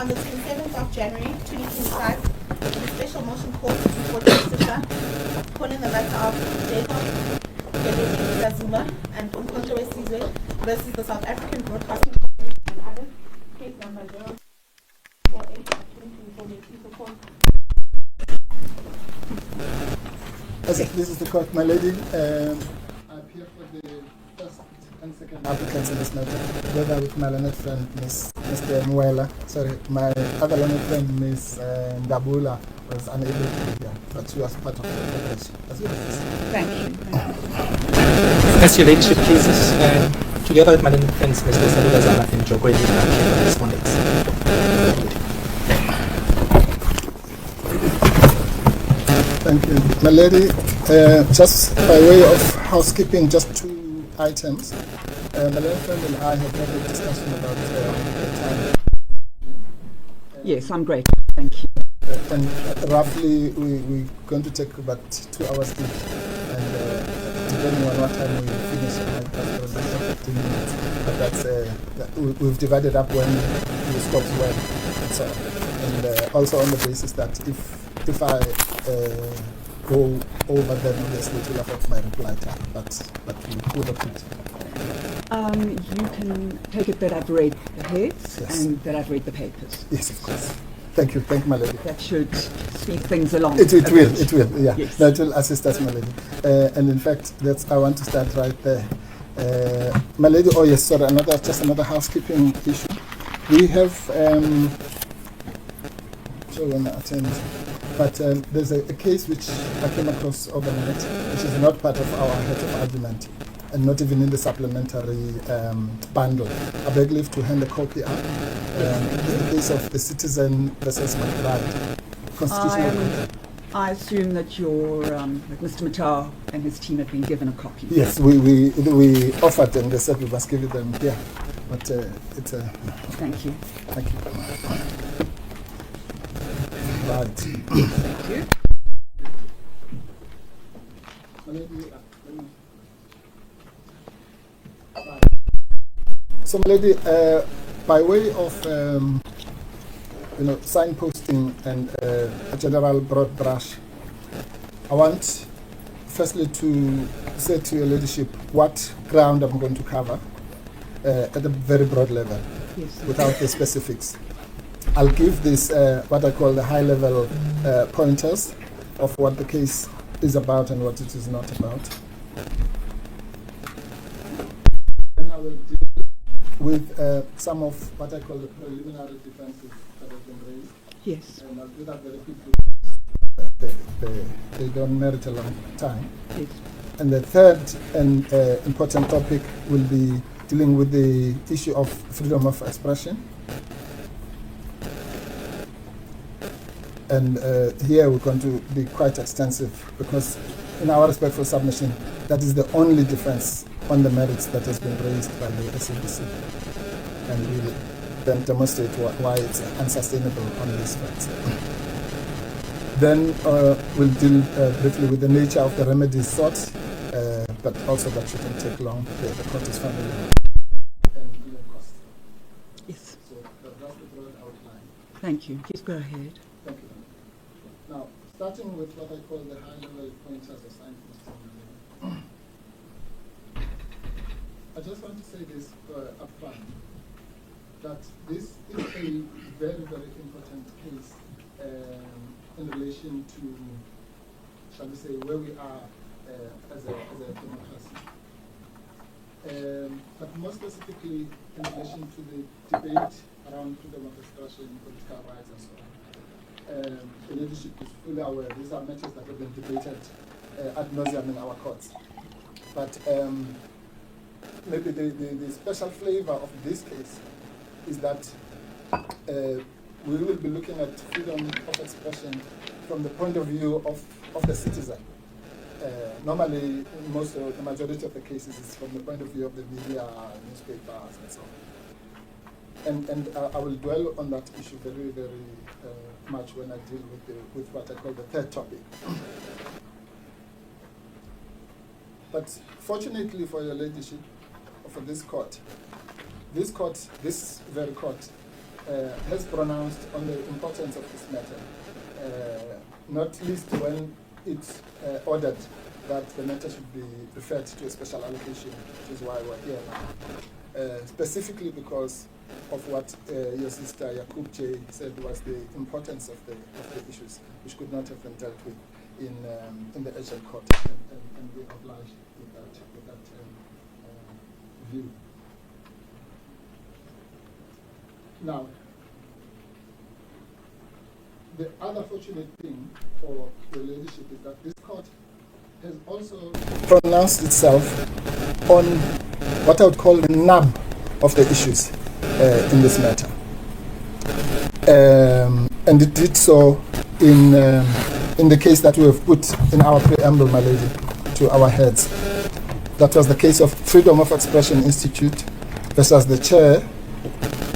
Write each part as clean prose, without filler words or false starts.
the 27th of January 2025, the Special Motion Court for Justice calling the matter of Jacob Zuma and Mpofu Wesizwe versus the South African Broadcasting Corporation and others, case number 048/2024. Okay, this is the court, my lady. I appear for the first and second applicants in this matter, together with my learned friend, Mr. Mwela. Sorry, my other learned friend, Ms. Ndabula, was unable to be here, but she was part of the preparation. Thank you. As your ladyship pleases, together with my learned friends, Mr. Sabula Zana and Joko respondents. Thank you. My lady, just by way of housekeeping, just two items. My learned friend and I have had a discussion about the time. Yes, I'm great. Thank you. And roughly, we're going to take about 2 hours each. And depending on what time we finish, it might pass for 15 minutes. But that's, we've divided up when we stop when. So, and also on the basis that if I go over, then obviously it will affect my reply time. But we could have it. You can take it that I've read the heads, Yes. and that I've read the papers. Yes, of course. Thank you, my lady. That should speed things along. It will, yeah. Yes. That will assist us, my lady. And in fact, I want to start right there. My lady, oh yes, sorry, another housekeeping issue. We have, so when I attend, but there's a case which I came across overnight, which is not part of our head of argument, and not even in the supplementary bundle. I beg leave to hand a copy up. In the case of the Citizen versus McBride, constitutional court. I assume that that Mr. Matau and his team have been given a copy. Yes, we offered them. They said we must give it them. Yeah, but it's a. Thank you. Thank you. Right. Thank you. So, my lady, by way of signposting and a general broad brush, I want firstly to say to your ladyship what ground I'm going to cover at a very broad level, Yes. without the specifics. I'll give this what I call the high-level pointers of what the case is about and what it is not about. Then I will deal with some of what I call the preliminary defenses that have been raised. Yes. And I'll do that very quickly. They don't merit a long time. Yes. And the third and important topic will be dealing with the issue of freedom of expression. And here we're going to be quite extensive because in our respectful submission, that is the only defense on the merits that has been raised by the SABC. And we'll then demonstrate why it's unsustainable on these facts. Then we'll deal briefly with the nature of the remedies sought, but also that shouldn't take long. The court is familiar. And the cost. Yes. So that's the broad outline. Thank you. Please go ahead. Thank you. Now, starting with what I call the high-level pointers or signposting. I just want to say this up front, that this is a very, very important case in relation to, shall we say, where we are as a democracy. But more specifically in relation to the debate around freedom of expression, political rights, and so on. The leadership is fully aware these are matters that have been debated ad nauseum in our courts. But maybe the special flavor of this case is that we will be looking at freedom of expression from the point of view of the citizen. Normally, the majority of the cases is from the point of view of the media, newspapers, and so on. And I will dwell on that issue very, very much when I deal with what I call the third topic. But fortunately for your ladyship, or for this court, this very court, has pronounced on the importance of this matter, not least when it ordered that the matter should be referred to a special allocation, which is why we're here now. Specifically because of what your sister Yakub J said was the importance of the issues, which could not have been dealt with in the urgent court, and we're obliged with that view. Now, the other fortunate thing for the leadership is that this court has also pronounced itself on what I would call the nub of the issues in this matter. And it did so in the case that we have put in our preamble, my lady, to our heads. That was the case of Freedom of Expression Institute versus the chair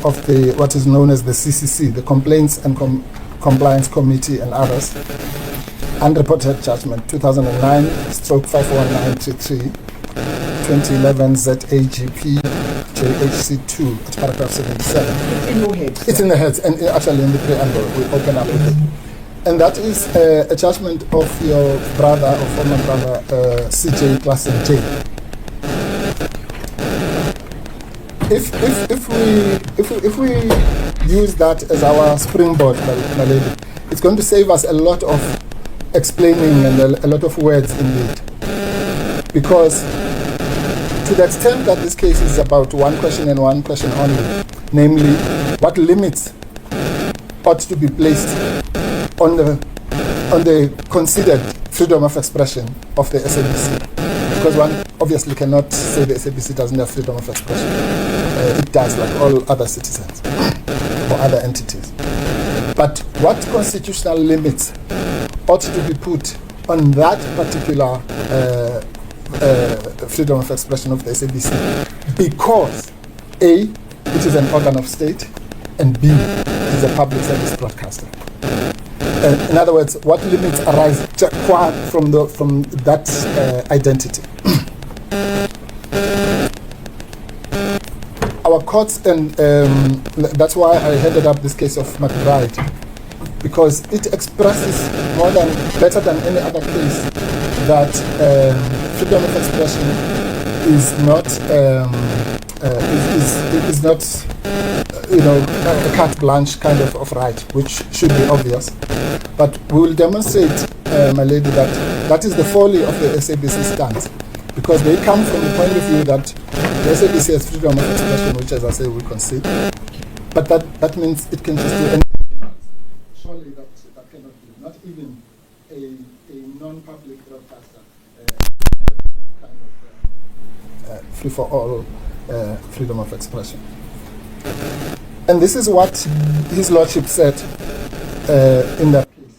of the what is known as the CCC, the Complaints and Compliance Committee, and others. Unreported judgment 2009/51933, 2011 ZAGP JHC2 at paragraph 77. It's in your head. It's in the heads, and actually in the preamble we open up with it. And that is a judgment of your brother or former brother CJ Classen J. If we use that as our springboard, my lady, it's going to save us a lot of explaining and a lot of words indeed. Because to the extent that this case is about one question and one question only, namely, what limits ought to be placed on the considered freedom of expression of the SABC. Because one obviously cannot say the SABC doesn't have freedom of expression. It does, like all other citizens or other entities. But what constitutional limits ought to be put on that particular freedom of expression of the SABC? Because A, it is an organ of state, and B, it is a public service broadcaster. In other words, what limits arise from that identity? Our courts, and that's why I headed up this case of McBride, because it expresses better than any other case that freedom of expression is not a carte blanche kind of right, which should be obvious. But we will demonstrate, my lady, that is the folly of the SABC stance, because they come from the point of view that the SABC has freedom of expression, which, as I say, we concede. But that means it can just do anything. Surely that cannot be, not even a non-public broadcaster kind of free-for-all freedom of expression. And this is what His Lordship said in that case.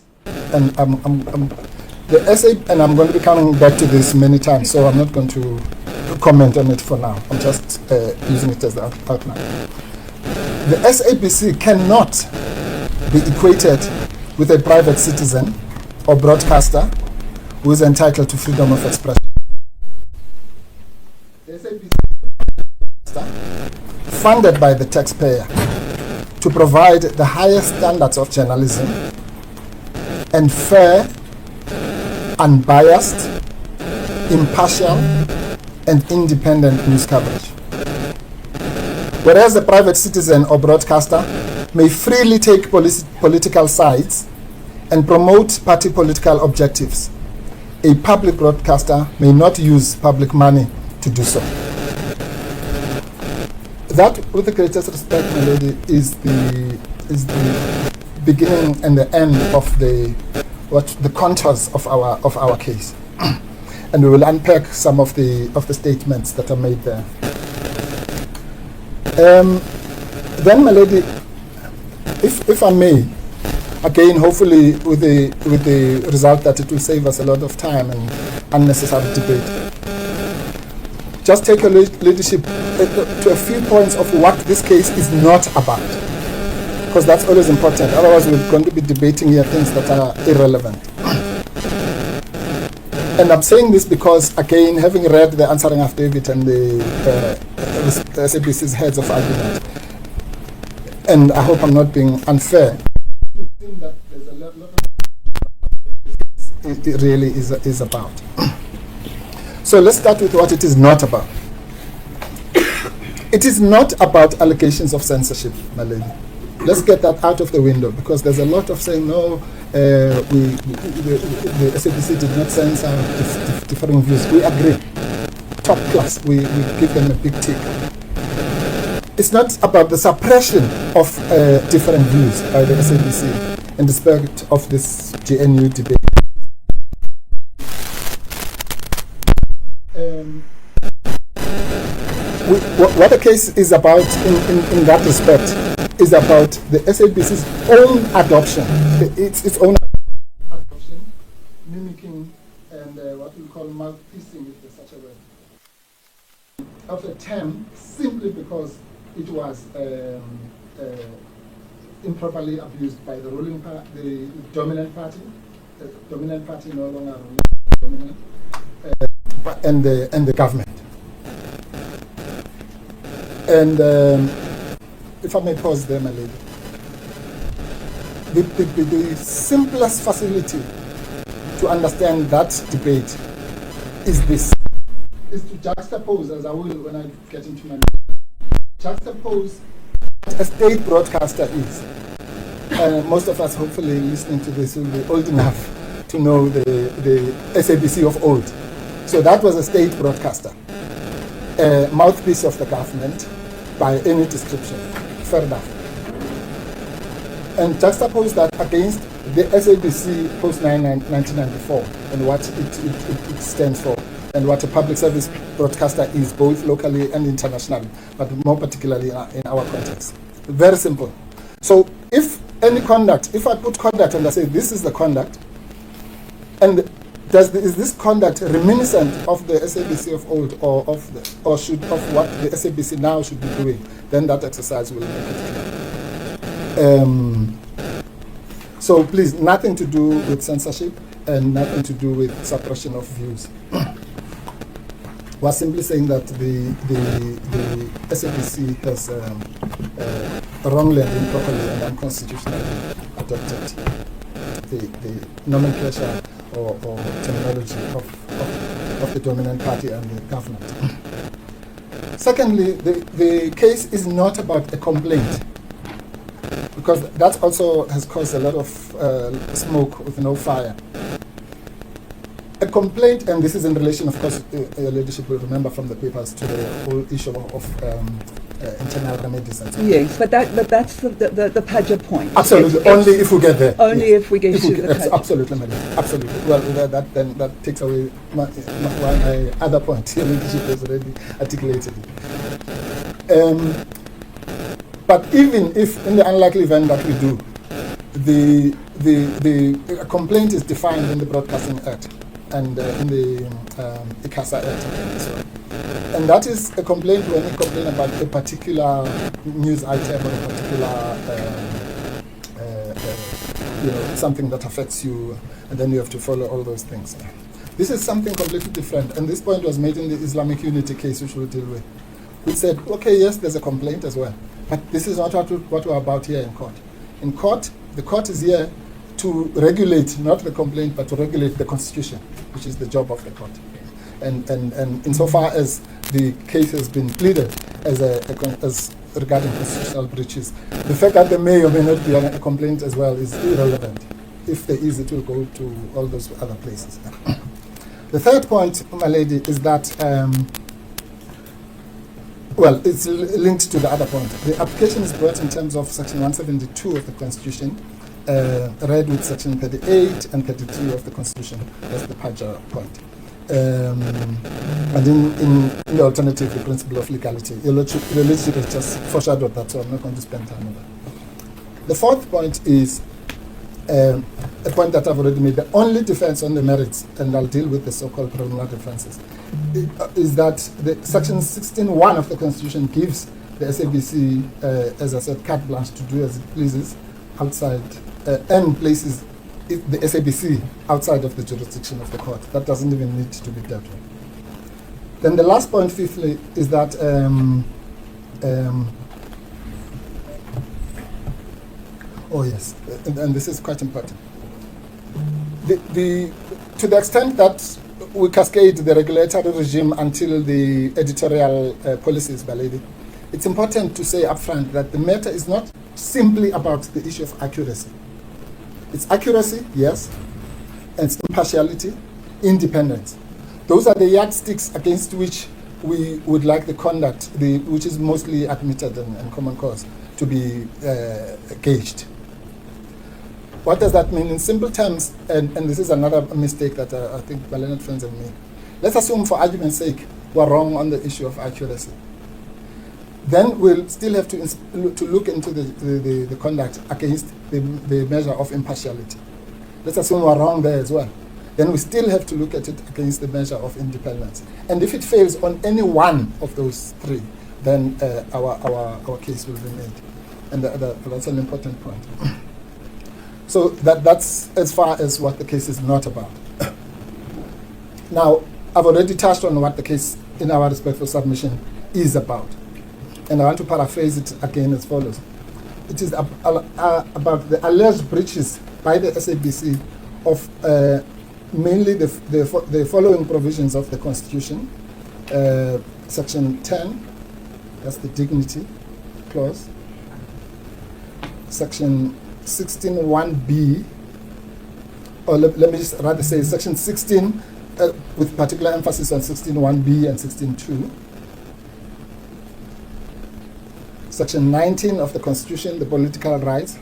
And and I'm going to be coming back to this many times, so I'm not going to comment on it for now. I'm just using it as the outline. The SABC cannot be equated with a private citizen or broadcaster who is entitled to freedom of expression. The SABC is funded by the taxpayer to provide the highest standards of journalism and fair, unbiased, impartial, and independent news coverage. Whereas the private citizen or broadcaster may freely take political sides and promote party political objectives, a public broadcaster may not use public money to do so. That, with the greatest respect, my lady, is the beginning and the end of the contours of our case. And we will unpack some of the statements that are made there. Then, my lady, if I may, again, hopefully with the result that it will save us a lot of time and unnecessary debate, just take a leadership to a few points of what this case is not about, because that's always important. Otherwise, we're going to be debating here things that are irrelevant. And I'm saying this because, again, having read the answering affidavit and the SABC's heads of argument, and I hope I'm not being unfair, I think that there's a lot of it really is about. So let's start with what it is not about. It is not about allegations of censorship, my lady. Let's get that out of the window, because there's a lot of saying, no, the SABC did not censor differing views. We agree. Top class. We give them a big tick. It's not about the suppression of different views by the SABC in respect of this GNU debate. What the case is about in that respect is about the SABC's own adoption, its own adoption, mimicking and what we call mouthpiecing, if there's such a word, of a term simply because it was improperly abused by the ruling party, the dominant party. The dominant party no longer dominant, and the government. And if I may pause there, my lady, the simplest facility to understand that debate is this: is to juxtapose, as I will when I get into my juxtapose what a state broadcaster is. Most of us, hopefully, listening to this will be old enough to know the SABC of old. So that was a state broadcaster, a mouthpiece of the government by any description. Fair enough. And juxtapose that against the SABC post-1994 and what it stands for, and what a public service broadcaster is, both locally and internationally, but more particularly in our context. Very simple. So if any conduct, if I put conduct and I say this is the conduct, and is this conduct reminiscent of the SABC of old, or of what the SABC now should be doing, then that exercise will make it clear. So please, nothing to do with censorship and nothing to do with suppression of views. We're simply saying that the SABC has wrongly and improperly and unconstitutionally adopted the nomenclature or terminology of the dominant party and the government. Secondly, the case is not about a complaint, because that also has caused a lot of smoke with no fire. A complaint, and this is in relation, of course, your leadership will remember from the papers, to the whole issue of internal remedies and so on. Yes, but that's the Padger point. Absolutely, only if we get there. Only if we get to the Padger. Absolutely, madam. Absolutely. Well, that takes away my other point. Your leadership has already articulated it. But even if, in the unlikely event that we do, the complaint is defined in the Broadcasting Act and in the ICASA Act and so on. And that is a complaint when you complain about a particular news item or a particular, something that affects you, and then you have to follow all those things. This is something completely different, and this point was made in the Islamic Unity case, which we'll deal with. We said, okay, yes, there's a complaint as well, but this is not what we're about here in court. In court, the court is here to regulate, not the complaint, but to regulate the Constitution, which is the job of the court. And insofar as the case has been pleaded as regarding constitutional breaches, the fact that there may or may not be a complaint as well is irrelevant. If there is, it will go to all those other places. The third point, my lady, is that, it's linked to the other point. The application is brought in terms of Section 172 of the Constitution, read with Section 38 and 33 of the Constitution. That's the Padger point. And in the alternative, the principle of legality. Your leadership has just foreshadowed that, so I'm not going to spend time on that. The fourth point is a point that I've already made. The only defense on the merits, and I'll deal with the so-called preliminary defenses, is that the Section 16(1) of the Constitution gives the SABC, as I said, carte blanche to do as it pleases outside and places the SABC outside of the jurisdiction of the court. That doesn't even need to be dealt with. Then the last point, fifthly, is that Oh yes, and this is quite important. To the extent that we cascade the regulatory regime until the editorial policies, Baledi, it's important to say upfront that the matter is not simply about the issue of accuracy. It's accuracy, yes, and it's impartiality, independence. Those are the yardsticks against which we would like the conduct, which is mostly admitted and common cause, to be gauged. What does that mean in simple terms? And this is another mistake that I think Balena friends have made. Let's assume, for argument's sake, we're wrong on the issue of accuracy. Then we'll still have to look into the conduct against the measure of impartiality. Let's assume we're wrong there as well. Then we still have to look at it against the measure of independence. And if it fails on any one of those three, then our case will be made. And that's an important point. So that's as far as what the case is not about. Now, I've already touched on what the case in our respectful submission is about. And I want to paraphrase it again as follows. It is about the alleged breaches by the SABC of mainly the following provisions of the Constitution. Section 10, that's the dignity clause. Section 16(1)(b), or let me just rather say Section 16, with particular emphasis on 16(1)(b) and 16(2). Section 19 of the Constitution, the political rights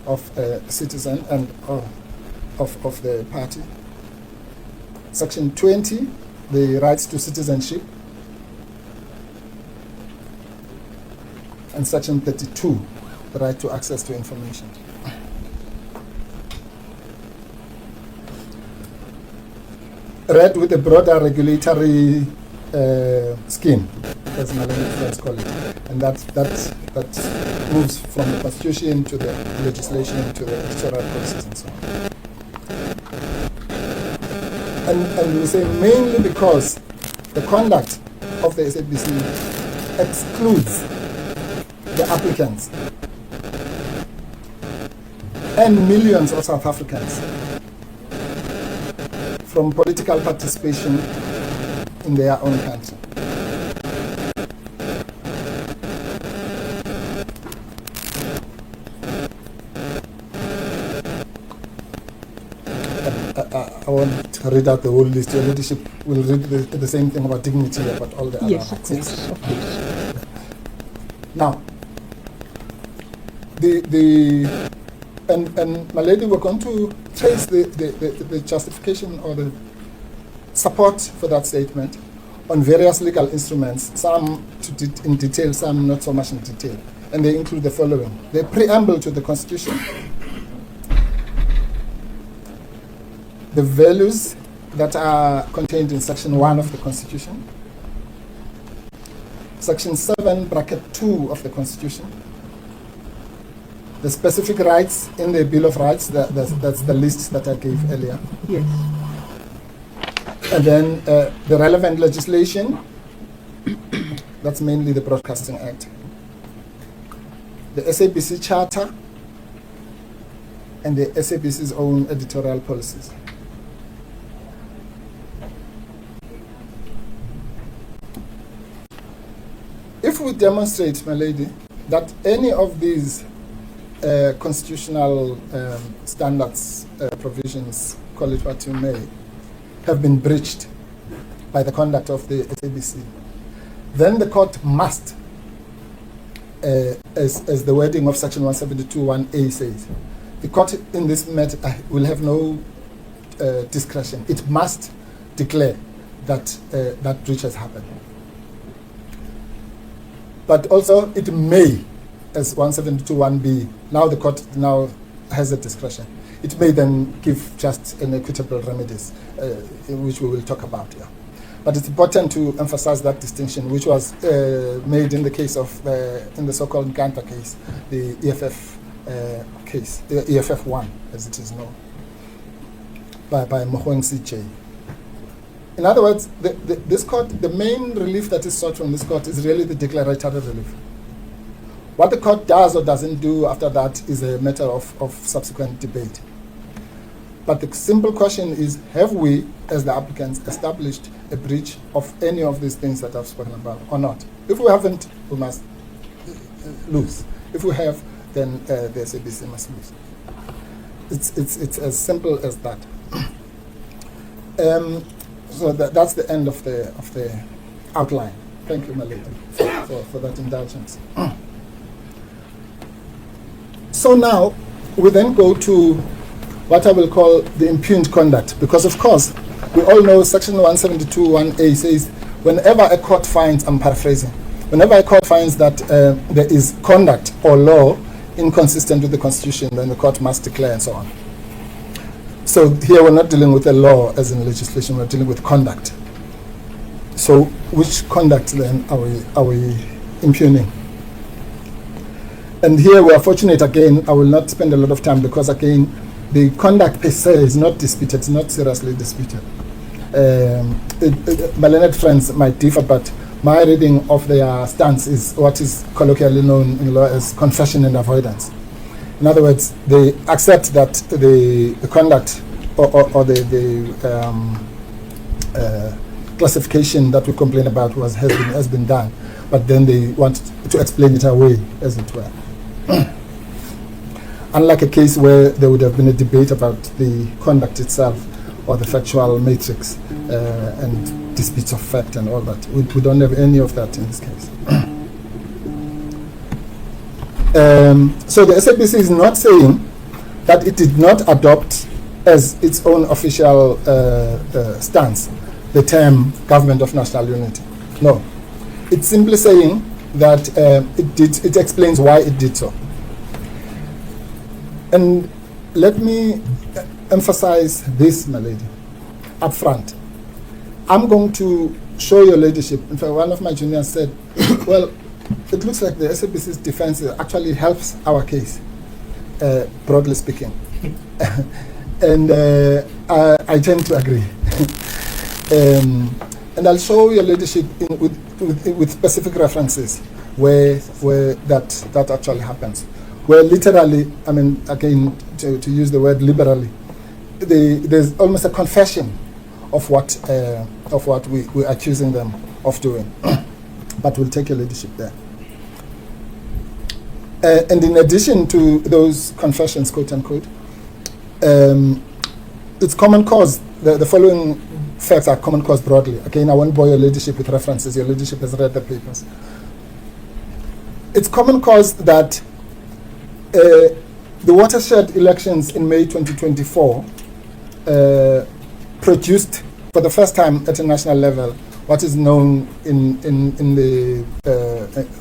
of a citizen and of the party. Section 20, the rights to citizenship. And Section 32, the right to access to information. Read with a broader regulatory scheme, as Malene friends call it, and that moves from the Constitution to the legislation to the editorial policies and so on. And we say mainly because the conduct of the SABC excludes the applicants and millions of South Africans from political participation in their own country. I won't read out the whole list. Your leadership will read the same thing about dignity, about all the other aspects. Of course. Now, and my lady, we're going to trace the justification or the support for that statement on various legal instruments, some in detail, some not so much in detail. And they include the following: the preamble to the Constitution, the values that are contained in Section 1 of the Constitution, Section 7, bracket 2 of the Constitution, the specific rights in the Bill of Rights, that's the list that I gave earlier. Yes. And then the relevant legislation, that's mainly the Broadcasting Act, the SABC Charter, and the SABC's own editorial policies. If we demonstrate, my lady, that any of these constitutional standards, provisions, call it what you may, have been breached by the conduct of the SABC, then the court must, as the wording of Section 172(1)(a) says, the court in this matter will have no discretion. It must declare that that breach has happened. But also it may, as 172(1)(b), now the court now has the discretion. It may then give just an equitable remedies, which we will talk about here. But it's important to emphasize that distinction, which was made in the case of, in the so-called Nkandla case, the EFF case, the EFF1, as it is known, by Mogoeng CJ. In other words, this court, the main relief that is sought from this court is really the declaratory relief. What the court does or doesn't do after that is a matter of subsequent debate. But the simple question is, have we, as the applicants, established a breach of any of these things that I've spoken about or not? If we haven't, we must lose. If we have, then the SABC must lose. It's as simple as that. So that's the end of the outline. Thank you, my lady, for that indulgence. So now we then go to what I will call the impugned conduct, because of course we all know section 172(1)(a) says whenever a court finds, I'm paraphrasing, whenever a court finds that there is conduct or law inconsistent with the Constitution, then the court must declare and so on. So here we're not dealing with the law as in legislation, we're dealing with conduct. So which conduct then are we impugning? And here we are fortunate again, I will not spend a lot of time because again, the conduct per se is not disputed, it's not seriously disputed. My learned friends might differ, but my reading of their stance is what is colloquially known in law as confession and avoidance. In other words, they accept that the conduct or the classification that we complain about has been done, but then they want to explain it away, as it were. Unlike a case where there would have been a debate about the conduct itself or the factual matrix and disputes of fact and all that. We don't have any of that in this case. So the SABC is not saying that it did not adopt as its own official stance the term government of national unity. No. It's simply saying that it explains why it did so. And let me emphasize this, my lady, up front. I'm going to show your ladyship. In fact, one of my juniors said, well, it looks like the SABC's defense actually helps our case, broadly speaking. And I tend to agree. And I'll show your ladyship with specific references where that actually happens. Where literally, I mean, again, to use the word liberally, there's almost a confession of what we're accusing them of doing. But we'll take your leadership there. And in addition to those confessions, quote unquote, it's common cause. The following facts are common cause broadly. Again, I won't bore your leadership with references. Your leadership has read the papers. It's common cause that the watershed elections in May 2024 produced, for the first time at a national level, what is known in the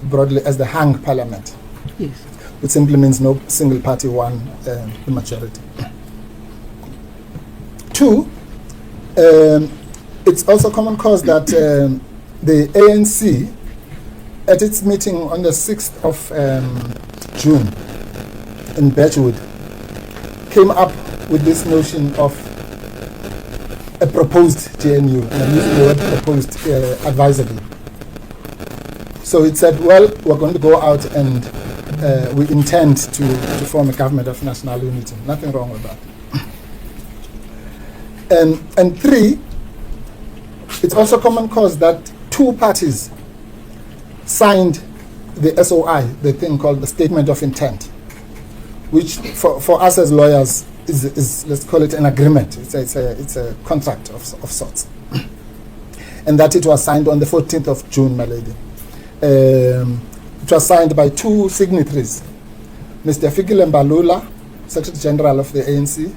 broadly as the hung parliament. Yes. Which simply means no single party won the majority. Two, it's also common cause that the ANC, at its meeting on the 6th of June in Birchwood, came up with this notion of a proposed GNU, and I'm using the word proposed advisedly. So it said, well, we're going to go out and we intend to form a government of national unity. Nothing wrong with that. And three, it's also common cause that two parties signed the SOI, the thing called the Statement of Intent, which for us as lawyers is let's call it an agreement. It's a contract of sorts. And that it was signed on the 14th of June, my lady. It was signed by two signatories, Mr. Fikile Mbalula, Secretary General of the ANC,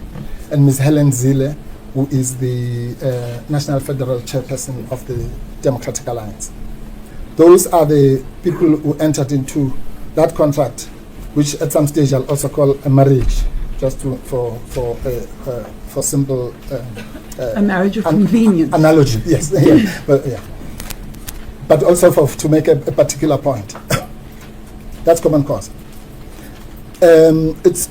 and Ms. Helen Zille, who is the National Federal Chairperson of the Democratic Alliance. Those are the people who entered into that contract, which at some stage I'll also call a marriage, just for simple a marriage of convenience. Analogy, yes, but also to make a particular point. That's common cause. It's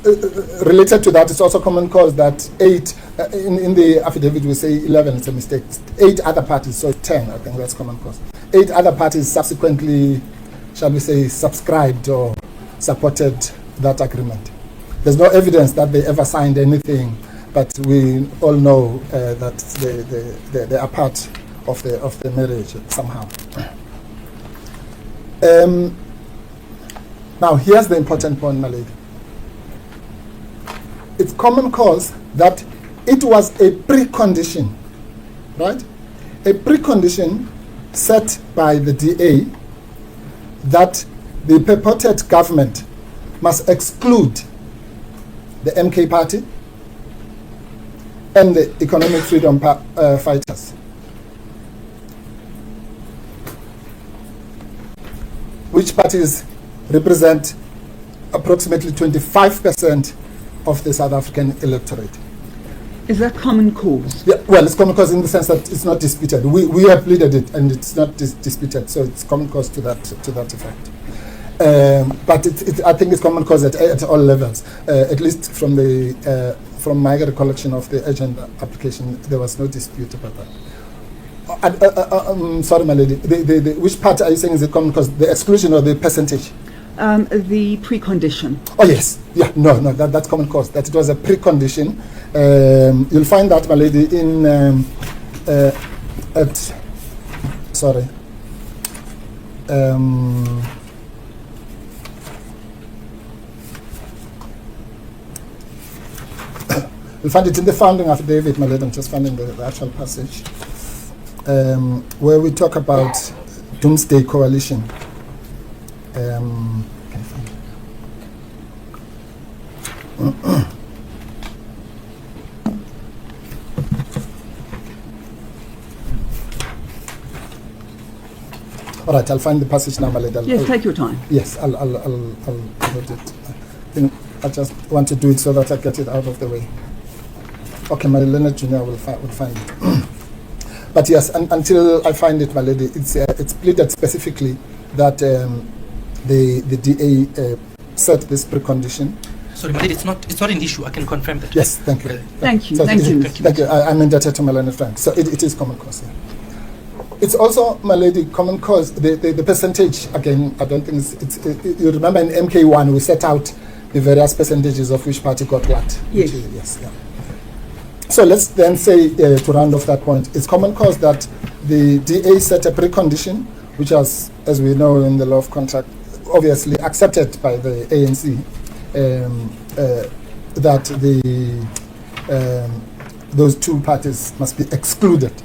related to that. It's also common cause that 8 in the affidavit we say 11. It's a mistake. 8 other parties, so 10. I think that's common cause. 8 other parties subsequently, shall we say, subscribed or supported that agreement. There's no evidence that they ever signed anything, but we all know that they are part of the marriage somehow. Now, here's the important point, my lady. It's common cause that it was a precondition, right? A precondition set by the DA that the purported government must exclude the MK party and the economic freedom fighters, which parties represent approximately 25% of the South African electorate. Is that common cause? Yeah, well, it's common cause in the sense that it's not disputed. We have pleaded it, and it's not disputed, so it's common cause to that effect. But I think it's common cause at all levels. At least from my recollection of the agent application, there was no dispute about that. Sorry, my lady. Which part are you saying is the common cause? The exclusion or the percentage? The precondition. Oh yes, yeah, no, that's common cause. That it was a precondition. You'll find that, my lady, in you'll find it in the founding affidavit, my lady. I'm just finding the actual passage where we talk about Doomsday Coalition. All right, I'll find the passage now, my lady. Yes, take your time. Yes, I'll put it. I just want to do it so that I get it out of the way. Okay, my Leonard Jr. will find it. But yes, until I find it, my lady, it's pleaded specifically that the DA set this precondition. Sorry, but it's not an issue. I can confirm that. Yes, thank you. Thank you. So Thank you. I'm indebted to my learned friend. So it is common cause. Yeah. It's also, my lady, common cause. The percentage, again, I don't think you remember in MK1 we set out the various percentages of which party got what. Yes. Yes. Yeah. So let's then say, to round off that point, it's common cause that the DA set a precondition, which was, as we know in the law of contract, obviously accepted by the ANC, that those two parties must be excluded.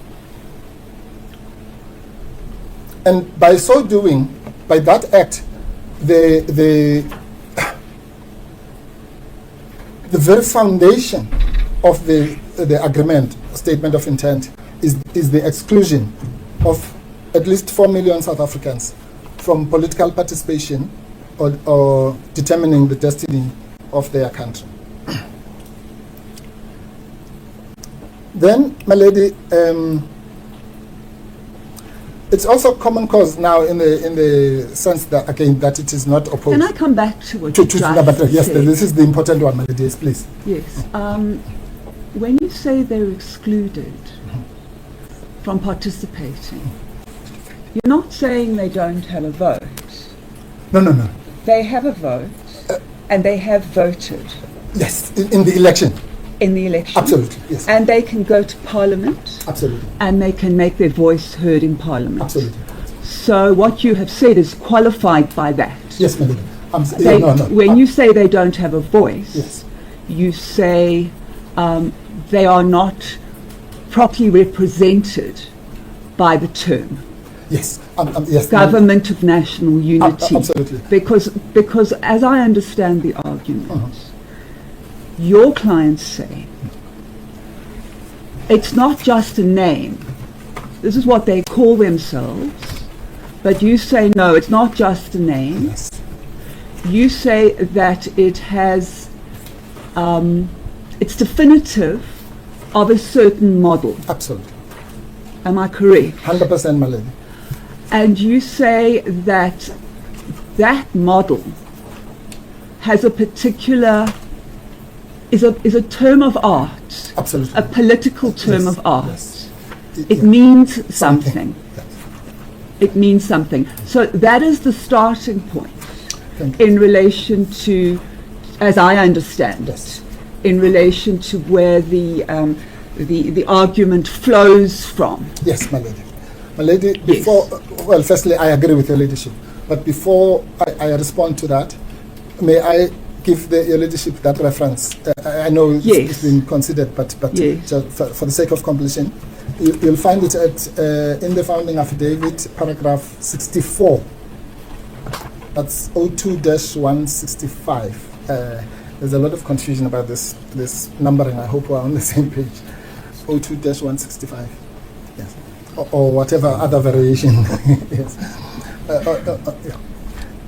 And by so doing, by that act, the very foundation of the agreement, statement of intent, is the exclusion of at least 4 million South Africans from political participation or determining the destiny of their country. Then, my lady, it's also common cause now in the sense that, again, that it is not opposed. Can I come back to what you just yes, said? this is the important one, my ladies, please. Yes. When you say they're excluded from participating, you're not saying they don't have a vote. No. They have a vote, and they have voted. Yes, in the election. In the election. Absolutely, yes. And they can go to Parliament. Absolutely. And they can make their voice heard in Parliament. Absolutely. So what you have said is qualified by that. Yes, madam. No. When you say they don't have a voice, yes, you say they are not properly represented by the term. Yes. Yes. Government of National Unity. Absolutely. Because as I understand the argument, your clients say it's not just a name. This is what they call themselves. But you say, no, it's not just a name. Yes. You say that it has, it's definitive of a certain model. Absolutely. Am I correct? 100%, my lady. And you say that that model has a particular, is a term of art. Absolutely. A political term of art. Yes. It means something. Yes. It means something. So that is the starting point. Thank you. in relation to, as I understand Yes. it, in relation to where the argument flows from. Yes, my lady. My lady, before, well, firstly, I agree with your ladyship. But before I respond to that, may I give your ladyship that reference? I know it's been considered, but Yes. just for the sake of completion, you'll find it in the founding affidavit, paragraph 64. That's 02-165. There's a lot of confusion about this numbering. I hope we're on the same page. 02-165. Yes. Or whatever other variation. Yes. Yeah.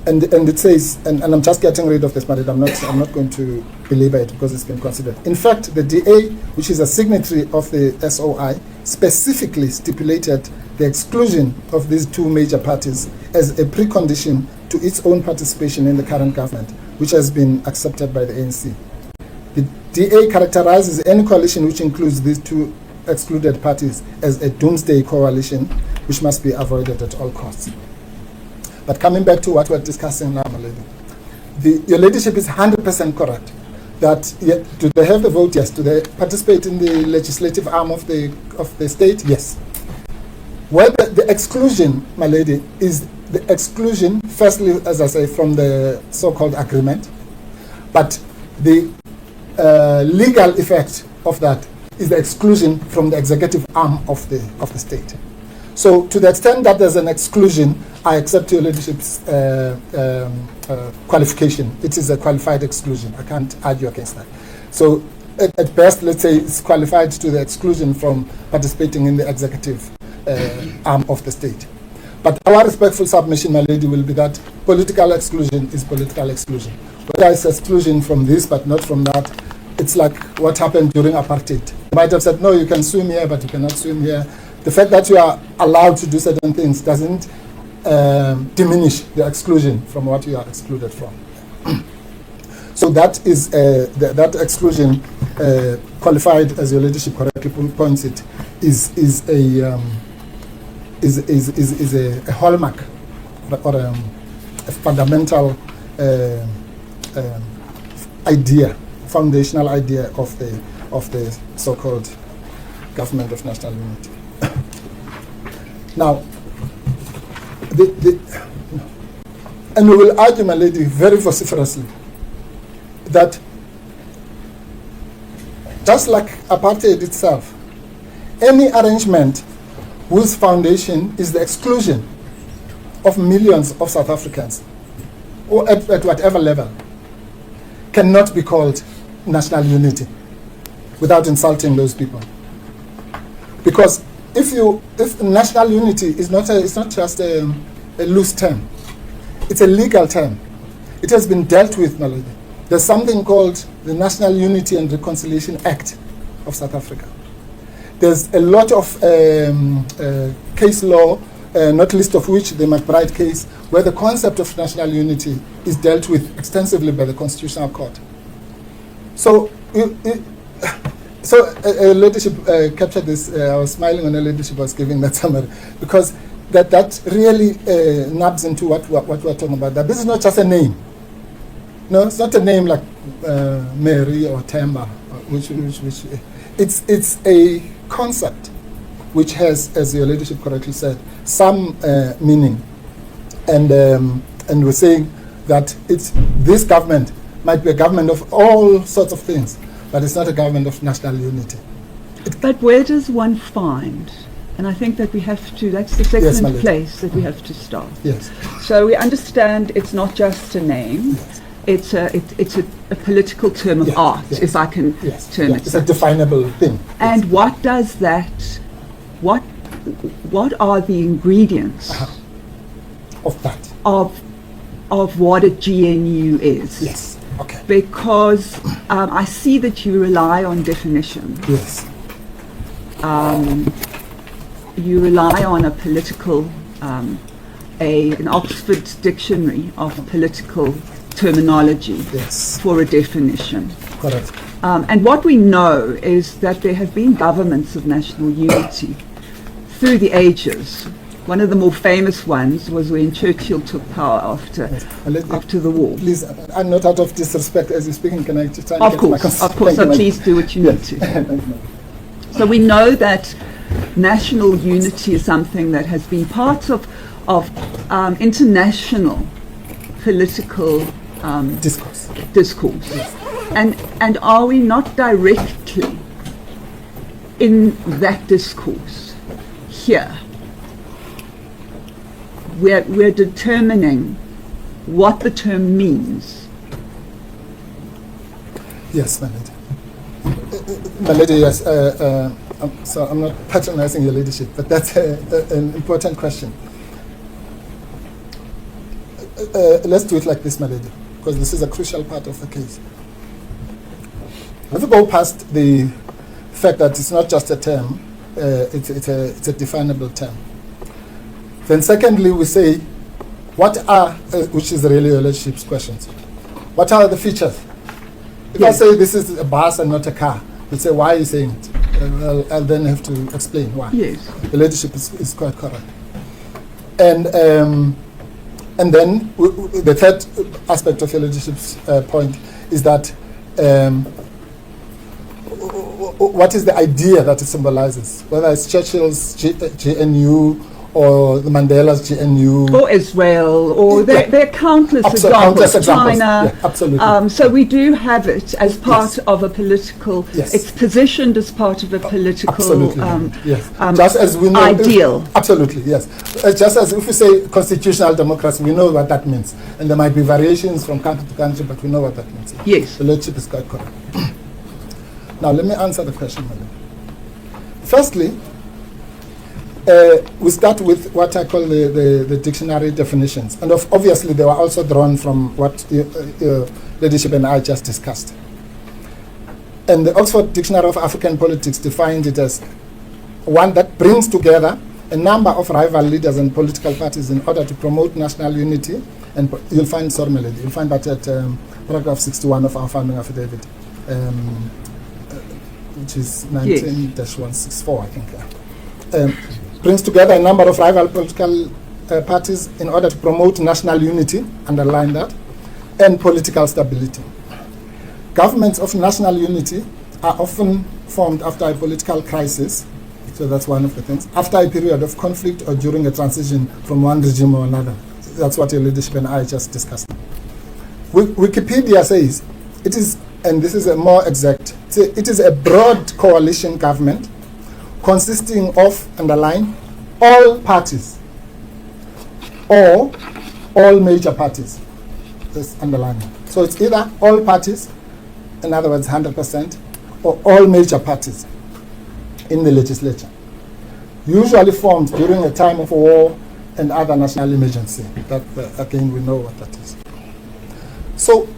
And it says, and I'm just getting rid of this, but I'm not going to belabor it because it's been considered. In fact, the DA, which is a signatory of the SOI, specifically stipulated the exclusion of these two major parties as a precondition to its own participation in the current government, which has been accepted by the ANC. The DA characterizes any coalition which includes these two excluded parties as a doomsday coalition, which must be avoided at all costs. But coming back to what we're discussing now, my lady, your ladyship is 100% correct. That do they have the vote? Yes. Do they participate in the legislative arm of the state? Yes. Where the exclusion, my lady, is the exclusion, firstly, as I say, from the so-called agreement, but the legal effect of that is the exclusion from the executive arm of the state. So, to the extent that there's an exclusion, I accept your ladyship's qualification. It is a qualified exclusion. I can't argue against that. So, at best, let's say it's qualified to the exclusion from participating in the executive arm of the state. But our respectful submission, my lady, will be that political exclusion is political exclusion. Whether it's exclusion from this but not from that, it's like what happened during apartheid. You might have said, no, you can swim here, but you cannot swim here. The fact that you are allowed to do certain things doesn't diminish the exclusion from what you are excluded from. So that is that exclusion, qualified, as your ladyship correctly points it, is a hallmark or a fundamental idea, foundational idea of the so-called government of national unity. Now, and we will argue, my lady, very vociferously that just like apartheid itself, any arrangement whose foundation is the exclusion of millions of South Africans, or at whatever level, cannot be called national unity without insulting those people. Because if national unity is not just a loose term, it's a legal term. It has been dealt with, my lady. There's something called the National Unity and Reconciliation Act of South Africa. There's a lot of case law, not least of which the McBride case, where the concept of national unity is dealt with extensively by the Constitutional Court. So, leadership captured this. I was smiling when the leadership was giving that summary, because that really nabs into what we're talking about. That this is not just a name. No, it's not a name like Mary or Temba, which it's a concept which has, as your leadership correctly said, some meaning, and we're saying that this government might be a government of all sorts of things, but it's not a government of national unity. But where does one find? And I think that we have to, that's the second place that we have to start. Yes. So we understand it's not just a name. Yes. It's a political term of art, if I can term it. It's a definable thing. And what does that, what are the ingredients of that? Of what a GNU is? Yes. Okay. Because I see that you rely on definition. Yes. You rely on a political, an Oxford dictionary of political terminology for a definition. Correct. And what we know is that there have been governments of national unity through the ages One of the more famous ones was when Churchill took power after the war. Please, I'm not out of disrespect as you're speaking. Can I just try and Of get course, my of course. So please do what you need to. So we know that national unity is something that has been part of international political discourse. And are we not directly in that discourse here? We're determining what the term means. Yes, my lady. My lady, yes. So I'm not patronizing your leadership, but that's an important question. Let's do it like this, my lady, because this is a crucial part of the case. If we go past the fact that it's not just a term, it's a definable term. Then secondly, we say, what are, which is really your leadership's questions, what are the features? If I say this is a bus and not a car, you say, why are you saying it? I'll then have to explain why. Yes. The leadership is quite correct. And then the third aspect of your leadership's point is that what is the idea that it symbolizes? Whether it's Churchill's GNU or the Mandela's GNU. Or Israel, or there are countless examples. China. Yeah, absolutely. So we do have it as part of a political, Yes. it's positioned as part of a political Absolutely. Yes. Just as we know, ideal. Absolutely, yes. Just as if we say constitutional democracy, we know what that means. And there might be variations from country to country, but we know what that means. Yes. The leadership is quite correct. Now, let me answer the question, madam. Firstly, we start with what I call the dictionary definitions. And obviously, they were also drawn from what your leadership and I just discussed. And the Oxford Dictionary of African Politics defined it as one that brings together a number of rival leaders and political parties in order to promote national unity. And you'll find, sorry, Melody, you'll find that at paragraph 61 of our founding affidavit, which is 19-164, I think. Brings together a number of rival political parties in order to promote national unity, underline that, and political stability. Governments of national unity are often formed after a political crisis, so that's one of the things, after a period of conflict or during a transition from one regime or another. That's what your leadership and I just discussed. Wikipedia says it is, and this is a more exact, it is a broad coalition government consisting of, underline, all parties or all major parties. This underline. So it's either all parties, in other words 100%, or all major parties in the legislature, usually formed during a time of war and other national emergency. That again, we know what that is. So,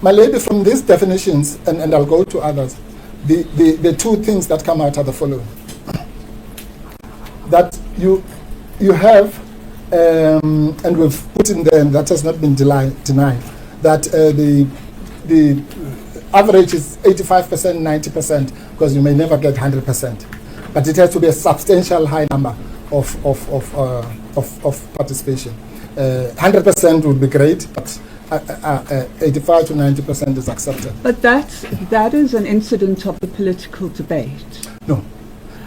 my lady, from these definitions, and I'll go to others, the two things that come out are the following. That you have, and we've put in there, and that has not been denied, that the average is 85%, 90%, because you may never get 100%. But it has to be a substantial high number of participation. 100% would be great, but 85 to 90% is accepted. But that is an incident of the political debate. No,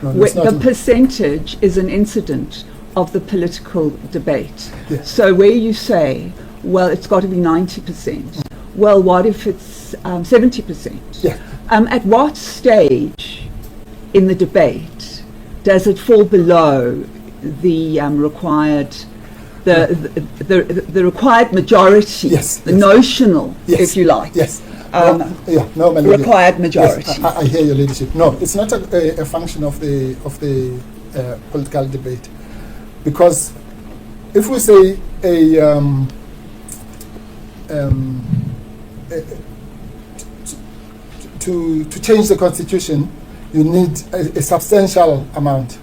The percentage is an incident of the political debate. Yes. So where you say, well, it's got to be 90%. Well, what if it's 70%? Yeah. At what stage in the debate does it fall below the required, the required majority, Yes, the yes. notional, Yes. if you like? Yes. No, my lady. Required majority. Yes, I hear your leadership. No, it's not a function of the political debate, because if we say to change the constitution, you need a substantial amount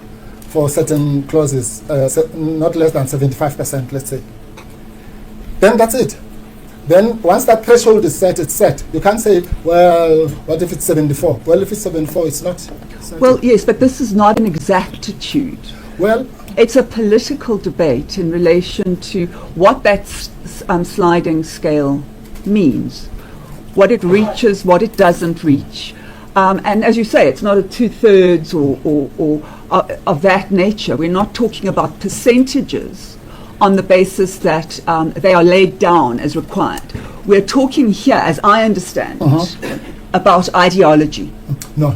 for certain clauses, not less than 75%, let's say. Then that's it. Then once that threshold is set, it's set. You can't say, well, what if it's 74? Well, if it's 74, it's not certain. Well, yes, but this is not an exactitude. Well, It's a political debate in relation to what that sliding scale means, what it reaches, what it doesn't reach. And as you say, it's not a 2/3 or of that nature. We're not talking about percentages on the basis that they are laid down as required. We're talking here, as I understand it, about ideology. No.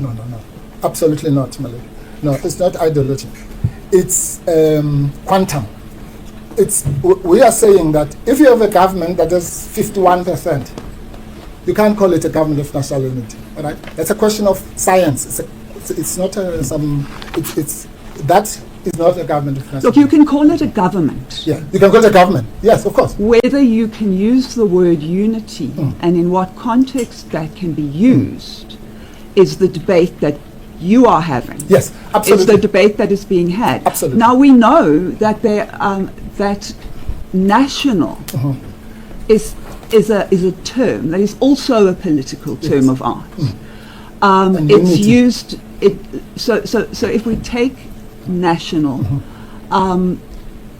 Absolutely not, Malay. No, it's not ideology. It's quantum. We are saying that if you have a government that has 51%, you can't call it a government of national unity. All right? That's a question of science. It's not that is not a government of national Look, you can call it a government. Yeah, you can call it a government. Yes, of course. Whether you can use the word unity and in what context that can be used is the debate that you are having. Yes, absolutely. It's the debate that is being had. Absolutely. Now we know that that national is a term that is also a political term of art. It's used. So if we take national,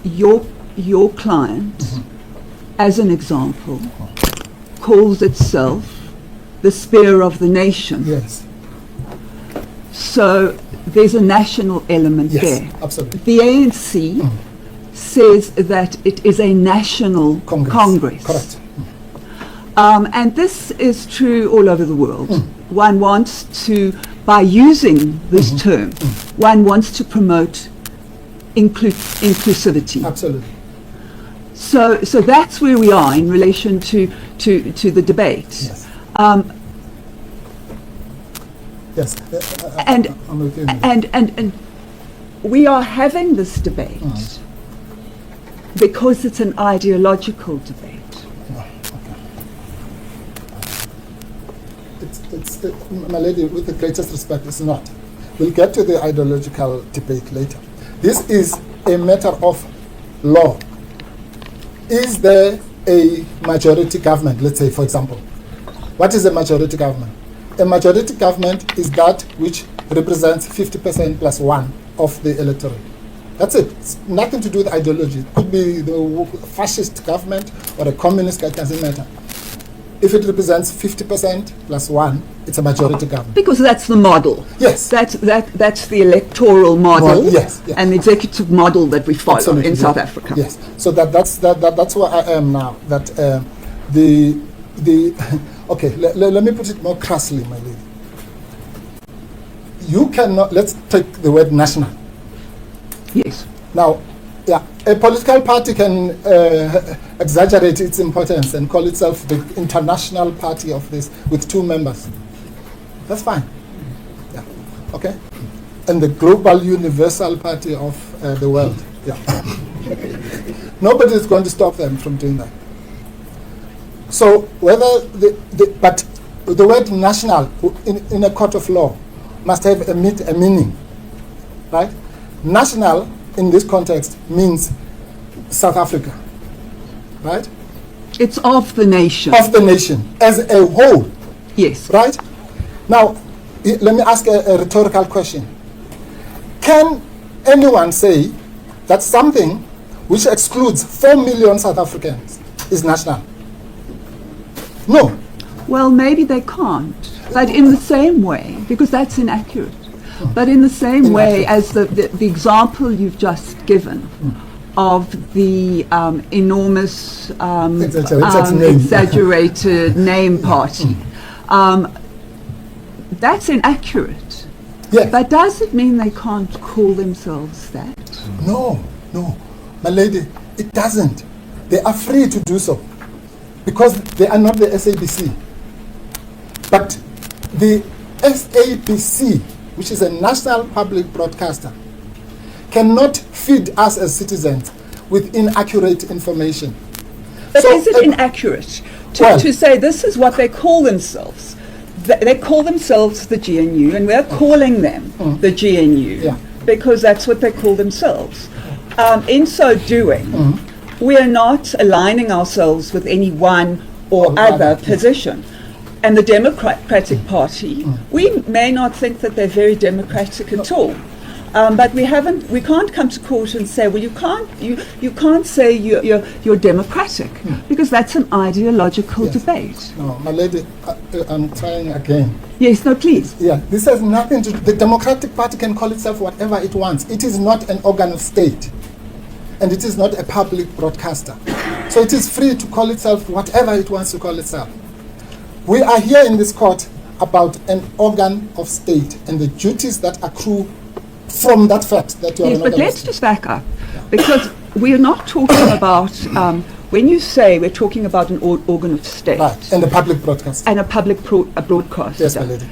your client, as an example, calls itself the spear of the nation. Yes. So there's a national element there. Absolutely. The ANC says that it is a national Congress. Correct. And this is true all over the world. One wants to, by using this term, one wants to promote inclusivity. Absolutely. So that's where we are in relation to the debate. Yes. Yes. I'm with you. And we are having this debate because it's an ideological debate. My lady, with the greatest respect, it's not. We'll get to the ideological debate later. This is a matter of law. Is there a majority government, let's say, for example? What is a majority government? A majority government is that which represents 50% plus 1 of the electorate. That's it. It's nothing to do with ideology. It could be the fascist government or a communist, it doesn't matter. If it represents 50% plus 1, it's a majority government. Because that's the model. Yes. That's the electoral model. Yes. And the executive model that we follow Absolutely, in South Africa. Yes. So that's where I am now. That okay. Let me put it more crassly, my lady. You cannot. Let's take the word national. Yes. Now, yeah, a political party can exaggerate its importance and call itself the international party of this with 2 members. That's fine. Yeah. Okay. And the global universal party of the world. Yeah. Nobody is going to stop them from doing that. So whether but the word national in a court of law must have a meaning, right? National in this context means South Africa, right? It's of the nation. Of the nation as a whole. Yes. Right? Now, let me ask a rhetorical question. Can anyone say that something which excludes 4 million South Africans is national? No. Well, maybe they can't. But in the same way, because that's inaccurate, but in the same way as the example you've just given of the enormous exaggerated name party, that's inaccurate. Yes. But does it mean they can't call themselves that? No, my lady, it doesn't. They are free to do so because they are not the SABC. But the SABC, which is a national public broadcaster, cannot feed us as citizens with inaccurate information. But So, is it inaccurate to say this is what they call themselves? They call themselves the GNU, and we're calling them the GNU because that's what they call themselves. In so doing, we are not aligning ourselves with any one or other position. And the Democratic Party, we may not think that they're very democratic at all. But we can't come to court and say, well, you can't say you're democratic, because that's an ideological Yes. debate. No, my lady, I'm trying again. Yes, no, please. Yeah, this has nothing to. The Democratic Party can call itself whatever it wants. It is not an organ of state, and it is not a public broadcaster. So it is free to call itself whatever it wants to call itself. We are here in this court about an organ of state and the duties that accrue from that fact that you are Yes, an but organ of let's state. just back up, because we are not talking about, when you say we're talking about an organ of state Right, and the public broadcaster. and a public broadcaster. Yes, my lady.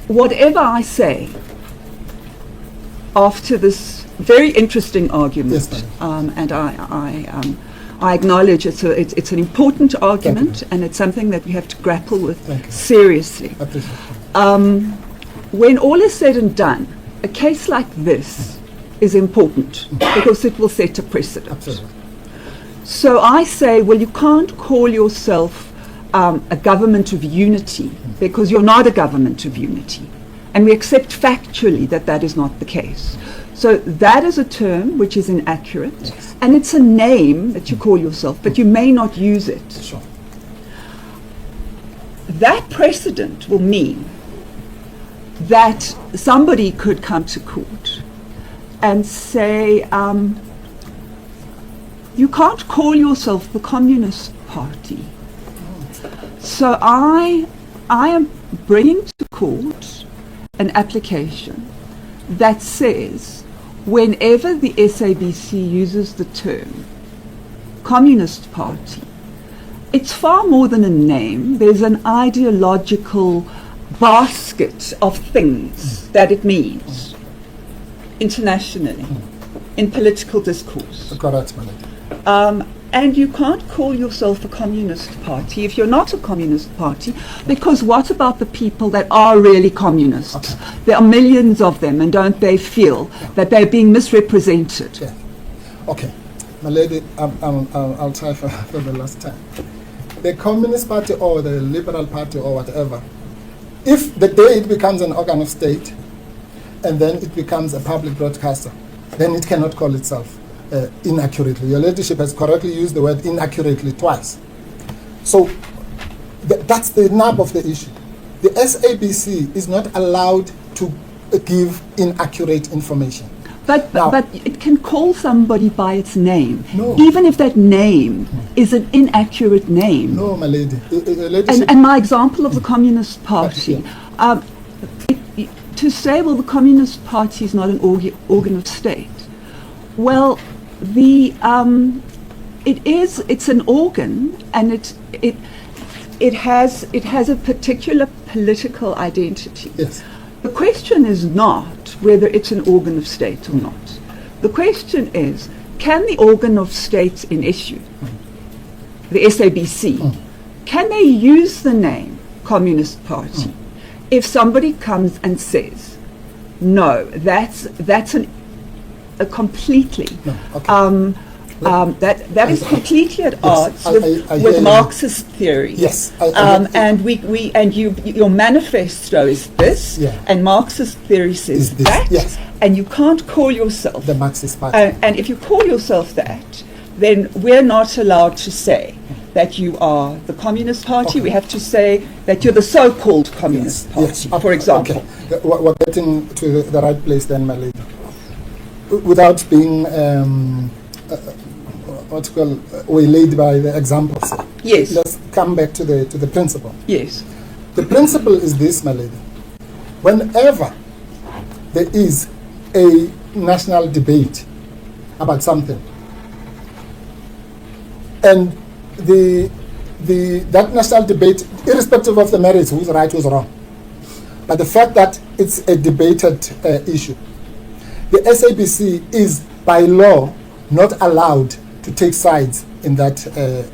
Whatever I say after this very interesting argument, Yes, and I acknowledge it's an important argument, and it's something that we have to grapple with Thank you. seriously. I appreciate it. When all is said and done, a case like this is important because it will set a precedent. Absolutely. So I say, well, you can't call yourself a government of unity because you're not a government of unity. And we accept factually that that is not the case. So that is a term which is inaccurate, Yes. and it's a name that you call yourself, but you may not use it. Sure. That precedent will mean that somebody could come to court and say, you can't call yourself the Communist Party. So I am bringing to court an application that says whenever the SABC uses the term Communist Party, it's far more than a name. There's an ideological basket of things that it means internationally in political discourse. Correct, my lady. And you can't call yourself a communist party if you're not a communist party, because what about the people that are really communists? Okay. There are millions of them, and don't they feel that they're being misrepresented? Yeah. Okay. My lady, I'll try for the last time. The Communist Party or the Liberal Party or whatever, if the day it becomes an organ of state and then it becomes a public broadcaster, then it cannot call itself inaccurately. Your ladyship has correctly used the word inaccurately twice. So that's the nub of the issue. The SABC is not allowed to give inaccurate information. But it can call somebody by its name, No. even if that name is an inaccurate name. No, my lady. Ladyship, And my example of the Communist Party, to say, well, the Communist Party is not an organ of state. Well, it's an organ, and it has a particular political identity. yes. The question is not whether it's an organ of state or not. The question is, can the organ of state in issue, the SABC, can they use the name Communist Party if somebody comes and says, no, that's a completely, No, okay. that is completely at odds I hear with you. Marxist theory. Yes, And your manifesto is this, Yeah. and Marxist theory says Is this, that, yes. and you can't call yourself. The Marxist Party. And if you call yourself that, then we're not allowed to say that you are the Communist Party. Okay. We have to say that you're the so-called Communist Party, for example. Okay. We're getting to the right place then, my lady. Without being waylaid by the examples. Yes. Let's come back to the principle. Yes. The principle is this, my lady. Whenever there is a national debate about something, and that national debate, irrespective of the merits, who's right, who's wrong, but the fact that it's a debated issue, the SABC is by law not allowed to take sides in that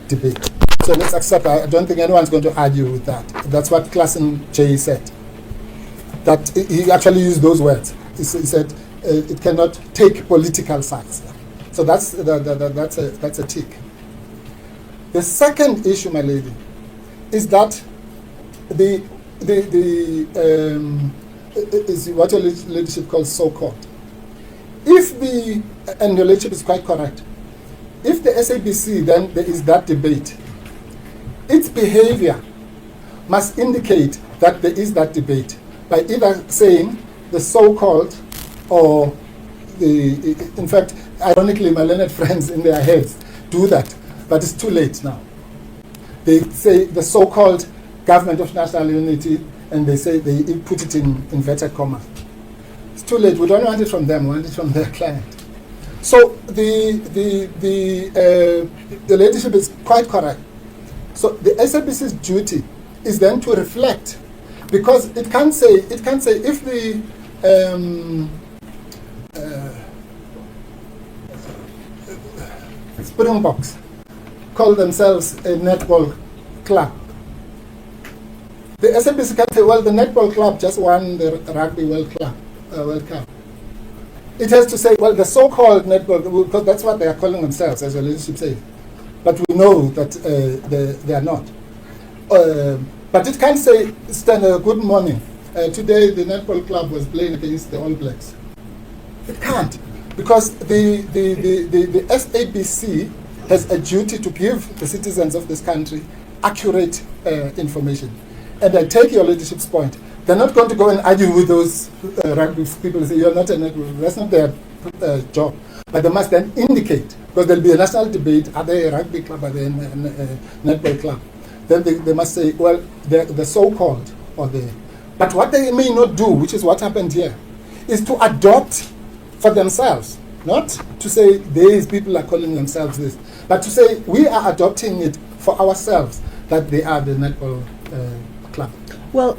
debate. So let's accept. I don't think anyone's going to argue with that. That's what Klassen J said. That he actually used those words. He said it cannot take political sides. So that's a tick. The second issue, my lady, is that the is what your leadership calls so-called. If and your leadership is quite correct, if the SABC, then there is that debate, its behavior must indicate that there is that debate by either saying the so-called or in fact, ironically, my learned friends in their heads do that, but it's too late now. They say the so-called government of national unity, and they say they put it in inverted commas. It's too late. We don't want it from them. We want it from their client. So the leadership is quite correct. So the SABC's duty is then to reflect, because it can't say if the Springboks call themselves a netball club. The SABC can say, well, the netball club just won the Rugby World Cup. It has to say, well, the so-called netball, because that's what they are calling themselves, as the leadership says. But we know that they are not. But it can't say, good morning. Today the netball club was playing against the All Blacks. It can't, because the SABC has a duty to give the citizens of this country accurate information. And I take your leadership's point. They're not going to go and argue with those rugby people and say, you're not a netball. That's not their job. But they must then indicate, because there'll be a national debate, are they a rugby club, are they a netball club? Then they must say, well, the so-called or the... But what they may not do, which is what happened here, is to adopt for themselves, not to say these people are calling themselves this, but to say we are adopting it for ourselves, that they are the netball club. Well,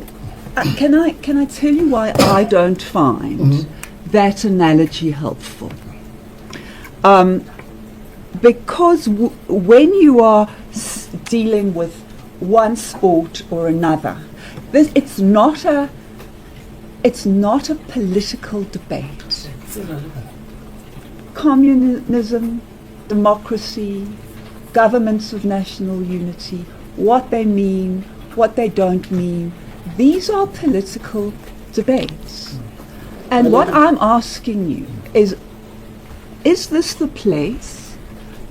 can I tell you why I don't find that analogy helpful? Because when you are dealing with one sport or another, it's not a political debate. Communism, democracy, governments of national unity, what they mean, what they don't mean, these are political debates. And what I'm asking you is this the place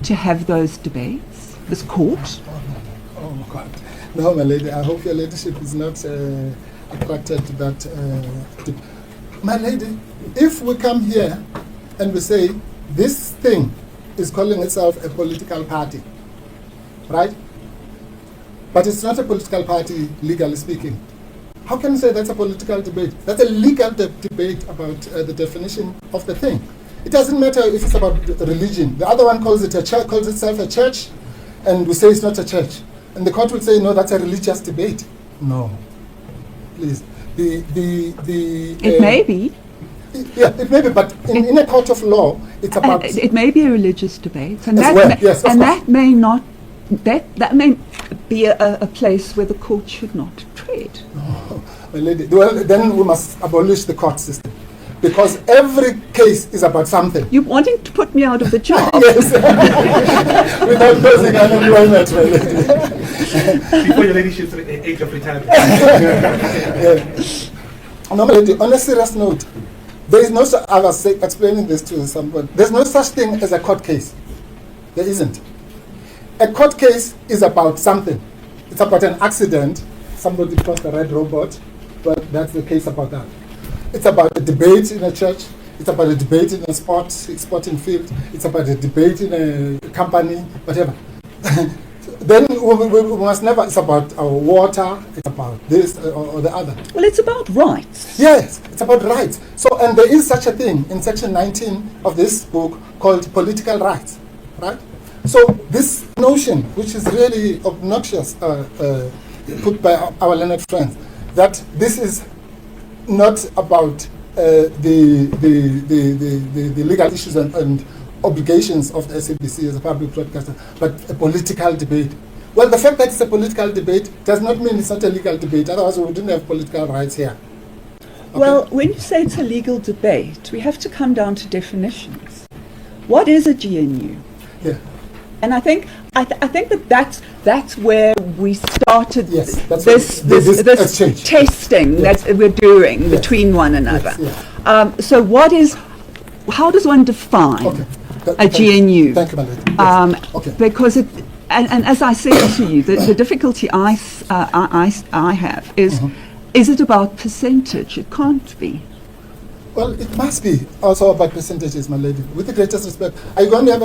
to have those debates, this court? Oh my God. No, my lady, I hope your leadership is not attracted to that. My lady, if we come here and we say this thing is calling itself a political party, right? But it's not a political party, legally speaking. How can you say that's a political debate? That's a legal debate about the definition of the thing. It doesn't matter if it's about religion. The other one calls it a church, calls itself a church, and we say it's not a church. And the court will say, no, that's a religious debate. No, please. It may be. Yeah, it may be, but in a court of law, it's about... it may be a religious debate, and that may not... That may be a place where the court should not tread. Oh, my lady, well, then we must abolish the court system, because every case is about something. You're wanting to put me out of the job? Yes, without losing unemployment, my lady. Before your ladyship's age of retirement. No, my lady, on a serious note, there is no I was explaining this to someone. There's no such thing as a court case. There isn't. A court case is about something. It's about an accident. Somebody crossed a red robot, but that's the case about that. It's about a debate in a church. It's about a debate in a sporting field. It's about a debate in a company, whatever. Then we must never, it's about our water, it's about this or the other. Well, it's about rights. Yes, it's about rights. So, and there is such a thing in section 19 of this book called political rights, right? So this notion, which is really obnoxious, put by our learned friends, that this is not about the legal issues and obligations of the SABC as a public broadcaster, but a political debate. Well, the fact that it's a political debate does not mean it's not a legal debate. Otherwise, we wouldn't have political rights here. Okay? Well, when you say it's a legal debate, we have to come down to definitions. What is a GNU? Yeah. And I think that's where we started Yes, that's this exchange. testing Yes. that we're doing Yes. between one another. Yes, So how does one define Okay. a GNU? Thank you, Malady. Yes. Okay. Because and as I said to you, the difficulty I have is it about percentage? It can't be. Well, it must be also about percentages, my lady. With the greatest respect, are you going to have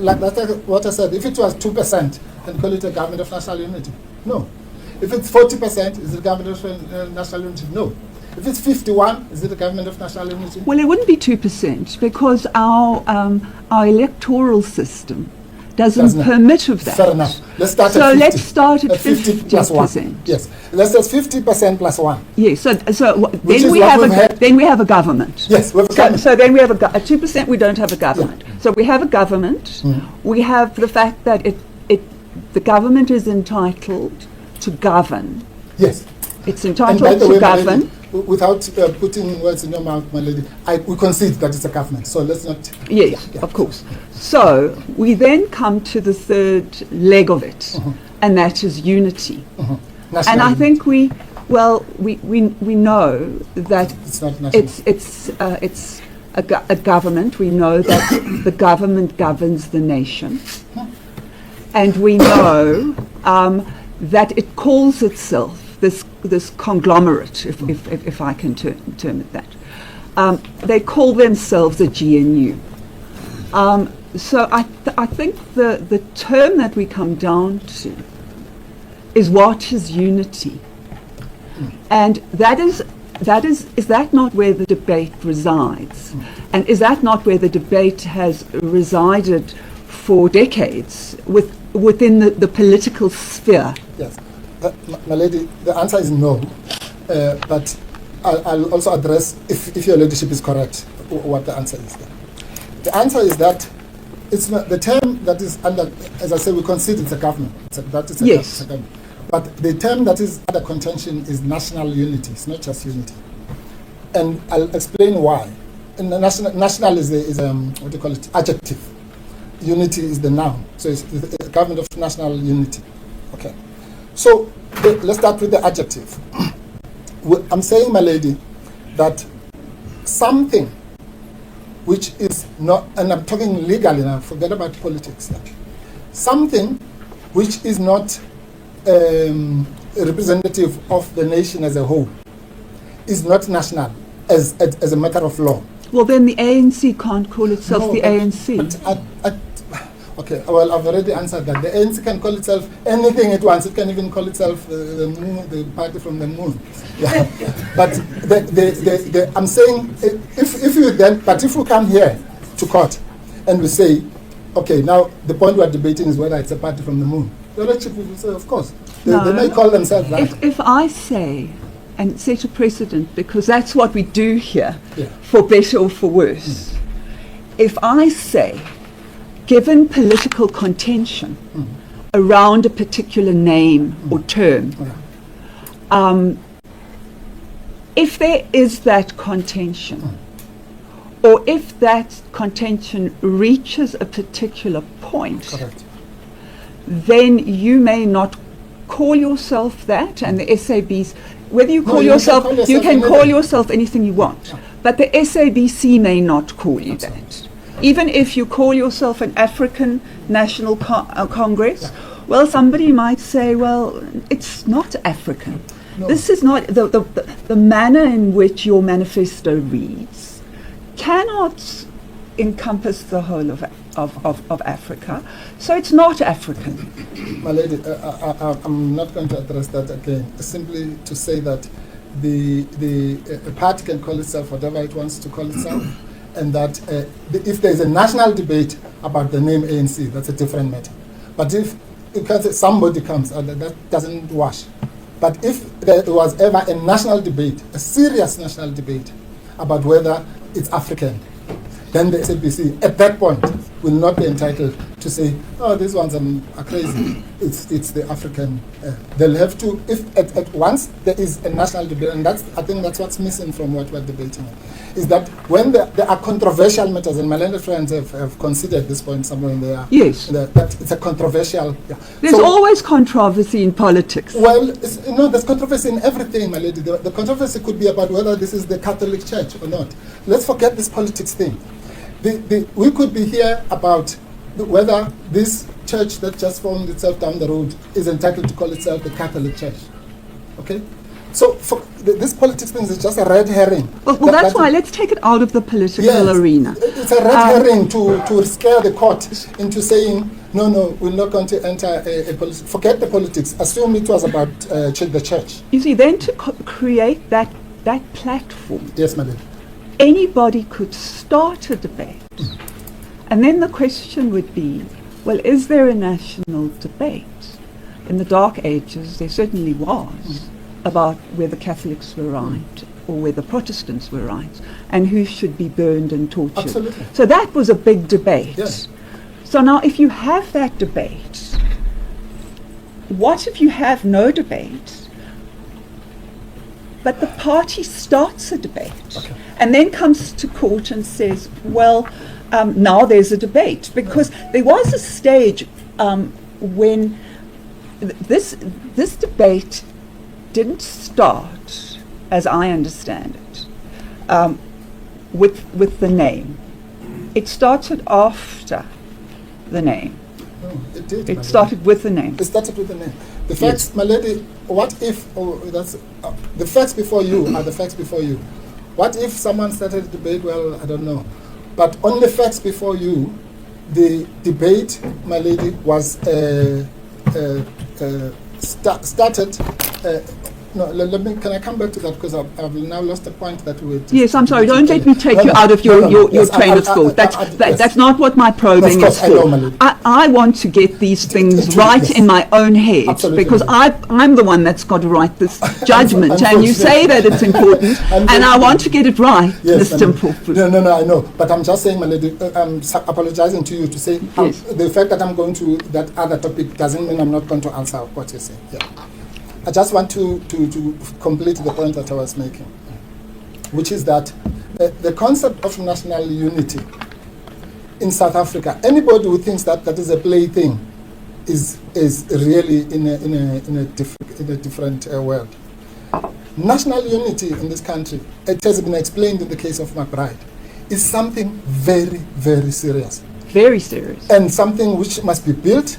like that's what I said? If it was 2%, then call it a government of national unity? No. If it's 40%, is it a government of national unity? No. If it's 51, is it a government of national unity? Well, it wouldn't be 2% because our electoral system doesn't permit of that. Fair enough. Let's start so at 50. let's start at 50 plus 1. 50%. Yes. Let's say 50% plus 1. Yes. So Which then is we what have we've had. then we have a government. Yes, we have a government. So then we have at 2% we don't have a government. Yeah. So we have a government. We have the fact that the government is entitled to govern. Yes. It's And by entitled the to way, my govern. lady, without putting words in your mouth, my lady, we concede that it's a government. So let's not. Yes, Yeah. of course. So we then come to the third leg of it, and that is unity. National And I unity. think we know that It's not national. it's a government. We know that the government governs the nation, and we know that it calls itself this conglomerate, if I can term it that. They call themselves a GNU. So I think the term that we come down to is what is unity, and is that not where the debate resides, and is that not where the debate has resided for decades within the political sphere? Yes. My lady, the answer is no. But I'll also address, if your ladyship is correct, what the answer is. The answer is that it's not the term that is under, as I say, we concede it's a government. Yes. It's a government. But the term that is under contention is national unity. It's not just unity. And I'll explain why. And the national is what do you call it? Adjective. Unity is the noun. So it's the government of national unity. Okay. So let's start with the adjective. I'm saying, my lady, that something which is not, and I'm talking legally now, forget about politics. Something which is not representative of the nation as a whole is not national as a matter of law. Well, then the ANC can't call itself No, the but- ANC. Okay, well, I've already answered that. The ANC can call itself anything it wants. It can even call itself the moon, the party from the moon. Yeah. But I'm saying, if we come here to court and we say, okay, now the point we're debating is whether it's a party from the moon. The electorate will say, of course. They may call themselves that. If I say, and set a precedent, because that's what we do here, Yeah. for better or for worse. If I say, given political contention around a particular name or term, if there is that contention, or if that contention reaches a particular point, Correct. then you may not call yourself that, and the SABC, whether you call you yourself, can call you yourself can call anything. yourself anything you want, but the SABC may not call you that. Even if you call yourself an African National Congress, well, somebody might say, well, it's not African. No. This is not the manner in which your manifesto reads cannot encompass the whole of Africa, so it's not African. My lady, I'm not going to address that again. Simply to say that a party can call itself whatever it wants to call itself, and that if there's a national debate about the name ANC, that's a different matter. But if somebody comes, that doesn't wash. But if there was ever a national debate, a serious national debate about whether it's African, then the SABC at that point will not be entitled to to say, oh, these ones are crazy. It's the African. They'll have to, if at once there is a national debate, and I think that's what's missing from what we're debating, is that when there are controversial matters, and my learned friends have considered this point somewhere in there. Yes. That it's a controversial. Yeah. There's always controversy in politics. Well, there's controversy in everything, my lady. The controversy could be about whether this is the Catholic Church or not. Let's forget this politics thing. We could be here about whether this church that just formed itself down the road is entitled to call itself the Catholic Church. Okay? So this politics thing is just a red herring. Well, that's why let's take it out of the political arena. It's a red herring to scare the court into saying, no, we're not going to enter a politics. Forget the politics. Assume it was about the church. You see, then to create that platform, yes, madam, anybody could start a debate. And then the question would be, well, is there a national debate? In the Dark Ages, there certainly was, about whether Catholics were right or whether Protestants were right, and who should be burned and tortured. Absolutely. So that was a big debate. Yes. So now, if you have that debate, what if you have no debate, but the party starts a debate, and then comes to court and says, well, now there's a debate? Because there was a stage when this debate didn't start, as I understand it, with the name. It started after the name. No, it did. It started with the name. It started with the name. The facts, my lady, what if, the facts before you are the facts before you. What if someone started a debate? Well, I don't know. But on the facts before you, the debate, my lady, was started. Can I come back to that, because I've now lost the point that we were. Yes, I'm sorry. Don't let me take you out of your train of thought. That's not what my probing is for. I want to get these things right in my own head. Absolutely. Because I'm the one that's got to write this judgment, and you say that it's important, and I want to get it right, Mr. Mpofu. No, I know. But I'm just saying, my lady, I'm apologizing to you to say the fact that I'm going to that other topic doesn't mean I'm not going to answer what you're saying. Yeah. I just want to complete the point that I was making, which is that the concept of national unity in South Africa, anybody who thinks that that is a plaything is really in a different world. National unity in this country, it has been explained in the case of McBride, is something very, very serious. Very serious. And something which must be built,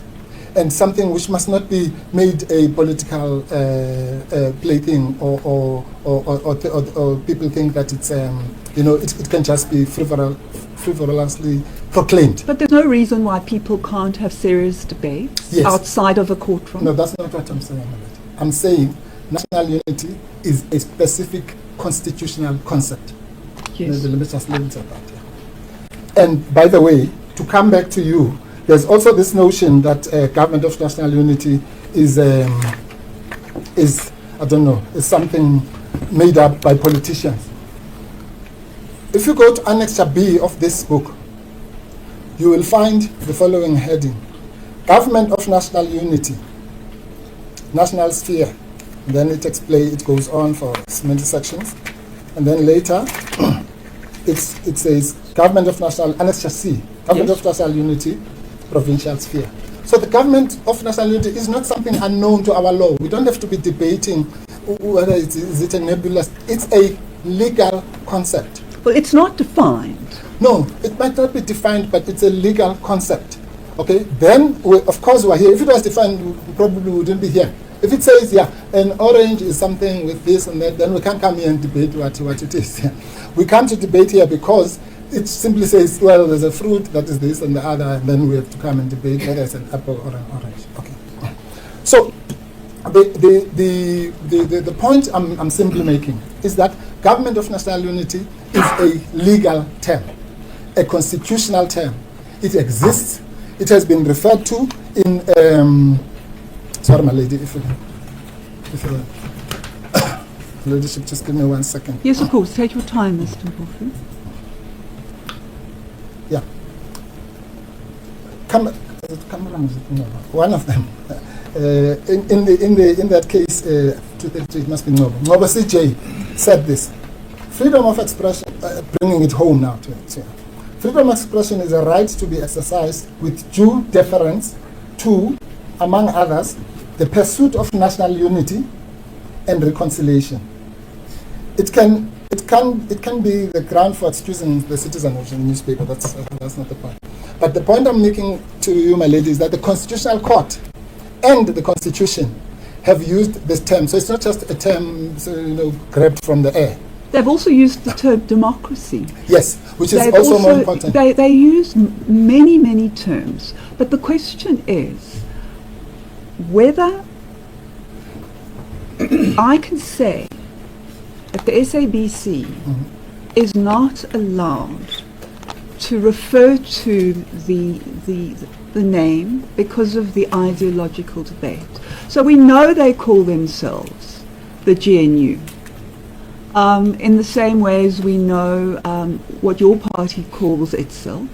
and something which must not be made a political plaything, or people think that it's it can just be frivolously proclaimed. But there's no reason why people can't have serious debates outside of a courtroom. No, that's not what I'm saying. I'm saying national unity is a specific constitutional concept. Yes. Let me just leave it at that. Yeah. And by the way, to come back to you, there's also this notion that government of national unity is something made up by politicians. If you go to Annexure B of this book, you will find the following heading: Government of National Unity, National Sphere. And then it goes on for many sections, and then later it says Government of National, Annexure C, Government of National Unity, Provincial Sphere. So the government of national unity is not something unknown to our law. We don't have to be debating whether is it a nebulous. It's a legal concept. Well, it's not defined. No, it might not be defined, but it's a legal concept. Okay, then of course we're here. If it was defined, we probably wouldn't be here. If it says, an orange is something with this and that, then we can't come here and debate what it is. We come to debate here because it simply says, well, there's a fruit that is this and the other, and then we have to come and debate whether it's an apple or an orange. Okay. So the point I'm simply making is that government of national unity is a legal term, a constitutional term. It exists. It has been referred to in. Sorry, my lady, if you leadership, just give me 1 second. Yes, of course. Take your time, Mr. Mpofu. Yeah. One of them. In that case, 232, it must be Ngobo. Ngobo CJ said this. Freedom of expression, bringing it home now to it. Yeah. Freedom of expression is a right to be exercised with due deference to, among others, the pursuit of national unity and reconciliation. It can be the ground for excusing the citizen of the newspaper. That's not the point. But the point I'm making to you, my lady, is that the Constitutional Court and the Constitution have used this term. So it's not just a term, grabbed from the air. They've also used the term democracy. Yes, which is also more important. They use many, many terms. But the question is whether I can say that the SABC is not allowed to refer to the name because of the ideological debate. So we know they call themselves the GNU. In the same way as we know what your party calls itself,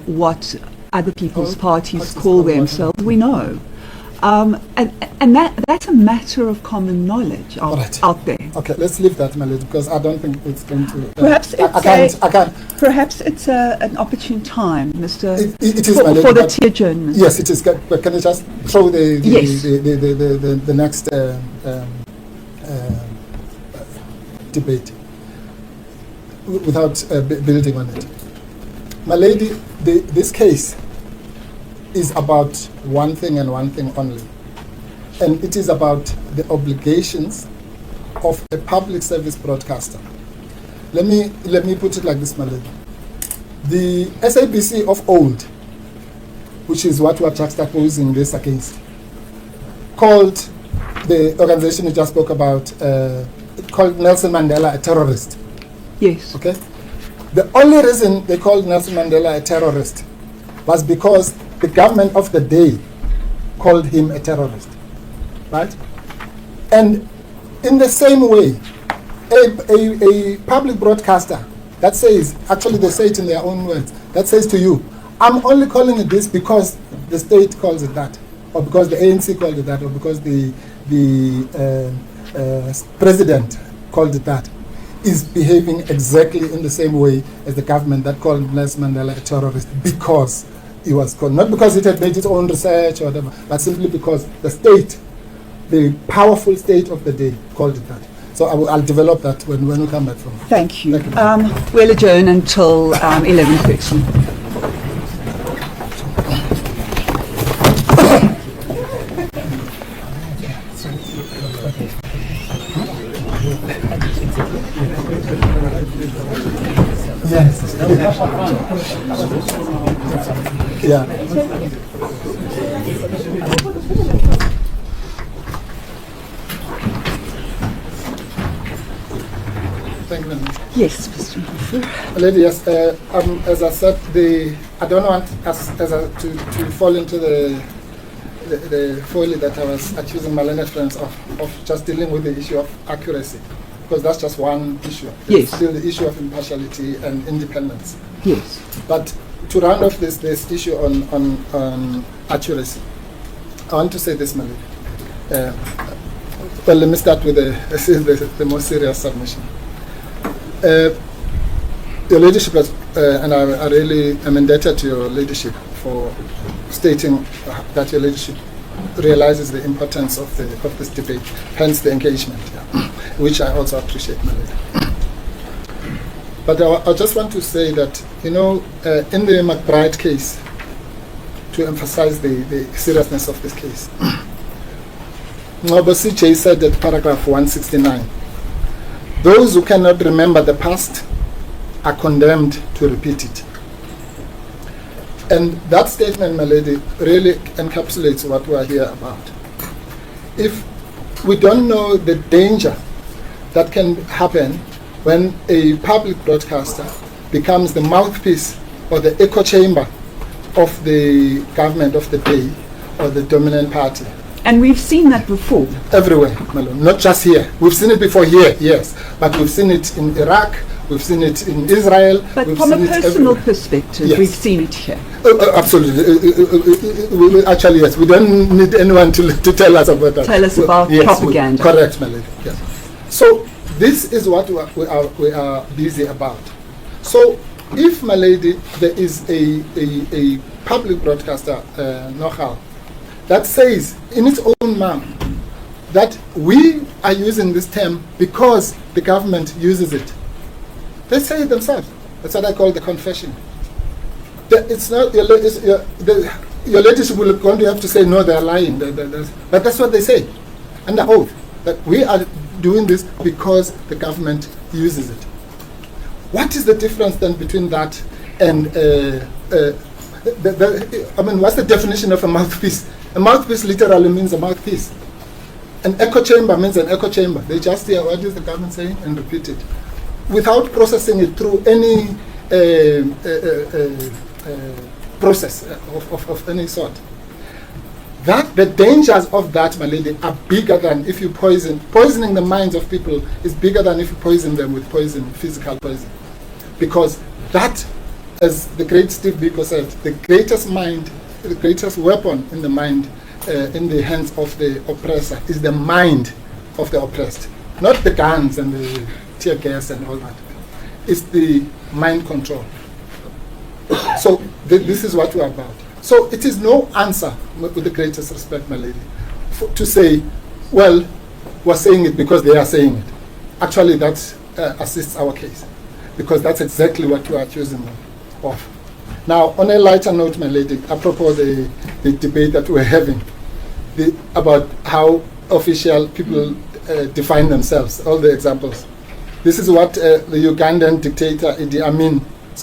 what other people's parties call themselves, we know. And that's a matter of common knowledge out there. Okay, let's leave that, Melody, because I don't think it's going to... Perhaps I can't. Perhaps it's an opportune time, Mr. It is, for the tier journalist. Yes, it is. But can you just throw the next debate without building on it? My lady, this case is about one thing and one thing only, and it is about the obligations of a public service broadcaster. Let me put it like this, my lady. The SABC of old, which is what we are juxtaposing this against, called the organization you just spoke about, called Nelson Mandela a terrorist. Yes. Okay. The only reason they called Nelson Mandela a terrorist was because the government of the day called him a terrorist, right? And in the same way, a public broadcaster that says, actually they say it in their own words, that says to you, I'm only calling it this because the state calls it that, or because the ANC called it that, or because the president called it that, is behaving exactly in the same way as the government that called Nelson Mandela a terrorist because he was called, not because it had made its own research or whatever, but simply because the state, the powerful state of the day, called it that. So I'll develop that when we come back from. Thank you. Thank you. We'll adjourn until 11:30. Yes. Yeah. Thank you very much. Yes, Mr. Mpofu. Lady, yes, as I said, I don't want us to fall into the folly that I was accusing my learned friends of just dealing with the issue of accuracy, because that's just one issue. Yes. It's still the issue of impartiality and independence. Yes. But to round off this issue on accuracy, I want to say this, Malik. Well, let me start with the more serious submission. Your leadership, and I really am indebted to your leadership for stating that your leadership realizes the importance of this debate, hence the engagement, which I also appreciate, Malik. But I just want to say that, in the McBride case, to emphasize the seriousness of this case, Ngobo CJ said at paragraph 169, those who cannot remember the past are condemned to repeat it. And that statement, my lady, really encapsulates what we are here about. If we don't know the danger that can happen when a public broadcaster becomes the mouthpiece or the echo chamber of the government of the day or the dominant party. And we've seen that before. Everywhere, Malone, not just here. We've seen it before here, yes, but we've seen it in Iraq, We've seen it in Israel. But we've from a seen it personal everywhere. perspective, Yes. we've seen it here. Absolutely. Actually, yes. We don't need anyone to tell us about that. Tell us about propaganda. Correct, my lady. Yes. So this is what we are busy about. So if, my lady, there is a public broadcaster, know-how, that says in its own mouth that we are using this term because the government uses it. They say it themselves. That's what I call the confession. It's not your ladyship will going to have to say no, they're lying. But that's what they say under oath, that we are doing this because the government uses it. What is the difference then between that and what's the definition of a mouthpiece? A mouthpiece literally means a mouthpiece. An echo chamber means an echo chamber. They just hear what is the government saying and repeat it, without processing it through any process of any sort. The dangers of that, my lady, are bigger than if you poisoning the minds of people is bigger than if you poison them with poison, physical poison. Because that, as the great Steve Biko said, the greatest weapon in the mind, in the hands of the oppressor, is the mind of the oppressed. Not the guns and the tear gas and all that. It's the mind control. So this is what we're about. So it is no answer, with the greatest respect, my lady, to say, well, we're saying it because they are saying it. Actually, that assists our case, because that's exactly what we are accusing them of. Now, on a lighter note, my lady, apropos the debate that we're having about how official people define themselves, all the examples. This is what the Ugandan dictator Idi Amin's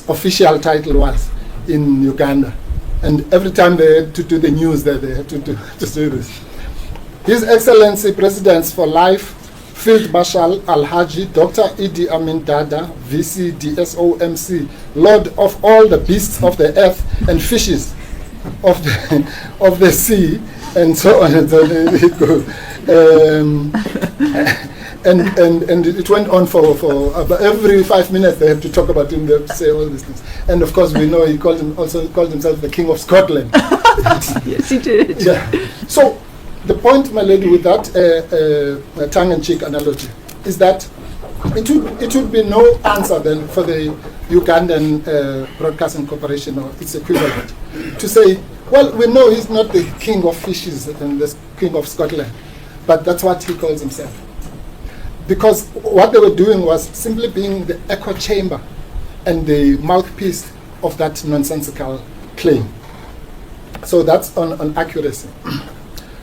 official title was in Uganda. And every time they had to do the news there, they had to do this. His Excellency Presidents for Life, Field Marshal Alhaji Dr. Idi Amin Dada, VC DSOMC, Lord of all the beasts of the earth and fishes of the sea, and so on and so on. It goes. And it went on for about every 5 minutes they had to talk about him, they have to say all these things. And of course we know he also called himself the King of Scotland. Yes, he did. Yeah. So the point, my lady, with that tongue-in-cheek analogy is that it would be no answer then for the Ugandan Broadcasting Corporation or its equivalent to say, well, we know he's not the King of Fishes and the King of Scotland, but that's what he calls himself. Because what they were doing was simply being the echo chamber and the mouthpiece of that nonsensical claim. So that's on accuracy.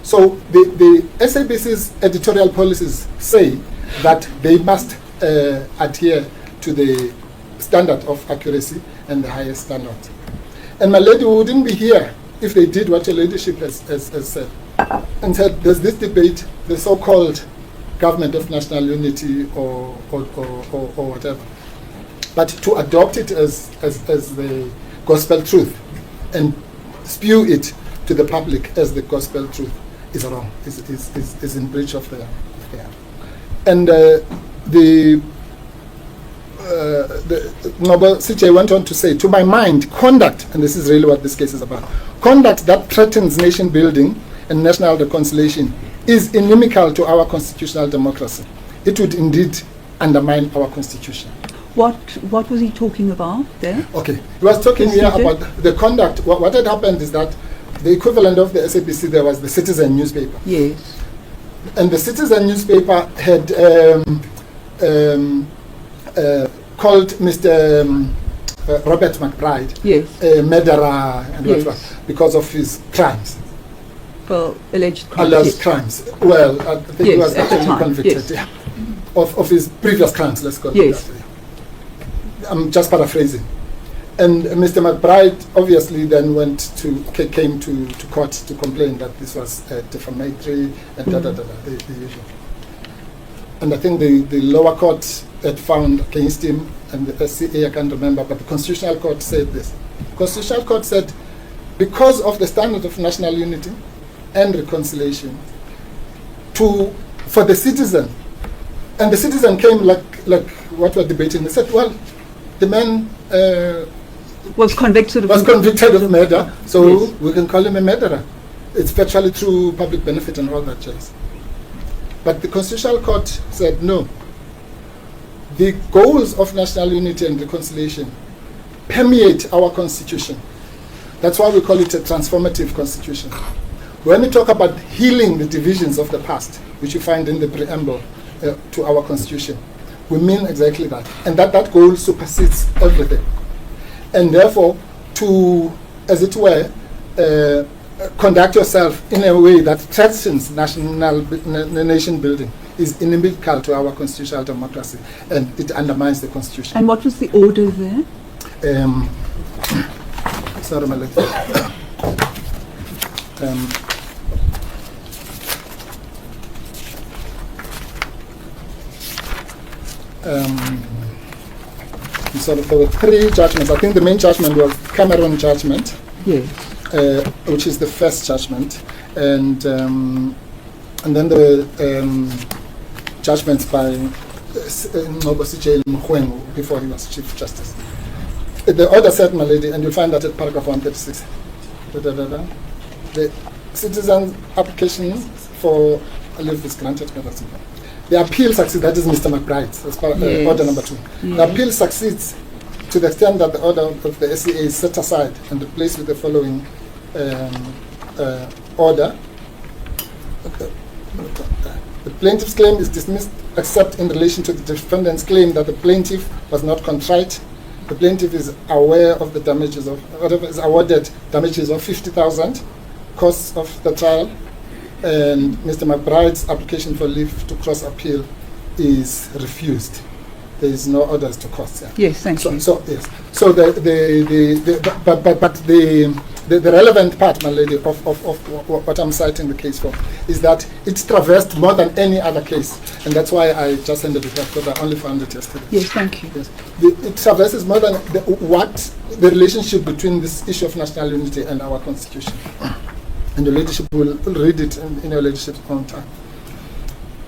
So the SABC's editorial policies say that they must adhere to the standard of accuracy and the highest standard. And my lady, we wouldn't be here if they did what your ladyship has said, and said there's this debate, the so-called government of national unity or whatever. But to adopt it as the gospel truth and spew it to the public as the gospel truth is wrong, is in breach of the and the Noble CJ went on to say, to my mind, conduct, and this is really what this case is about, conduct that threatens nation building and national reconciliation is inimical to our constitutional democracy. It would indeed undermine our constitution. What was he talking about there? Okay, he was talking here about the conduct. What had happened is that the equivalent of the SABC there was the Citizen newspaper. Yes. And the Citizen newspaper had called Mr. Robert McBride a murderer and whatever because of his crimes. Well, alleged crimes. Alleged crimes. Well, I think he was actually convicted of his previous crimes, let's call it that way. I'm just paraphrasing. And Mr. McBride obviously then came to court to complain that this was defamatory and the usual. And I think the lower court had found against him, and the SCA, I can't remember, but the Constitutional Court said this. The Constitutional Court said, because of the standard of national unity and reconciliation, for the citizen, and the citizen came like what we're debating. They said, well, the man Was convicted of murder, so Yes. we can call him a murderer. It's virtually through public benefit and all that jazz. But the Constitutional Court said no. The goals of national unity and reconciliation permeate our Constitution. That's why we call it a transformative Constitution. When we talk about healing the divisions of the past, which you find in the preamble to our Constitution, we mean exactly that. And that goal supersedes everything. And therefore, to, as it were, conduct yourself in a way that threatens nation building is inimical to our constitutional democracy, and it undermines the Constitution. And what was the order there? Sorry, my lady. So there were 3 judgments. I think the main judgment was Cameron judgment, Yes. which is the first judgment, and then there were judgments by Ngobosi J. Mkhwengu before he was Chief Justice. The order said, my lady, and you'll find that at paragraph 136. The citizen application for a leave is granted. The appeal succeeds, that is Mr. McBride's, as part, Yes. order number 2. Yes. The appeal succeeds to the extent that the order of the SCA is set aside and replaced with the following order. The plaintiff's claim is dismissed except in relation to the defendant's claim that the plaintiff was not contrite. The plaintiff is aware of the damages of, whatever is awarded damages of 50,000 costs of the trial, and Mr. McBride's application for leave to cross appeal is refused. There is no orders to cross. Yeah. Yes, thank you. So yes. So the relevant part, my lady, of what I'm citing the case for is that it's traversed more than any other case, and that's why I just ended it up, because I only found it yesterday. Yes, thank you. Yes. It traverses more than the relationship between this issue of national unity and our Constitution. And the leadership will read it in your leadership's own time.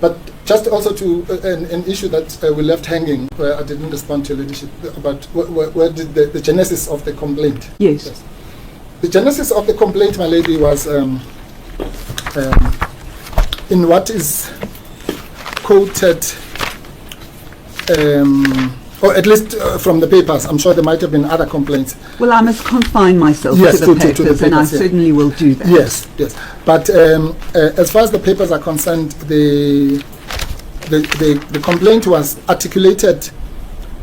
But just also to an issue that we left hanging, where I didn't respond to your leadership, about where did the genesis of the complaint. Yes. The genesis of the complaint, my lady, was in what is quoted, or at least from the papers. I'm sure there might have been other complaints. Well, I must confine myself Yes, to the papers, to the and I papers, yeah. certainly will do that. Yes, yes. But as far as the papers are concerned, the complaint was articulated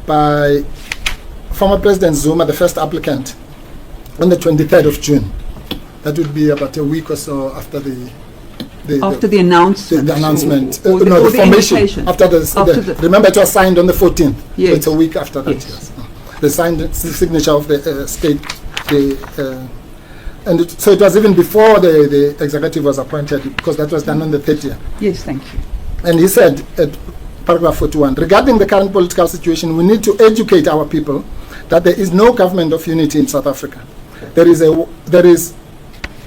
by former President Zuma, the first applicant, on the 23rd of June. That would be about a week or so after the announcement. The announcement. Or the formation. invitation. After the remember, it was signed on the 14th. Yes. So it's a week after that. Yes. The signed signature of the state. So it was even before the executive was appointed, because that was done on the 30th. Yes, thank you. And he said at paragraph 41, regarding the current political situation, we need to educate our people that there is no government of unity in South Africa. There is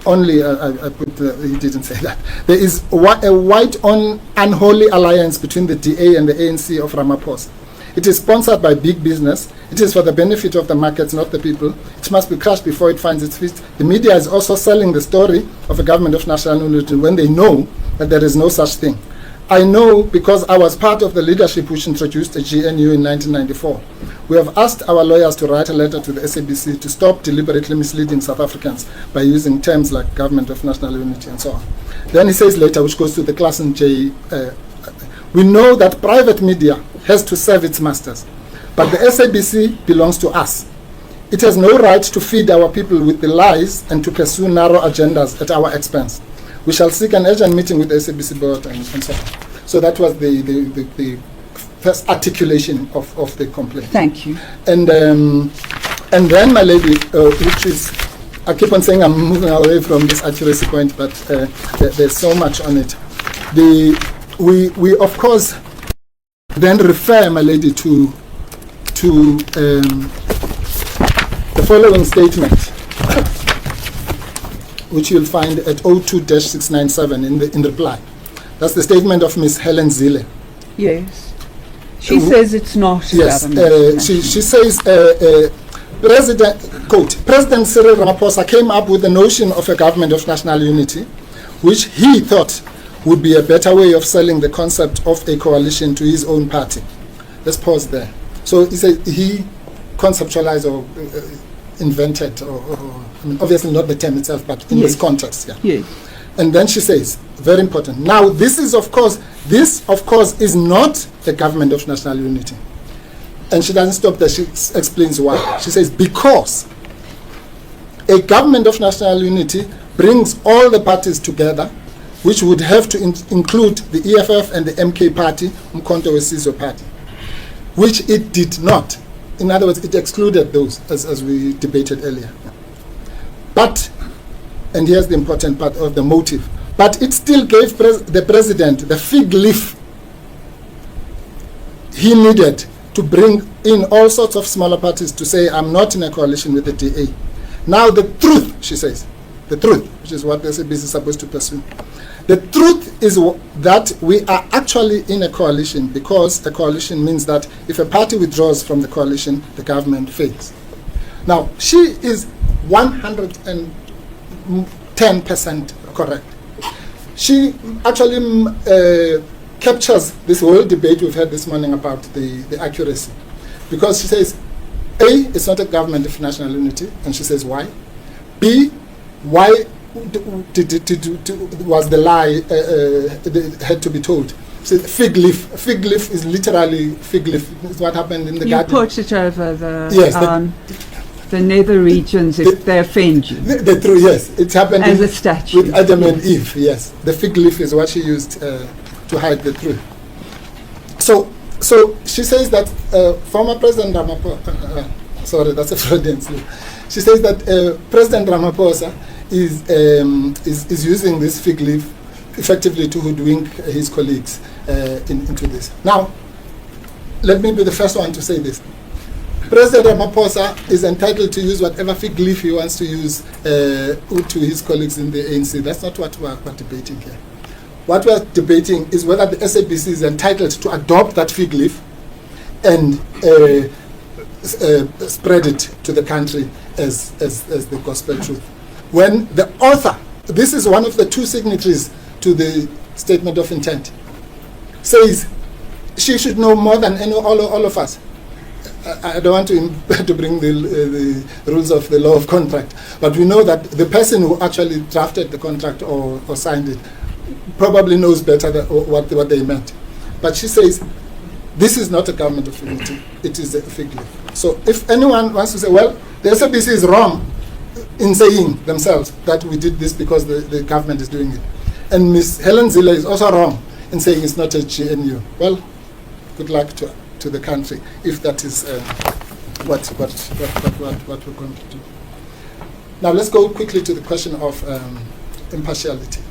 only, he didn't say that. There is a white unholy alliance between the DA and the ANC of Ramaphosa. It is sponsored by big business. It is for the benefit of the markets, not the people. It must be crushed before it finds its feet. The media is also selling the story of a government of national unity when they know that there is no such thing. I know because I was part of the leadership which introduced the GNU in 1994. We have asked our lawyers to write a letter to the SABC to stop deliberately misleading South Africans by using terms like government of national unity and so on. Then he says later, which goes to the class in J, we know that private media has to serve its masters, but the SABC belongs to us. It has no right to feed our people with the lies and to pursue narrow agendas at our expense. We shall seek an urgent meeting with the SABC board and so on. So that was the first articulation of the complaint. Thank you. And then, my lady, which is, I keep on saying I'm moving away from this accuracy point, but there's so much on it. We of course then refer, my lady, to the following statement, which you'll find at 02-697 in reply. That's the statement of Ms. Helen Zille. Yes. She says it's not Yes, government. she says, President Cyril Ramaphosa came up with the notion of a government of national unity, which he thought would be a better way of selling the concept of a coalition to his own party. Let's pause there. So he said he conceptualized or invented, I mean, obviously not the term itself, but in this context. Yeah. Yes. And then she says, very important. Now, this of course is not a government of national unity. And she doesn't stop there. She explains why. She says, because a government of national unity brings all the parties together, which would have to include the EFF and the MK party, Umkhonto Wesizwe party, which it did not. In other words, it excluded those, as we debated earlier. But, and here's the important part of the motive, but it still gave the president the fig leaf he needed to bring in all sorts of smaller parties to say, I'm not in a coalition with the DA. Now the truth, she says, the truth, which is what the SABC is supposed to pursue. The truth is that we are actually in a coalition, because a coalition means that if a party withdraws from the coalition, the government fails. Now, she is 110% correct. She actually captures this whole debate we've had this morning about the accuracy. Because she says, A, it's not a government of national unity, and she says why. B, why was the lie had to be told? So fig leaf. Fig leaf is literally fig leaf. It's what happened in the You garden. put it over the, Yes, the nether regions if they offend you. The truth, yes. It happened As a statue. with Adam and Eve, yes. The fig leaf is what she used to hide the truth. So she says that former President Ramaphosa, sorry, that's a Freudian slip. She says that President Ramaphosa is using this fig leaf effectively to hoodwink his colleagues into this. Now, let me be the first one to say this. President Ramaphosa is entitled to use whatever fig leaf he wants to use to his colleagues in the ANC. That's not what we're debating here. What we're debating is whether the SABC is entitled to adopt that fig leaf and spread it to the country as the gospel truth. When the author, this is one of the two signatories to the statement of intent, says she should know more than all of us. I don't want to bring the rules of the law of contract, but we know that the person who actually drafted the contract or signed it probably knows better what they meant. But she says, this is not a government of unity, it is a fig leaf. So if anyone wants to say, well, the SABC is wrong in saying themselves that we did this because the government is doing it, and Ms. Helen Zille is also wrong in saying it's not a GNU, well, good luck to the country if that is what we're going to do. Now let's go quickly to the question of impartiality.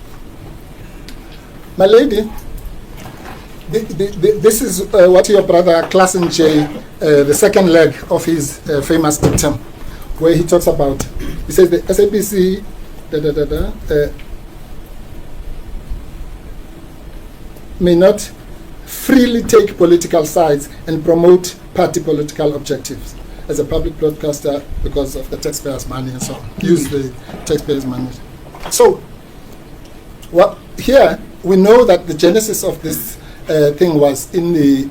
My lady, this is what your brother Klassen J, the second leg of his famous dictum, where he talks about, he says the SABC may not freely take political sides and promote party political objectives as a public broadcaster because of the taxpayers' money and so on. Use the taxpayers' money. So, here we know that the genesis of this thing was in the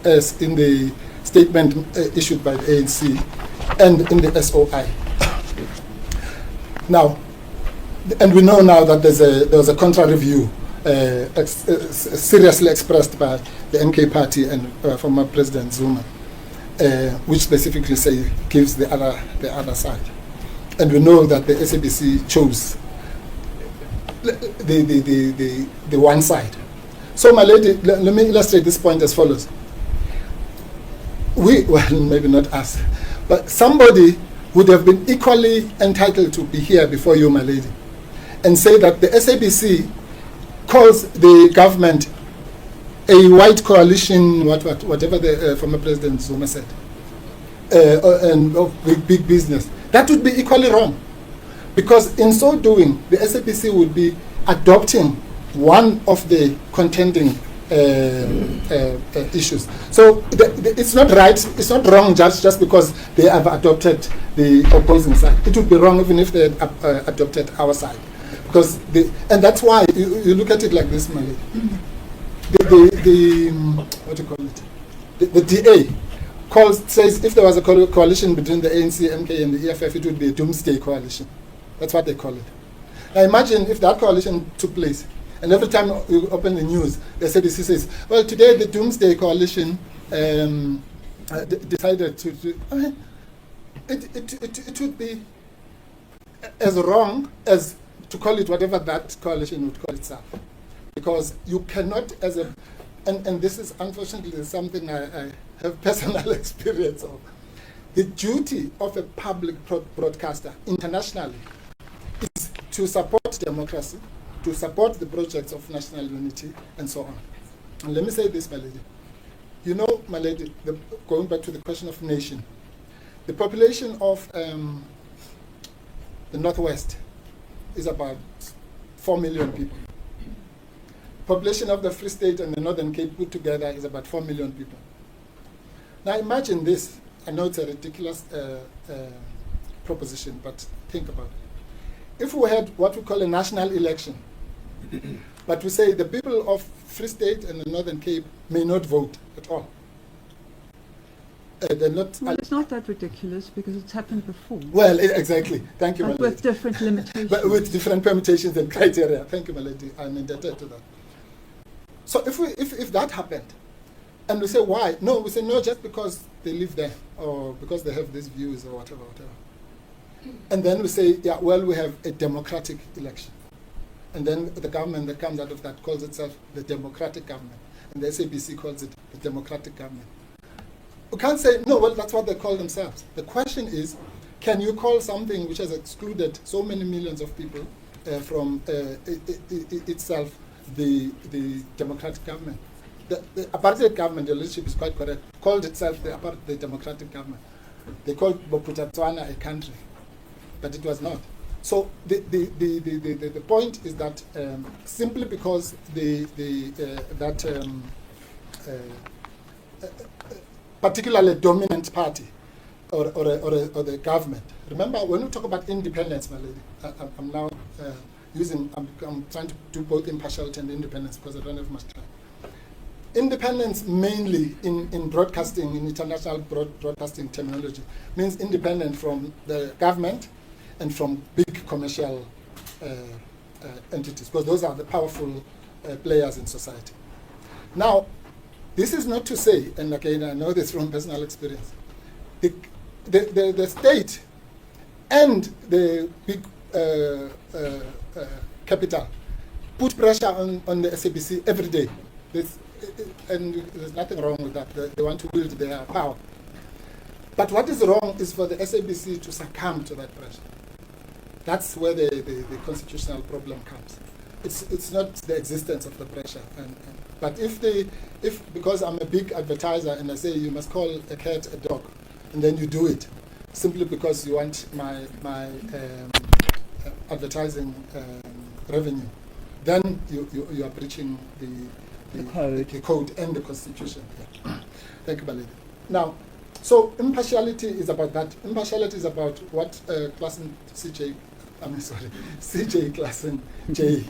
statement issued by the ANC and in the SOI. Now, and we know now that there was a contrary view seriously expressed by the MK party and former President Zuma, which specifically gives the other side. And we know that the SABC chose the one side. So, my lady, let me illustrate this point as follows. Well, maybe not us, but somebody would have been equally entitled to be here before you, my lady, and say that the SABC calls the government a white coalition, whatever the former President Zuma said, and of big business. That would be equally wrong, because in so doing, the SABC would be adopting one of the contending issues. So it's not right, it's not wrong just because they have adopted the opposing side. It would be wrong even if they had adopted our side. Because and that's why you look at it like this, Malay. What do you call it? The DA says if there was a coalition between the ANC, MK and the EFF, it would be a doomsday coalition. That's what they call it. Now imagine if that coalition took place, and every time you open the news, the SABC says, well, today the doomsday coalition decided to it would be as wrong as to call it whatever that coalition would call itself. Because you cannot, and this is unfortunately something I have personal experience of. The duty of a public broadcaster internationally is to support democracy, to support the projects of national unity, and so on. And let me say this, my lady. You know, my lady, going back to the question of nation, the population of the Northwest is about 4 million people. Population of the Free State and the Northern Cape put together is about 4 million people. Now imagine this. I know it's a ridiculous proposition, but think about it. If we had what we call a national election, but we say the people of Free State and the Northern Cape may not vote at all. They're not. Well, it's not that ridiculous because it's happened before. Well, exactly. Thank you, But Malady. with different limitations. But with different permutations and criteria. Thank you, Malady. I'm indebted to that. So if that happened, and we say why? No, we say no, just because they live there or because they have these views or whatever. And then we say, yeah, well, we have a democratic election. And then the government that comes out of that calls itself the democratic government. And the SABC calls it the democratic government. We can't say, no, well, that's what they call themselves. The question is, can you call something which has excluded so many millions of people from itself the democratic government? The apartheid government, the leadership is quite correct, called itself the democratic government. They called Bophuthatswana a country, but it was not. So the point is that simply because particularly dominant party or the government. Remember, when we talk about independence, my lady, I'm now I'm trying to do both impartiality and independence because I don't have much time. Independence mainly in broadcasting, in international broadcasting terminology, means independent from the government and from big commercial entities, because those are the powerful players in society. Now, this is not to say, and again, I know this from personal experience, the state and the big capital put pressure on the SABC every day. And there's nothing wrong with that. They want to wield their power. But what is wrong is for the SABC to succumb to that pressure. That's where the constitutional problem comes. It's not the existence of the pressure. But if because I'm a big advertiser and I say you must call a cat a dog, and then you do it simply because you want my advertising revenue, then you are breaching the code and the constitution. Yeah. Thank you, Baledi. Now, so impartiality is about that. Impartiality is about what Klassen CJ Klassen J.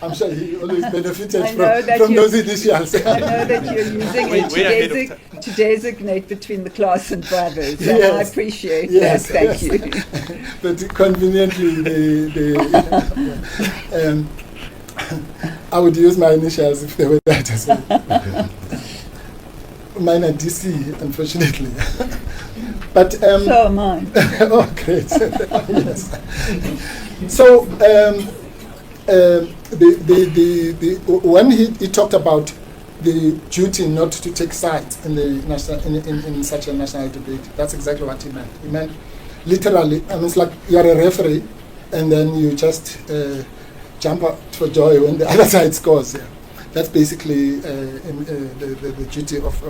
I'm sure he always benefited from those initials. I know that you're using it to designate between the class and brothers. Yes. And I appreciate that. Thank you. But conveniently, I would use my initials if they were that as well. Mine are DC, unfortunately. But so am I. Oh, great! Yes. So when he talked about the duty not to take sides in the national in such a national debate, that's exactly what he meant. He meant literally. I mean, it's like you're a referee, and then you just jump out for joy when the other side scores. Yeah. That's basically the duty of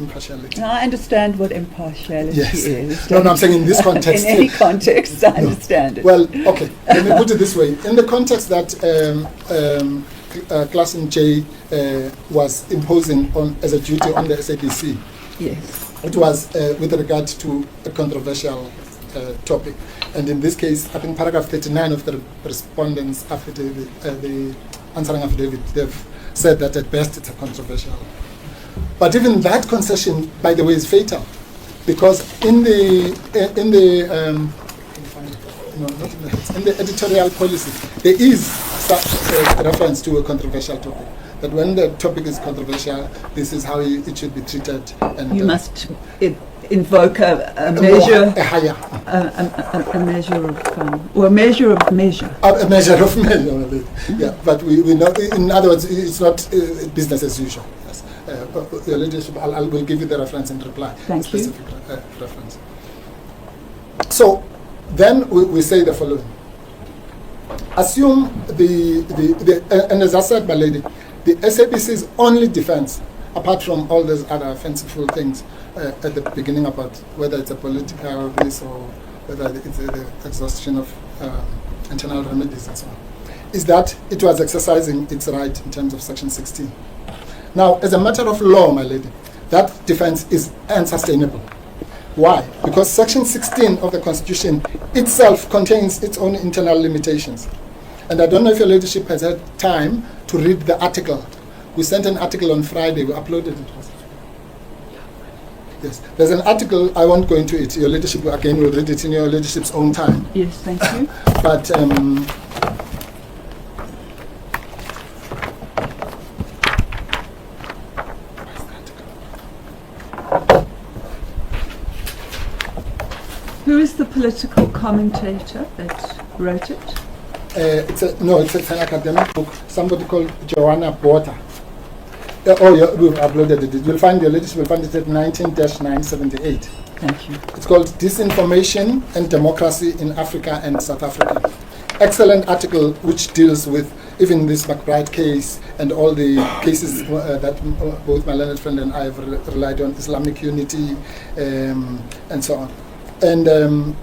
impartiality. Now I understand what impartiality is. No, I'm saying in this context. In any context, I understand it. Well, okay. Let me put it this way. In the context that Class J was imposing on as a duty on the SABC. Yes. It was with regard to a controversial topic. And in this case, I think paragraph 39 of the respondent's affidavit, the answering affidavit, they've said that at best it's a controversial. But even that concession, by the way, is fatal, because in the editorial policy, there is such a reference to a controversial topic. That when the topic is controversial, this is how it should be treated. And You must invoke a measure, a higher, a measure of, or a measure of measure. a measure of measure. Yeah, but we know. In other words, it's not business as usual. Yes. Your leadership, I will give you the reference in reply. Thank you. Specific reference. So then we say the following. Assume and as I said, my lady, the SABC's only defense, apart from all those other fanciful things at the beginning about whether it's a political this or whether it's the exhaustion of internal remedies and so on, is that it was exercising its right in terms of Section 16. Now, as a matter of law, my lady, that defense is unsustainable. Why? Because Section 16 of the Constitution itself contains its own internal limitations. And I don't know if your leadership has had time to read the article. We sent an article on Friday, we uploaded it. Yes, there's an article, I won't go into it. Your leadership, again, will read it in your leadership's own time. Yes, thank you. But Who is the political commentator that wrote it? it's an academic book. Somebody called Joanna Bota. We've uploaded it. You'll find your leadership will find it at 19-978. Thank you. It's called Disinformation and Democracy in Africa and South Africa. Excellent article which deals with even this McBride case and all the cases that both my learned friend and I have relied on, Islamic unity and so on. And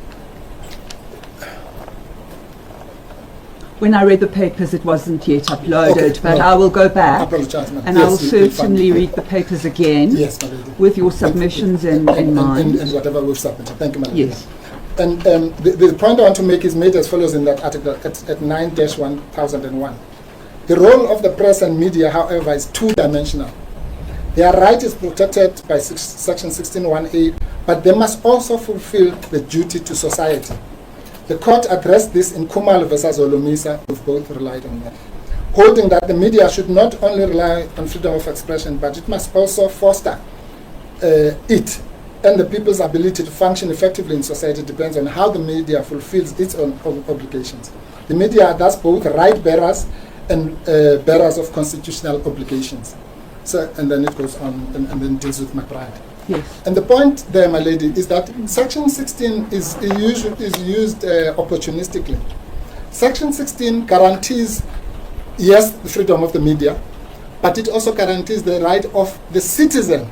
when I read the papers, it wasn't yet uploaded, Okay, but no. I will go I back apologize, ma'am. and Yes, I will you'll find certainly it. read the papers again Yes, my lady. with your submissions in mind. And whatever we've submitted. Thank you, my lady. Yes. And the point I want to make is made as follows in that article at 9-1001. The role of the press and media, however, is two-dimensional. Their right is protected by Section 16(1)(a), but they must also fulfill the duty to society. The court addressed this in Kumal versus Olomisa, we've both relied on that, holding that the media should not only rely on freedom of expression, but it must also foster it, and the people's ability to function effectively in society depends on how the media fulfills its own obligations. The media are thus both right bearers and bearers of constitutional obligations. So, and then it goes on and then deals with McBride. Yes. And the point there, my lady, is that Section 16 is used opportunistically. Section 16 guarantees, yes, the freedom of the media, but it also guarantees the right of the citizen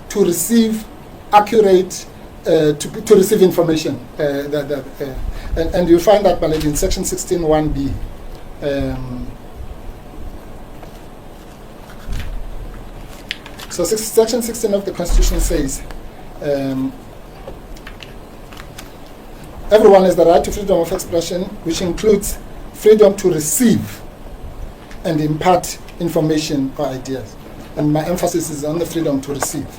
to receive accurate, to receive information. And you'll find that, my lady, in Section 16(1)(b). So Section 16 of the Constitution says, everyone has the right to freedom of expression, which includes freedom to receive and impart information or ideas. And my emphasis is on the freedom to receive.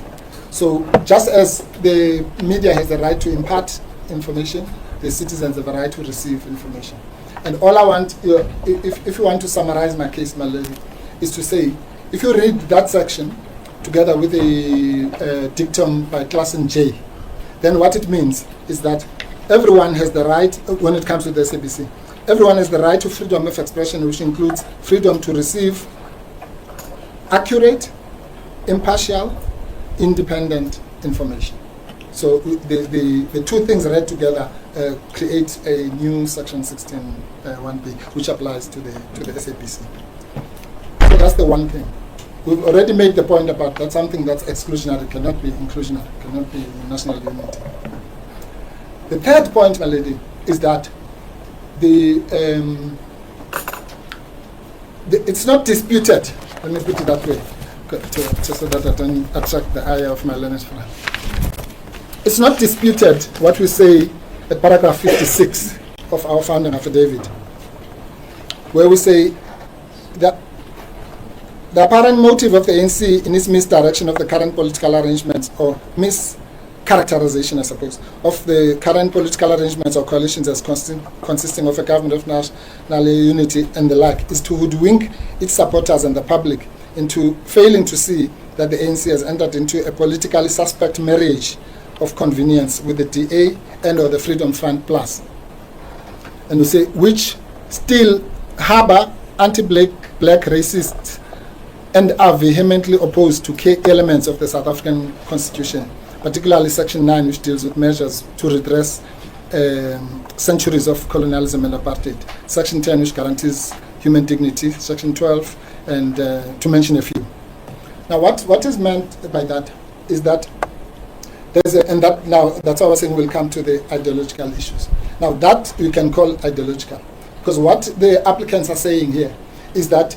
So just as the media has the right to impart information, the citizens have the right to receive information. And all I want, if you want to summarize my case, my lady, is to say, if you read that section, together with a dictum by Class J, then what it means is that everyone has the right, when it comes to the SABC, everyone has the right to freedom of expression, which includes freedom to receive accurate, impartial, independent information. So the two things read together create a new Section 16(1)(b), which applies to the SABC. So that's the one thing. We've already made the point about that something that's exclusionary cannot be inclusionary, cannot be national unity. The third point, my lady, is that the it's not disputed. Let me put it that way, so that I don't attract the eye of my learned friend. It's not disputed what we say at paragraph 56 of our founding affidavit, where we say that the apparent motive of the ANC in its misdirection of the current political arrangements, or mischaracterization, I suppose, of the current political arrangements or coalitions as consisting of a government of national unity and the like, is to hoodwink its supporters and the public into failing to see that the ANC has entered into a politically suspect marriage of convenience with the DA and or the Freedom Front Plus. And we say, which still harbor anti-black racists and are vehemently opposed to key elements of the South African Constitution, particularly Section 9, which deals with measures to redress centuries of colonialism and apartheid, Section 10, which guarantees human dignity, Section 12, and to mention a few. Now, what is meant by that is that that's what I was saying, we'll come to the ideological issues. Now, that we can call ideological, because what the applicants are saying here is that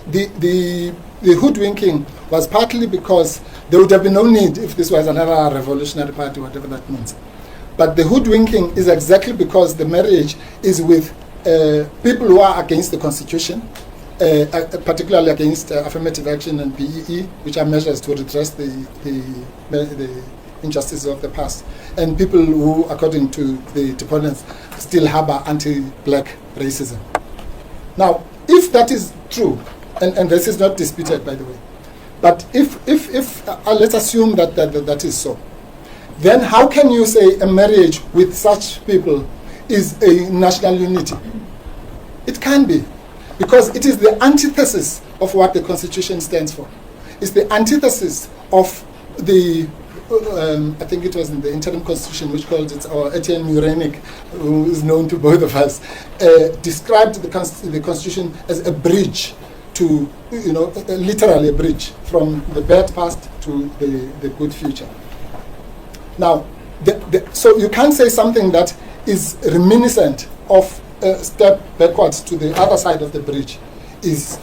the hoodwinking was partly because there would have been no need if this was another revolutionary party, whatever that means. But the hoodwinking is exactly because the marriage is with people who are against the Constitution, particularly against affirmative action and BEE, which are measures to redress the injustices of the past, and people who, according to the deponents, still harbor anti-black racism. Now, if that is true, and this is not disputed, by the way, but if let's assume that is so, then how can you say a marriage with such people is a national unity? It can be, because it is the antithesis of what the Constitution stands for. It's the antithesis of the I think it was in the interim constitution, which called it, or Etienne Murenic, who is known to both of us, described the constitution as a bridge to, literally a bridge from the bad past to the good future. Now, so you can't say something that is reminiscent of a step backwards to the other side of the bridge. That's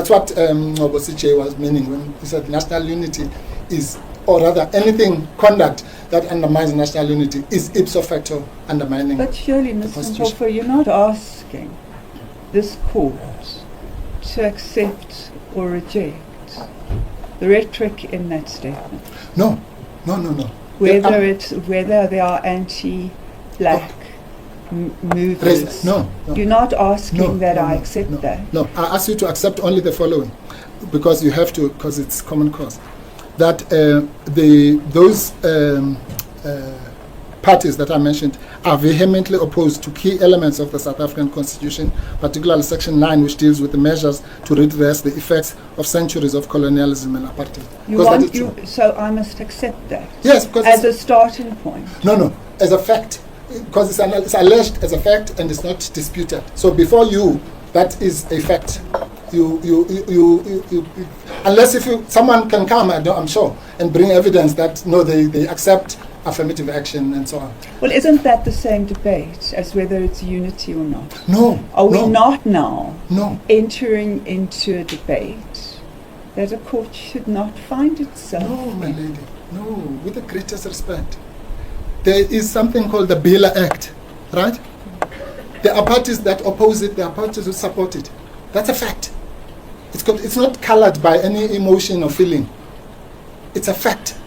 what Wesizwe was meaning when he said national unity is, or rather anything, conduct that undermines national unity is ipso facto undermining. But surely, Mr. Mpofu, you're not asking this court to accept or reject the rhetoric in that statement. No. Whether they are anti-black movements. No. You're not asking that I accept that. No, I ask you to accept only the following, because you have to, because it's common cause. That those parties that I mentioned are vehemently opposed to key elements of the South African Constitution, particularly Section 9, which deals with the measures to redress the effects of centuries of colonialism and apartheid. So I must accept that? Yes, because as a starting point? No, as a fact, because it's alleged as a fact and it's not disputed. So before you, that is a fact. Unless someone can come, I'm sure, and bring evidence that no, they accept affirmative action and so on. Well, isn't that the same debate as whether it's unity or not? No. Are we not now entering into a debate that a court should not find itself? No, my lady. No, with the greatest respect. There is something called the BOSA Act, right? There are parties that oppose it, there are parties who support it. That's a fact. It's not colored by any emotion or feeling. It's a fact.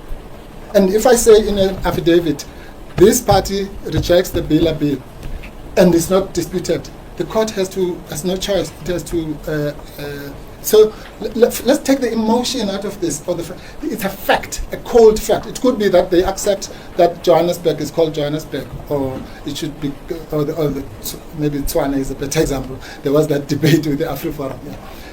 And if I say in an affidavit, this party rejects the BOSA bill, and it's not disputed, the court has no choice. It has to. So let's take the emotion out of this. It's a fact, a cold fact. It could be that they accept that Johannesburg is called Johannesburg, or it should be, maybe Tswana is a better example. There was that debate with the AfriForum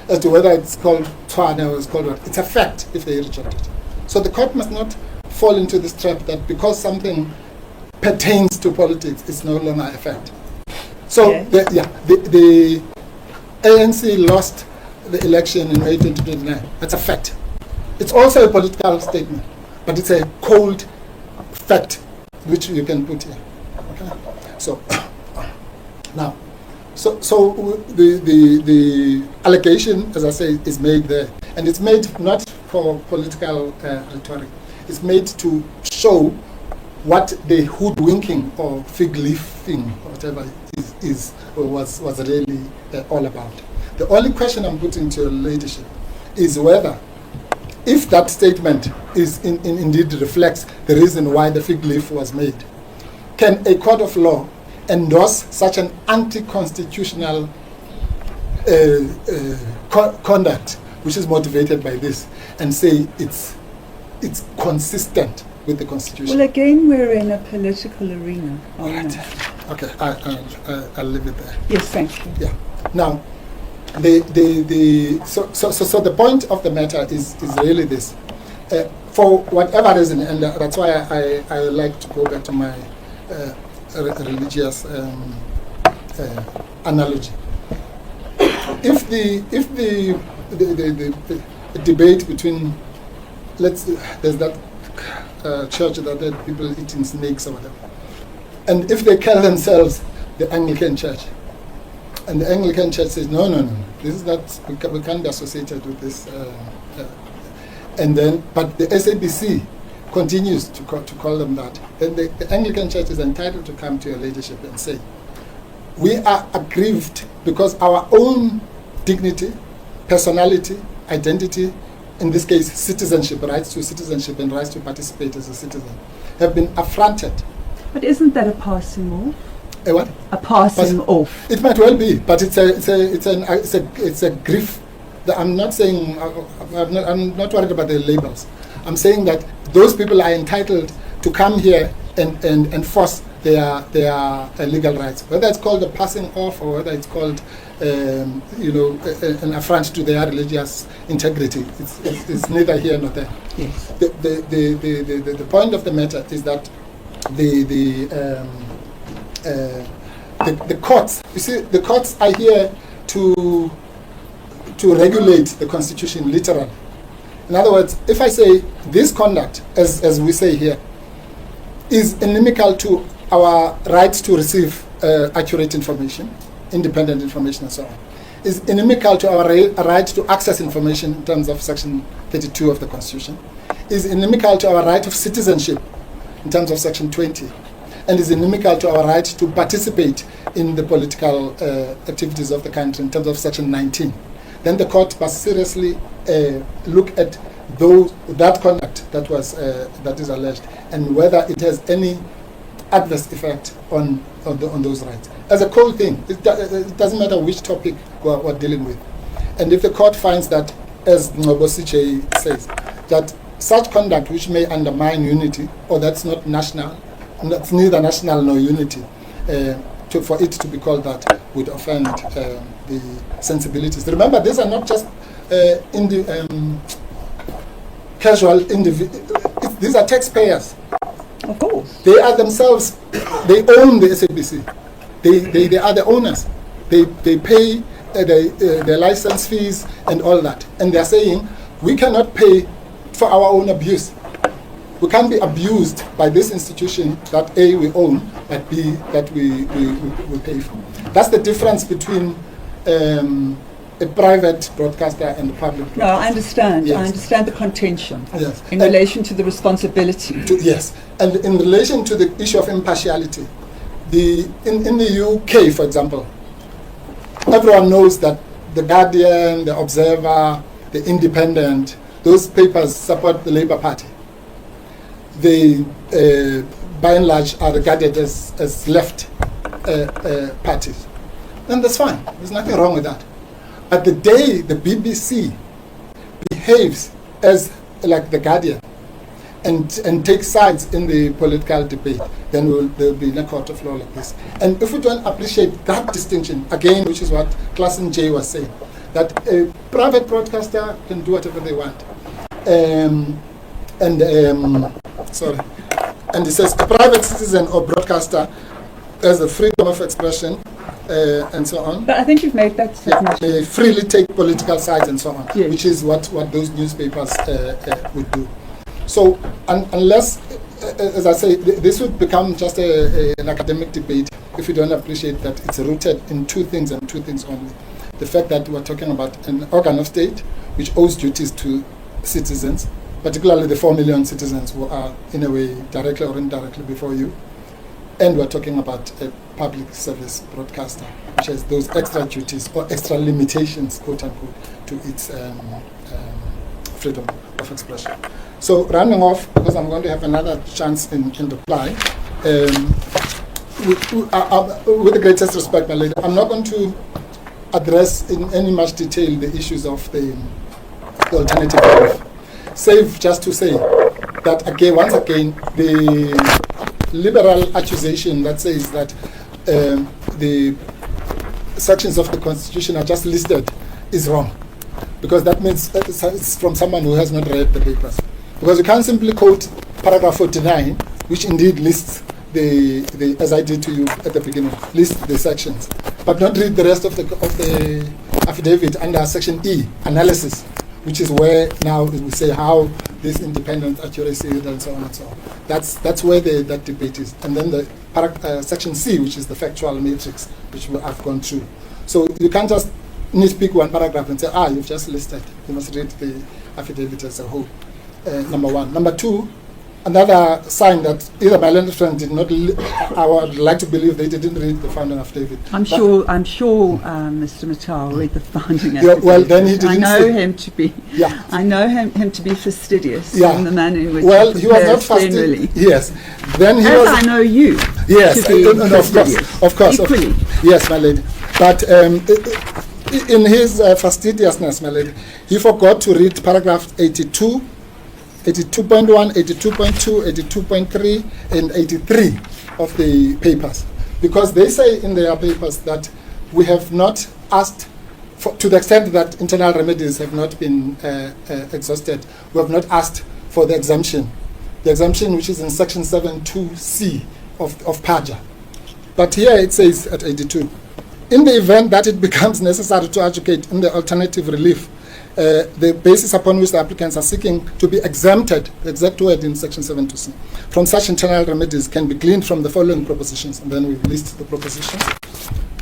as to whether it's called Tswana or it's called what. It's a fact if they reject it. So the court must not fall into this trap that because something pertains to politics, it's no longer a fact. So the ANC lost the election in May 2029. That's a fact. It's also a political statement, but it's a cold fact which you can put here. Okay? So now, So the allegation, as I say, is made there, and it's made not for political rhetoric. It's made to show what the hoodwinking or fig leafing, or whatever was really all about. The only question I'm putting to your ladyship is whether, if that statement is indeed reflects the reason why the fig leaf was made, can a court of law endorse such an anti-constitutional conduct which is motivated by this and say it's consistent with the Constitution? Well, again, we're in a political arena. Right. Okay, I'll leave it there. Yes, thank you. Yeah. Now, so the point of the matter is really this. For whatever reason, and that's why I like to go back to my religious analogy. If the debate between, there's that church that had people eating snakes or whatever, and if they call themselves the Anglican Church, and the Anglican Church says no, this is not, we can't be associated with this, and then but the SABC continues to call them that, then the Anglican Church is entitled to come to your ladyship and say, we are aggrieved because our own dignity, personality, identity, in this case citizenship, rights to citizenship and rights to participate as a citizen, have been affronted. But isn't that a passing off? A what? A passing off. It might well be, but it's a grief. That I'm not saying I'm not worried about the labels. I'm saying that those people are entitled to come here and enforce their legal rights. Whether it's called a passing off or whether it's called an affront to their religious integrity, it's neither here nor there. Yes. The point of the matter is that the courts, you see, the courts are here to regulate the Constitution literally. In other words, if I say this conduct, as we say here, is inimical to our rights to receive accurate information, independent information and so on, is inimical to our right to access information in terms of Section 32 of the Constitution, is inimical to our right of citizenship in terms of Section 20, and is inimical to our right to participate in the political activities of the country in terms of Section 19. Then the court must seriously look at that conduct that is alleged, and whether it has any adverse effect on those rights. As a cold thing, it doesn't matter which topic we're dealing with. And if the court finds that, as Wesizwe says, that such conduct which may undermine unity, or that's not national, that's neither national nor unity, for it to be called that would offend the sensibilities. Remember, these are not just casual individuals. These are taxpayers. Of course. They are themselves, they own the SABC. They are the owners. They pay their license fees and all that. And they are saying, we cannot pay for our own abuse. We can't be abused by this institution that A, we own, but B, that we pay for. That's the difference between a private broadcaster and a public broadcaster. No, I understand. Yes. I understand the contention Yes. in relation to the responsibility. Yes, and in relation to the issue of impartiality, in the UK, for example, everyone knows that the Guardian, the Observer, the Independent, those papers support the Labour Party. They, by and large, are regarded as left parties. And that's fine. There's nothing wrong with that. But the day the BBC behaves as like the Guardian and takes sides in the political debate, then there will be a court of law like this. And if we don't appreciate that distinction, again, which is what Klassen J was saying, that a private broadcaster can do whatever they want. And it says a private citizen or broadcaster has the freedom of expression and so on. But I think you've made that statement. They freely take political sides and so on, Yes. which is what those newspapers would do. So unless, as I say, this would become just an academic debate, if you don't appreciate that it's rooted in two things and two things only. The fact that we're talking about an organ of state which owes duties to citizens, particularly the 4 million citizens who are in a way directly or indirectly before you. And we're talking about a public service broadcaster which has those extra duties or extra limitations, quote unquote, to its freedom of expression. So rounding off, because I'm going to have another chance in reply, with the greatest respect, my lady, I'm not going to address in any much detail the issues of the alternative relief, save just to say that again, once again, the liberal accusation that says that the sections of the Constitution are just listed is wrong, because that means it's from someone who has not read the papers. Because you can't simply quote paragraph 49, which indeed lists the as I did to you at the beginning, lists the sections, but not read the rest of the affidavit under section E, analysis, which is where now we say how this independent accuracy and so on and so on. That's where that debate is. And then the section C, which is the factual matrix, which I've gone through. So you can't just nitpick one paragraph and say, you've just listed. You must read the affidavit as a whole. Number one. Number two, another sign that either my learned friend did not, I would like to believe they didn't read the founding affidavit. I'm sure Mr. Matau read the founding affidavit. Well, then he didn't. I know him to be. Yeah. I know him to be fastidious. Yeah. In the manner in which he was not fastidious. Yes. Then he was. I know you. Yes. To be Of course. Equally. Yes, my lady. But in his fastidiousness, my lady, he forgot to read paragraph 82. 82.1, 82.2, 82.3, and 83 of the papers. Because they say in their papers that we have not asked, to the extent that internal remedies have not been exhausted, we have not asked for the exemption which is in section 7.2c of PAJA. But here it says at 82, in the event that it becomes necessary to advocate in the alternative relief, the basis upon which the applicants are seeking to be exempted, the exact word in section 7.2c, from such internal remedies can be gleaned from the following propositions. And then we list the propositions.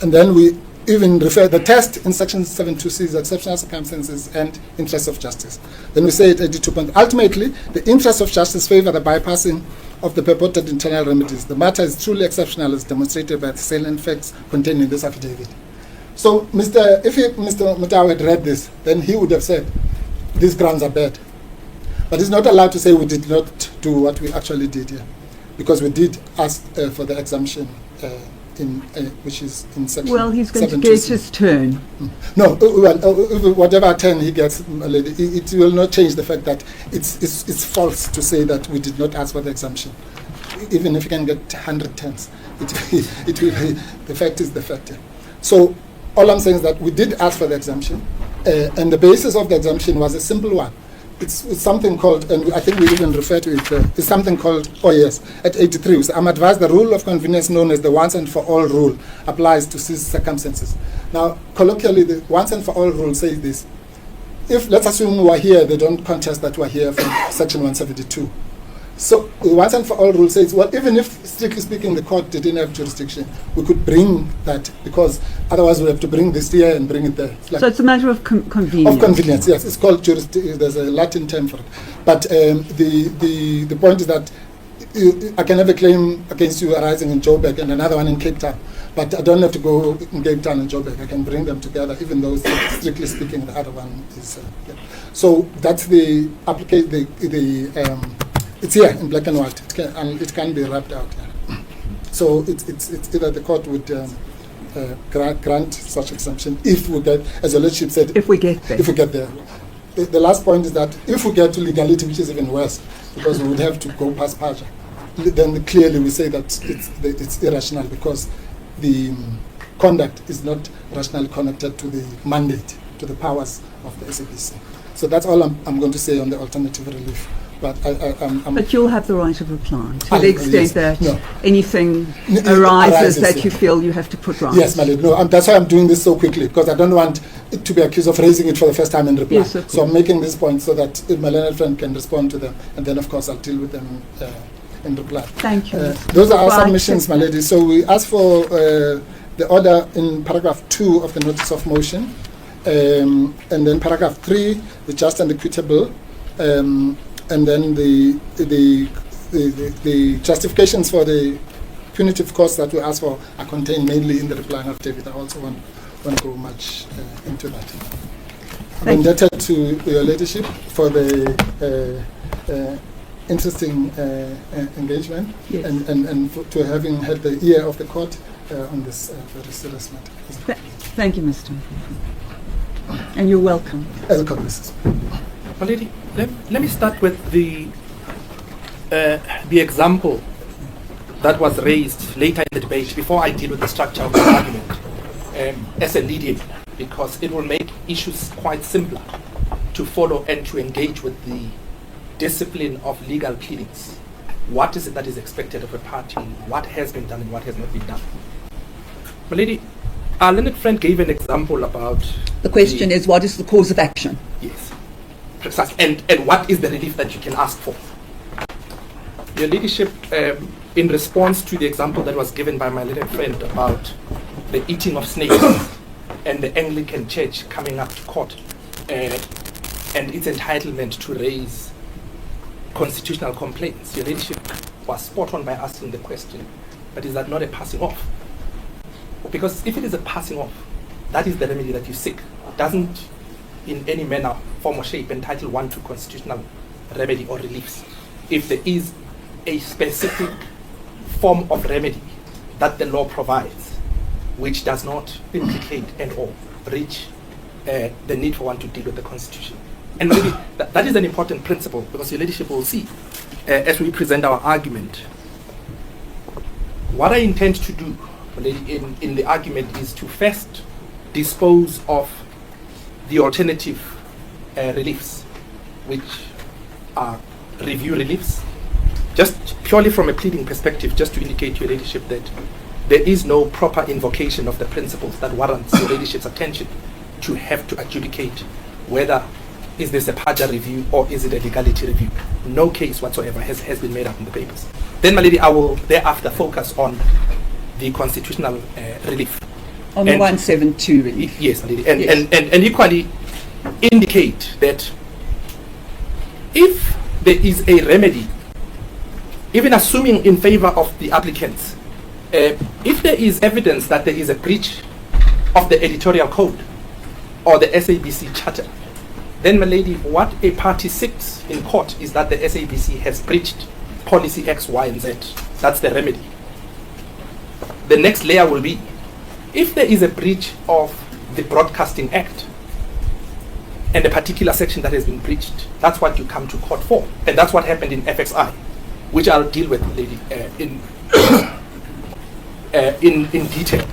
And then we even refer the test in section 7.2c is exceptional circumstances and interests of justice. Then we say at 82. Ultimately, the interests of justice favor the bypassing of the purported internal remedies. The matter is truly exceptional as demonstrated by the salient facts contained in this affidavit. So, if Mr. Matau had read this, then he would have said, these grounds are bad. But he's not allowed to say we did not do what we actually did here, because we did ask for the exemption, which is in section. Well, he's going to get his turn. No, whatever turn he gets, it will not change the fact that it's false to say that we did not ask for the exemption. Even if you can get 100 turns, it will. The fact is the fact. So. All I'm saying is that we did ask for the exemption, and the basis of the exemption was a simple one. It's something called, and I think we even refer to it, it's something called, at 83, so I'm advised the rule of convenience known as the once and for all rule applies to these circumstances. Now, colloquially, the once and for all rule says this. If, let's assume we are here, they don't contest that we are here from section 172. So the once and for all rule says, well, even if, strictly speaking, the court didn't have jurisdiction, we could bring that, because otherwise we have to bring this here and bring it there. So it's a matter of convenience. Of convenience, yes. It's called jurisdiction. There's a Latin term for it. But the point is that I can have a claim against you arising in Joburg and another one in Cape Town. But I don't have to go in Cape Town and Joburg. I can bring them together, even though, strictly speaking, the other one is. So that's the application. It's here in black and white. It can be wrapped out. So it's either the court would grant such exemption if we get, as your lordship said, if we get there. If we get there. The last point is that if we get to legality, which is even worse, because we would have to go past PAJA, then clearly we say that it's irrational, because the conduct is not rationally connected to the mandate, to the powers of the SABC. So that's all I'm going to say on the alternative relief. But but you'll have the right of reply to the extent that anything arises arises that you feel you have to put right. Yes, Malid. No, that's why I'm doing this so quickly, because I don't want it to be accused of raising it for the first time in reply. Yes, so I'm making this point so that my learned friend can respond to them, and then of course I'll deal with them in reply. Thank you. Those are our Right. submissions, my lady. So we ask for the order in paragraph 2 of the notice of motion, and then paragraph 3, the just and equitable, and then the justifications for the punitive costs that we ask for are contained mainly in the reply affidavit. I also won't go much into that. I'm indebted to your ladyship for the interesting engagement, Yes. and to having had the ear of the court on this very serious matter. Thank you, Mr. And you're welcome. Welcome, Mrs. My lady, let me start with the example that was raised later in the debate before I deal with the structure of the argument as a lead-in, because it will make issues quite simpler to follow and to engage with the discipline of legal pleadings. What is it that is expected of a party? What has been done and what has not been done? My lady, our learned friend gave an example about... The question is, what is the cause of action? Yes, precise. And what is the relief that you can ask for? Your ladyship, in response to the example that was given by my learned friend about the eating of snakes and the Anglican Church coming up to court and its entitlement to raise constitutional complaints, your ladyship was spot on by asking the question, but is that not a passing off? Because if it is a passing off, that is the remedy that you seek. It doesn't in any manner, form or shape entitle one to constitutional remedy or reliefs. If there is a specific form of remedy that the law provides, which does not implicate and or breach the need for one to deal with the Constitution. And maybe that is an important principle, because your ladyship will see, as we present our argument, what I intend to do in the argument is to first dispose of the alternative reliefs, which are review reliefs, just purely from a pleading perspective, just to indicate to your ladyship that there is no proper invocation of the principles that warrants your ladyship's attention to have to adjudicate whether is this a Paja review or is it a legality review. No case whatsoever has been made up in the papers. Then, my lady, I will thereafter focus on the constitutional relief. On the 172 relief. Yes, my lady. And, Yes. and equally indicate that if there is a remedy, even assuming in favor of the applicants, if there is evidence that there is a breach of the editorial code or the SABC charter, then, my lady, what a party seeks in court is that the SABC has breached policy X, Y, and Z. That's the remedy. The next layer will be, if there is a breach of the Broadcasting Act and a particular section that has been breached, that's what you come to court for. And that's what happened in FXI, which I'll deal with, lady, in detail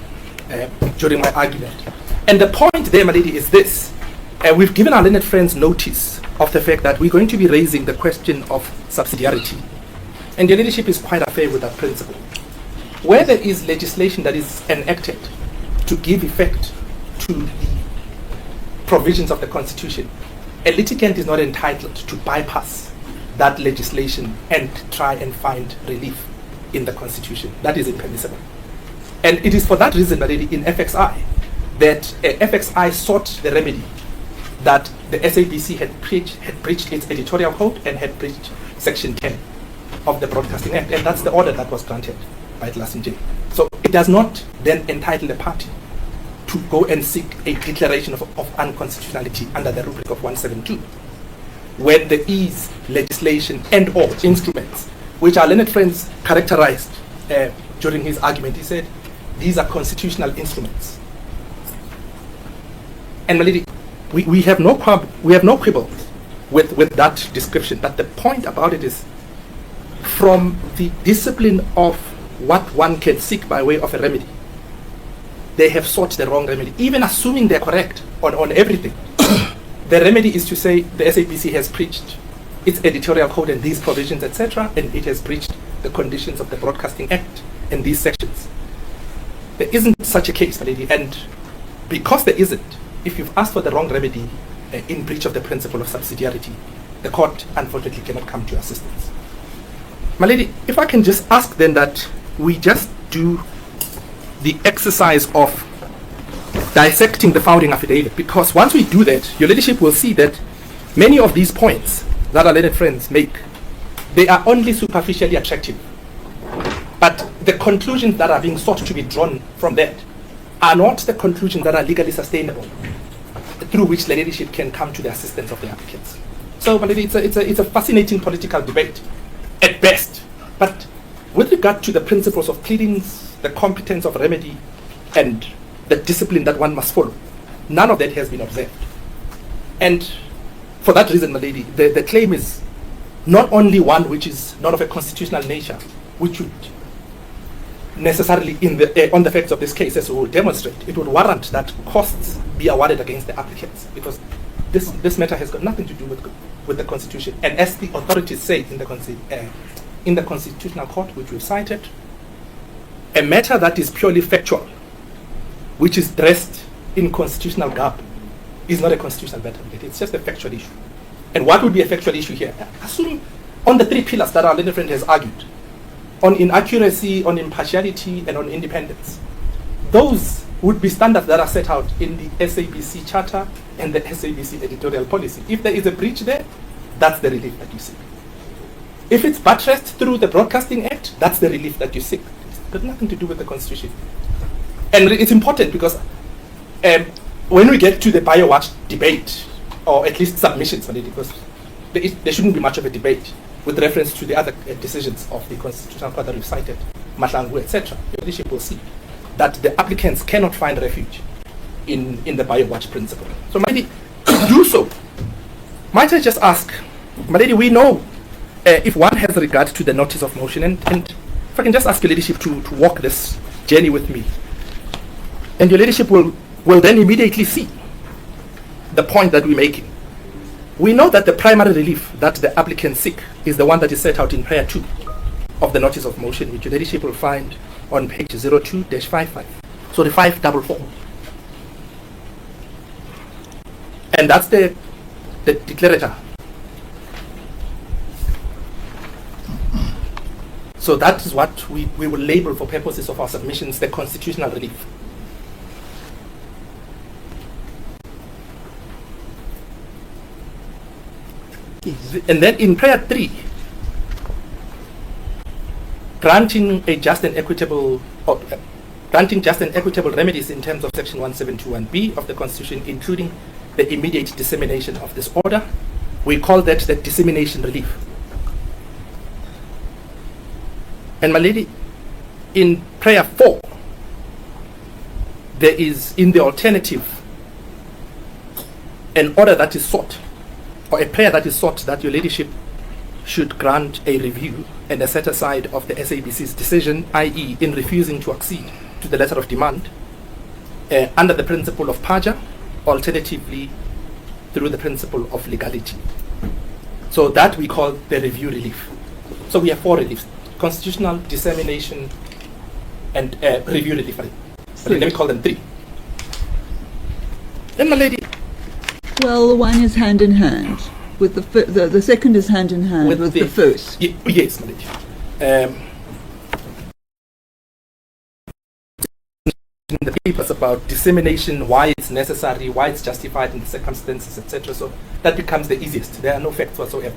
during my argument. And the point there, my lady, is this. We've given our learned friends notice of the fact that we're going to be raising the question of subsidiarity. And your leadership is quite affair with that principle. Where there is legislation that is enacted to give effect to the provisions of the Constitution, a litigant is not entitled to bypass that legislation and try and find relief in the Constitution. That is impermissible. And it is for that reason that in FXI, that FXI sought the remedy that the SABC had breached its editorial code and had breached Section 10 of the Broadcasting Act. And that's the order that was granted by Glass-Njay. So it does not then entitle the party to go and seek a declaration of unconstitutionality under the rubric of 172, where there is legislation and or instruments, which our learned friends characterized during his argument. He said, these are constitutional instruments. And my lady, we have no quibble with that description. But the point about it is, from the discipline of what one can seek by way of a remedy, they have sought the wrong remedy. Even assuming they're correct on everything, the remedy is to say the SABC has breached its editorial code and these provisions, etc., and it has breached the conditions of the Broadcasting Act in these sections. There isn't such a case, my lady, and because there isn't, if you've asked for the wrong remedy in breach of the principle of subsidiarity, the court unfortunately cannot come to your assistance. My lady, if I can just ask then that we just do the exercise of dissecting the founding affidavit, because once we do that, your ladyship will see that many of these points that our learned friends make, they are only superficially attractive. But the conclusions that are being sought to be drawn from that are not the conclusions that are legally sustainable, through which the leadership can come to the assistance of the applicants. So, my lady, it's a fascinating political debate, at best. But with regard to the principles of pleadings, the competence of remedy, and the discipline that one must follow, none of that has been observed. And for that reason, my lady, the claim is not only one which is not of a constitutional nature, which would necessarily, on the facts of this case, as we will demonstrate, it would warrant that costs be awarded against the applicants, because this matter has got nothing to do with the Constitution. And as the authorities say in the Constitutional Court, which we've cited, a matter that is purely factual, which is dressed in constitutional garb, is not a constitutional matter. It's just a factual issue. And what would be a factual issue here? Assume on the three pillars that our learned friend has argued, on inaccuracy, on impartiality, and on independence. Those would be standards that are set out in the SABC Charter and the SABC editorial policy. If there is a breach there, that's the relief that you seek. If it's buttressed through the Broadcasting Act, that's the relief that you seek. It's got nothing to do with the Constitution. And it's important because when we get to the BioWatch debate, or at least submissions on it, because there shouldn't be much of a debate with reference to the other decisions of the Constitutional Court that we've cited, Mahlangu, etc., your leadership will see that the applicants cannot find refuge in the BioWatch principle. So, my lady, to do so, might I just ask, my lady, we know if one has regard to the notice of motion, and if I can just ask your leadership to walk this journey with me, and your leadership will then immediately see the point that we're making. We know that the primary relief that the applicants seek is the one that is set out in prayer 2 of the notice of motion, which your leadership will find on page 02-55. So the 544. And that's the declarator. So that is what we will label, for purposes of our submissions, the constitutional relief. And then in prayer 3, granting just and equitable remedies in terms of section 171B of the Constitution, including the immediate dissemination of this order, we call that the dissemination relief. And my lady, in prayer 4, there is in the alternative an order that is sought, or a prayer that is sought, that your ladyship should grant a review and a set aside of the SABC's decision, i.e. in refusing to accede to the letter of demand under the principle of PAJA, alternatively through the principle of legality. So that we call the review relief. So we have 4 reliefs: constitutional, dissemination, and review relief. Let me call them 3. Then, my lady, Well, one is hand in hand with the second is hand in hand with the first. Yes, my lady. In the papers about dissemination, why it's necessary, why it's justified in the circumstances, etc. So that becomes the easiest. There are no facts whatsoever.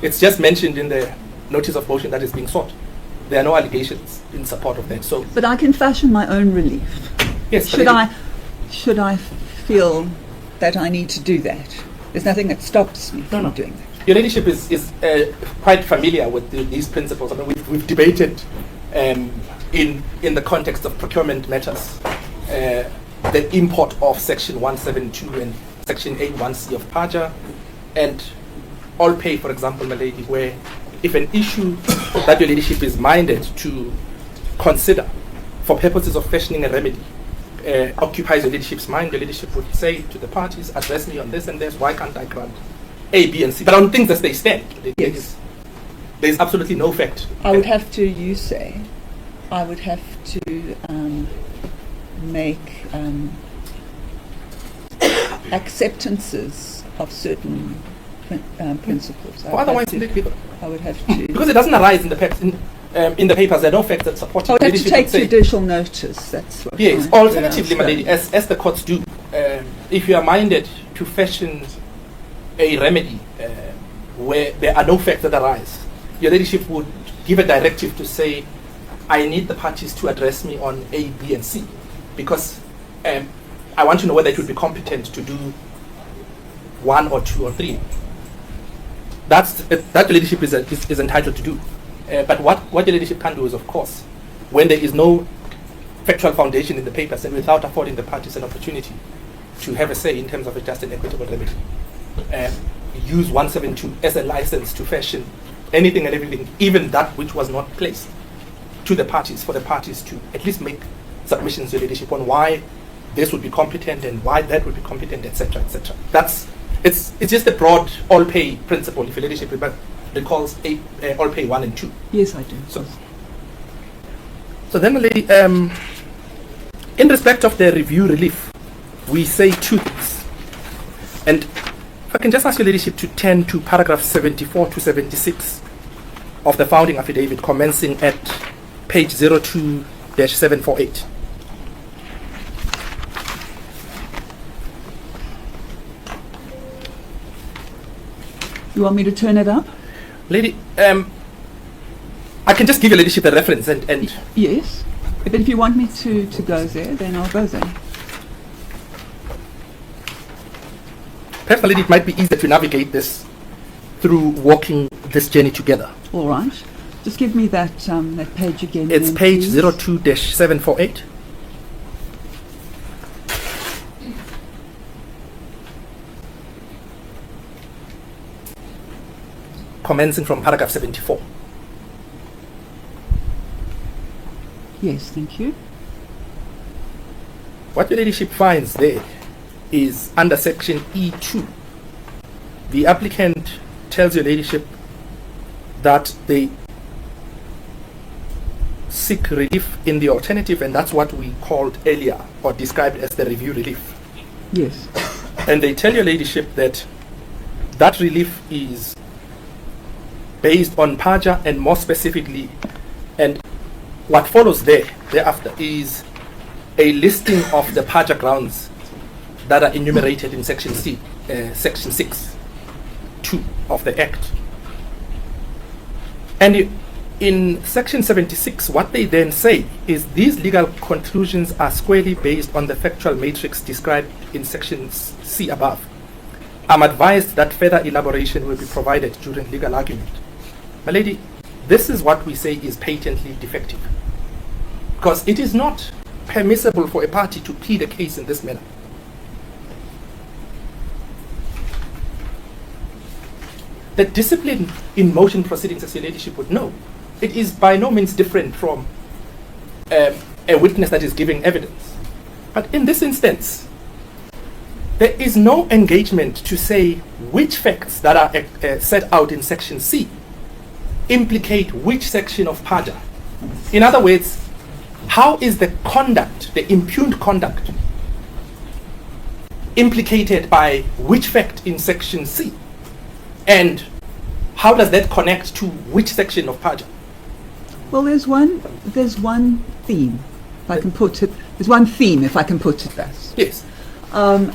It's just mentioned in the notice of motion that is being sought. There are no allegations in support of that. So, But I can fashion my own relief. yes, Should I feel that I need to do that? There's nothing that stops me from doing that. Your ladyship is quite familiar with these principles. I mean, we've debated in the context of procurement matters the import of section 172 and section 81C of PAJA, and all pay, for example, my lady, where if an issue that your ladyship is minded to consider for purposes of fashioning a remedy occupies your ladyship's mind, your ladyship would say to the parties, address me on this and this, why can't I grant A, B, and C? But on things as they stand, there's absolutely no fact. I would have to make acceptances of certain principles. Or otherwise, leadership, I would have to. because it doesn't arise in the in the papers. There are no facts that support it. I would have to Leadership take would say- judicial notice. That's what. Yes, I alternatively, my lady, understand. as the courts do, if you are minded to fashion a remedy where there are no facts that arise, your ladyship would give a directive to say, I need the parties to address me on A, B, and C, because I want to know whether it would be competent to do 1 or 2 or 3. That the leadership is entitled to do. But what your leadership can do is, of course, when there is no factual foundation in the papers and without affording the parties an opportunity to have a say in terms of a just and equitable remedy, use 172 as a license to fashion anything and everything, even that which was not placed to the parties, for the parties to at least make submissions to leadership on why this would be competent and why that would be competent, etc., etc. It's just a broad all-pay principle. If your leadership recalls all-pay 1 and 2. Yes, I do. So then, lady, in respect of the review relief, we say 2 things. And if I can just ask your ladyship to turn to paragraph 74 to 76 of the founding affidavit, commencing at page 02-748. You want me to turn it up? Lady, I can just give your ladyship the reference and Yes. But if you want me to go there, then I'll go there. perhaps, my lady, it might be easier to navigate this through walking this journey together. All right. Just give me that that page again. It's then, page please. 02-748. Commencing from paragraph 74. Yes, thank you. What your ladyship finds there is under section E2. The applicant tells your ladyship that they seek relief in the alternative, and that's what we called earlier or described as the review relief. Yes. And they tell your ladyship that that relief is based on PAJA, and more specifically, and what follows thereafter is a listing of the PAJA grounds that are enumerated in section section 6(2) of the Act. And in section 76, what they then say is these legal conclusions are squarely based on the factual matrix described in section C above. I'm advised that further elaboration will be provided during legal argument. My lady, this is what we say is patently defective, because it is not permissible for a party to plead a case in this manner. The discipline in motion proceedings, as your ladyship would know, it is by no means different from a witness that is giving evidence. But in this instance, there is no engagement to say which facts that are set out in section C implicate which section of PAJA. In other words, how is the conduct, the impugned conduct, implicated by which fact in section C? And how does that connect to which section of PAJA? Well, there's one theme, if I can put it. There's one theme, if I can put it thus. Yes. The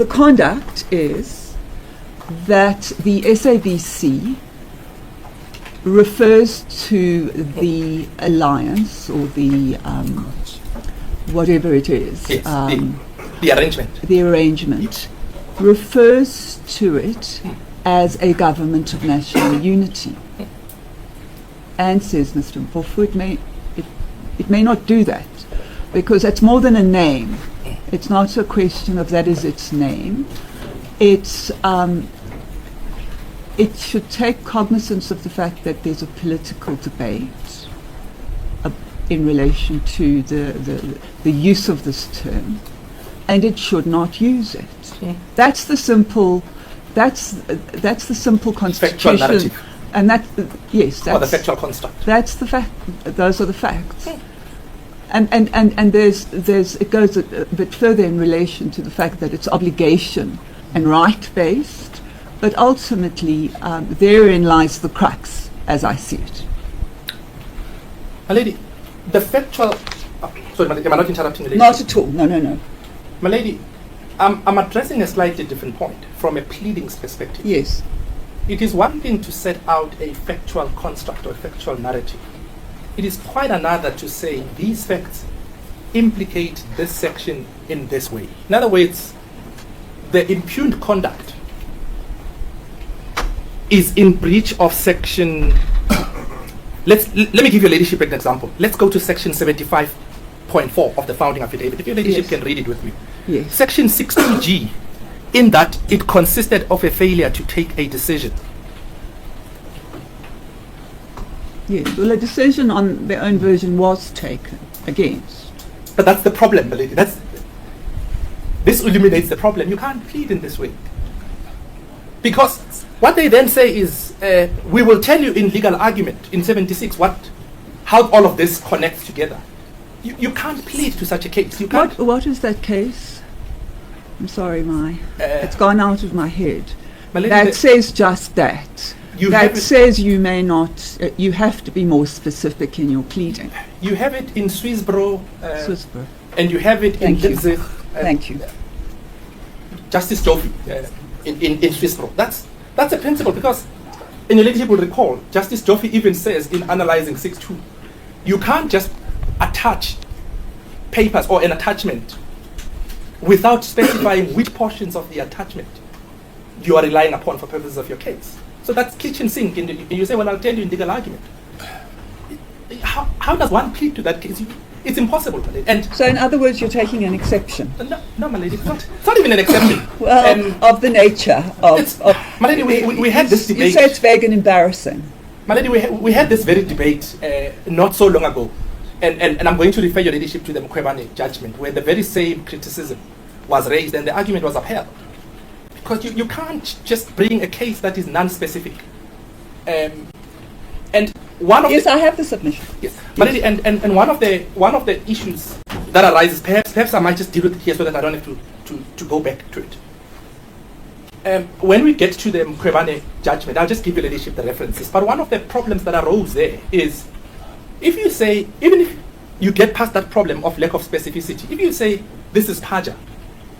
conduct is that the SABC refers to the alliance or the whatever it is, Yes. The arrangement. the arrangement, refers to it as a government of national unity. And says Mr. Mpofu, it may not do that, because it's more than a name. It's not a question of that is its name. It's it should take cognizance of the fact that there's a political debate in relation to the use of this term, and it should not use it. Yeah. That's the simple constitution. narrative. And that, yes, Or the that's, factual construct. that's the fact. Those are the facts. And there's it goes a bit further in relation to the fact that it's obligation and right-based, but ultimately therein lies the crux, as I see it. My lady, the factual... sorry, am I not interrupting you, lady? Not at all. No, no, no. My lady, I'm addressing a slightly different point from a pleadings perspective. Yes. It is one thing to set out a factual construct or a factual narrative. It is quite another to say these facts implicate this section in this way. In other words, the impugned conduct is in breach of section... let me give you, ladyship, an example. Let's go to section 75.4 of the founding affidavit. If your ladyship can read it with me. Yes. Section 62G, in that it consisted of a failure to take a decision. Yes. Well, a decision on their own version was taken against. But that's the problem, my lady. This eliminates the problem. You can't plead in this way. Because what they then say is, we will tell you in legal argument in 76 how all of this connects together. You can't plead to such a case. You can't. What is that case? I'm sorry, it's gone out of my head. My lady, That says just that. You That have it- says you may not, you have to be more specific in your pleading. You have it in Swissbro, Swissbro. and you have it Thank you. in Gizig, Thank you. Justice Joffrey in Swissbro. That's a principle, because, and your ladyship will recall, Justice Joffrey even says in analyzing 6.2, you can't just attach papers or an attachment without specifying which portions of the attachment you are relying upon for purposes of your case. So that's kitchen sink, and you say, well, I'll tell you in legal argument. How does one plead to that case? It's impossible, my lady. And So in other words, you're taking an exception. no, my lady, it's not even an exception. Well, of the nature of... My lady, we had this You debate. say it's vague and embarrassing. My lady, we had this very debate not so long ago, and I'm going to refer your ladyship to the Mqwebane judgment, where the very same criticism was raised and the argument was upheld. Because you can't just bring a case that is non-specific. And one of Yes, I have the submission. yes, my lady, and one of the issues that arises, perhaps I might just deal with it here so that I don't have to go back to it. When we get to the Mqwebane judgment, I'll just give you ladyship the references. But one of the problems that arose there is, if you say, even if you get past that problem of lack of specificity, if you say this is Paja,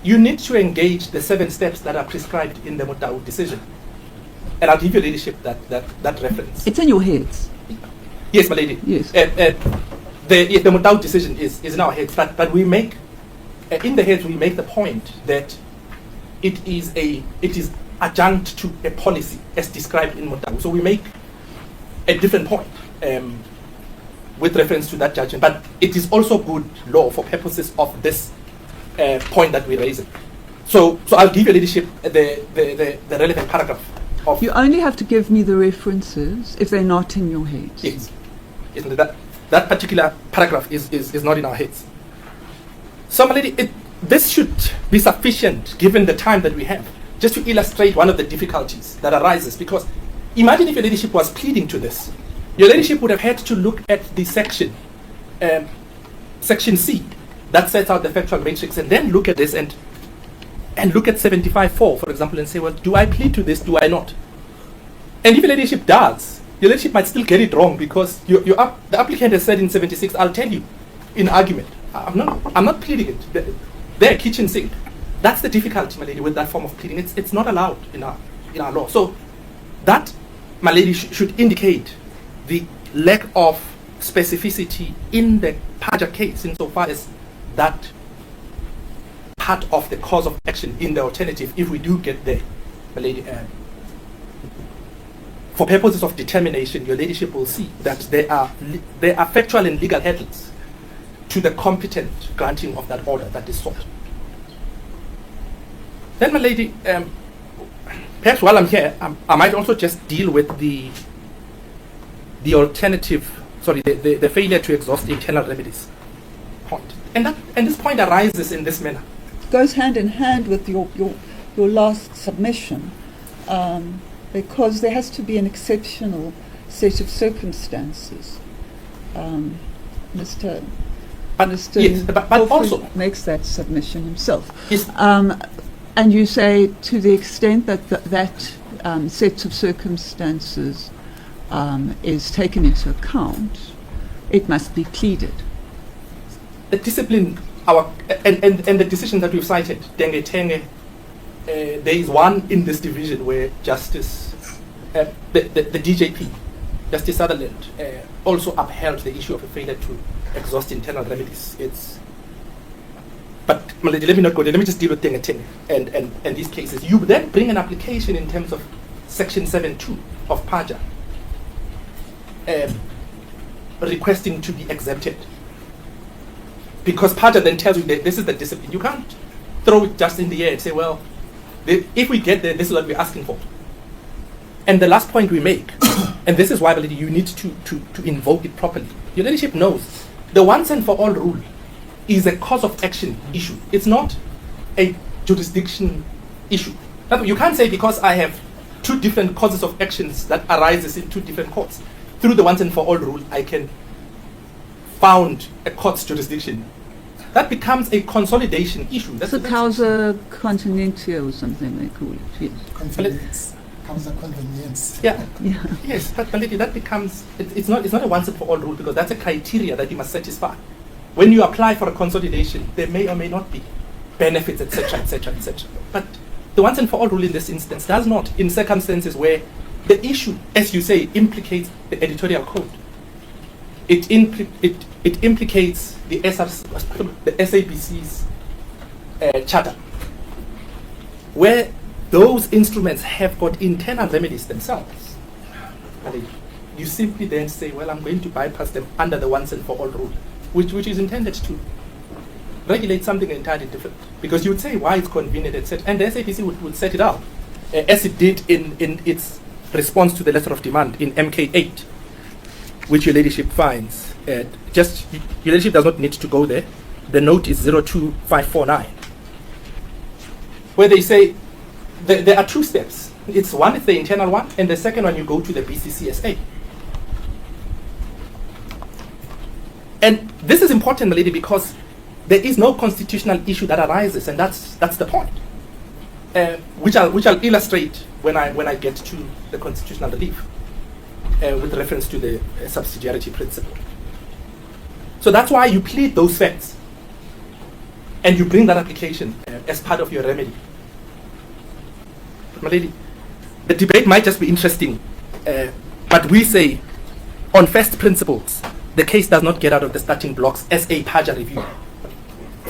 you need to engage the 7 steps that are prescribed in the Motau decision. And I'll give you ladyship that reference. It's in your heads. Yes, my lady. Yes. The Motau decision is in our heads, but we make, in the heads we make the point that it is adjunct to a policy as described in Motau. So we make a different point with reference to that judgment, but it is also good law for purposes of this point that we're raising. So I'll give your ladyship the relevant paragraph of... You only have to give me the references if they're not in your heads. Yes. That particular paragraph is not in our heads. So, my lady, this should be sufficient given the time that we have, just to illustrate one of the difficulties that arises. Because imagine if your ladyship was pleading to this. Your ladyship would have had to look at the section C, that sets out the factual matrix, and then look at this and look at 75.4, for example, and say, well, do I plead to this, do I not? And if your ladyship does, your ladyship might still get it wrong, because the applicant has said in 76, I'll tell you in argument. I'm not pleading it. They're kitchen sink. That's the difficulty, my lady, with that form of pleading. It's not allowed in our law. So that, my lady, should indicate the lack of specificity in the Paja case, insofar as that part of the cause of action in the alternative, if we do get there, my lady, for purposes of determination, your ladyship will see that there are factual and legal hurdles to the competent granting of that order that is sought. Then, my lady, perhaps while I'm here, I might also just deal with the alternative, the failure to exhaust internal remedies point. And this point arises in this manner. Goes hand in hand with your last submission, because there has to be an exceptional set of circumstances. Mr. But Mr. yes, but Mpofu also makes that submission himself. yes, And you say to the extent that that set of circumstances is taken into account, it must be pleaded. The discipline, and the decision that we've cited, Denge Tenge, there is one in this division where Justice, the DJP, Justice Sutherland, also upheld the issue of a failure to exhaust internal remedies. But let me not go there. Let me just deal with Denge Tenge and these cases. You then bring an application in terms of Section 7.2 of PAJA, requesting to be exempted. Because PAJA then tells you that this is the discipline. You can't throw it just in the air and say, well, if we get there, this is what we're asking for. And the last point we make, and this is why you need to invoke it properly. Your leadership knows the once and for all rule is a cause of action issue. It's not a jurisdiction issue. You can't say because I have two different causes of actions that arises in two different courts. Through the once and for all rule, I can found a court's jurisdiction. That becomes a consolidation issue. That's a causa continentia or something they call it. Yes. Convenience. Causa convenience. Yeah. Yeah. Yes, but that becomes it's not a once and for all rule, because that's a criteria that you must satisfy. When you apply for a consolidation, there may or may not be benefits, etc., etc., etc. But the once and for all rule in this instance does not, in circumstances where the issue, as you say, implicates the editorial code. It implicates the SABC's charter, where those instruments have got internal remedies themselves. And you simply then say, well, I'm going to bypass them under the once and for all rule, which is intended to regulate something entirely different. Because you would say why it's convenient, etc. And the SABC would set it out, as it did in its response to the letter of demand in MK8, which your leadership finds. Your leadership does not need to go there. The note is 02549, where they say there are two steps. It's one is the internal one, and the second one you go to the BCCSA. And this is important, my lady, because there is no constitutional issue that arises, and that's the point, which I'll illustrate when I get to the constitutional relief, with reference to the subsidiarity principle. So that's why you plead those facts, and you bring that application as part of your remedy. But my lady, the debate might just be interesting, but we say, on first principles, the case does not get out of the starting blocks as a PAJA review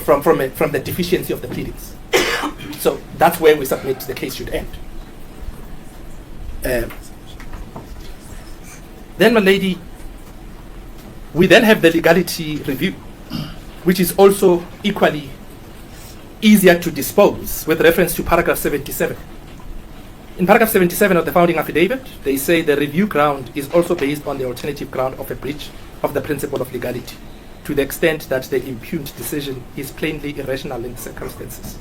from the deficiency of the pleadings. So that's where we submit the case should end. Then, my lady, we then have the legality review, which is also equally easier to dispose with reference to paragraph 77. In paragraph 77 of the founding affidavit, they say the review ground is also based on the alternative ground of a breach of the principle of legality, to the extent that the impugned decision is plainly irrational in the circumstances.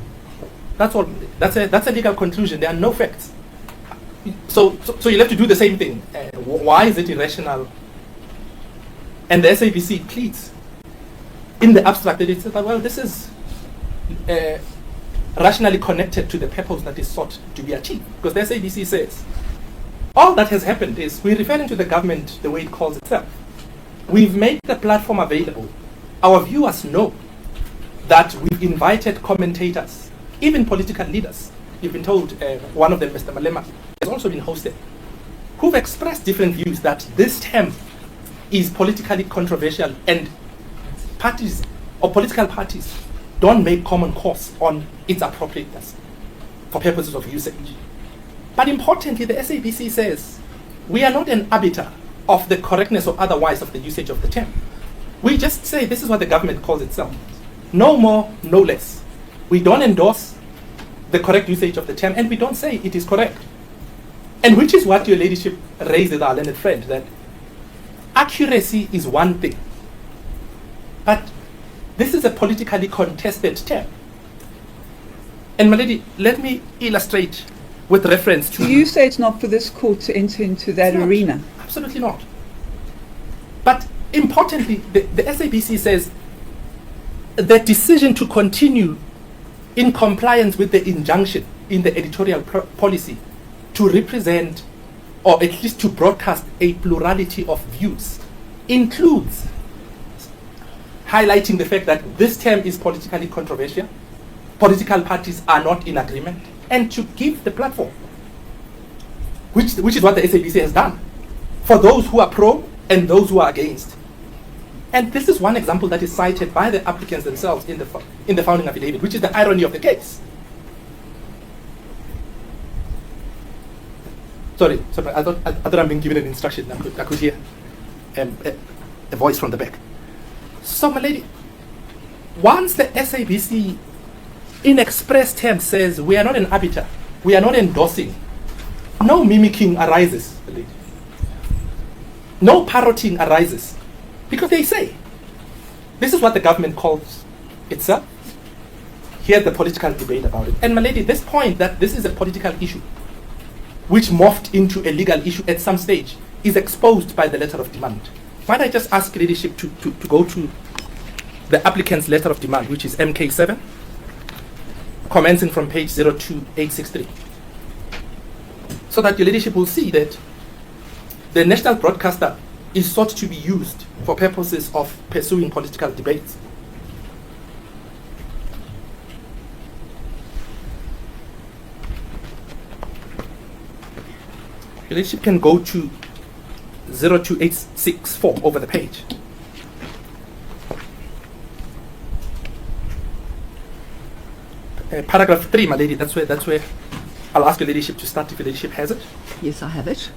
That's all. That's a legal conclusion. There are no facts. So you'll have to do the same thing. Why is it irrational? And the SABC pleads in the abstract that it says, well, this is rationally connected to the purpose that is sought to be achieved. Because the SABC says, all that has happened is we're referring to the government the way it calls itself. We've made the platform available. Our viewers know that we've invited commentators, even political leaders. You've been told one of them, Mr. Malema, has also been hosted, who've expressed different views that this term is politically controversial, and parties or political parties don't make common cause on its appropriateness for purposes of usage. But importantly, the SABC says we are not an arbiter of the correctness or otherwise of the usage of the term. We just say this is what the government calls itself. No more, no less. We don't endorse the correct usage of the term, and we don't say it is correct. And which is what your ladyship raised with our learned friend, that accuracy is one thing, but this is a politically contested term. And my lady, let me illustrate with reference to... You say it's not for this court to enter into that arena. Absolutely not. But importantly, the SABC says the decision to continue in compliance with the injunction in the editorial policy to represent or at least to broadcast a plurality of views, includes highlighting the fact that this term is politically controversial, political parties are not in agreement, and to give the platform, which is what the SABC has done, for those who are pro and those who are against. And this is one example that is cited by the applicants themselves in the founding affidavit, which is the irony of the case. Sorry, I thought I'm being given an instruction. I could hear a voice from the back. So, my lady, once the SABC in express terms says we are not an arbiter, we are not endorsing, no mimicking arises, my lady. No parroting arises. Because they say, this is what the government calls itself. Here's the political debate about it. And my lady, this point that this is a political issue, which morphed into a legal issue at some stage, is exposed by the letter of demand. Might I just ask leadership to go to the applicant's letter of demand, which is MK7, commencing from page 02863, so that your leadership will see that the national broadcaster is sought to be used for purposes of pursuing political debates. Your leadership can go to 02864 over the page. Paragraph 3, my lady, that's where I'll ask your leadership to start if your leadership has it. Yes, I have it.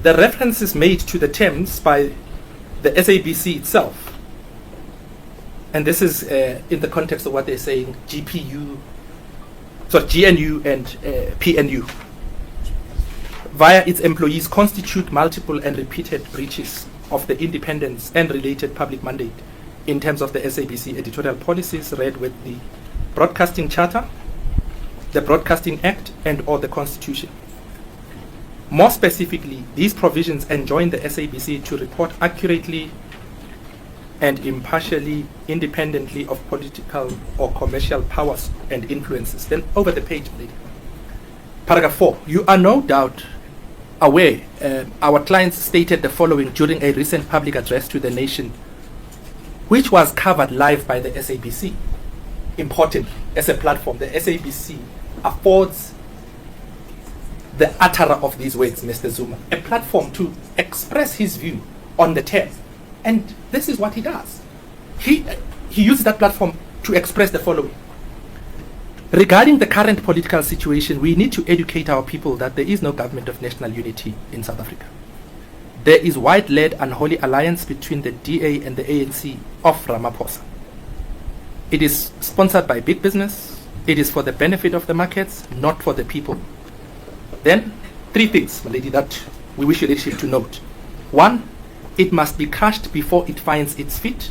The reference is made to the terms by the SABC itself. And this is in the context of what they're saying, GNU and PNU. Via its employees constitute multiple and repeated breaches of the independence and related public mandate in terms of the SABC editorial policies read with the Broadcasting Charter, the Broadcasting Act, and or the Constitution. More specifically, these provisions enjoin the SABC to report accurately and impartially, independently of political or commercial powers and influences. Then over the page, please. Paragraph 4. You are no doubt aware our clients stated the following during a recent public address to the nation, which was covered live by the SABC. Importantly, as a platform, the SABC affords the utterer of these words, Mr. Zuma, a platform to express his view on the term. And this is what he does. He uses that platform to express the following. Regarding the current political situation, we need to educate our people that there is no government of national unity in South Africa. There is wide-led unholy alliance between the DA and the ANC of Ramaphosa. It is sponsored by big business. It is for the benefit of the markets, not for the people. Then, 3 things, my lady, that we wish your leadership to note. 1, it must be crushed before it finds its feet.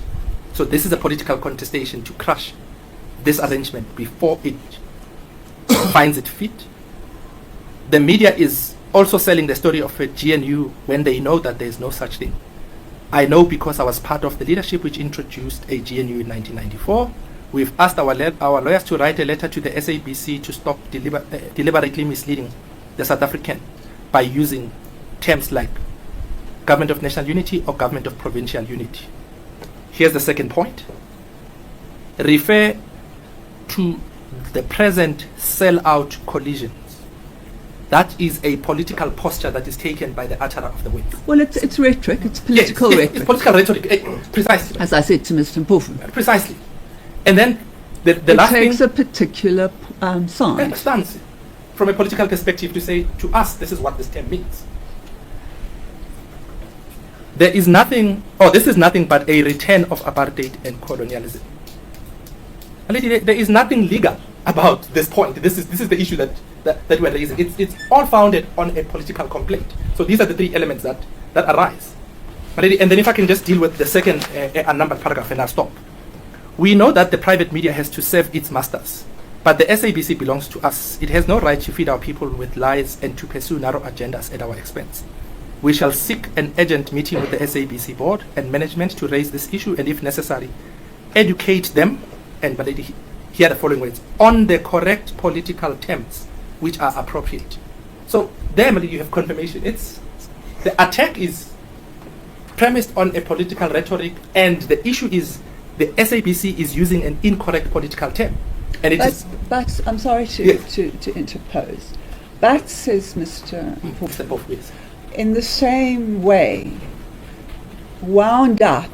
So this is a political contestation to crush this arrangement before it finds its feet. The media is also selling the story of a GNU when they know that there is no such thing. I know because I was part of the leadership which introduced a GNU in 1994. We've asked our lawyers to write a letter to the SABC to stop deliberately misleading the South African by using terms like government of national unity or government of provincial unity. Here's the second point. Refer to the present sell-out collisions. That is a political posture that is taken by the utterer of the words. Well, it's rhetoric. It's political yes, rhetoric. It's political rhetoric, precisely. As I said to Mr. Mpofu. Precisely. And then the last thing... It takes a particular side. Stance from a political perspective to say to us, this is what this term means. There is nothing, or this is nothing but a return of apartheid and colonialism. There is nothing legal about this point. This is the issue that we're raising. It's all founded on a political complaint. So these are the 3 elements that arise. And then if I can just deal with the second unnumbered paragraph and I'll stop. We know that the private media has to serve its masters, but the SABC belongs to us. It has no right to feed our people with lies and to pursue narrow agendas at our expense. we shall seek an urgent meeting with the SABC board and management to raise this issue and, if necessary, educate them, and but here are the following words, on the correct political terms which are appropriate. So there, Malidi, you have confirmation. The attack is premised on a political rhetoric, and the issue is the SABC is using an incorrect political term. And but I'm sorry to interpose. But, says Mr. Mpofu, yes. In the same way, wound up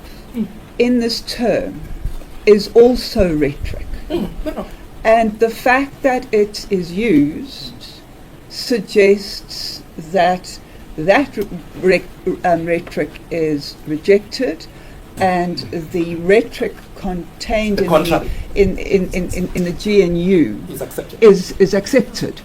in this term is also rhetoric. No. And the fact that it is used suggests that rhetoric is rejected, and the rhetoric contained in the GNU is accepted.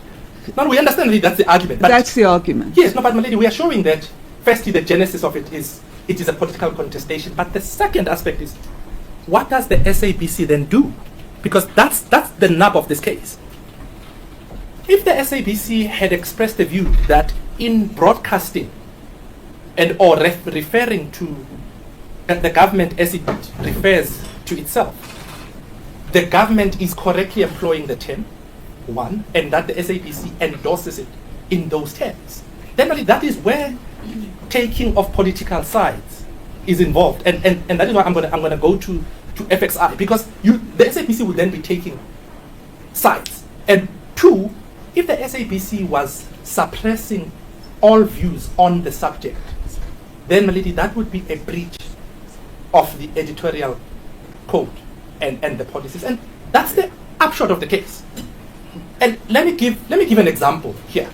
No, we understand that that's the argument. But that's the argument. Yes, no, but my lady, we are showing that firstly the genesis of it is a political contestation. But the second aspect is, what does the SABC then do? Because that's the nub of this case. If the SABC had expressed the view that in broadcasting and or referring to that the government as it refers to itself, the government is correctly employing the term, one, and that the SABC endorses it in those terms, then that is where taking of political sides is involved, and that is why I'm gonna go to FXI, because the SABC would then be taking sides. And two, if the SABC was suppressing all views on the subject, then Malidi, that would be a breach of the editorial code and the policies, and that's the upshot of the case. And let me give an example here,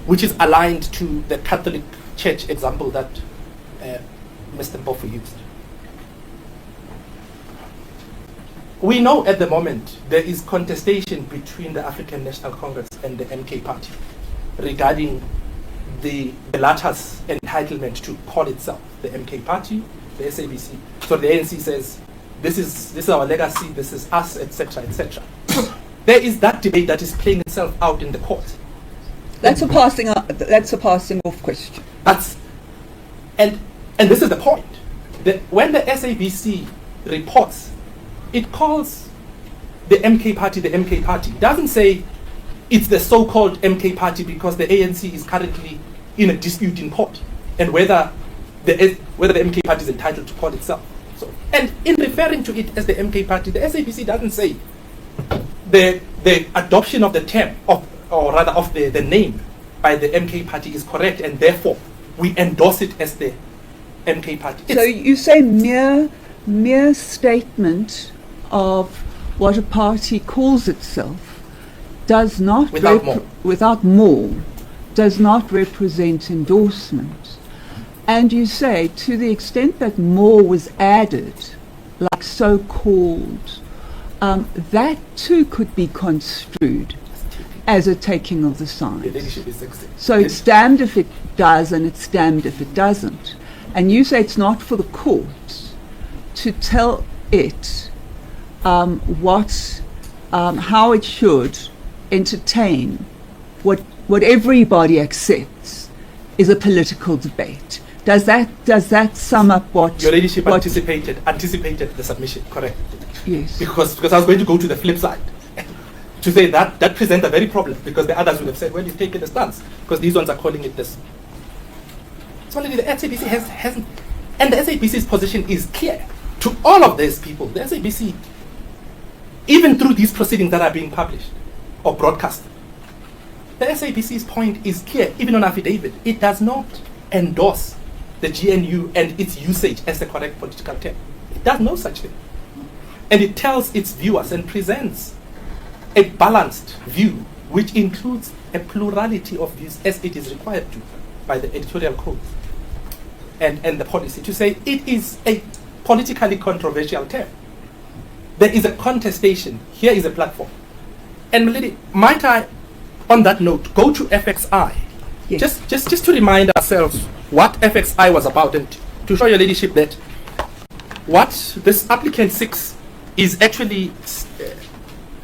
which is aligned to the Catholic Church example that Mr. Mpofu used. We know at the moment there is contestation between the African National Congress and the MK Party regarding the latter's entitlement to call itself the MK Party, the SABC. So the ANC says, this is our legacy, this is us, etc., etc. There is that debate that is playing itself out in the court. That's a passing off question. And this is the point. When the SABC reports, it calls the MK Party the MK Party. It doesn't say it's the so-called MK Party because the ANC is currently in a dispute in court, and whether the MK Party is entitled to call itself. So, and in referring to it as the MK Party, the SABC doesn't say the adoption of the term, of the name by the MK Party is correct, and therefore we endorse it as the MK Party. So you say mere statement of what a party calls itself does not without more does not represent endorsement. And you say, to the extent that more was added, like so-called, that too could be construed as a taking of the side. So it's damned if it does and it's damned if it doesn't. And you say it's not for the courts to tell it how it should entertain what everybody accepts is a political debate. Does that sum up what your ladyship anticipated the submission? Correct. Yes. Because I was going to go to the flip side to say that presents a very problem, because the others would have said, well, you've taken a stance because these ones are calling it this. So the SABC hasn't, and the SABC's position is clear to all of these people. The SABC, even through these proceedings that are being published or broadcast, the SABC's point is clear, even on affidavit. It does not endorse the GNU and its usage as the correct political term. It does no such thing. And it tells its viewers and presents a balanced view, which includes a plurality of views as it is required to by the editorial code and the policy, to say it is a politically controversial term. There is a contestation. Here is a platform. And Milady, might I, on that note, go to FXI? Yes. Just to remind ourselves what FXI was about, and to show your ladyship that what this applicant 6 is actually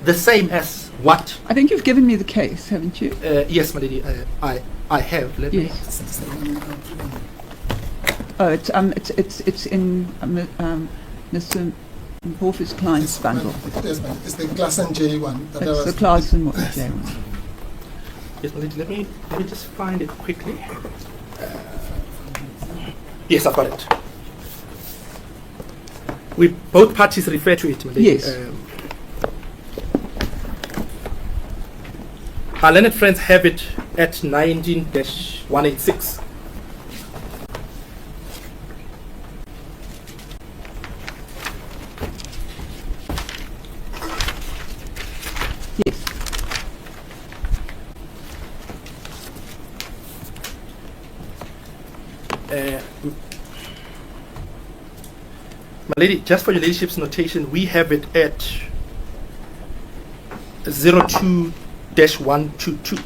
the same as what. I think you've given me the case, haven't you? Yes, my lady, I I have. Let me. Yes. Oh, it's in Mr. Mpofu's client's bundle. Yes, ma'am. It's the Class and J one. It's the class and J one. Yes, let me just find it quickly. Yes, I've got it. We both parties refer to it. Yes. Our learned friends have it at 19-186. Yes. My lady, just for your ladyship's notation, we have it at 02-122.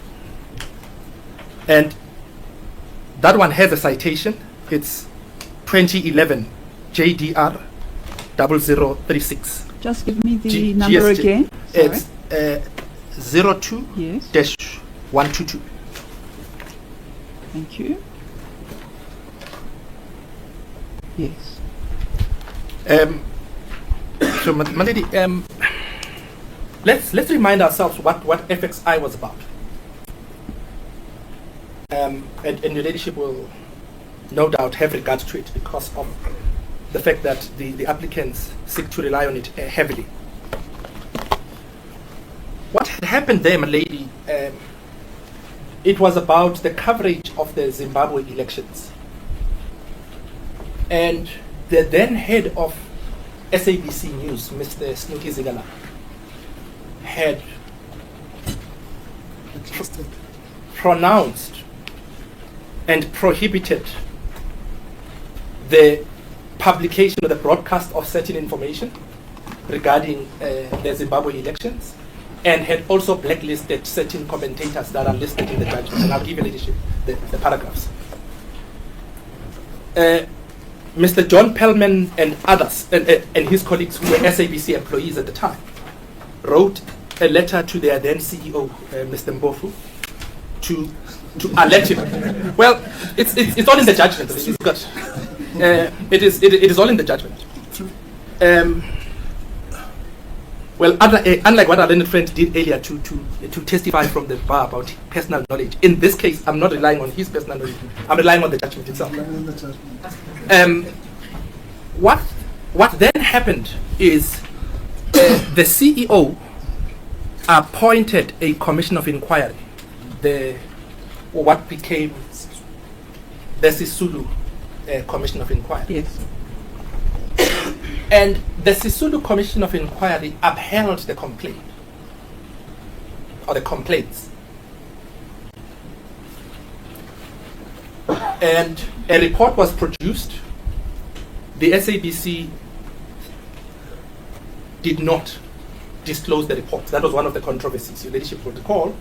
And that one has a citation. It's 2011 JDR 0036. Just give me the number GST. again. Sorry. It's 02-122. Thank you. Yes. So, my lady, let's remind ourselves what FXI was about. And your ladyship will no doubt have regard to it because of the fact that the applicants seek to rely on it heavily. What had happened there, my lady, it was about the coverage of the Zimbabwe elections. And the then head of SABC News, Mr. Snooki Zigala, had pronounced and prohibited the publication or the broadcast of certain information regarding the Zimbabwe elections, and had also blacklisted certain commentators that are listed in the judgment. And I'll give you leadership the paragraphs. Mr. John Pellman and others, and his colleagues who were SABC employees at the time, wrote a letter to their then CEO, Mr. Mpofu, to alert him. Well, it's all in the judgment. It's got, it is all in the judgment. Well, unlike what our learned friend did earlier to testify from the bar about personal knowledge, in this case, I'm not relying on his personal knowledge. I'm relying on the judgment itself. What then happened is the CEO appointed a commission of inquiry, what became the Sisulu Commission of Inquiry. Yes. And the Sisulu Commission of Inquiry upheld the complaint, or the complaints. And a report was produced. The SABC did not disclose the report. That was one of the controversies. Your leadership will recall,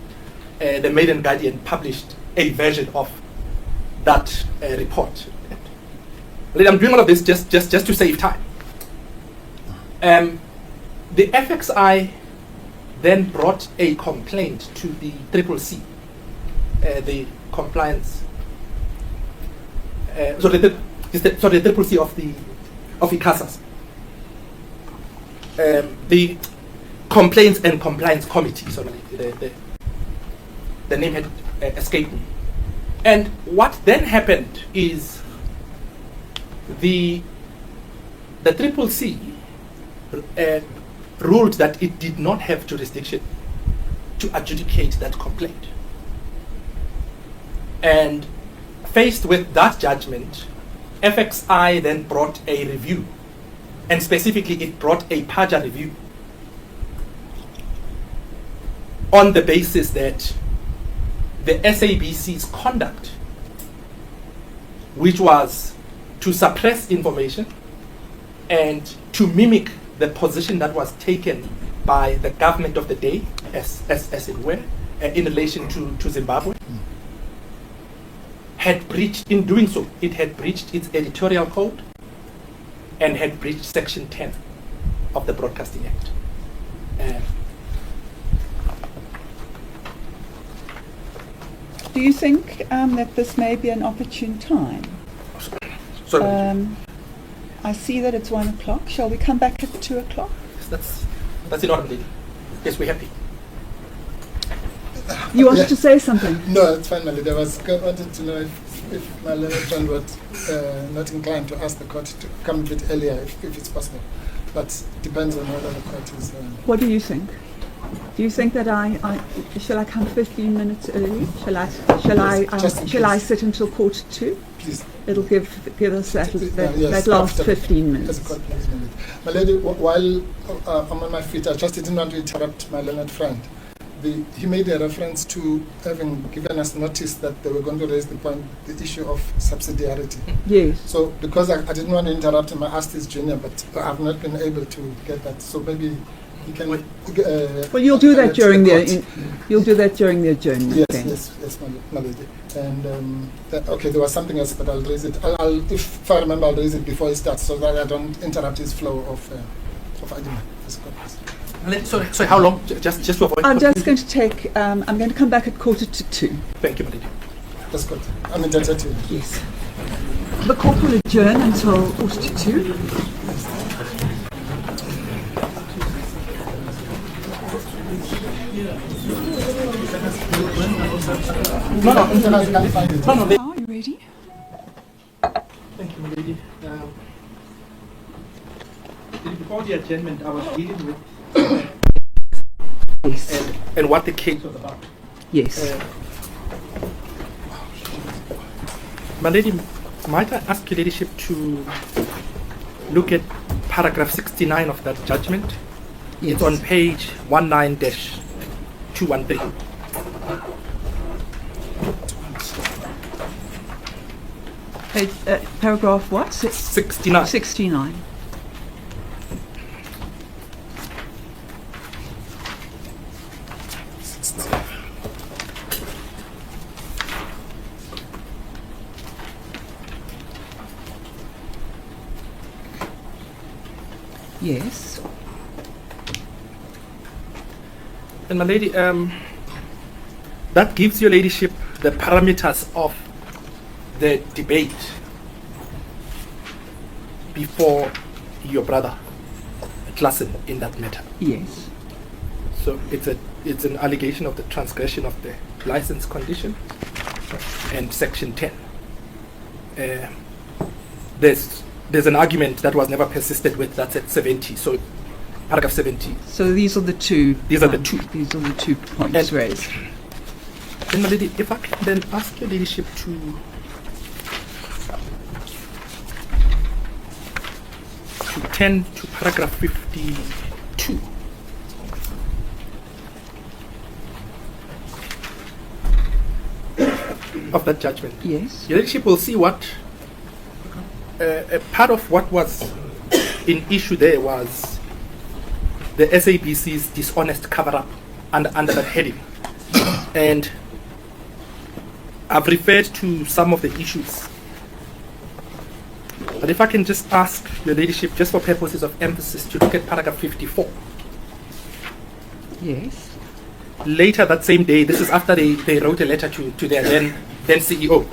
the Maiden Guardian published a version of that report. I'm doing all of this just to save time. The FXI then brought a complaint to the CCC, the compliance. The CCC of ICASAS, the Complaints and Compliance Committee. Sorry, the name had escaped me. And what then happened is the CCC ruled that it did not have jurisdiction to adjudicate that complaint. And faced with that judgment, FXI then brought a review, and specifically it brought a PAJA review on the basis that the SABC's conduct, which was to suppress information and to mimic the position that was taken by the government of the day, as it were, in relation to Zimbabwe, had breached, in doing so, it had breached its editorial code and had breached Section 10 of the Broadcasting Act. do you think that this may be an opportune time? Sorry, I see that it's 1 o'clock. Shall we come back at 2 o'clock? that's in order, lady. Yes, we're happy. You wanted Yeah. to say something? No, it's fine, my lady. I wanted to know if my learned friend was not inclined to ask the court to come a bit earlier, if it's possible. But depends on whether the court is... What do you think? Do you think that shall I come 15 minutes early? Shall I sit until 1:45? please. It'll give us that Yes, that last after- 15 As a minutes. court, please, my lady. My lady, while I'm on my feet, I just didn't want to interrupt my learned friend. He made a reference to having given us notice that they were going to raise the issue of subsidiarity. Yes. So because I didn't want to interrupt him, I asked his junior, but I've not been able to get that. So maybe he can... Well, you'll do that alert during court. you'll do that during the adjournment. Yes, then. yes, my lady. And okay, there was something else, but I'll raise it. If I remember, I'll raise it before he starts, so that I don't interrupt his flow of argument. Yes, God bless. Sorry, how long? Just to avoid... I'm just going to take. I'm going to come back at 1:45. Thank you, my lady. That's good. I'm indebted to you. Yes. The court will adjourn until 1:45. No, international can't find it. Are you ready? Thank you, my lady. Before the adjournment, I was dealing with Yes. and what the case was about. Yes. My lady, might I ask your ladyship to look at paragraph 69 of that judgment? Yes. It's on page 19-213. Paragraph what? 69. 69. Yes. And my lady, that gives your ladyship the parameters of the debate before your brother Klassen in that matter. Yes. So it's an allegation of the transgression of the license condition and section 10. There's an argument that was never persisted with, that's at 70. So paragraph 70. So these are the two. These are the two. These are the 2 points And- raised. Then my lady, if I can then ask your ladyship to tend to paragraph 52 of that judgment. Yes. Your ladyship will see what a part of what was in issue there was the SABC's dishonest cover-up under that heading. And I've referred to some of the issues. But if I can just ask your ladyship, just for purposes of emphasis, to look at paragraph 54. Yes. Later that same day, this is after they wrote a letter to their then CEO.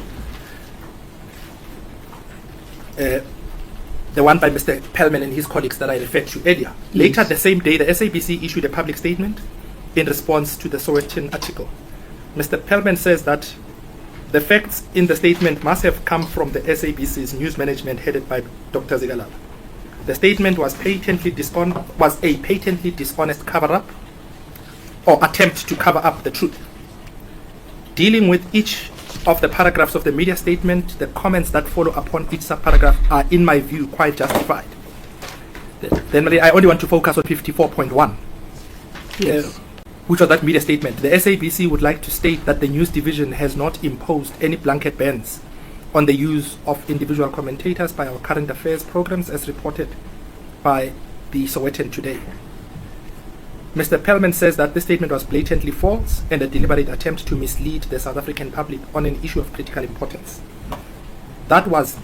The one by Mr. Pellman and his colleagues that I referred to earlier. Later Yes. the same day, the SABC issued a public statement in response to the Sowetan article. Mr. Pellman says that the facts in the statement must have come from the SABC's news management headed by Dr. Zigalala. The statement was a patently dishonest cover-up or attempt to cover up the truth. Dealing with each of the paragraphs of the media statement, the comments that follow upon each subparagraph are, in my view, quite justified. Then I only want to focus on 54.1. Yes. Which was that media statement. The SABC would like to state that the news division has not imposed any blanket bans on the use of individual commentators by our current affairs programs as reported by the Sowetan today. Mr. Pellman says that this statement was blatantly false and a deliberate attempt to mislead the South African public on an issue of critical importance. That was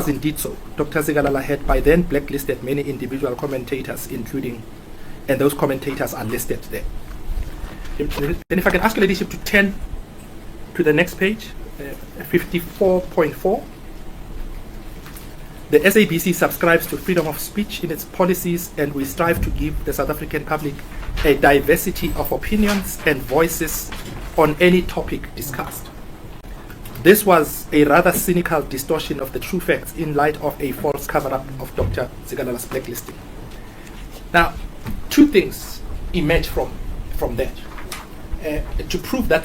indeed so. Dr. Zigalala had by then blacklisted many individual commentators, including, and those commentators are listed there. Then if I can ask your ladyship to turn to the next page, 54.4. The SABC subscribes to freedom of speech in its policies, and we strive to give the South African public a diversity of opinions and voices on any topic discussed. This was a rather cynical distortion of the true facts in light of a false cover-up of Dr. Zikalala's blacklisting. Now, two things emerge from that to prove that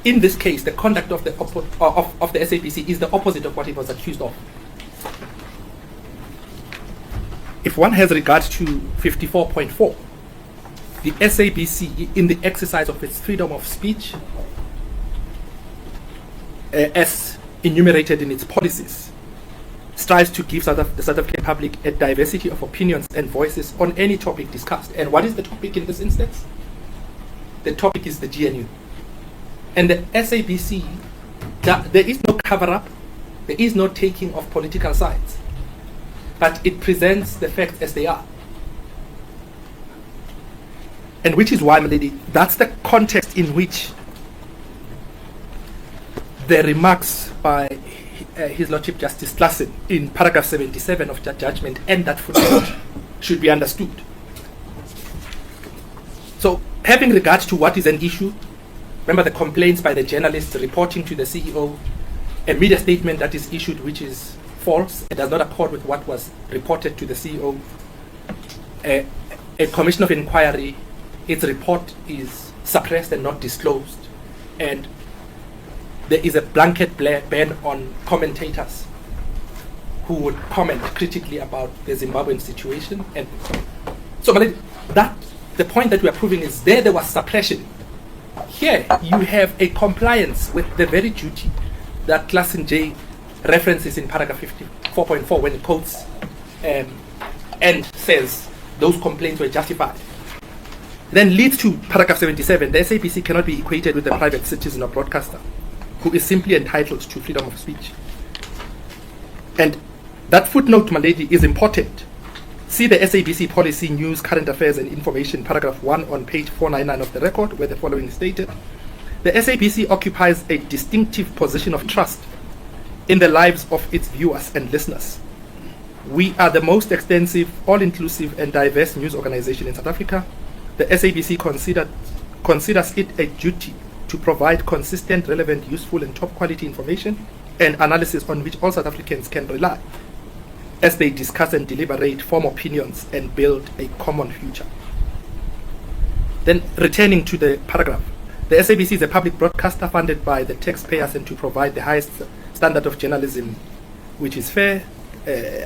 in this case the conduct of the SABC is the opposite of what it was accused of. If one has regard to 54.4, the SABC, in the exercise of its freedom of speech, as enumerated in its policies, strives to give the South African public a diversity of opinions and voices on any topic discussed. And what is the topic in this instance? The topic is the GNU. And the SABC, there is no cover-up, there is no taking of political sides, but it presents the facts as they are. And which is why, my lady, that's the context in which the remarks by His Lordship Justice Klassen in paragraph 77 of that judgment and that footnote should be understood. So, having regard to what is an issue, remember the complaints by the journalists reporting to the CEO, a media statement that is issued which is false, it does not accord with what was reported to the CEO, a commission of inquiry, its report is suppressed and not disclosed, and there is a blanket ban on commentators who would comment critically about the Zimbabwean situation. And so the point that we are proving is there was suppression. Here you have a compliance with the very duty that Klassen J references in paragraph 54.4 when it quotes and says those complaints were justified. Then leads to paragraph 77. The SABC cannot be equated with a private citizen or broadcaster who is simply entitled to freedom of speech. And that footnote, my lady, is important. See the SABC Policy, News, Current Affairs and Information, paragraph 1 on page 499 of the record, where the following is stated. The SABC occupies a distinctive position of trust in the lives of its viewers and listeners. We are the most extensive, all-inclusive and diverse news organization in South Africa. The SABC considers it a duty to provide consistent, relevant, useful and top-quality information and analysis on which all South Africans can rely as they discuss and deliberate, form opinions and build a common future. Then returning to the paragraph, the SABC is a public broadcaster funded by the taxpayers and to provide the highest standard of journalism, which is fair,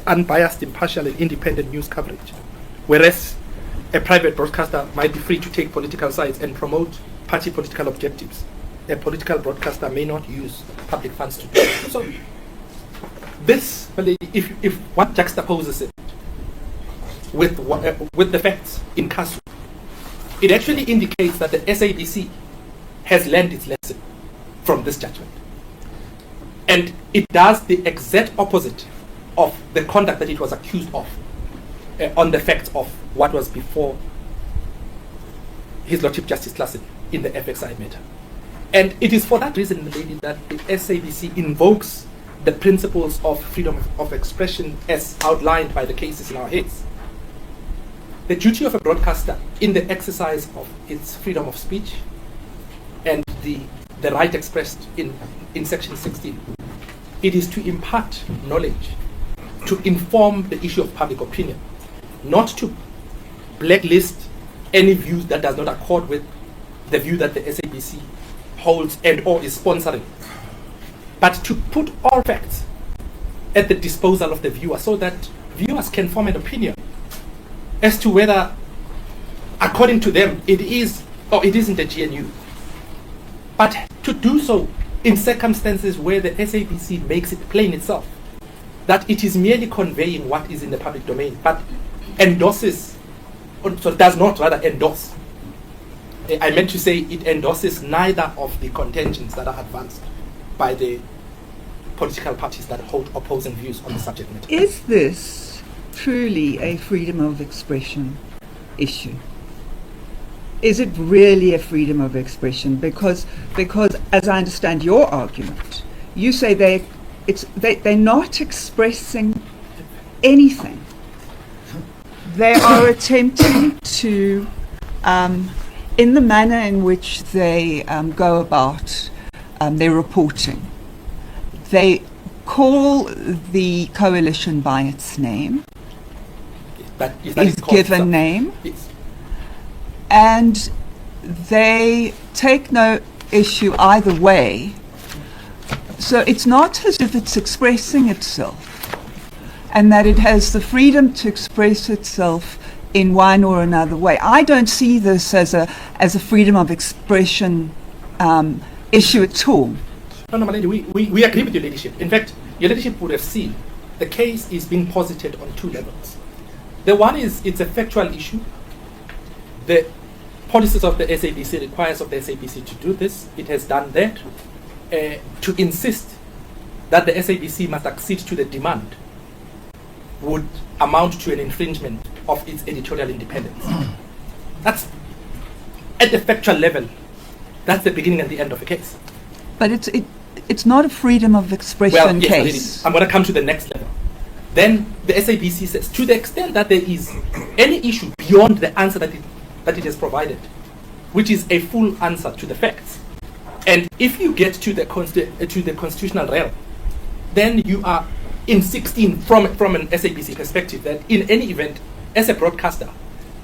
unbiased, impartial and independent news coverage. Whereas a private broadcaster might be free to take political sides and promote party political objectives. A political broadcaster may not use public funds to do so. So this, if one juxtaposes it with the facts in CASU, it actually indicates that the SABC has learned its lesson from this judgment. And it does the exact opposite of the conduct that it was accused of on the facts of what was before His Lordship Justice Klassen in the FXI matter. And it is for that reason, lady, that the SABC invokes the principles of freedom of expression as outlined by the cases in our heads. The duty of a broadcaster in the exercise of its freedom of speech and the right expressed in section 16, it is to impart knowledge, to inform the issue of public opinion, not to blacklist any views that does not accord with the view that the SABC holds and or is sponsoring, but to put all facts at the disposal of the viewer so that viewers can form an opinion as to whether, according to them, it is or it isn't a GNU. But to do so in circumstances where the SABC makes it plain itself that it is merely conveying what is in the public domain, but endorses, so does not rather endorse. I meant to say it endorses neither of the contentions that are advanced by the political parties that hold opposing views on the subject matter. Is this truly a freedom of expression issue? is it really a freedom of expression? Because as I understand your argument, you say they're not expressing anything. They are attempting to, in the manner in which they go about their reporting, they call the coalition by its name, its given name, Yes. and they take no issue either way. So it's not as if it's expressing itself, and that it has the freedom to express itself in one or another way. I don't see this as a freedom of expression issue at all. No, my lady, we agree with your ladyship. In fact, your ladyship would have seen the case is being posited on two levels. The one is it's a factual issue. The policies of the SABC requires of the SABC to do this. It has done that. To insist that the SABC must accede to the demand would amount to an infringement of its editorial independence. That's at the factual level. That's the beginning and the end of the case. But it's not a freedom of expression Well, yes, case. I'm going to come to the next level. Then the SABC says, to the extent that there is any issue beyond the answer that it has provided, which is a full answer to the facts, and if you get to the constitutional realm, then you are in 16 from an SABC perspective that in any event, as a broadcaster,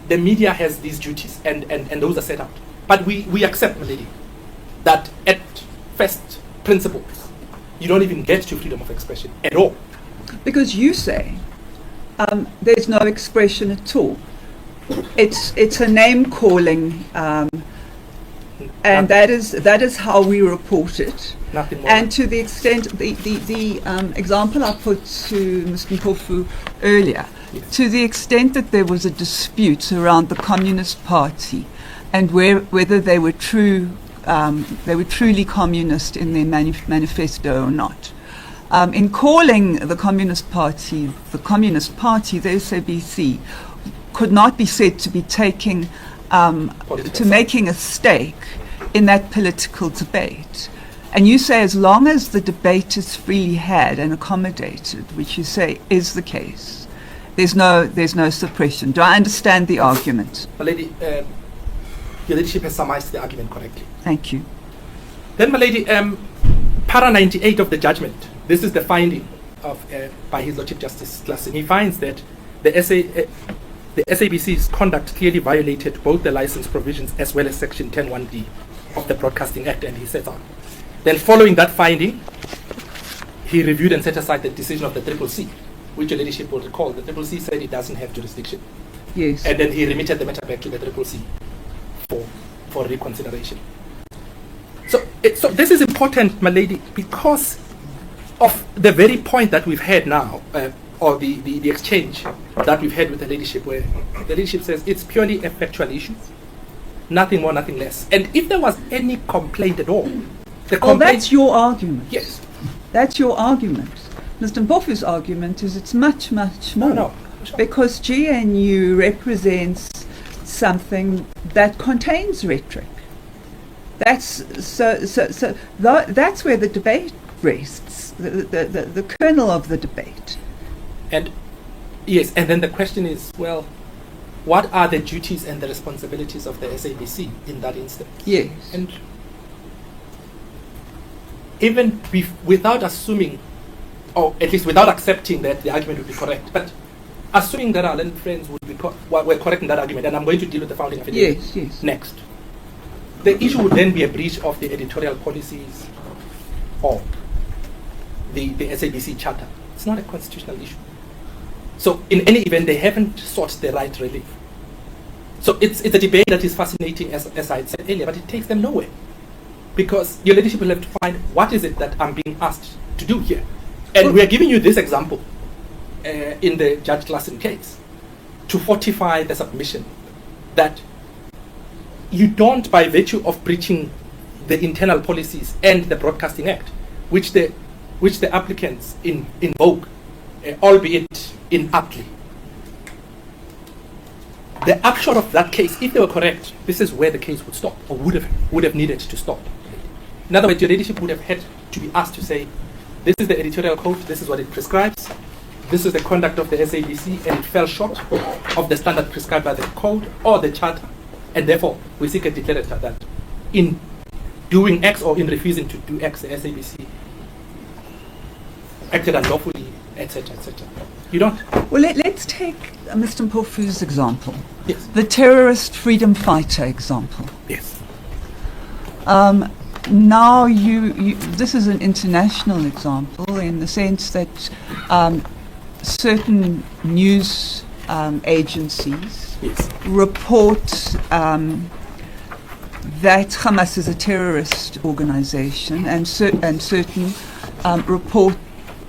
the media has these duties and those are set out. But we accept, my lady, that at first principles, you don't even get to freedom of expression at all. Because you say there's no expression at all. It's a name calling, and that is how we report it. Nothing more. And to the extent the example I put to Mr. Mpofu earlier, Yes. to the extent that there was a dispute around the Communist Party and whether they were truly communist in their manifesto or not. In calling the Communist Party, the SABC could not be said to be taking, to making a stake in that political debate. And you say as long as the debate is freely had and accommodated, which you say is the case, there's no suppression. Do I understand the argument? My lady, your ladyship has summarized the argument correctly. Thank you. Then, my lady, para 98 of the judgment, this is the finding of by His Lordship Justice Klassen. He finds that the SABC's conduct clearly violated both the license provisions as well as Section 10(1)(d) of the Broadcasting Act, and he sets out. Then, following that finding, he reviewed and set aside the decision of the CCC, which your ladyship will recall. The CCC said it doesn't have jurisdiction. Yes. And then he remitted the matter back to the CCC for reconsideration. So this is important, my lady, because of the very point that we've had now, or the exchange that we've had with the ladyship, where the ladyship says it's purely a factual issue, nothing more, nothing less. And if there was any complaint at all, the complaint... that's your argument. Yes. That's your argument. Mr. Mpofu's argument is it's much, much more. No. Because GNU represents something that contains rhetoric. That's that's where the debate rests, the kernel of the debate. And yes, and then the question is, well, what are the duties and the responsibilities of the SABC in that instance? Yes. And even without assuming, or at least without accepting that the argument would be correct, but assuming that our learned friends would be were correct in that argument, and I'm going to deal with the founding affidavit yes. next. The issue would then be a breach of the editorial policies or the SABC charter. It's not a constitutional issue. So in any event, they haven't sought the right relief. So it's a debate that is fascinating, as I had said earlier, but it takes them nowhere. Because your ladyship will have to find what is it that I'm being asked to do here. And we are giving you this example in the Judge Klassen case to fortify the submission that you don't, by virtue of breaching the internal policies and the Broadcasting Act, which the applicants invoke, albeit inaptly, the upshot of that case, if they were correct, this is where the case would stop, or would have needed to stop. In other words, your ladyship would have had to be asked to say, this is the editorial code, this is what it prescribes, this is the conduct of the SABC, and it fell short of the standard prescribed by the code or the charter, and therefore we seek a declarator that in doing X or in refusing to do X, the SABC acted unlawfully, etc., etc. You don't? Well, let's take Mr. Mpofu's example. Yes. The terrorist freedom fighter example. Yes. Now, this is an international example in the sense that certain news agencies Yes. report that Hamas is a terrorist organization, and certain report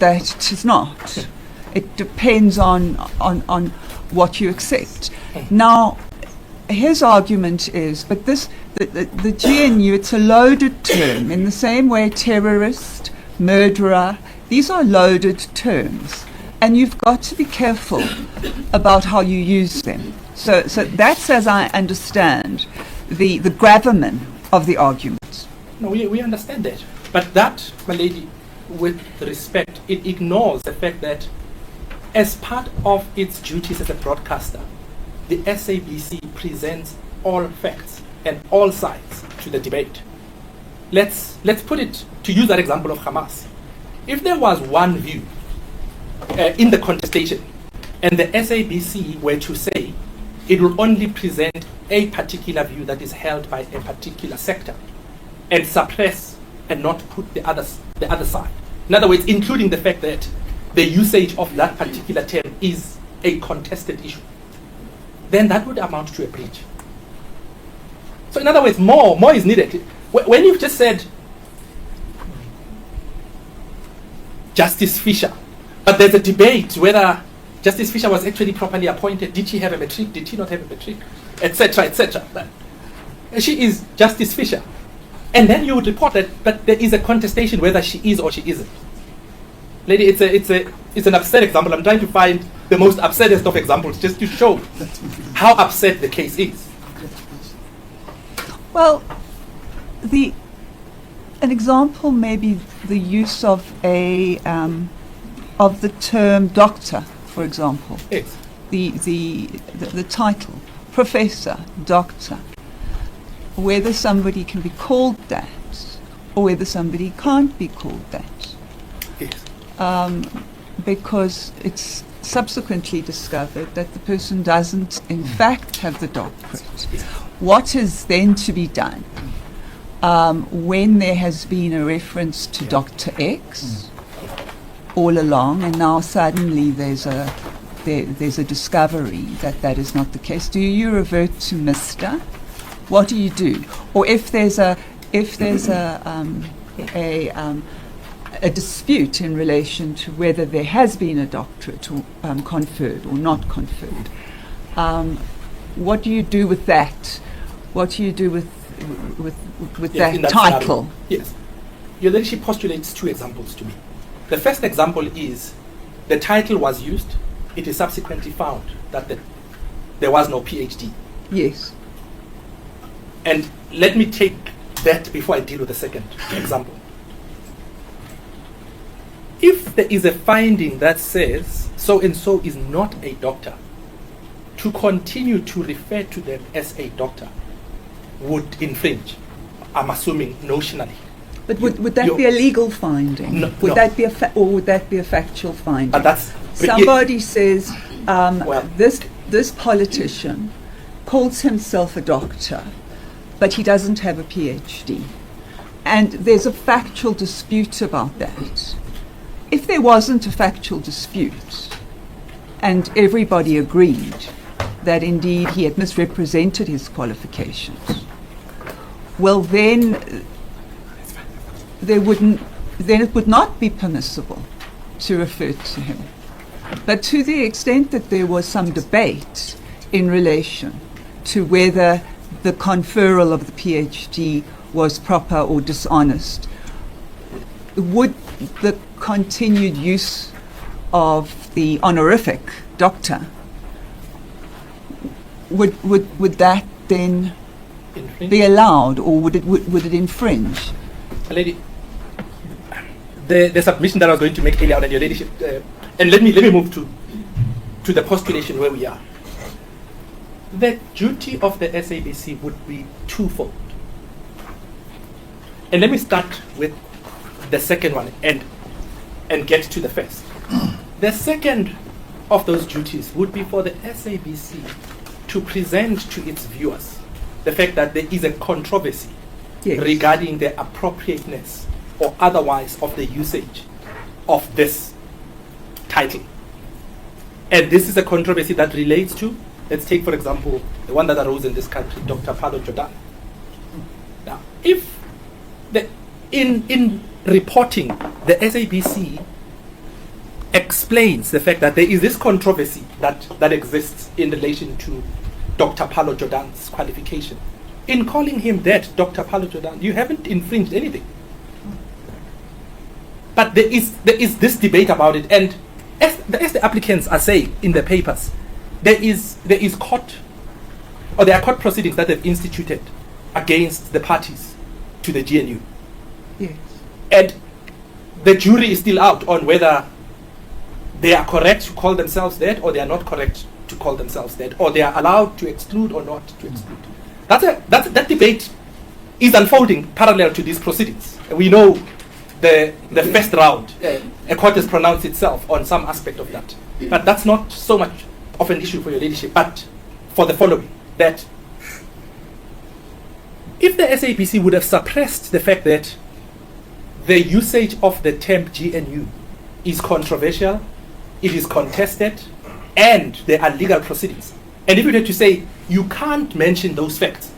that it is not. It depends on what you accept. Now, his argument is, but the GNU, it's a loaded term in the same way terrorist, murderer, these are loaded terms, and you've got to be careful about how you use them. So that's, as I understand, the gravamen of the argument. No, we understand that. But that, my lady, with respect, it ignores the fact that as part of its duties as a broadcaster, the SABC presents all facts and all sides to the debate. Let's put it, to use that example of Hamas. If there was one view in the contestation, and the SABC were to say it will only present a particular view that is held by a particular sector, and suppress and not put the other side. In other words, including the fact that the usage of that particular term is a contested issue, then that would amount to a breach. So in other words, more is needed. When you've just said Justice Fisher, but there's a debate whether Justice Fisher was actually properly appointed, did she have a matric, did she not have a matric, etc., etc. She is Justice Fisher. And then you would report that, but there is a contestation whether she is or she isn't. Lady, it's an absurd example. I'm trying to find the most absurdest of examples just to show how absurd the case is. Well, an example may be the use of the term doctor, for example. Yes. The title, professor, doctor, whether somebody can be called that or whether somebody can't be called that. Yes. Because it's subsequently discovered that the person doesn't in fact have the doctorate. What is then to be done when there has been a reference to Dr. X all along, and now suddenly there's a discovery that is not the case? Do you revert to Mr.? What do you do? Or if there's a dispute in relation to whether there has been a doctorate or, conferred or not conferred, what do you do with that? What do you do with that title? Scenario. Yes. Your ladyship postulates two examples to me. The first example is the title was used. It is subsequently found that there was no PhD. Yes. And let me take that before I deal with the second example. If there is a finding that says so-and-so is not a doctor, to continue to refer to them as a doctor would infringe, I'm assuming notionally. But would that be a legal finding? Would that be or would that be a factual finding? Somebody says this politician calls himself a doctor, but he doesn't have a PhD, and there's a factual dispute about that. If there wasn't a factual dispute, and everybody agreed that indeed he had misrepresented his qualifications, well then it would not be permissible to refer to him. But to the extent that there was some debate in relation to whether the conferral of the PhD was proper or dishonest, would the continued use of the honorific doctor, would that then Infringe? be allowed, or would it infringe? Lady, the submission that I was going to make earlier on, and your ladyship, and let me move to the postulation where we are. The duty of the SABC would be twofold. And let me start with the second one and get to the first. The second of those duties would be for the SABC to present to its viewers the fact that there is a controversy Yes. regarding the appropriateness or otherwise of the usage of this title. And this is a controversy that relates to, let's take for example, the one that arose in this country, Dr. Paulo Jordan. Now, if in reporting, the SABC explains the fact that there is this controversy that exists in relation to Dr. Paulo Jordan's qualification. In calling him that, Dr. Paulo Jordan, you haven't infringed anything. But there is this debate about it, and as the applicants are saying in the papers, there is court, or there are court proceedings that they've instituted against the parties to the GNU. Yes. And the jury is still out on whether they are correct to call themselves that, or they are not correct to call themselves that, or they are allowed to exclude or not to exclude. That debate is unfolding parallel to these proceedings. We know the first round, a court has pronounced itself on some aspect of that. But that's not so much of an issue for your ladyship, but for the following, that if the SABC would have suppressed the fact that the usage of the term GNU is controversial, it is contested, and there are legal proceedings. And if you were to say, you can't mention those facts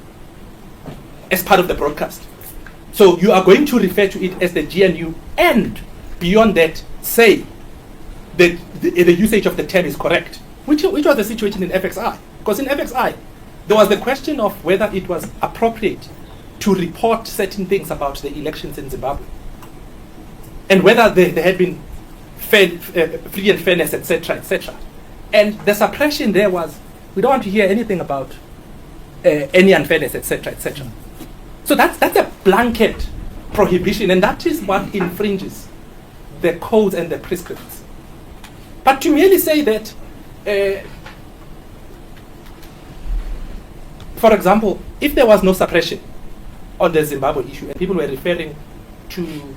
as part of the broadcast, so you are going to refer to it as the GNU, and beyond that, say that the usage of the term is correct, which was the situation in FXI. Because in FXI, there was the question of whether it was appropriate to report certain things about the elections in Zimbabwe, and whether there had been free and fairness, etc., etc. And the suppression there was, we don't want to hear anything about any unfairness, etc., etc. So that's a blanket prohibition, and that is what infringes the codes and the prescripts. But to merely say that, for example, if there was no suppression on the Zimbabwe issue, and people were referring to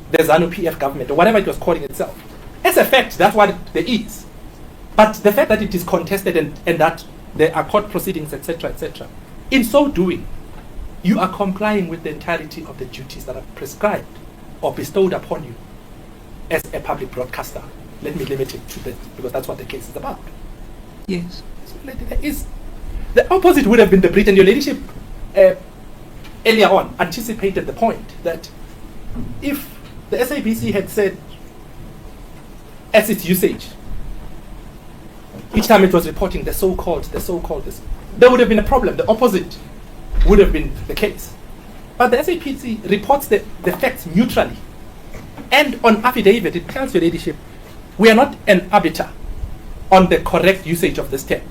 the ZANU-PF government, or whatever it was calling itself, as a fact, that's what there is. But the fact that it is contested and that there are court proceedings, etc., etc., in so doing, you are complying with the entirety of the duties that are prescribed or bestowed upon you as a public broadcaster. Let me limit it to that, because that's what the case is about. Yes. So there is, the opposite would have been the breach, and your ladyship earlier on anticipated the point that if the SABC had said, as its usage, each time it was reporting the so-called this, there would have been a problem. The opposite would have been the case. But the SABC reports the facts neutrally. And on affidavit, it tells your ladyship, we are not an arbiter on the correct usage of this term.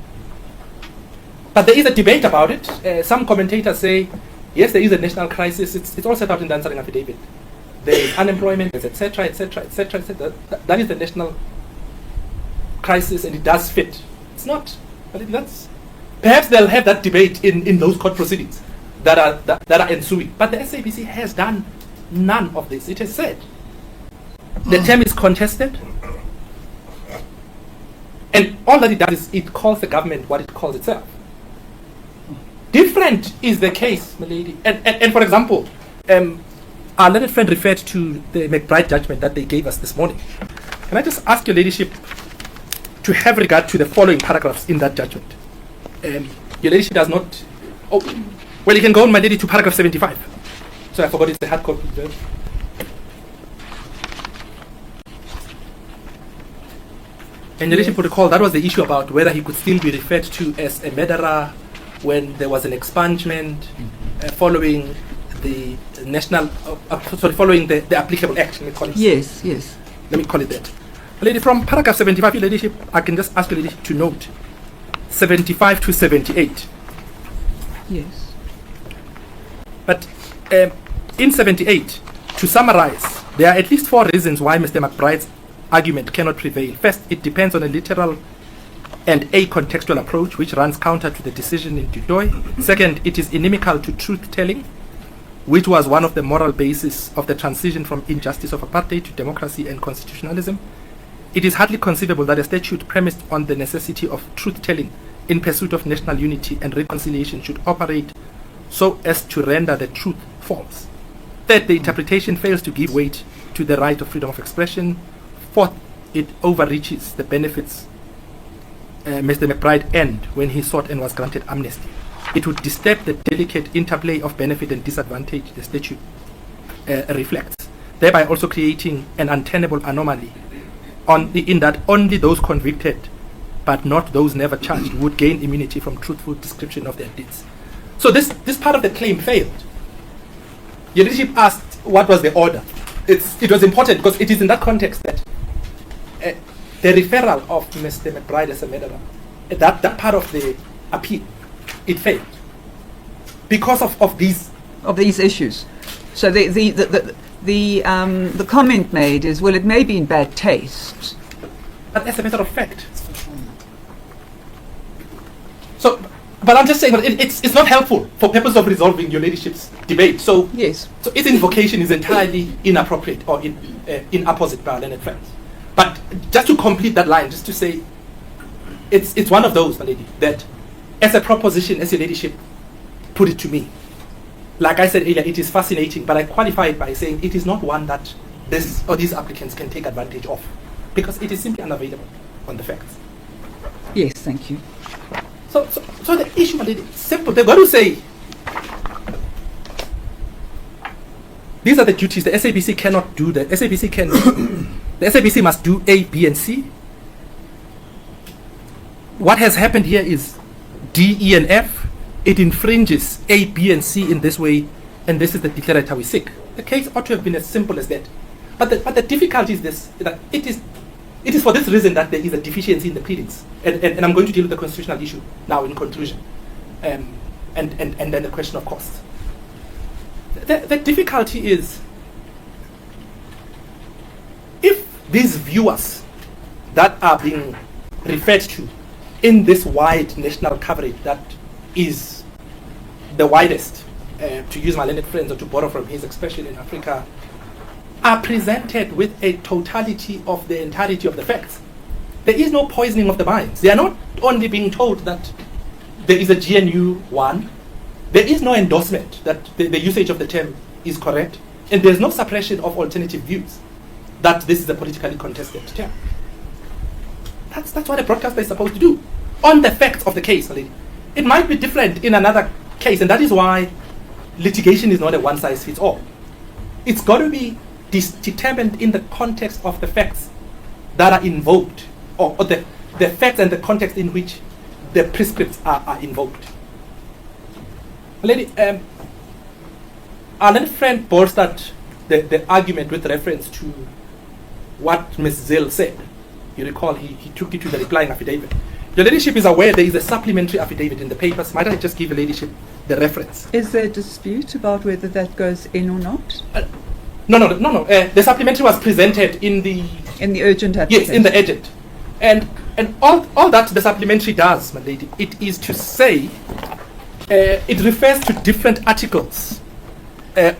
But there is a debate about it. Some commentators say, yes, there is a national crisis. It's all set out in the answering affidavit. There is unemployment, etc., etc., etc., etc. That is the national crisis, and it does fit. It's not. But that's, perhaps they'll have that debate in those court proceedings that are ensuing. But the SABC has done none of this. It has said the term is contested, and all that it does is it calls the government what it calls itself. Different is the case, my lady. And for example, our learned friend referred to the McBride judgment that they gave us this morning. Can I just ask your ladyship to have regard to the following paragraphs in that judgment? Your ladyship does not... Oh, well, you can go on, my lady, to paragraph 75. So I forgot it's the hard copy. And your ladyship would recall that was the issue about whether he could still be referred to as a murderer when there was an expungement following the national... following the applicable act. Let me call it. Yes, yes. Let me call it that. Lady, from paragraph 75, your ladyship, I can just ask your ladyship to note 75 to 78. Yes. But in 78, to summarize, there are at least 4 reasons why Mr. McBride's argument cannot prevail. First, it depends on a literal and a contextual approach which runs counter to the decision in Dutoy. Second, it is inimical to truth-telling, which was one of the moral bases of the transition from injustice of apartheid to democracy and constitutionalism. It is hardly conceivable that a statute premised on the necessity of truth-telling in pursuit of national unity and reconciliation should operate so as to render the truth false. Third, the interpretation fails to give weight to the right of freedom of expression. Fourth, it overreaches the benefits Mr. McBride earned when he sought and was granted amnesty. It would disturb the delicate interplay of benefit and disadvantage the statute reflects, thereby also creating an untenable anomaly in that only those convicted but not those never charged would gain immunity from truthful description of their deeds. So this part of the claim failed. Your leadership asked what was the order. It was important because it is in that context that the referral of Mr. McBride as a murderer, that part of the appeal, it failed because of these issues. So the comment made is, well, it may be in bad taste, but as a matter of fact. So, but I'm just saying that it's not helpful for purpose of resolving your leadership's debate. So yes. So its invocation is entirely inappropriate or in opposite by our learned friends. But just to complete that line, just to say, it's one of those, my lady, that as a proposition, as your leadership put it to me, like I said earlier, it is fascinating, but I qualify it by saying it is not one that these applicants can take advantage of, because it is simply unavailable on the facts. Yes, thank you. So the issue, my lady, is simple. They're going to say, these are the duties. The SABC cannot do that. The SABC must do A, B, and C. What has happened here is D, E, and F. It infringes A, B, and C in this way, and this is the declaratory sick. The case ought to have been as simple as that. But the difficulty is this: that it is for this reason that there is a deficiency in the pleadings. And I'm going to deal with the constitutional issue now in conclusion, and then the question of costs. The difficulty is, if these viewers that are being referred to in this wide national coverage that is the widest, to use my learned friends or to borrow from his expression, in Africa, are presented with a totality of the entirety of the facts, there is no poisoning of the minds. They are not only being told that there is a GNU 1, there is no endorsement that the usage of the term is correct, and there's no suppression of alternative views that this is a politically contested term. That's what a broadcaster is supposed to do on the facts of the case. It might be different in another case, and that is why litigation is not a one-size-fits-all. It's got to be determined in the context of the facts that are invoked, or the facts and the context in which the prescripts are invoked. Lady, our learned friend bolstered the argument with reference to what Ms. Zill said. You recall he took you to the replying affidavit. Your ladyship is aware there is a supplementary affidavit in the papers. Might I just give your ladyship the reference? Is there a dispute about whether that goes in or not? No. The supplementary was presented in the urgent application. Yes, in the urgent. And all that the supplementary does, my lady, it is to say, it refers to different articles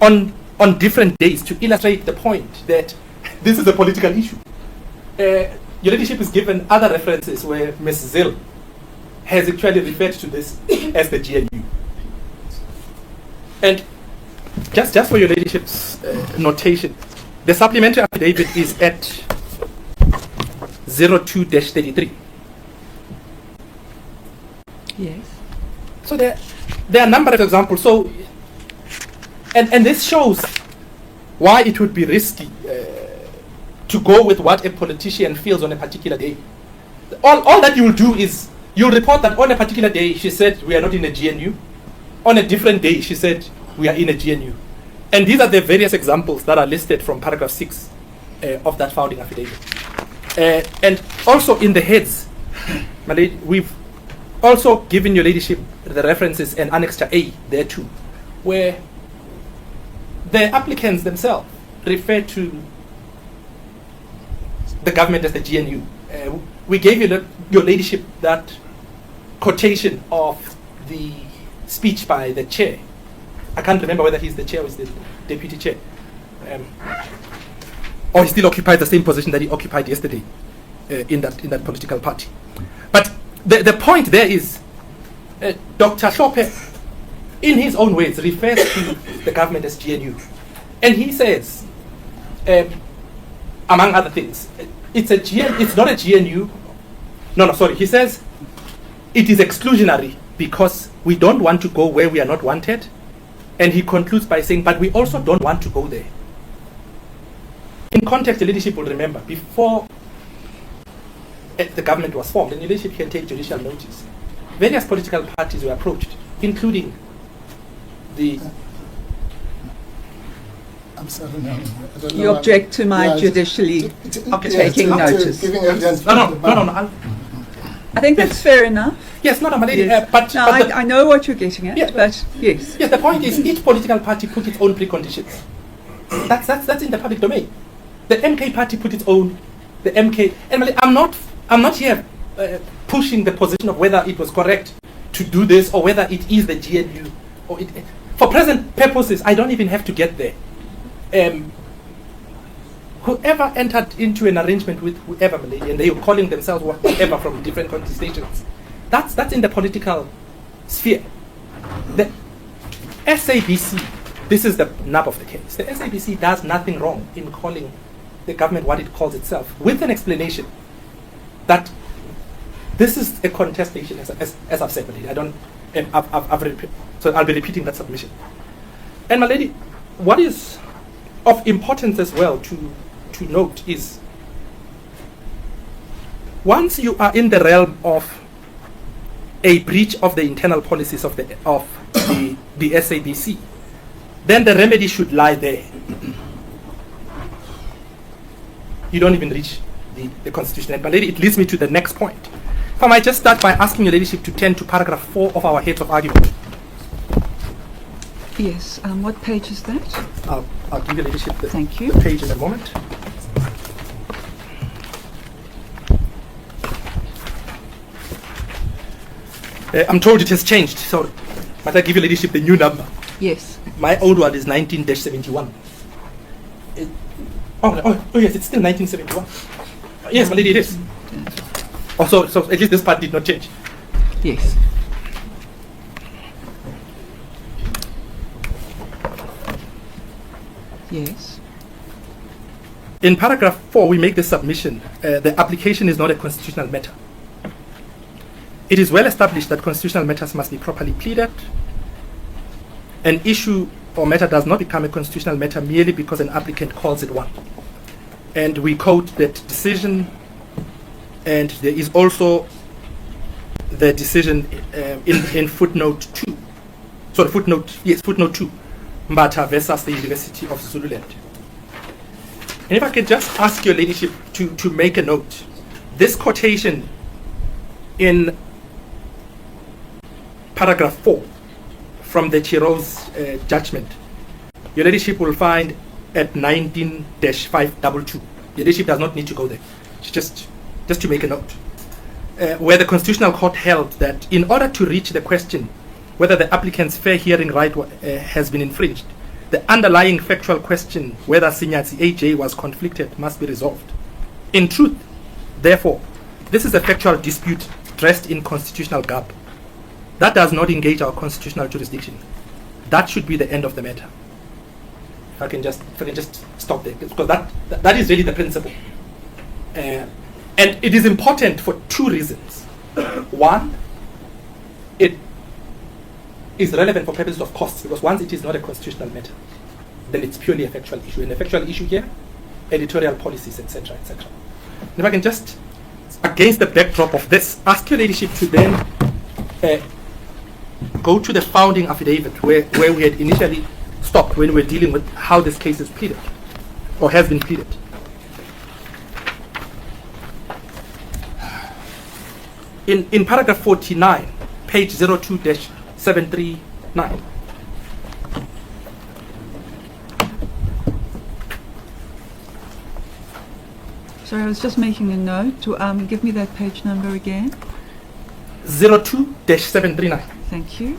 on different days to illustrate the point that this is a political issue. Your ladyship is given other references where Ms. Zill has actually referred to this as the GNU. And just for your ladyship's notation, the supplementary affidavit is at 02-33. Yes. So there are a number of examples. So, and this shows why it would be risky to go with what a politician feels on a particular day. All that you will do is you'll report that on a particular day she said we are not in a GNU. On a different day she said we are in a GNU. And these are the various examples that are listed from paragraph 6 of that founding affidavit. And also in the heads, my lady, also given your ladyship the references and Annexure A there too, where the applicants themselves refer to the government as the GNU. We gave your ladyship that quotation of the speech by the chair. I can't remember whether he's the chair or is the deputy chair. Or he still occupies the same position that he occupied yesterday in that political party. But the point there is, Dr. Shope, in his own words, refers to the government as GNU. And he says, among other things, it's not a GNU. No, sorry. He says it is exclusionary because we don't want to go where we are not wanted. And he concludes by saying, but we also don't want to go there. In context, the leadership will remember, before the government was formed, and the leadership can take judicial notice, various political parties were approached, including the... I'm sorry, no. I don't You know object to my judicially taking notice. Giving evidence. No. I think that's fair enough. Yes, no, my lady. Yes. But I know what you're getting at, Yeah, but yes. yes, the point is each political party put its own preconditions. That's in the public domain. The MK party put its own. The MK. And I'm not here pushing the position of whether it was correct to do this or whether it is the GNU. Or for present purposes, I don't even have to get there. Whoever entered into an arrangement with whoever, and they were calling themselves whatever from different contestations, that's in the political sphere. The SABC, this is the nub of the case. The SABC does nothing wrong in calling the government what it calls itself, with an explanation that this is a contestation, as I've said, my lady. So I'll be repeating that submission. And my lady, what is of importance as well to note is, once you are in the realm of a breach of the internal policies of the SABC, then the remedy should lie there. You don't even reach the Constitution. And my lady, it leads me to the next point. If I might just start by asking your ladyship to turn to paragraph 4 of our heads of argument. Yes. What page is that? I'll give your ladyship the Thank you. the page in a moment. I'm told it has changed, so might I give your ladyship the new number? Yes. My old one is 19-71. Oh yes, it's still 1971. Yes, my lady, it is. Also, so at least this part did not change. Yes. Yes. In paragraph 4, we make the submission. The application is not a constitutional matter. It is well established that constitutional matters must be properly pleaded. An issue or matter does not become a constitutional matter merely because an applicant calls it one. And we quote that decision, and there is also the decision in footnote 2. Sorry, footnote 2. Mbata versus the University of Zululand. And if I could just ask your ladyship to make a note. This quotation in paragraph 4 from the Chiro's judgment, your ladyship will find at 19-522. Your ladyship does not need to go there. Just to make a note. Where the Constitutional Court held that in order to reach the question whether the applicant's fair hearing right has been infringed, the underlying factual question whether Sinyatsi AJ was conflicted must be resolved. In truth, therefore, this is a factual dispute dressed in constitutional garb. That does not engage our constitutional jurisdiction. That should be the end of the matter. If I can just stop there, because that is really the principle. And it is important for two reasons. One, it is relevant for purposes of costs, because once it is not a constitutional matter, then it's purely a factual issue. And the factual issue here, editorial policies, etc., etc. And if I can just, against the backdrop of this, ask your ladyship to then go to the founding affidavit where we had initially stopped when we were dealing with how this case is pleaded, or has been pleaded. in paragraph 49, page 02-739. Sorry, I was just making a note to give me that page number again. 02-739. Thank you.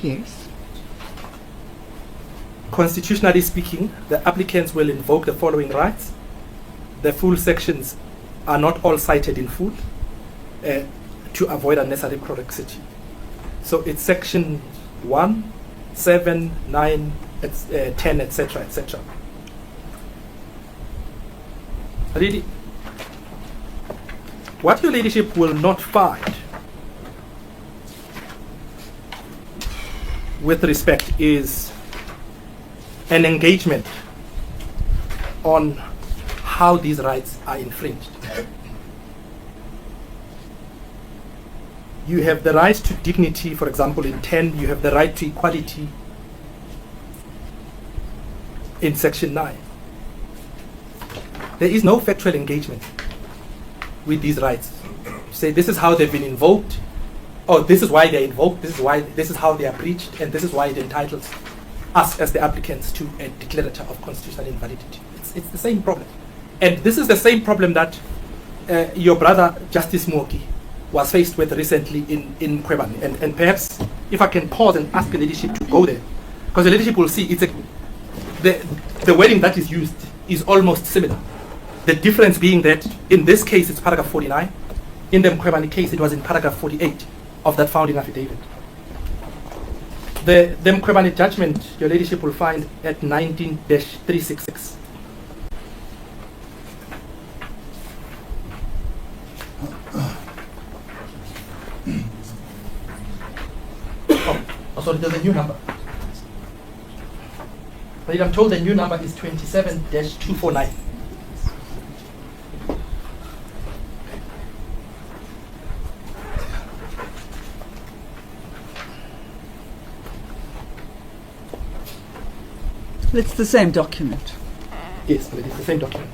Yes. Constitutionally speaking, the applicants will invoke the following rights. The full sections are not all cited in full to avoid unnecessary prolixity. So it's section 1, 7, 9, 10, etc., etc. Really, what your ladyship will not find with respect is an engagement on how these rights are infringed. You have the right to dignity, for example, in 10, you have the right to equality in section 9. There is no factual engagement with these rights. Say this is how they've been invoked, or this is why they're invoked, this is how they are breached, and this is why it entitles us as the applicants to a declarator of constitutional invalidity. It's the same problem. And this is the same problem that your brother, Justice Moki, was faced with recently in Kwebane. And perhaps if I can pause and ask the leadership to go there, because the leadership will see the wording that is used is almost similar. The difference being that in this case it's paragraph 49, in the Mkwebane case it was in paragraph 48 of that founding affidavit. The Mkwebane judgment, your ladyship will find at 19-366. Oh, sorry, there's a new number. But I'm told the new number is 27-249. It's the same document. Yes, but it is the same document.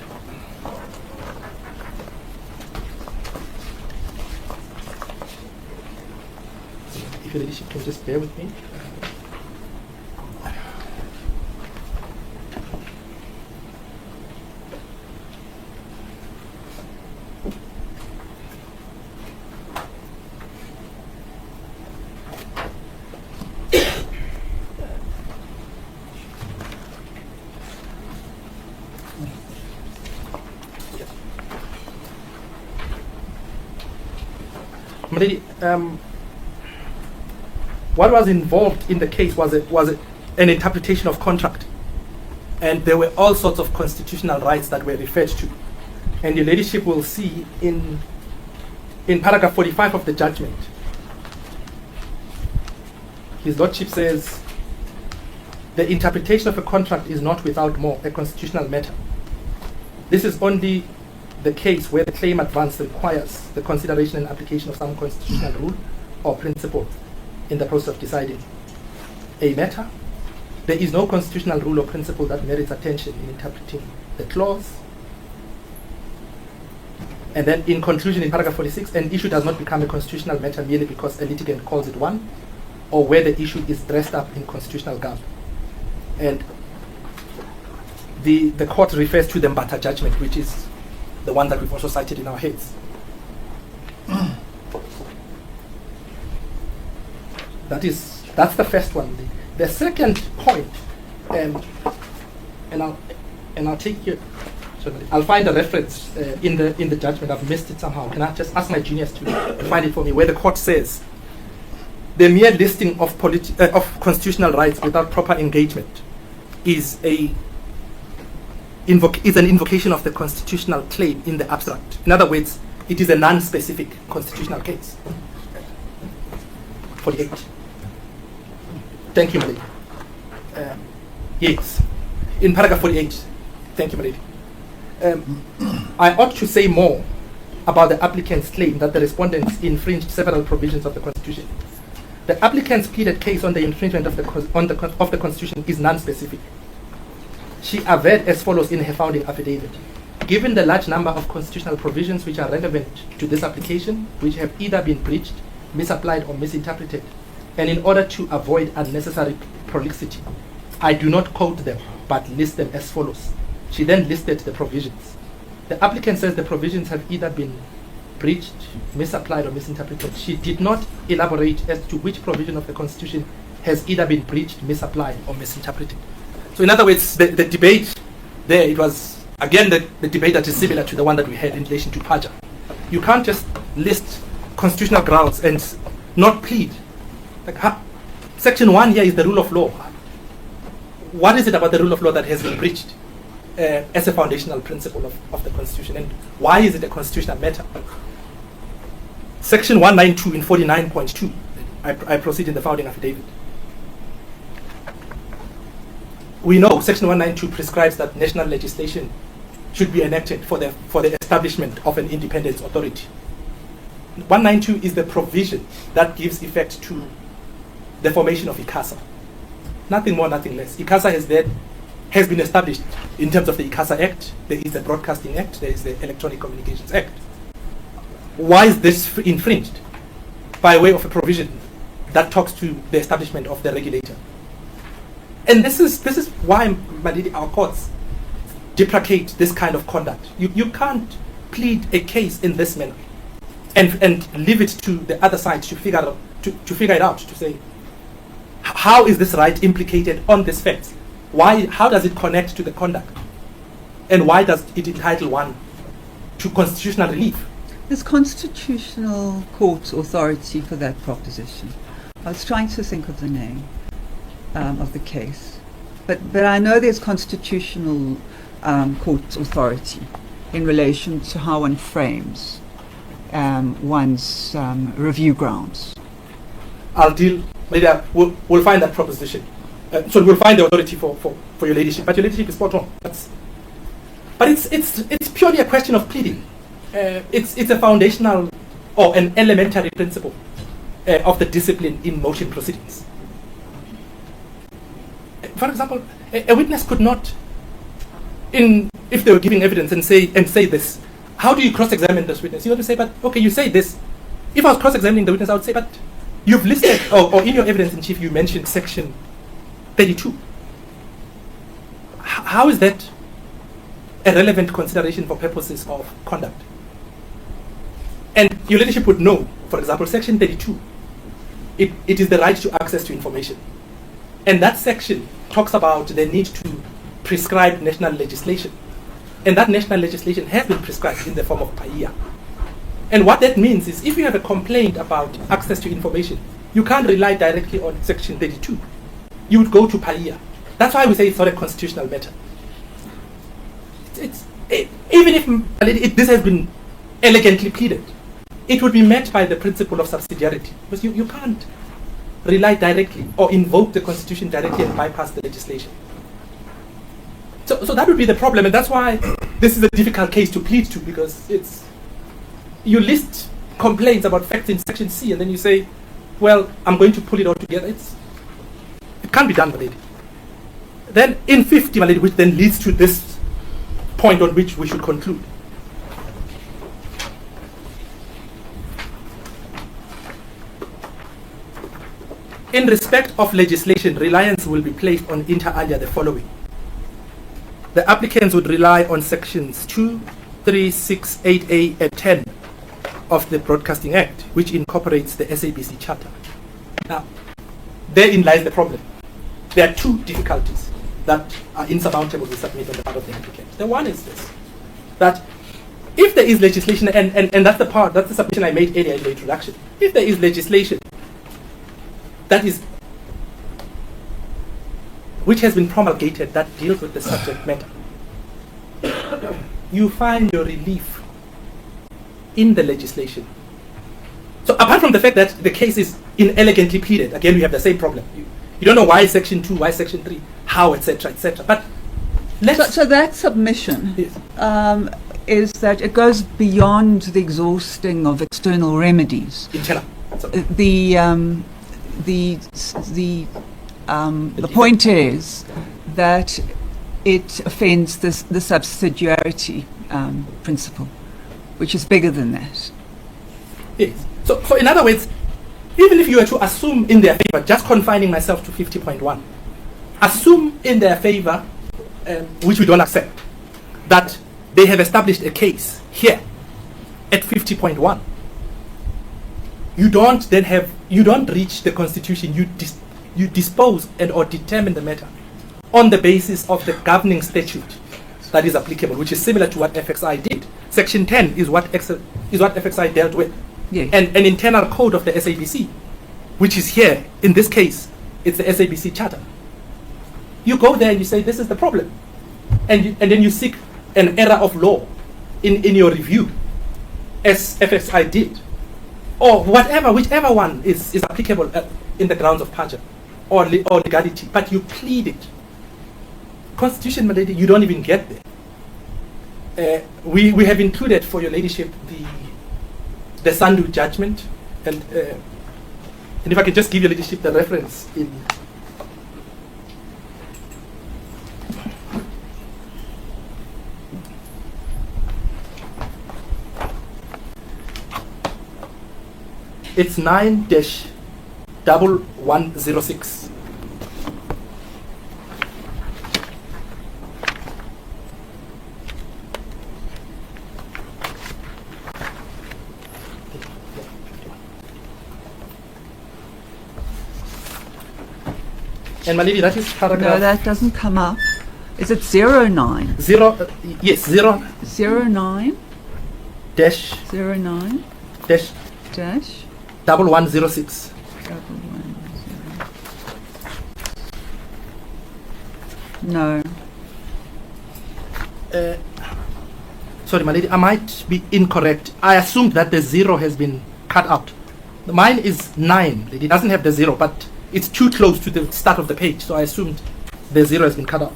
If your ladyship can just bear with me. What was involved in the case was an interpretation of contract, and there were all sorts of constitutional rights that were referred to. And your ladyship will see in paragraph 45 of the judgment, his lordship says, the interpretation of a contract is not without more a constitutional matter. This is only the case where the claim advance requires the consideration and application of some constitutional rule or principle in the process of deciding a matter. There is no constitutional rule or principle that merits attention in interpreting the clause. And then in conclusion, in paragraph 46, an issue does not become a constitutional matter merely because a litigant calls it one, or where the issue is dressed up in constitutional garb. And the court refers to the Mbata judgment, which is the one that we've also cited in our heads. That's the first one. The second point, and I'll take you. I'll find a reference in the judgment. I've missed it somehow. Can I just ask my juniors to find it for me? Where the court says the mere listing of constitutional rights without proper engagement is an invocation of the constitutional claim in the abstract. In other words, it is a non-specific constitutional case. 48. Thank you, Malady. Yes, in paragraph 48. Thank you, Malady. I ought to say more about the applicant's claim that the respondents infringed several provisions of the Constitution. The applicant's pleaded case on the infringement of the Constitution is non-specific. She averred as follows in her founding affidavit. Given the large number of constitutional provisions which are relevant to this application, which have either been breached, misapplied, or misinterpreted, and in order to avoid unnecessary prolixity, I do not quote them, but list them as follows. She then listed the provisions. The applicant says the provisions have either been breached, misapplied, or misinterpreted. She did not elaborate as to which provision of the Constitution has either been breached, misapplied, or misinterpreted. So in other words, the debate there, it was, again, the debate that is similar to the one that we had in relation to Paja. You can't just list constitutional grounds and not plead. Like, Section 1 here is the rule of law. What is it about the rule of law that has been breached as a foundational principle of the Constitution, and why is it a constitutional matter? Section 192 in 49.2, I proceed in the founding affidavit. We know Section 192 prescribes that national legislation should be enacted for the establishment of an independent authority. 192 is the provision that gives effect to the formation of ICASA. Nothing more, nothing less. ICASA has been established in terms of the ICASA Act. There is the Broadcasting Act. There is the Electronic Communications Act. Why is this infringed? By way of a provision that talks to the establishment of the regulator. And this is why, my lady, our courts deprecate this kind of conduct. You can't plead a case in this manner and leave it to the other side to figure it out, to say, how is this right implicated on this fact? How does it connect to the conduct? And why does it entitle one to constitutional relief? There's constitutional court authority for that proposition. I was trying to think of the name of the case. But I know there's constitutional court authority in relation to how one frames one's review grounds. We'll find that proposition. So we'll find the authority for your ladyship. But your ladyship is spot on. But it's purely a question of pleading. It's a foundational or an elementary principle of the discipline in motion proceedings. For example, a witness could not, if they were giving evidence and say this, how do you cross-examine this witness? You have to say, but okay, you say this. If I was cross-examining the witness, I would say, but you've listed, or in your evidence in chief, you mentioned Section 32. How is that a relevant consideration for purposes of conduct? And your leadership would know, for example, Section 32, it is the right to access to information. And that section talks about the need to prescribe national legislation. And that national legislation has been prescribed in the form of PAIA. And what that means is if you have a complaint about access to information, you can't rely directly on Section 32. You would go to PAIA. That's why we say it's not a constitutional matter. Even if this has been elegantly pleaded, it would be met by the principle of subsidiarity. Because you can't rely directly or invoke the Constitution directly and bypass the legislation. So that would be the problem, and that's why this is a difficult case to plead to, because you list complaints about facts in Section C, and then you say, well, I'm going to pull it all together. It can't be done, my lady. Then in 50, my lady, which then leads to this point on which we should conclude. In respect of legislation, reliance will be placed on inter alia the following. The applicants would rely on sections 2, 3, 6, 8A, and 10 of the Broadcasting Act, which incorporates the SABC Charter. Now, therein lies the problem. There are two difficulties that are insurmountable to submit on the part of the applicant. The one is this, that if there is legislation, and that's the submission I made earlier in the introduction, if there is legislation which has been promulgated that deals with the subject matter, you find your relief in the legislation. So apart from the fact that the case is inelegantly pleaded, again we have the same problem. You don't know why Section 2, why Section 3, how, etc., etc. But so that submission is that it goes beyond the exhausting of external remedies. Internal. the point is that it offends the subsidiarity principle, which is bigger than that. Yes. So in other words, even if you were to assume in their favor, just confining myself to 50.1, assume in their favor, which we don't accept, that they have established a case here at 50.1. You don't reach the Constitution. You dispose and or determine the matter on the basis of the governing statute that is applicable, which is similar to what FXI did. Section 10 is what FXI dealt with. Yes. And an internal code of the SABC, which is here, in this case, it's the SABC charter. You go there and you say, this is the problem. And then you seek an error of law in your review, as FXI did. Or whichever one is applicable in the grounds of perjury or legality, but you plead it. Constitution, my lady, you don't even get there. We have included for your ladyship the Sandu judgment, and if I can just give your ladyship the reference in it's 9-1106. And my lady, that is paragraph. No, that doesn't come up. Is it 09? Yes, 0 09 dash 09 dash dash 1106. 1106. No. Sorry, my lady, I might be incorrect. I assumed that the 0 has been cut out. Mine is 9. It doesn't have the 0, but it's too close to the start of the page, so I assumed the 0 has been cut out.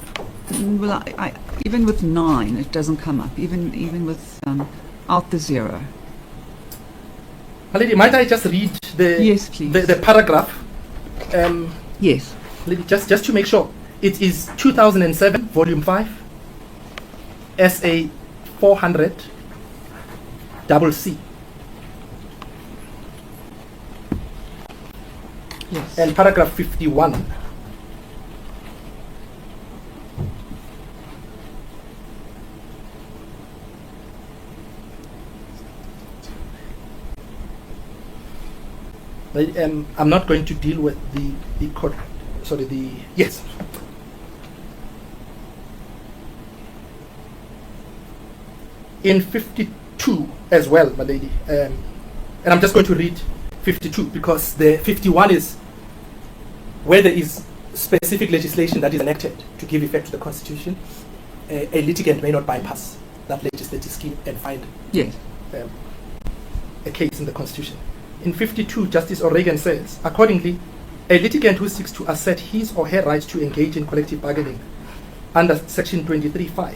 Well, I even with 9, it doesn't come up. Even with out the 0. My lady, might I just read the Yes, please. the paragraph? Yes. Lady, just to make sure, it is 2007, Volume 5, SA 400, double C. Yes. And paragraph 51. I'm not going to deal with the code. Sorry, yes. In 52 as well, my lady, and I'm just going to read 52 because the 51 is where there is specific legislation that is enacted to give effect to the Constitution. A litigant may not bypass that legislative scheme and find Yes. a case in the Constitution. In 52, Justice O'Regan says, accordingly, a litigant who seeks to assert his or her right to engage in collective bargaining under Section 23(5)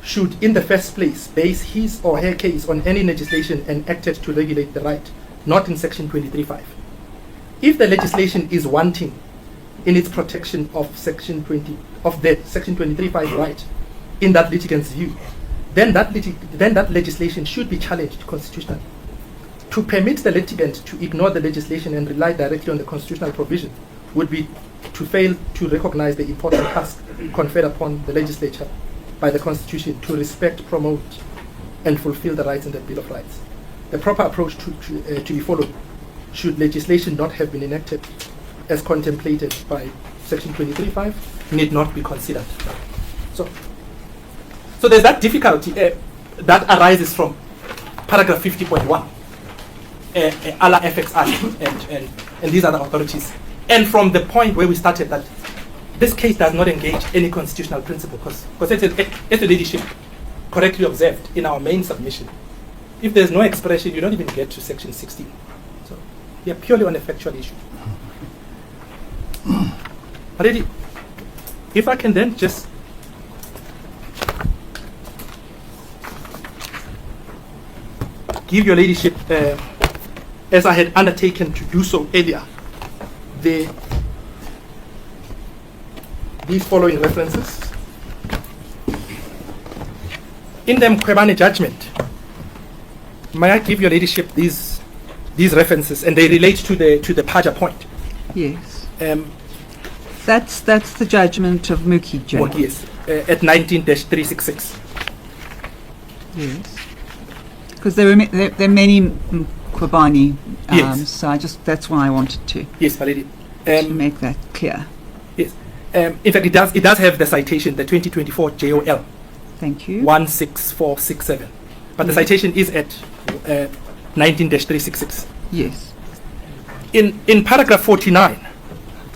should, in the first place, base his or her case on any legislation enacted to regulate the right, not in Section 23(5). If the legislation is wanting in its protection of Section 23(5) right, in that litigant's view, then that legislation should be challenged constitutionally. To permit the litigant to ignore the legislation and rely directly on the constitutional provision would be to fail to recognize the important task conferred upon the legislature by the Constitution to respect, promote, and fulfill the rights in the Bill of Rights. The proper approach to be followed should legislation not have been enacted as contemplated by Section 23(5) need not be considered. So there's that difficulty that arises from paragraph 50.1. A la FXI and these other authorities. And from the point where we started that this case does not engage any constitutional principle because as the leadership correctly observed in our main submission, if there's no expression, you don't even get to Section 16. So we are purely on a factual issue. Already, if I can then just give your ladyship as I had undertaken to do so earlier, these following references. In the Mkhwebane judgment, may I give your ladyship these references, and they relate to the Paja point. Yes. That's the judgment of Mukije. Yes, at 19-366. Yes. Because there are many Mkhwebane, Yes. so that's why I wanted to Yes, my lady. make that clear. Yes. In fact, it does have the citation, the 2024 JOL Thank you. 16467. But the citation is at 19-366. Yes. In paragraph 49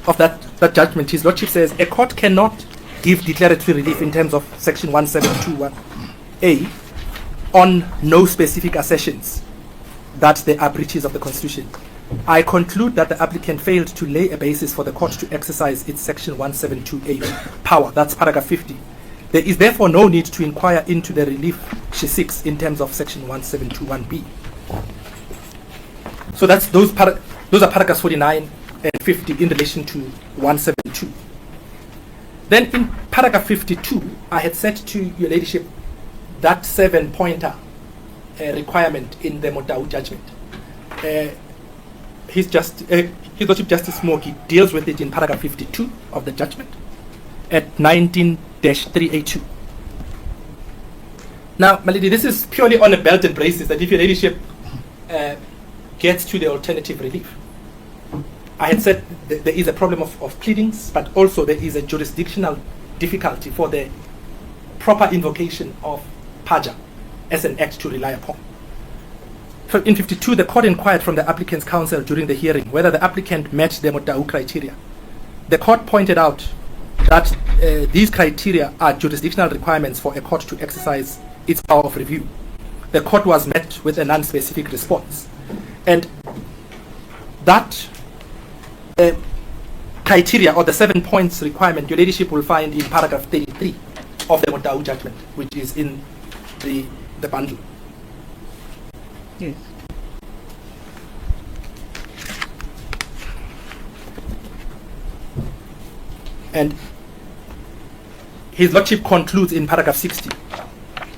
of that judgment, His Lordship says a court cannot give declaratory relief in terms of section 1721A on no specific assertions that there are breaches of the Constitution. I conclude that the applicant failed to lay a basis for the court to exercise its section 172A power. That's paragraph 50. There is therefore no need to inquire into the relief she seeks in terms of section 1721B. So those are paragraphs 49 and 50 in relation to 172. Then in paragraph 52, I had said to your ladyship that 7-pointer requirement in the Motau judgment. His Lordship Justice Smoky deals with it in paragraph 52 of the judgment at 19-382. Now, my lady, this is purely on a belt and braces that if your ladyship gets to the alternative relief. I had said there is a problem of pleadings, but also there is a jurisdictional difficulty for the proper invocation of Paja as an act to rely upon. So in 52, the court inquired from the applicant's counsel during the hearing whether the applicant met the Motau criteria. The court pointed out that these criteria are jurisdictional requirements for a court to exercise its power of review. The court was met with a non-specific response. And that criteria, or the 7 points requirement, your ladyship will find in paragraph 33 of the Motau judgment, which is in the bundle. Yes. And His Lordship concludes in paragraph 60,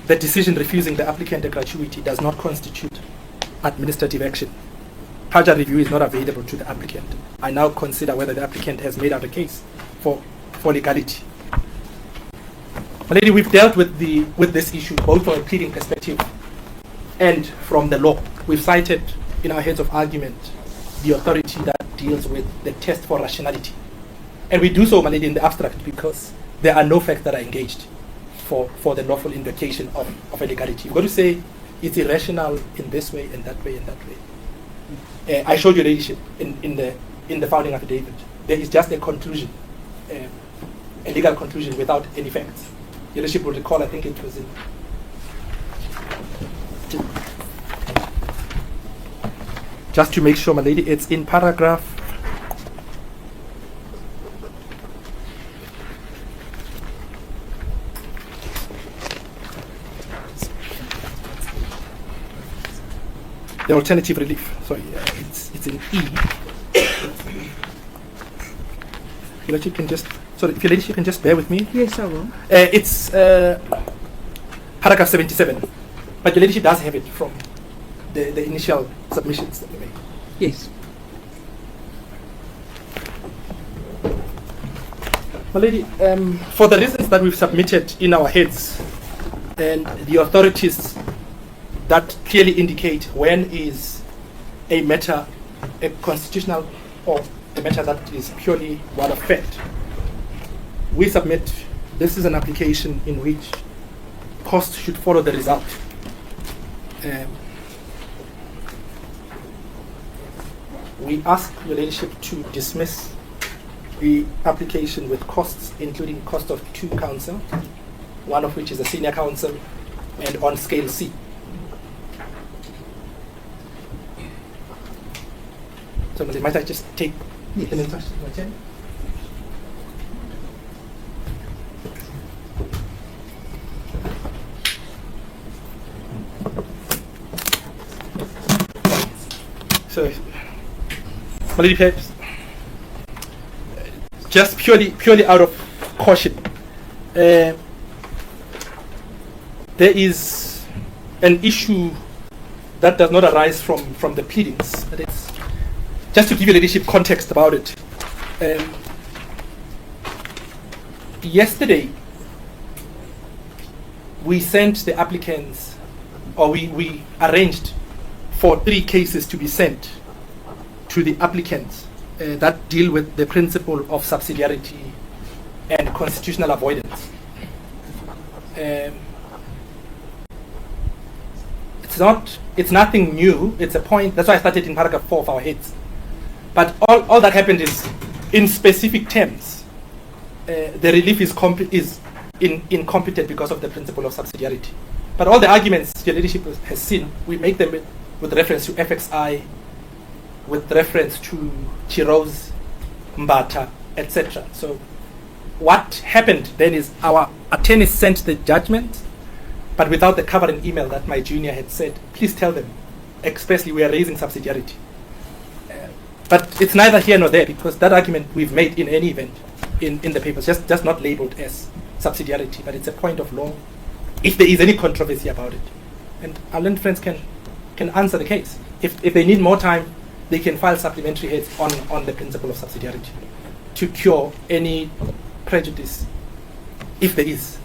the decision refusing the applicant a gratuity does not constitute administrative action. Paja review is not available to the applicant. I now consider whether the applicant has made out a case for legality. My lady, we've dealt with this issue both from a pleading perspective and from the law. We've cited in our heads of argument the authority that deals with the test for rationality. And we do so, my lady, in the abstract because there are no facts that are engaged for the lawful invocation of a legality. You've got to say it's irrational in this way and that way and that way. I showed you, ladyship, in the founding affidavit. There is just a conclusion, a legal conclusion without any facts. Your ladyship will recall, I think it was in just to make sure, my lady, it's in paragraph the alternative relief. Sorry, it's in E. If your ladyship can just bear with me. Yes, I will. It's paragraph 77, but your ladyship does have it from the initial submissions that we made. Yes. My lady, for the reasons that we've submitted in our heads and the authorities that clearly indicate when is a matter a constitutional or a matter that is purely one of fact, we submit this is an application in which cost should follow the result. We ask your ladyship to dismiss the application with costs, including cost of 2 counsel, one of which is a senior counsel, and on scale C. So might I just take an instruction to my chair? So, my lady, perhaps just purely out of caution, there is an issue that does not arise from the pleadings. But it's just to give you leadership context about it. Yesterday, we sent the applicants, or we arranged for 3 cases to be sent to the applicants that deal with the principle of subsidiarity and constitutional avoidance. It's nothing new. It's a point. That's why I started in paragraph 4 of our heads. But all that happened is, in specific terms, the relief is incompetent because of the principle of subsidiarity. But all the arguments your leadership has seen, we make them with reference to FXI, with reference to Chiroz, Mbata, etc. So what happened then is our attorneys sent the judgment, but without the covering email that my junior had said, please tell them expressly we are raising subsidiarity. But it's neither here nor there, because that argument we've made in any event in the papers, just not labeled as subsidiarity, but it's a point of law if there is any controversy about it. And our learned friends can answer the case. If they need more time, they can file supplementary heads on the principle of subsidiarity to cure any prejudice, if there is.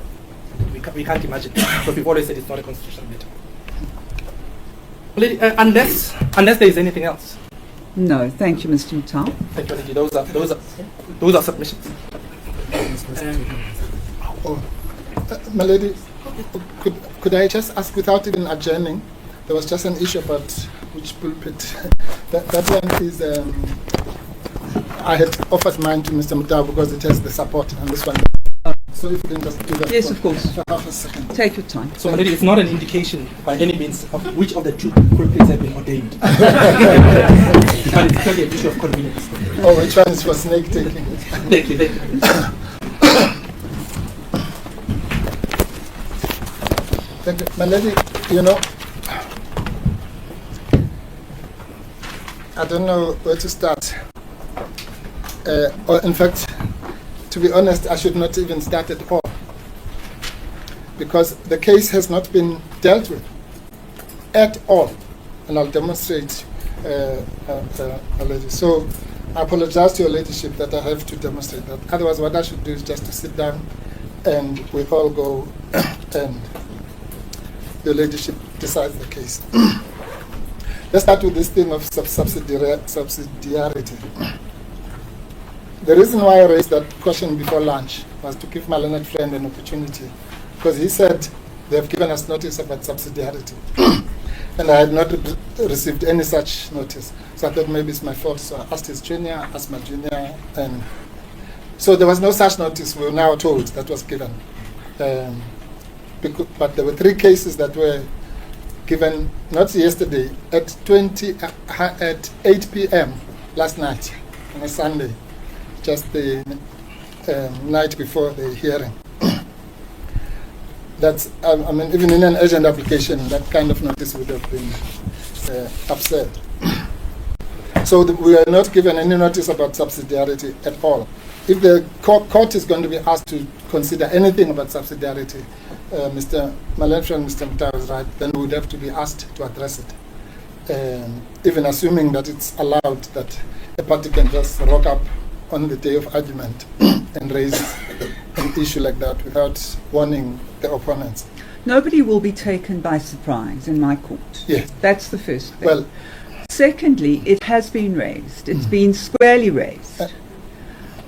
We can't imagine, because we've always said it's not a constitutional matter. Unless there is anything else. No, thank you, Mr. Mutau. Thank you, Lady. Those are submissions. My lady, could I just ask, without even adjourning, there was just an issue about which pulpit. that one is, I had offered mine to Mr. Mutau because it has the support, and this one. So if you can just do that. Yes, of course. For half a second. Take your time. So, my lady, it's not an indication by any means of which of the 2 pulpits have been ordained. But it's clearly an issue of convenience. Oh, which one is for snake taking? Thank you. Thank you. My lady, you know, I don't know where to start. Or in fact, to be honest, I should not even start at all, because the case has not been dealt with at all, and I'll demonstrate. So I apologize to your ladyship that I have to demonstrate that. Otherwise, what I should do is just to sit down and we all go and the ladyship decides the case. Let's start with this thing of subsidiarity. The reason why I raised that question before lunch was to give my learned friend an opportunity, because he said they have given us notice about subsidiarity. And I had not received any such notice. So I thought maybe it's my fault. So I asked his junior, asked my junior, and so there was no such notice, we were now told, that was given. But there were 3 cases that were given, not yesterday, at 8 p.m. last night, on a Sunday, just the night before the hearing. That's, I mean, even in an urgent application, that kind of notice would have been absurd. So we are not given any notice about subsidiarity at all. If the court is going to be asked to consider anything about subsidiarity, Mr. Malensha and Mr. Mutau is right, then we would have to be asked to address it. Even assuming that it's allowed that a party can just rock up on the day of argument and raise an issue like that without warning the opponents. Nobody will be taken by surprise in my court. Yes. That's the first thing. Well, secondly, it has been raised. It's been squarely raised.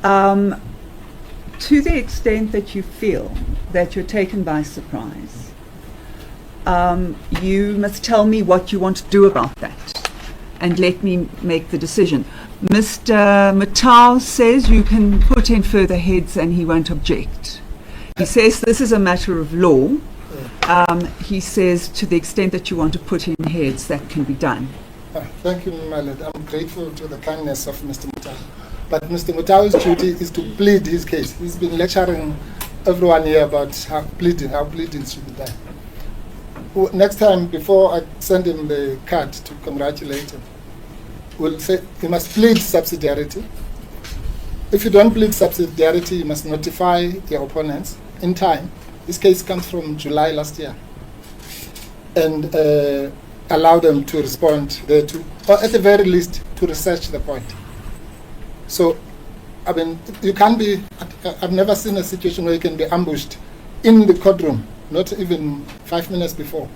To the extent that you feel that you're taken by surprise, you must tell me what you want to do about that and let me make the decision. Mr. Mutau says you can put in further heads and he won't object. He says this is a matter of law. He says to the extent that you want to put in heads, that can be done. Thank you, my lord. I'm grateful to the kindness of Mr. Mutau. But Mr. Mutau's duty is to plead his case. He's been lecturing everyone here about how pleading should be done. Next time, before I send him the card to congratulate him, we'll say he must plead subsidiarity if you don't plead subsidiarity, you must notify your opponents in time. This case comes from July last year. And allow them to respond thereto, or at the very least, to research the point. So, I mean, you can't be, I've never seen a situation where you can be ambushed in the courtroom, not even 5 minutes before,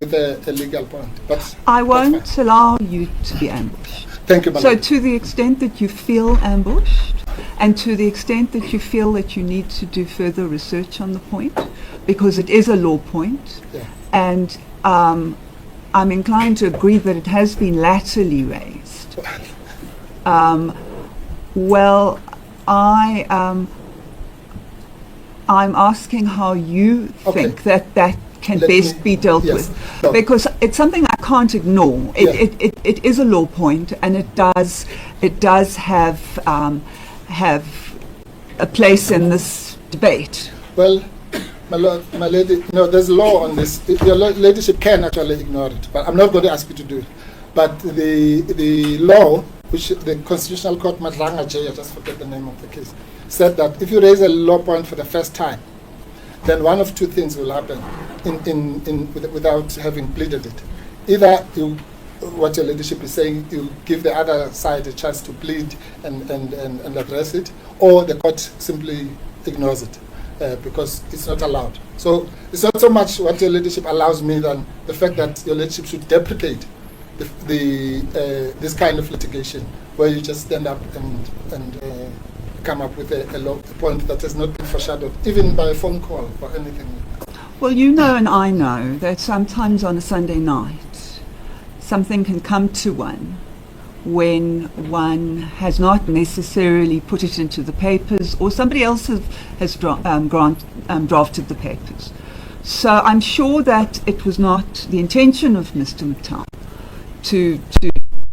with a legal point. But I won't allow you to be ambushed. Thank you, So Madam. to the extent that you feel ambushed, and to the extent that you feel that you need to do further research on the point, because it is a law point, Yeah. and I'm inclined to agree that it has been latterly raised. Well, I'm asking how you think that can Let best me- be dealt yes. with, No. because it's something I can't ignore. Yeah. It is a law point, and it does have a place in this debate. Well, my lady, no, there's law on this. Your ladyship can actually ignore it, but I'm not going to ask you to do it. But the law, which the Constitutional Court, Madranga J, I just forget the name of the case, said that if you raise a law point for the first time, then one of two things will happen without having pleaded it. Either what your ladyship is saying, you give the other side a chance to plead and address it, or the court simply ignores it. Because it's not allowed. So it's not so much what your ladyship allows me than the fact that your ladyship should deprecate this kind of litigation, where you just stand up and come up with a point that has not been foreshadowed, even by a phone call or anything. Well, you know and I know that sometimes on a Sunday night, something can come to one when one has not necessarily put it into the papers, or somebody else has drafted the papers. So I'm sure that it was not the intention of Mr. Mutau to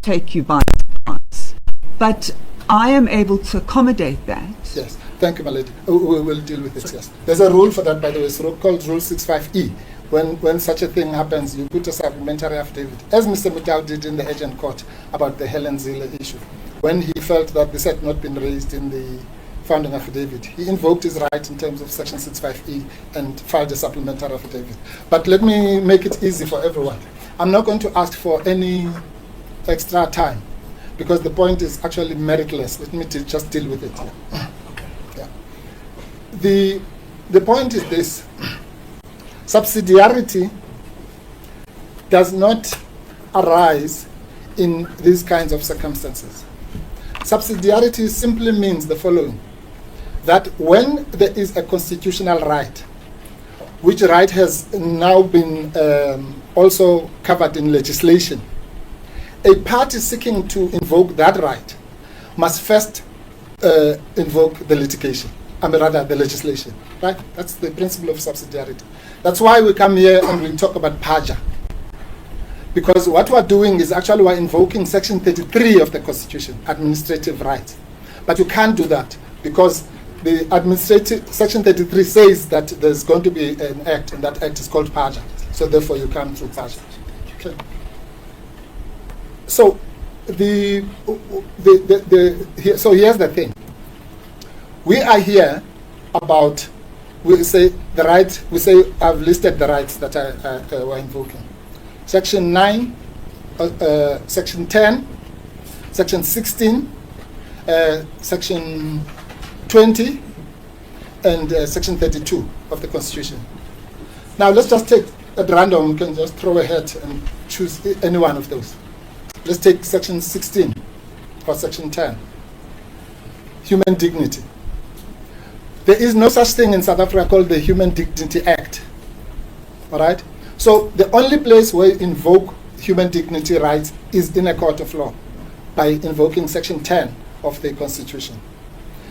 take you by surprise. But I am able to accommodate that. Yes, thank you, my lady. We will deal with it, yes. There's a rule for that, by the way, it's called Rule 65E. When such a thing happens, you put a supplementary affidavit, as Mr. Mutau did in the agent court about the Helen Zille issue. When he felt that this had not been raised in the founding affidavit, he invoked his right in terms of Section 65E and filed a supplementary affidavit. But let me make it easy for everyone. I'm not going to ask for any extra time, because the point is actually meritless. Let me just deal with it here. Yeah. The point is this. Subsidiarity does not arise in these kinds of circumstances. Subsidiarity simply means the following: that when there is a constitutional right, which right has now been also covered in legislation, a party seeking to invoke that right must first invoke the litigation, the legislation, right? That's the principle of subsidiarity. That's why we come here and we talk about PAJA. Because what we're doing is actually we're invoking Section 33 of the Constitution, administrative rights. But you can't do that, because the Section 33 says that there's going to be an act, and that act is called PAJA. So therefore you come through PAJA. Okay. So so here's the thing. We are here about, we say I've listed the rights that we're invoking. Section 9, Section 10, Section 16, Section 20, and Section 32 of the Constitution. Now let's just take at random, we can just throw a hat and choose any one of those. Let's take Section 16 or Section 10. Human dignity. There is no such thing in South Africa called the Human Dignity Act. All right? So the only place where you invoke human dignity rights is in a court of law, by invoking Section 10 of the Constitution.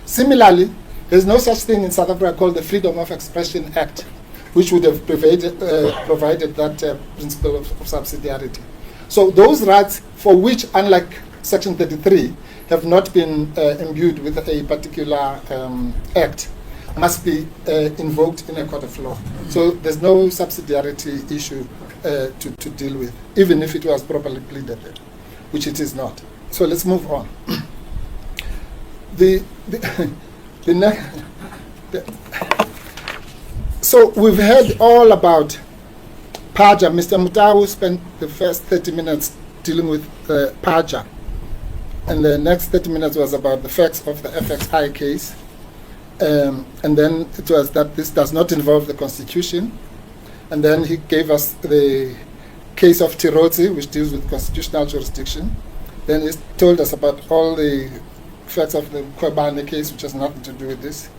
Similarly, there is no such thing in South Africa called the Freedom of Expression Act, which would have provided that principle of subsidiarity. So those rights, for which, unlike Section 33, have not been imbued with a particular act, must be invoked in a court of law. So there's no subsidiarity issue to deal with, even if it was properly pleaded, which it is not. So let's move on. So we've heard all about Paja. Mr. Mutau spent the first 30 minutes dealing with Paja, and the next 30 minutes was about the facts of the FXI case, and then it was that this does not involve the Constitution, and then he gave us the case of Tirotsi, which deals with constitutional jurisdiction. Then he told us about all the facts of the Kwebane case, which has nothing to do with this,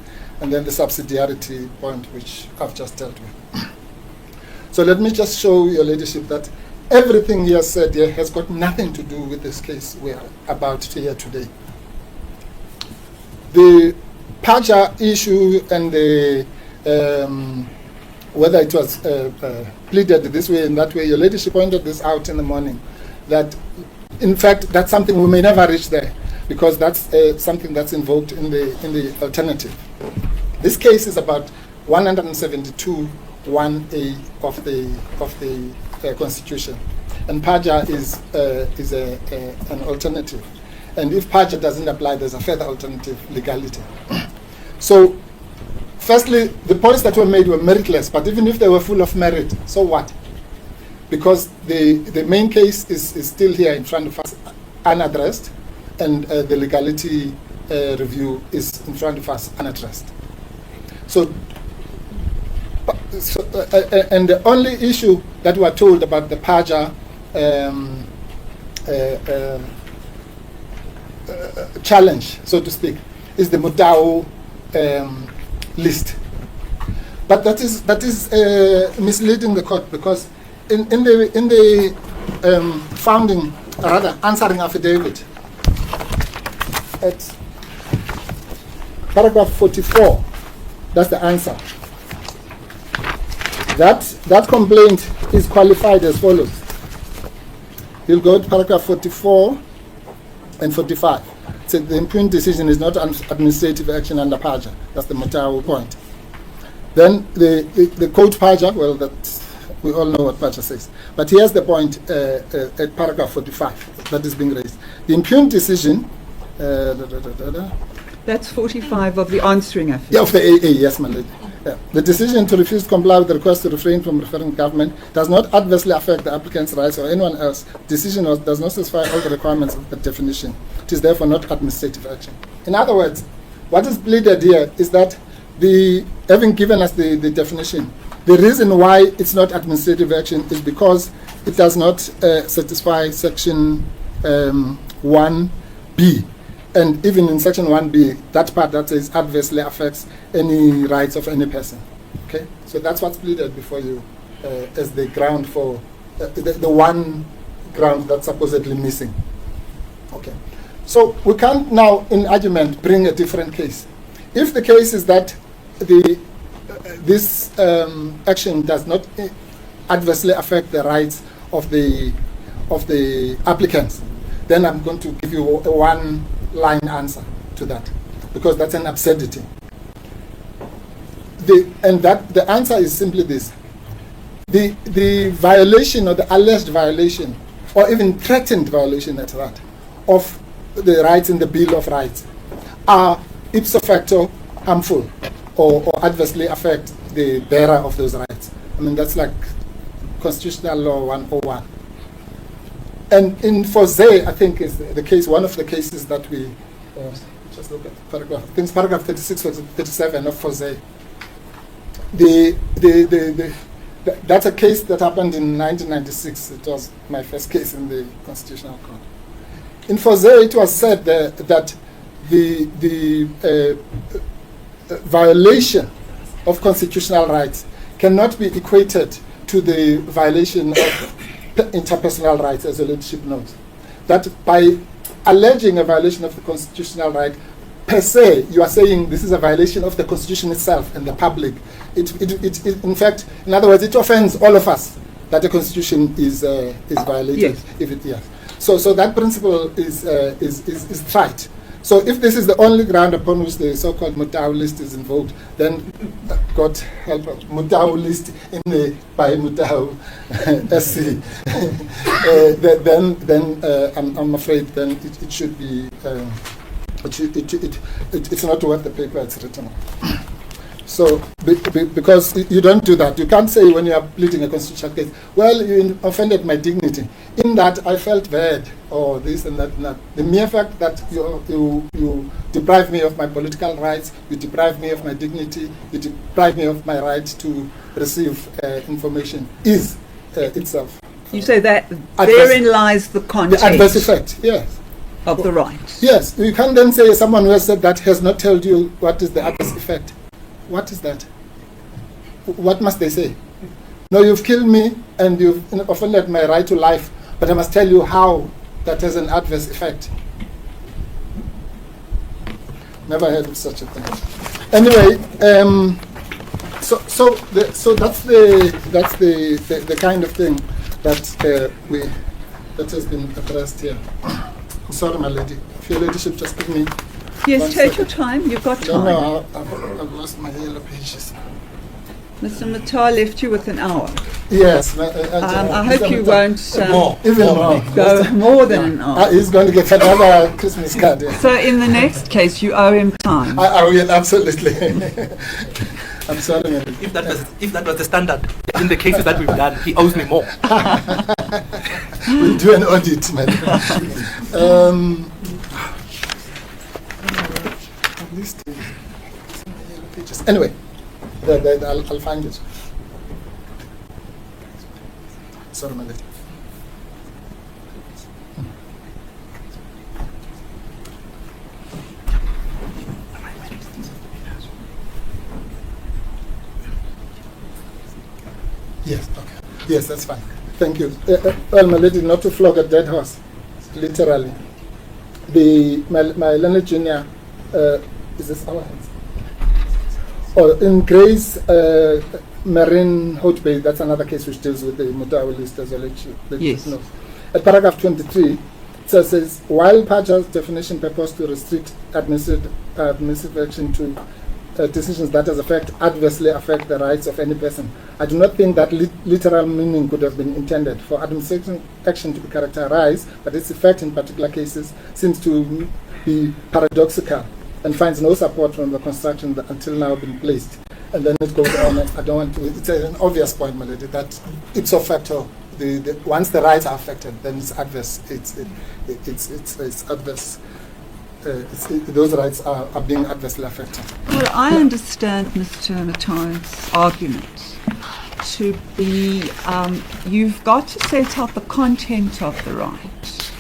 and then the subsidiarity point, which I've just dealt with. So let me just show your ladyship that everything he has said here has got nothing to do with this case we are about to hear today. The Paja issue and the whether it was pleaded this way and that way, your ladyship pointed this out in the morning, that in fact that's something we may never reach there, because that's something that's invoked in the alternative. This case is about 172 1A of the Constitution, and Paja is an alternative. And if Paja doesn't apply, there's a further alternative, legality. So, firstly, the points that were made were meritless, but even if they were full of merit, so what? Because the main case is still here in front of us, unaddressed, and the legality review is in front of us, unaddressed. So, and the only issue that we are told about the Paja challenge, so to speak, is the Mutau list. But that is misleading the court, because in the founding, rather answering affidavit, at paragraph 44, that's the answer. That complaint is qualified as follows. You'll go to paragraph 44 and 45. So the impugned decision is not an administrative action under Paja. That's the Mutau point. Then the code Paja, well, we all know what Paja says. But here's the point at paragraph 45 that is being raised. The impugned decision, That's 45 of the answering affidavit. yeah, of the AA, yes, my lady. Yeah. The decision to refuse to comply with the request to refrain from referring government does not adversely affect the applicant's rights or anyone else. Decision does not satisfy all the requirements of the definition. It is therefore not administrative action. In other words, what is pleaded here is that having given us the definition, the reason why it's not administrative action is because it does not satisfy section 1B. And even in section 1B, that part that says adversely affects any rights of any person. Okay, so that's what's pleaded before you as the ground for the one ground that's supposedly missing. Okay, so we can't now, in argument, bring a different case. If the case is that this action does not adversely affect the rights of the applicants, then I'm going to give you a one-line answer to that, because that's an absurdity. The answer is simply this: the violation or the alleged violation, or even threatened violation at that, of the rights in the Bill of Rights are ipso facto harmful or adversely affect the bearer of those rights. I mean, that's like Constitutional Law 101. And in Fose, I think is the case, one of the cases that we just look at paragraph, I think it's paragraph 36 or 37 of Fose. That's a case that happened in 1996. It was my first case in the Constitutional Court. In Fose, it was said that the violation of constitutional rights cannot be equated to the violation of interpersonal rights, as the leadership knows. That by alleging a violation of the constitutional right, per se, you are saying this is a violation of the Constitution itself and the public. It in fact, in other words, it offends all of us that the Constitution is violated. Yes. If it, yes. So that principle is trite. So if this is the only ground upon which the so-called Mutau list is invoked, then God help us, Mutau list by Mutau SC, then I'm afraid then it should be It's not worth the paper it's written on. So, because you don't do that. You can't say when you are pleading a constitutional case, well, you offended my dignity. In that, I felt bad, or this and that and that. The mere fact that you deprive me of my political rights, you deprive me of my dignity, you deprive me of my right to receive information is itself. You say that Adverse, therein lies the content the adverse effect, yes. of the right. Yes, you can't then say someone who has said that has not told you what is the adverse effect. What is that? What must they say? No, you've killed me and you've offended my right to life, but I must tell you how that has an adverse effect. Never heard of such a thing. Anyway, so that's the kind of thing that has been addressed here. I'm sorry, my lady. If your ladyship just give me. Yes, take your time. You've got time. No, I've lost my yellow pages. Mr. Matar left you with an hour. Yes. I hope you won't even more. go more than an hour. He's going to get another Christmas card. Yeah. So in the next case, you owe him time. I will, absolutely. I'm sorry. If that was the standard in the cases that we've done, he owes me more. We'll do an audit, man. Anyway, I'll find it. Sorry, my lady. Yes, okay. Yes, that's fine. Thank you. Well, my lady, not to flog a dead horse, literally. My learned junior, is this our hands? Oh, in Grace Marine Hot Bay, that's another case which deals with the Mutawa list as well. Yes. Knows. At paragraph 23, it says, while PAJA's definition purports to restrict administrative action to decisions that adversely affect the rights of any person, I do not think that literal meaning could have been intended. For administrative action to be characterized, but its effect in particular cases seems to be paradoxical and finds no support from the construction that until now been placed. And then it goes on. I don't want to. It's an obvious point, my lady, that ipso facto, once the rights are affected, then it's adverse. It's adverse. Those rights are being adversely affected. Well, I understand Mr. Matai's argument to be you've got to set out the content of the right.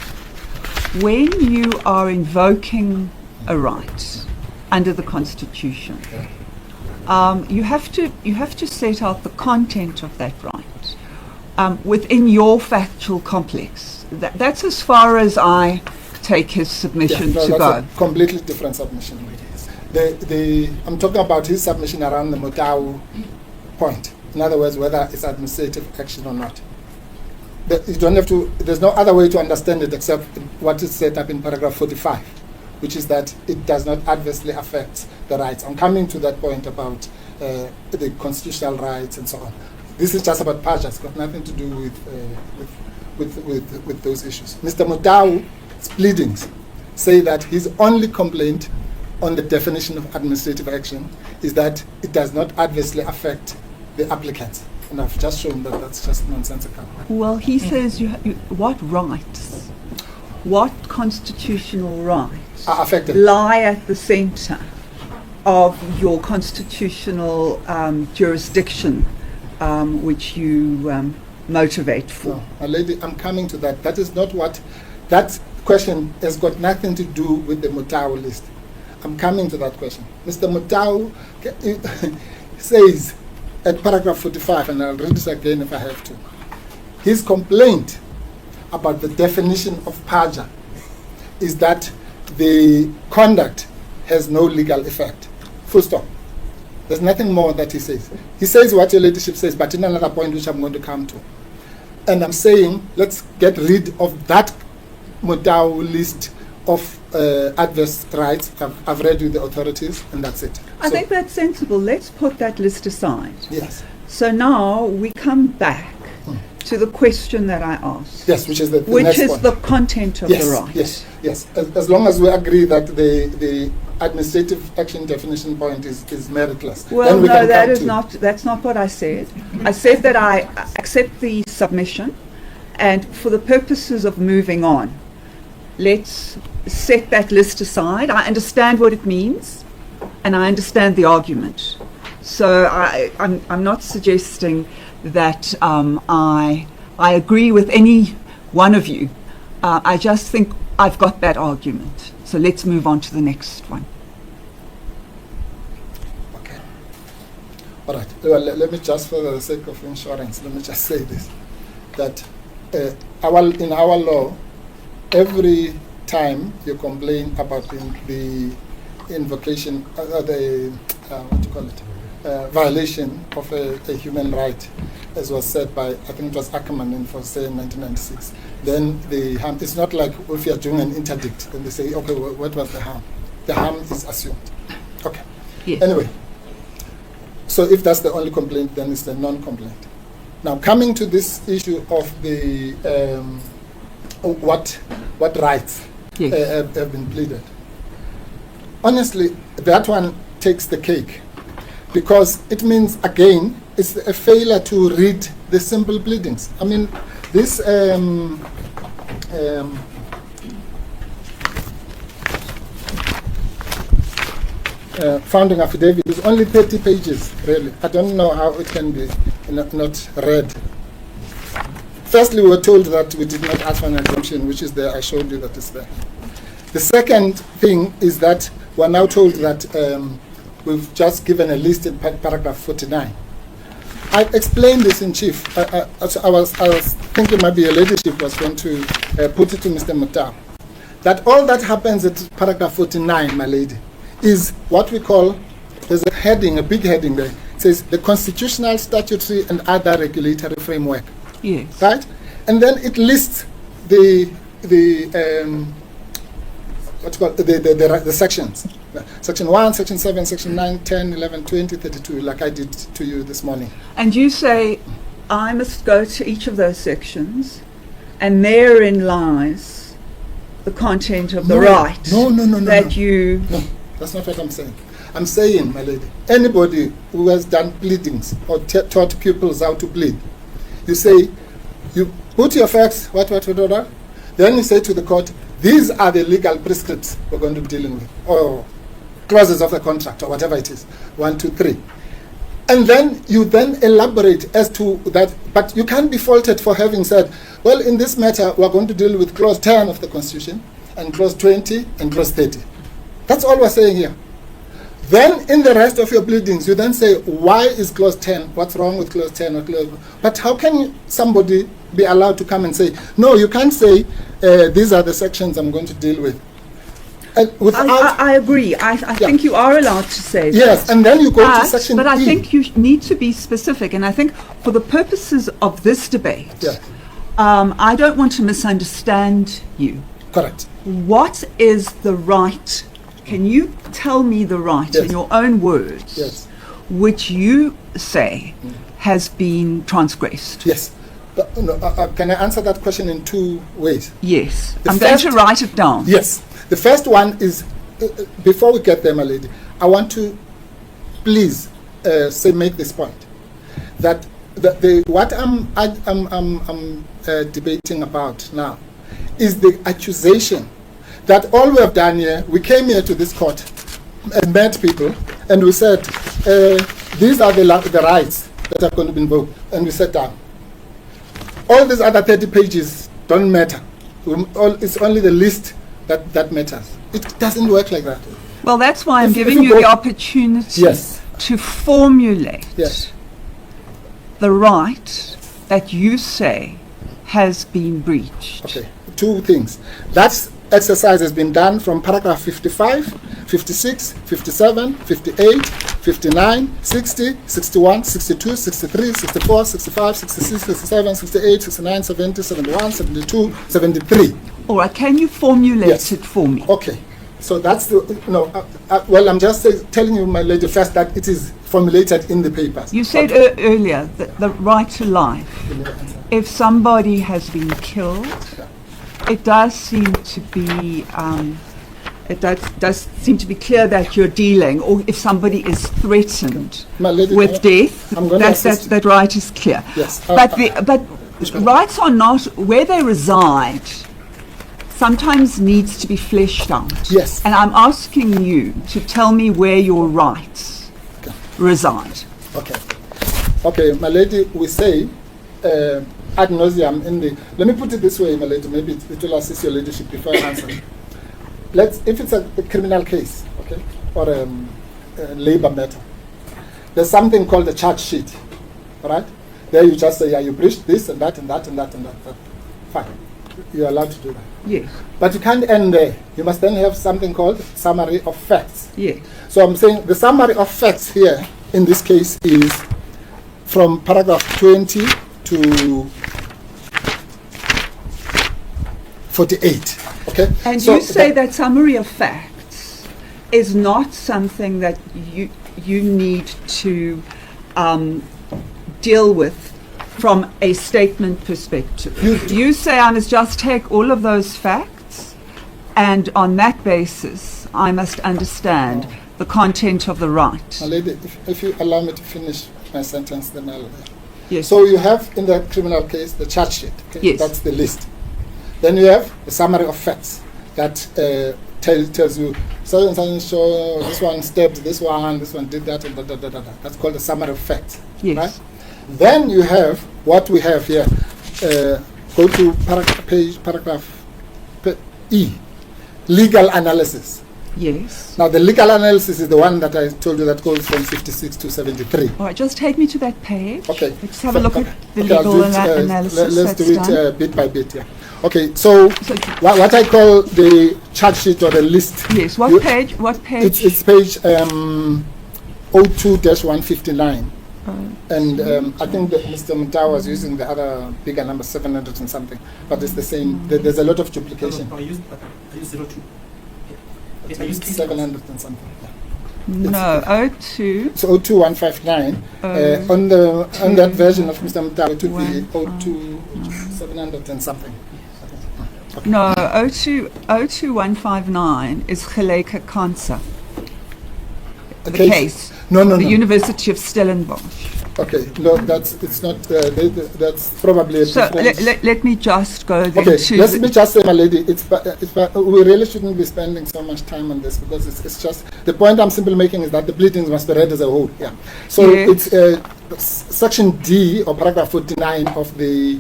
When you are invoking a right under the Constitution, you have to set out the content of that right within your factual complex. That's as far as I take his submission to that's go. A completely different submission. I'm talking about his submission around the Mutau point. In other words, whether it's administrative action or not. You don't have to. There's no other way to understand it except what is set up in paragraph 45, which is that it does not adversely affect the rights. I'm coming to that point about the constitutional rights and so on. This is just about PAJA. It's got nothing to do with those issues. Mr. Mutau's pleadings say that his only complaint on the definition of administrative action is that it does not adversely affect the applicants. And I've just shown that that's just nonsensical. Well, he says what rights, what constitutional rights Are affected. lie at the centre of your constitutional jurisdiction, which you motivate for. No, my lady, I'm coming to that. That is not what, that question has got nothing to do with the Mutau list. I'm coming to that question. Mr. Mutau says at paragraph 45, and I'll read this again if I have to, his complaint about the definition of PAJA is that the conduct has no legal effect. Full stop. There's nothing more that he says. He says what your ladyship says, but in another point which I'm going to come to. And I'm saying, let's get rid of that Mutau list of adverse rights. I've read with the authorities, and that's it. I think that's sensible. Let's put that list aside. Yes. So now we come back to the question that I asked. Yes, which is the Which next is point. the content of Yes, the right. yes. As long as we agree that the administrative action definition point is meritless. Well, then we no, can that come is to- not. That's not what I said. I said that I accept the submission, and for the purposes of moving on, let's set that list aside. I understand what it means, and I understand the argument. So I'm not suggesting that I agree with any one of you. I just think I've got that argument. So let's move on to the next one. Okay. All right. Well, let me just, for the sake of insurance, let me just say this: that in our law, every time you complain about the invocation, what do you call it, violation of a human right, as was said by, I think it was Ackerman in Fosse in 1996, then the harm, it's not like if you are doing an interdict, then they say, okay, what was the harm? The harm is assumed. Okay. Yes. Anyway, so if that's the only complaint, then it's the non-complaint. Now, coming to this issue of the what rights Yes. have been pleaded. Honestly, that one takes the cake, because it means, again, it's a failure to read the simple pleadings. I mean, this founding affidavit is only 30 pages, really. I don't know how it can be not read. Firstly, we were told that we did not ask for an exemption, which is there. I showed you that it's there. The second thing is that we're now told that we've just given a list in paragraph 49. I explained this in chief. I was thinking maybe a leadership was going to put it to Mr. Mutar, that all that happens at paragraph 49, my lady, is what we call, there's a heading, a big heading there. It says the constitutional, statutory, and other regulatory framework. Yes. Right? And then it lists the sections. Section 1, Section 7, Section 9, 10, 11, 20, 32, like I did to you this morning. And you say, I must go to each of those sections, and therein lies the content of the right. No. That you... No, that's not what I'm saying. I'm saying, my lady, anybody who has done pleadings or taught pupils how to plead, you say, you put your facts, what, then you say to the court, these are the legal prescripts we're going to be dealing with, or clauses of the contract, or whatever it is, 1, 2, 3. And then you then elaborate as to that, but you can't be faulted for having said, well, in this matter, we're going to deal with clause 10 of the Constitution, and clause 20, and clause 30. That's all we're saying here. Then, in the rest of your pleadings, you then say, why is clause 10? What's wrong with clause 10? Or clause? But how can somebody be allowed to come and say, no, you can't say, these are the sections I'm going to deal with? I agree. I think you are allowed to say that. Yes, and then you go to section But I E. think you need to be specific. And I think for the purposes of this debate, Yeah. I don't want to misunderstand you. Correct. What is the right? Can you tell me the right Yes. in your own words, Yes. which you say has been transgressed? Yes. Can I answer that question in two ways? Yes. The I'm going first- to write it down. Yes. The first one is, before we get there, my lady, I want to please make this point, that what I'm debating about now is the accusation that all we have done here, we came here to this court and met people, and we said, these are the rights that are going to be invoked, and we sat down. All these other 30 pages don't matter. It's only the list that matters. It doesn't work like that. Well, that's why I'm If giving you you go- the opportunity Yes. to formulate Yes. the right that you say has been breached. Okay. Two things. That exercise has been done from paragraph 55, 56, 57, 58, 59, 60, 61, 62, 63, 64, 65, 66, 67, 68, 69, 70, 71, 72, 73. All right, can you formulate Yes. it for me? Okay. So that's well, I'm just telling you, my lady, first that it is formulated in the papers. You said Okay. earlier that the right to life. Give me the answer. if somebody has been killed, it does seem to be clear that you're dealing, or if somebody is threatened My lady, with death, I'm going to assist that right is clear. Yes. But rights are not where they reside. Sometimes needs to be fleshed out. Yes. And I'm asking you to tell me where your rights reside. Okay. Okay, my lady, we say ad nauseam in the. Let me put it this way, my lady. Maybe it will assist your leadership before I answer. If it's a criminal case, okay, or a labor matter, there's something called a charge sheet, all right? There you just say, yeah, you breached this and that and that and that and that. Fine, you're allowed to do that. Yes. But you can't end there. You must then have something called summary of facts. Yes. So I'm saying the summary of facts here in this case is from paragraph 20 to 48. Okay. And so you say that summary of facts is not something that you need to deal with from a statement perspective. You say I must just take all of those facts, and on that basis, I must understand the content of the right. My lady, if you allow me to finish my sentence, then I'll. Yes. So you have in the criminal case the charge sheet. Okay? Yes. That's the list. Then you have a summary of facts that tells you so and so, this one stabbed this one did that, and da, da, da, da, da. That's called a summary of facts. Yes. Right? Then you have what we have here. Go to paragraph E, legal analysis. Yes. Now the legal analysis is the one that I told you that goes from 56 to 73. All right, just take me to that page. Okay. Let's have a look at the Okay, I'll legal do it, analysis. let's that's do done. it bit by bit, yeah. Okay, so what I call the charge sheet or the list. Yes, what you- page? What page? It's page 02-159. And I think that Mr. Mta was using the other bigger number, 700 and something, but it's the same. There's a lot of duplication. I use 02. I use 700 and something. Yeah. No, 02. So 02159. On that version of Mr. Mta, it would be 02700 and something. No, 02159 is Geleke Kansa. The case. No. The University of Stellenbosch. Okay, no, it's not. That's probably a So difference. let me just go then Okay, to let me just say, my lady, we really shouldn't be spending so much time on this because it's just the point I'm simply making is that the pleadings must be read as a whole. Yeah. So Yes. it's section D or paragraph 49 of the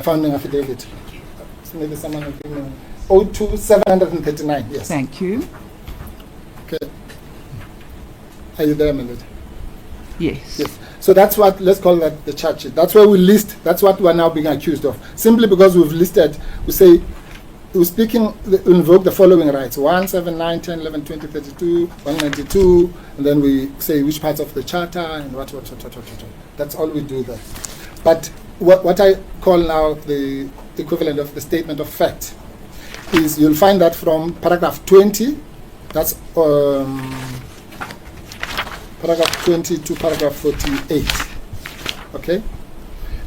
founding affidavit. So maybe someone will give me 02739. Yes. Thank you. Okay. Are you there, my lady? Yes. Yes. So that's what, let's call that the charge sheet. That's where we list, that's what we're now being accused of. Simply because we've listed, we say, we invoke the following rights: 1, 7, 9, 10, 11, 20, 32, 192, and then we say which parts of the charter and what. That's all we do there. But what I call now the equivalent of the statement of fact is you'll find that from paragraph 20, that's paragraph 20 to paragraph 48. Okay?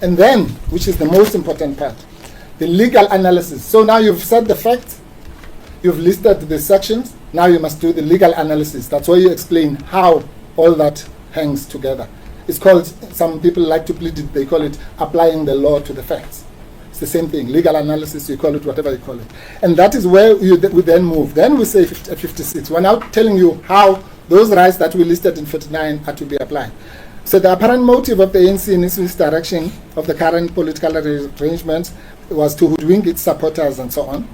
And then, which is the most important part, the legal analysis. So now you've said the facts, you've listed the sections, now you must do the legal analysis. That's where you explain how all that hangs together. It's called, some people like to plead it, they call it applying the law to the facts. It's the same thing, legal analysis, you call it whatever you call it. And that is where we then move. Then we say at 56, we're now telling you how those rights that we listed in 49 are to be applied. So the apparent motive of the ANC in its misdirection of the current political arrangements was to hoodwink its supporters and so on.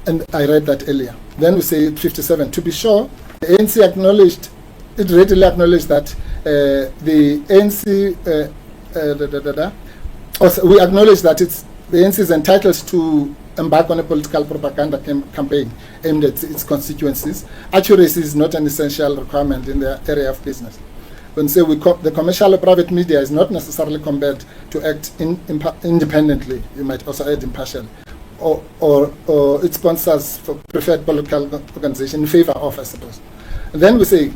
And I read that earlier. Then we say 57. To be sure, the ANC readily acknowledged that the ANC, we acknowledge that the ANC is entitled to embark on a political propaganda campaign aimed at its constituencies. Accuracy is not an essential requirement in the area of business. When say the commercial or private media is not necessarily compelled to act independently, you might also add impartial, or it sponsors for preferred political organization in favor of, I suppose. And then we say,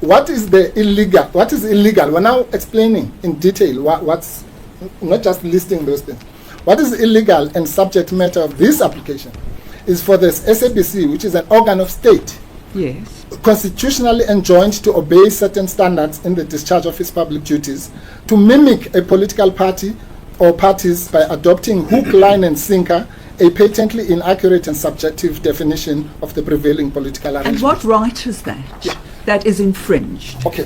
what is illegal? We're now explaining in detail what's not just listing those things. What is illegal and subject matter of this application is for the SABC, which is an organ of state, Yes. constitutionally enjoined to obey certain standards in the discharge of its public duties, to mimic a political party or parties by adopting hook, line, and sinker a patently inaccurate and subjective definition of the prevailing political arrangement. And what right is that? Yeah. That is infringed. Okay.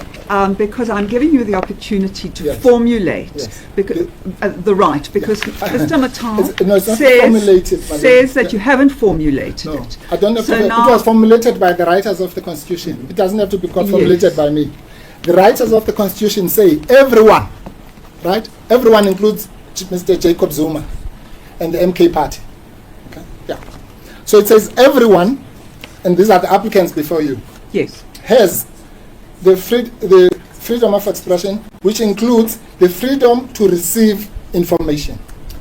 Because I'm giving you the opportunity to Yes. formulate Yes. the right, because Mr. Mattal No, it's not formulated, madam. says that you haven't formulated No, it. I don't have So to. It now- was formulated by the writers of the Constitution. It doesn't have to be formulated Yes. by me. The writers of the Constitution say everyone, right? Everyone includes Mr. Jacob Zuma and the MK Party. Okay? Yeah. So it says everyone, and these are the applicants before you, Yes. has the freedom of expression, which includes the freedom to receive information.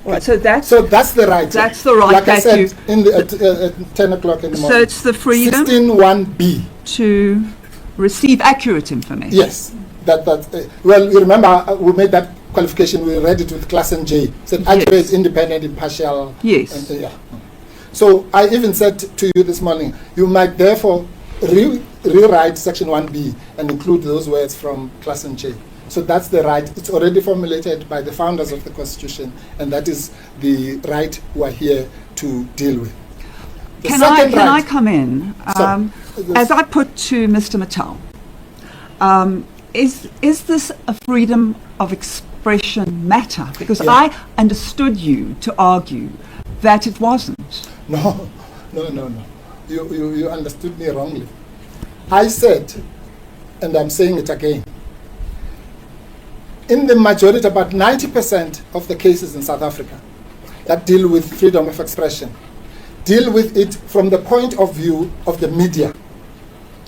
Right. So that's So that's the right. That's the right like I that said, you- in the, at 10 o'clock in the so morning. it's the freedom 16(1)(b). to receive accurate information. Yes. Well, you remember we made that qualification, we read it with class and J. Said Yes. accurate, independent, impartial. Yes. And, yeah. So I even said to you this morning, you might therefore rewrite section 1B and include those words from class and J. So that's the right. It's already formulated by the founders of the Constitution, and that is the right we are here to deal with. The Can second I right- come in? As I put to Mr. Mattal, is this a freedom of expression matter? Because Yeah. I understood you to argue that it wasn't. No. You understood me wrongly. I said, and I'm saying it again, in the majority, about 90% of the cases in South Africa that deal with freedom of expression, deal with it from the point of view of the media.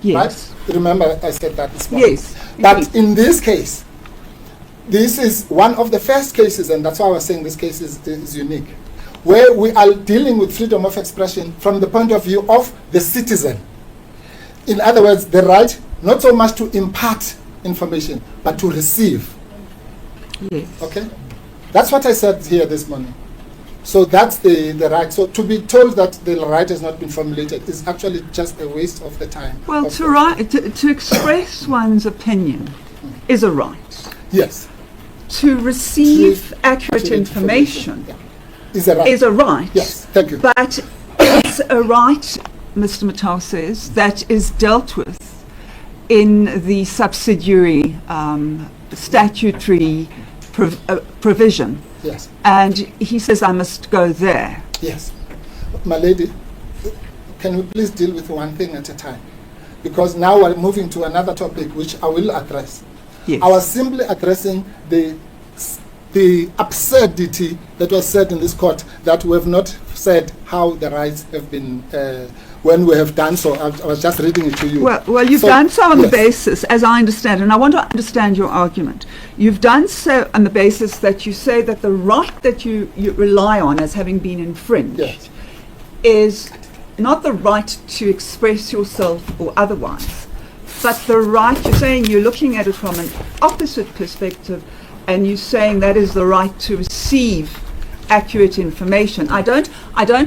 Yes. Right? Remember I said that this morning. Yes. But indeed. in this case, this is one of the first cases, and that's why I was saying this case is unique, where we are dealing with freedom of expression from the point of view of the citizen. In other words, the right not so much to impart information, but to receive. Yes. Okay? That's what I said here this morning. So that's the right. So to be told that the right has not been formulated is actually just a waste of the time. Well, of to express one's opinion is a right. Yes. To receive accurate Accurate information Yeah. Is a right. is a right. Yes, thank you. But it's a right, Mr. Mattal says, that is dealt with in the subsidiary statutory provision. Yes. And he says I must go there. Yes. My lady, can we please deal with one thing at a time? Because now we're moving to another topic which I will address. Yes. I was simply addressing the absurdity that was said in this court, that we have not said how the rights have been, when we have done so. I was just reading it to you. Well, you've So, done so on the yes. basis, as I understand, and I want to understand your argument. You've done so on the basis that you say that the right that you rely on as having been infringed Yes. is not the right to express yourself or otherwise, but the right, you're saying you're looking at it from an opposite perspective, and you're saying that is the right to receive accurate information. I don't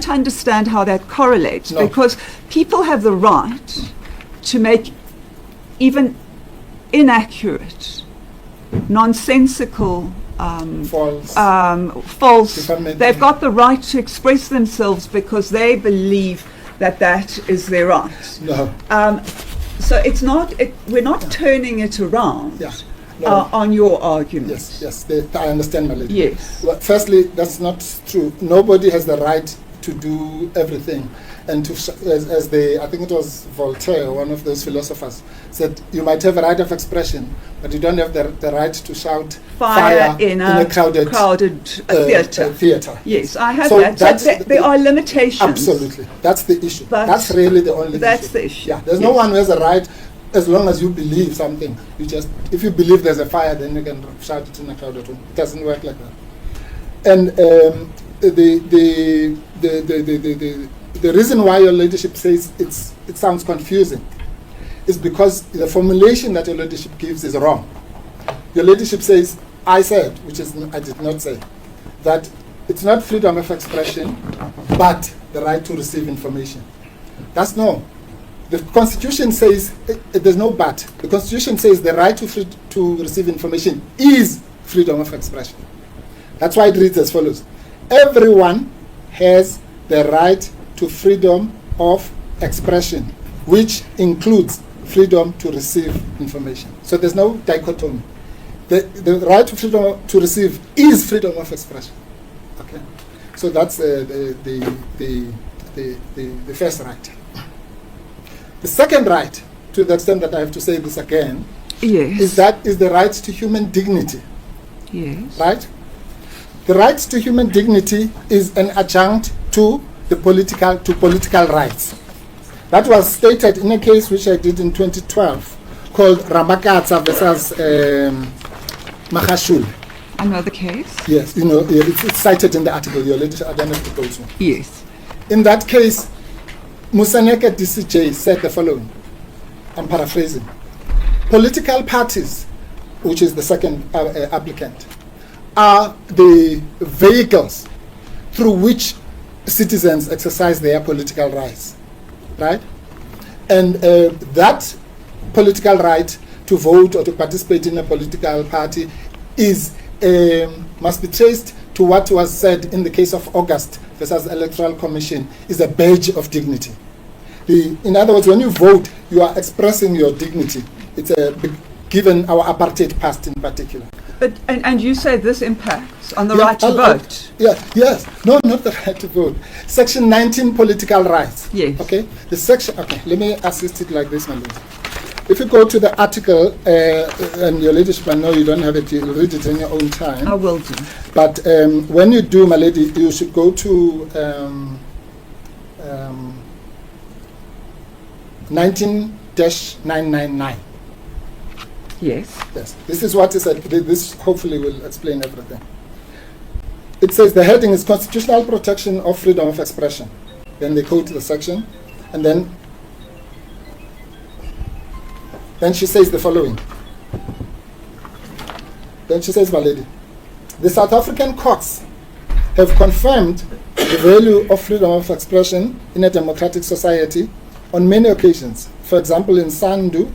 understand how that correlates, No. because people have the right to make even inaccurate, nonsensical, False. false. Defamatory. They've got the right to express themselves because they believe that is their right. No. So it's not. We're not turning it around Yeah. No. on your argument. Yes. I understand, my lady. Yes. Well, firstly, that's not true. Nobody has the right to do everything. And to as I think it was Voltaire, one of those philosophers, said, you might have a right of expression, but you don't have the right to shout Fire in a crowded theatre. Yes, I have So that. that's So there are limitations. Absolutely. That's the issue. But that's really the only that's issue. the issue. Yeah, there's no Yes. one who has a right, as long as you believe something. If you believe there's a fire, then you can shout it in a crowded room. It doesn't work like that. And the reason why your ladyship says it sounds confusing is because the formulation that your ladyship gives is wrong. Your ladyship says, I said, I did not say, that it's not freedom of expression, but the right to receive information. That's no. The Constitution says, there's no but. The Constitution says the right to receive information is freedom of expression. That's why it reads as follows. Everyone has the right to freedom of expression, which includes freedom to receive information. So there's no dichotomy. The right to freedom to receive is freedom of expression. Okay, so that's the first right. The second right, to the extent that I have to say this again, Yes. is the right to human dignity. Yes. Right? The right to human dignity is an adjunct to the political rights. That was stated in a case which I did in 2012 called Ramakatsa versus Mahashul. Another case? Yes, it's cited in the article. Your lady, I don't have to go to. Yes. In that case, Musaneke DCJ said the following. I'm paraphrasing. Political parties, which is the second applicant, are the vehicles through which citizens exercise their political rights, right? And that political right to vote or to participate in a political party must be traced to what was said in the case of August versus Electoral Commission, is a badge of dignity. In other words, when you vote, you are expressing your dignity. It's given our apartheid past in particular. But and you say this impacts on the right to vote? Yes. No, not the right to vote. Section 19, political rights. Yes. Okay. The section. Okay. Let me assist it like this, my lady. If you go to the article, and your ladyship, I know you don't have it, you'll read it in your own time. I will do. But when you do, my lady, you should go to 19-999. Yes. Yes. This is what is said. This hopefully will explain everything. It says the heading is constitutional protection of freedom of expression. Then they quote the section, and then she says the following. Then she says, my lady, the South African courts have confirmed the value of freedom of expression in a democratic society on many occasions. For example, in Sandu,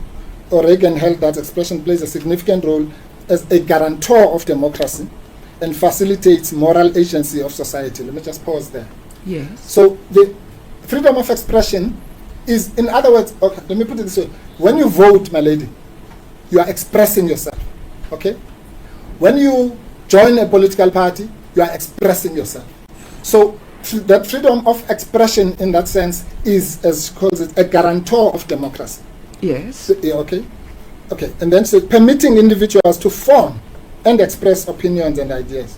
Oregon held that expression plays a significant role as a guarantor of democracy and facilitates moral agency of society. Let me just pause there. Yes. So the freedom of expression is, in other words, okay, let me put it this way. When you vote, my lady, you are expressing yourself. Okay? When you join a political party, you are expressing yourself. So that freedom of expression in that sense is, as she calls it, a guarantor of democracy. Yes. So, okay? Okay. And then so permitting individuals to form and express opinions and ideas.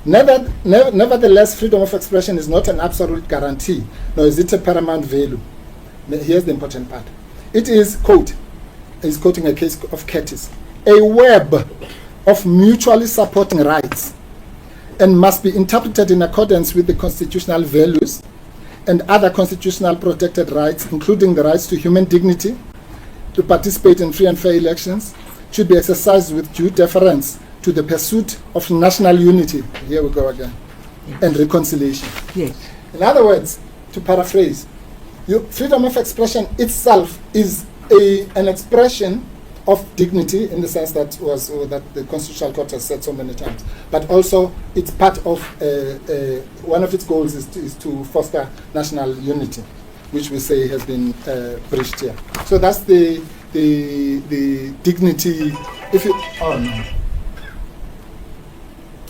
Nevertheless, freedom of expression is not an absolute guarantee, nor is it a paramount value. Here's the important part. It is, quote, he's quoting a case of Curtis, a web of mutually supporting rights, and must be interpreted in accordance with the constitutional values and other constitutional protected rights, including the rights to human dignity, to participate in free and fair elections, should be exercised with due deference to the pursuit of national unity. Here we go again. Yes. And reconciliation. Yes. In other words, to paraphrase, freedom of expression itself is an expression of dignity in the sense that the Constitutional Court has said so many times, but also it's part of one of its goals is to foster national unity, which we say has been breached here. So that's the dignity.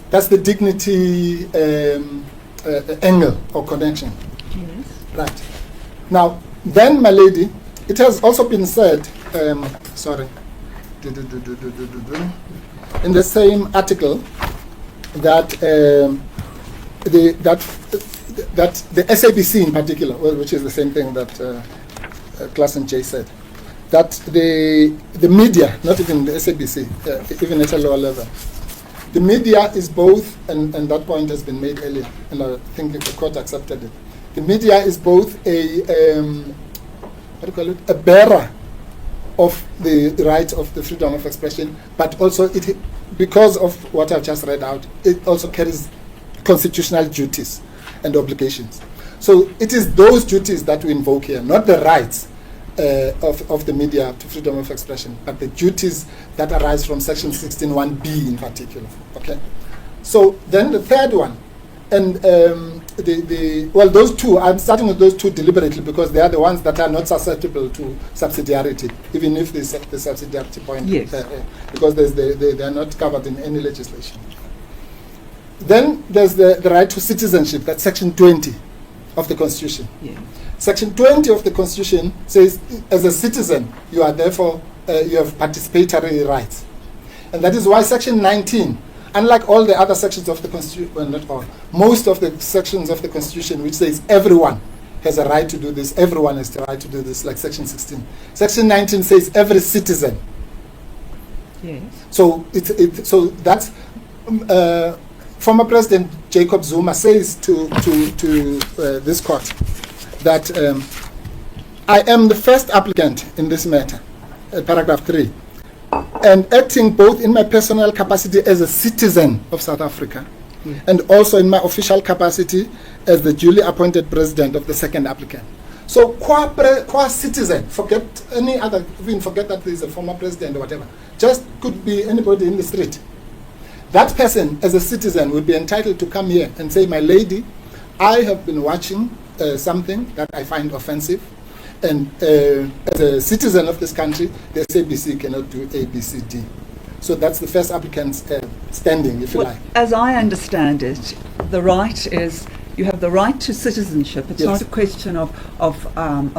That's the dignity angle or connection. Yes. Right. Now, then, my lady, it has also been said, in the same article that the SABC in particular, which is the same thing that Klassen J said, that the media, not even the SABC, even at a lower level, the media is both, and that point has been made earlier, and I think the court accepted it. The media is both a bearer of the right of the freedom of expression, but also because of what I've just read out, it also carries constitutional duties and obligations. So it is those duties that we invoke here, not the rights of the media to freedom of expression, but the duties that arise from Section 16(1)(b) in particular. Okay. So then the third one, and those two, I'm starting with those two deliberately because they are the ones that are not susceptible to subsidiarity, even if the subsidiarity point, yes. Because they are not covered in any legislation. Then there's the right to citizenship, that's Section 20 of the Constitution. Yeah. Section 20 of the Constitution says, as a citizen, you are therefore, you have participatory rights. And that is why Section 19, unlike all the other sections of the Constitution, well, not all, most of the sections of the Constitution which says everyone has a right to do this, everyone has the right to do this, like Section 16. Section 19 says every citizen. Yes. So so that's former President Jacob Zuma says to this court that I am the first applicant in this matter, paragraph 3, and acting both in my personal capacity as a citizen of South Africa and also in my official capacity as the duly appointed president of the second applicant. So qua citizen, forget any other, even forget that there is a former president or whatever, just could be anybody in the street. That person, as a citizen, would be entitled to come here and say, my lady, I have been watching something that I find offensive, and as a citizen of this country, the SABC cannot do A, B, C, D. So that's the first applicant's standing, if you like. As I understand it, the right is, you have the right to citizenship. It's Yes. not a question of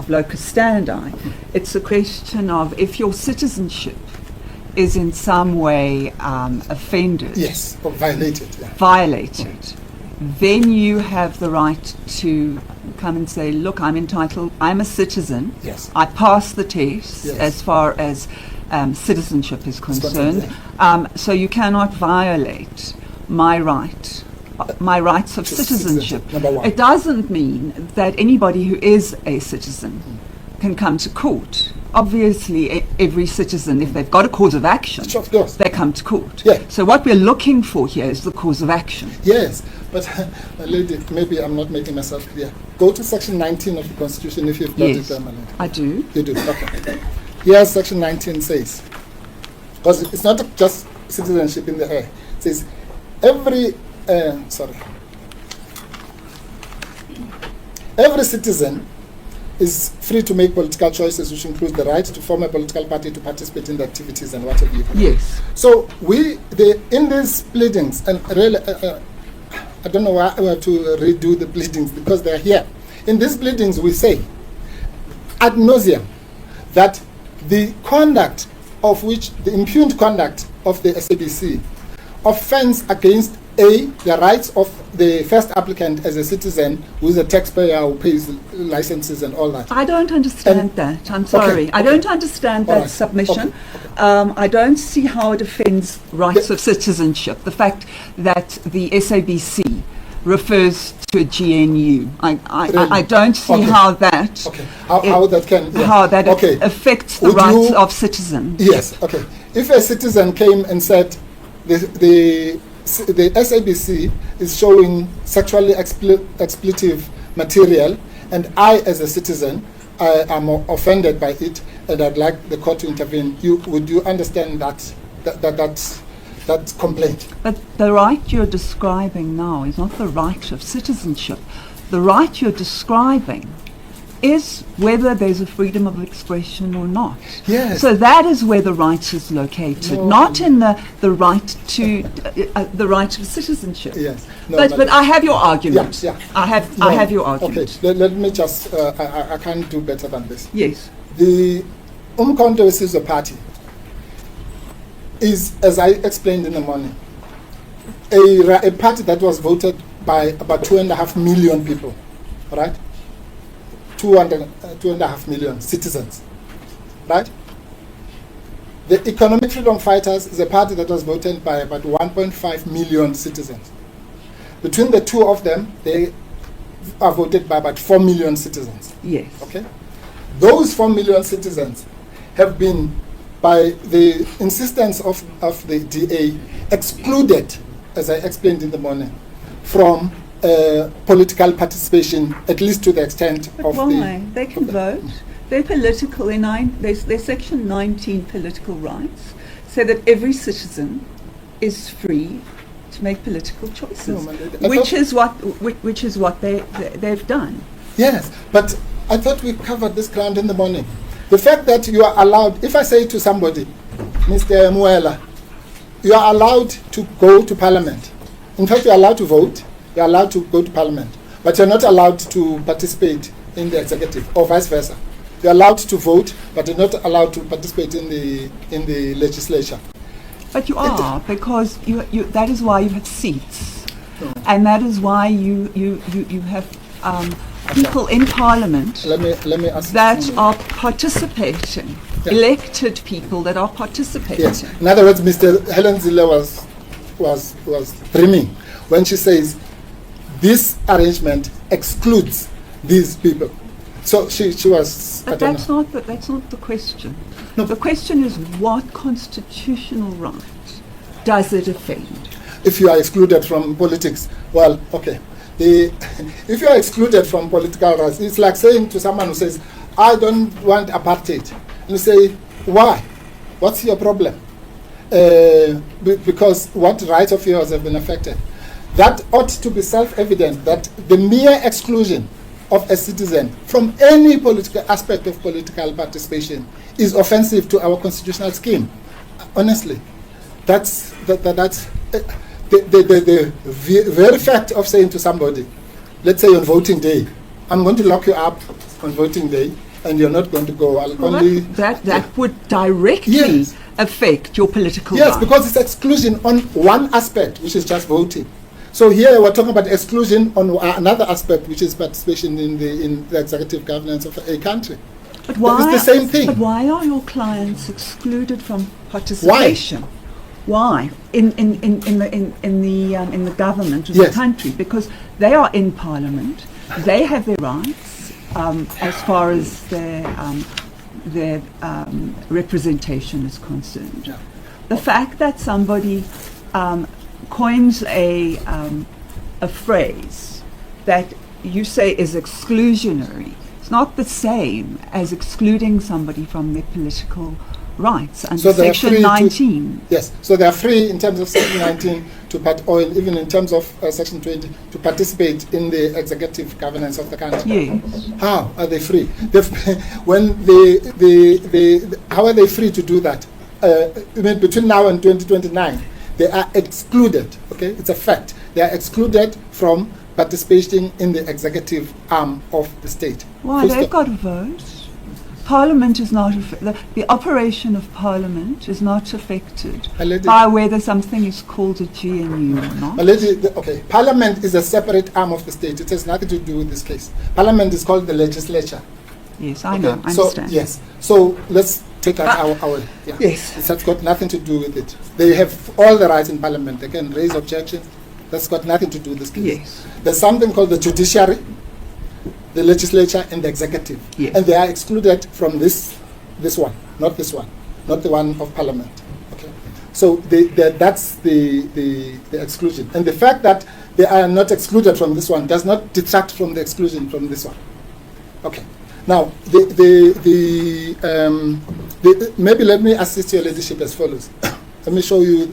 locus standi. It's a question of if your citizenship is in some way offended, Yes, or violated. Yeah. violated, then you have the right to come and say, look, I'm entitled, I'm a citizen, Yes. I passed the test Yes. as far as citizenship is concerned, concerned, so you cannot violate my rights of To citizenship. number one. It doesn't mean that anybody who is a citizen can come to court. Obviously, every citizen, if they've got a cause of action, Of course. they come to court. Yeah. So what we're looking for here is the cause of action. Yes, but my lady, maybe I'm not making myself clear. Go to Section 19 of the Constitution if you've got Yes, it there, my lady. I do. You do, okay. Here Section 19 says, because it's not just citizenship in the air, it says every citizen is free to make political choices, which includes the right to form a political party, to participate in the activities and whatever you can. Yes. So in these pleadings, and really, I don't know why I have to redo the pleadings because they're here. In these pleadings, we say ad nauseum that the conduct of which, the impugned conduct of the SABC offends against the rights of the first applicant as a citizen who is a taxpayer who pays licenses and all that. I don't understand that. I'm sorry. Okay, I don't understand All that right. submission. Okay. I don't see how it offends rights of citizenship. The fact that the SABC refers to a GNU. I don't see Okay. how that Okay, how that can... yeah. how that Okay. affects the Would rights you- of citizens. Yes, okay. If a citizen came and said the SABC is showing sexually expletive material, and I, as a citizen, I am offended by it, and I'd like the court to intervene, would you understand that complaint? But the right you're describing now is not the right of citizenship. The right you're describing is whether there's a freedom of expression or not. Yes. So that is where the right is located, No. not in the right to the right of citizenship. Yes. No, But I have your argument. Yeah, yeah. I have your argument. Okay, let me just, I can't do better than this. Yes. The Umkhonto Wesizwe Party is, as I explained in the morning, a party that was voted by about 2.5 million people, right? 2.5 million citizens, right? The Economic Freedom Fighters is a party that was voted by about 1.5 million citizens. Between the two of them, they are voted by about 4 million citizens. Yes. Okay? Those 4 million citizens have been, by the insistence of the DA, excluded, as I explained in the morning, from political participation, at least to the extent But of why? They can vote. They're political. Their Section 19 political rights say that every citizen is free to make political choices, No, I which is what they've done. Yes, but I thought we covered this ground in the morning. The fact that you are allowed, if I say to somebody, Mr. Muela, you are allowed to go to Parliament. In fact, you are allowed to vote, you are allowed to go to Parliament, but you're not allowed to participate in the executive, or vice versa. You're allowed to vote, but you're not allowed to participate in the legislature. But you are, because that is why you have seats, No. and that is why you have people in Parliament Let me ask that you. are participating, Yeah. elected people that are participating. Yes. In other words, Mr. Helen Zille was dreaming when she says this arrangement excludes these people. So she was. I But don't that's know. not the question. No. The question is, what constitutional right does it offend? If you are excluded from politics, well, okay. If you are excluded from political rights, it's like saying to someone who says, I don't want apartheid. And you say, why? What's your problem? Because what rights of yours have been affected? That ought to be self-evident that the mere exclusion of a citizen from any political aspect of political participation is offensive to our constitutional scheme. Honestly, that's the very fact of saying to somebody, let's say on voting day, I'm going to lock you up on voting day, and you're not going to go. I'll Well, only that would directly Yes. affect your political yes, rights. because it's exclusion on one aspect, which is just voting. So here we're talking about exclusion on another aspect, which is participation in the executive governance of a country. But why, it's the same thing. But why are your clients excluded from participation? Why? In the government of Yes. the country? Because they are in Parliament, they have their rights as far as their representation is concerned. Yeah. The fact that somebody coins a phrase that you say is exclusionary, it's not the same as excluding somebody from their political rights under So they are Section free to- 19. Yes, so they are free in terms of Section 19 or even in terms of Section 20 to participate in the executive governance of the country. Yes. How are they free? How are they free to do that? I mean, between now and 2029, they are excluded. Okay, it's a fact. They are excluded from participating in the executive arm of the state. Why? Full They've stop. got a vote. Parliament is not the operation of Parliament is not affected My lady- by whether something is called a GNU or not. My lady, okay, Parliament is a separate arm of the state. It has nothing to do with this case. Parliament is called the legislature. Yes, I Okay, know. I so understand. yes, so let's take out our yeah. Yes. It has got nothing to do with it. They have all the rights in Parliament. They can raise objections. That's got nothing to do with this case. Yes. There's something called the judiciary, the legislature, and the executive, Yes. and they are excluded from this one, not this one, not the one of Parliament. Okay, so that's the exclusion, and the fact that they are not excluded from this one does not detract from the exclusion from this one. Okay. Now, maybe let me assist your ladyship as follows. Let me show you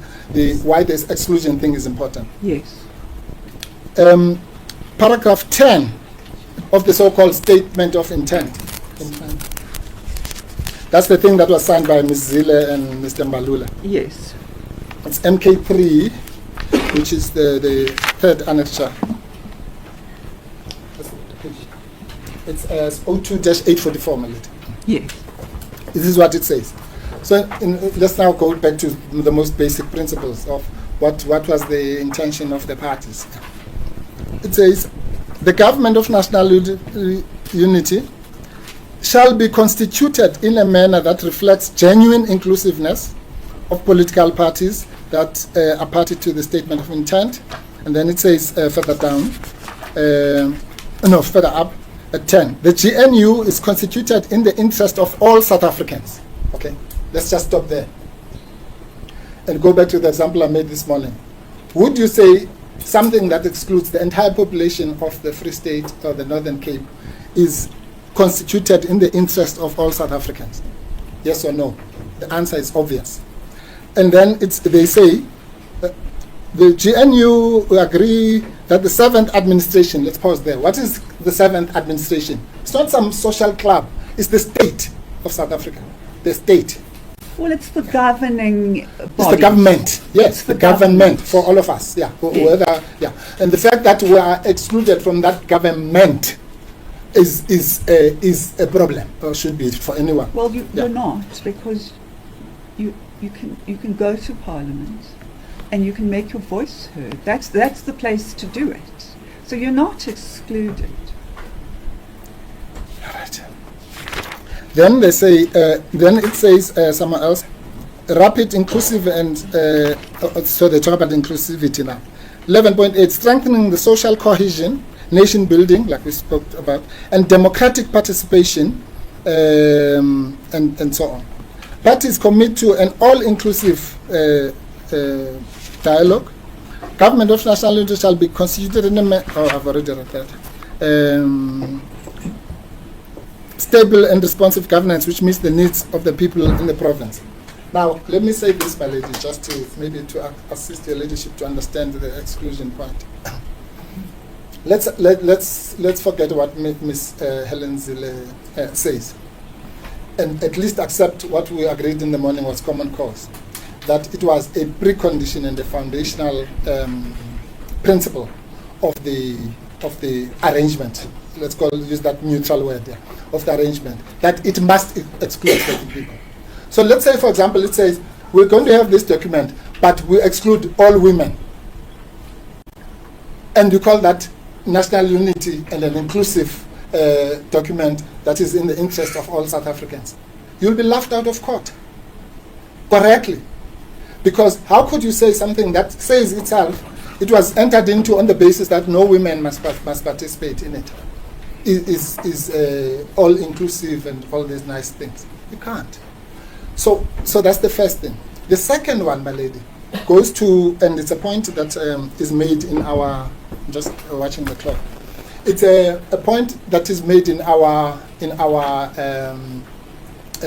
why this exclusion thing is important. Yes. Paragraph 10 of the so-called statement of intent. That's the thing that was signed by Ms. Zille and Mr. Mbalula. Yes. It's MK3, which is the third annexure. It's 02-844, my lady. Yes. This is what it says. So let's now go back to the most basic principles of what was the intention of the parties. It says, the government of national unity shall be constituted in a manner that reflects genuine inclusiveness of political parties that are party to the statement of intent. And then it says further up at 10. The GNU is constituted in the interest of all South Africans. Okay, let's just stop there and go back to the example I made this morning. Would you say something that excludes the entire population of the Free State or the Northern Cape is constituted in the interest of all South Africans? Yes or no? The answer is obvious. And then they say, the GNU agree that the 7th administration, let's pause there. What is the 7th administration? It's not some social club. It's the state of South Africa. The state. Well, it's the governing body. It's the government. Yes, the government for all of us. Yeah. Whether, yeah. And the fact that we are excluded from that government is a problem, or should be for anyone. Well, you're not, because you can go to Parliament and you can make your voice heard. That's the place to do it. So you're not excluded. All right. Then they say, then it says somewhere else, rapid, inclusive, and so they talk about inclusivity now. 11.8, strengthening the social cohesion, nation building, like we spoke about, and democratic participation, and so on. Parties commit to an all-inclusive dialogue. Government of national unity shall be constituted in a I've already read that. Stable and responsive governance which meets the needs of the people in the province. Now, let me say this, my lady, just to maybe to assist your leadership to understand the exclusion point. Let's forget what Ms. Helen Zille says, and at least accept what we agreed in the morning was common cause, that it was a precondition and a foundational principle of the arrangement. Let's use that neutral word there, of the arrangement, that it must exclude certain people. So let's say, for example, it says, we're going to have this document, but we exclude all women. And you call that national unity and an inclusive document that is in the interest of all South Africans. You'll be laughed out of court, correctly. Because how could you say something that says itself, it was entered into on the basis that no women must participate in it? Is all inclusive and all these nice things. You can't. So that's the first thing. The second one, my lady, goes to, and it's a point that is made in our, just watching the clock. It's a point that is made in our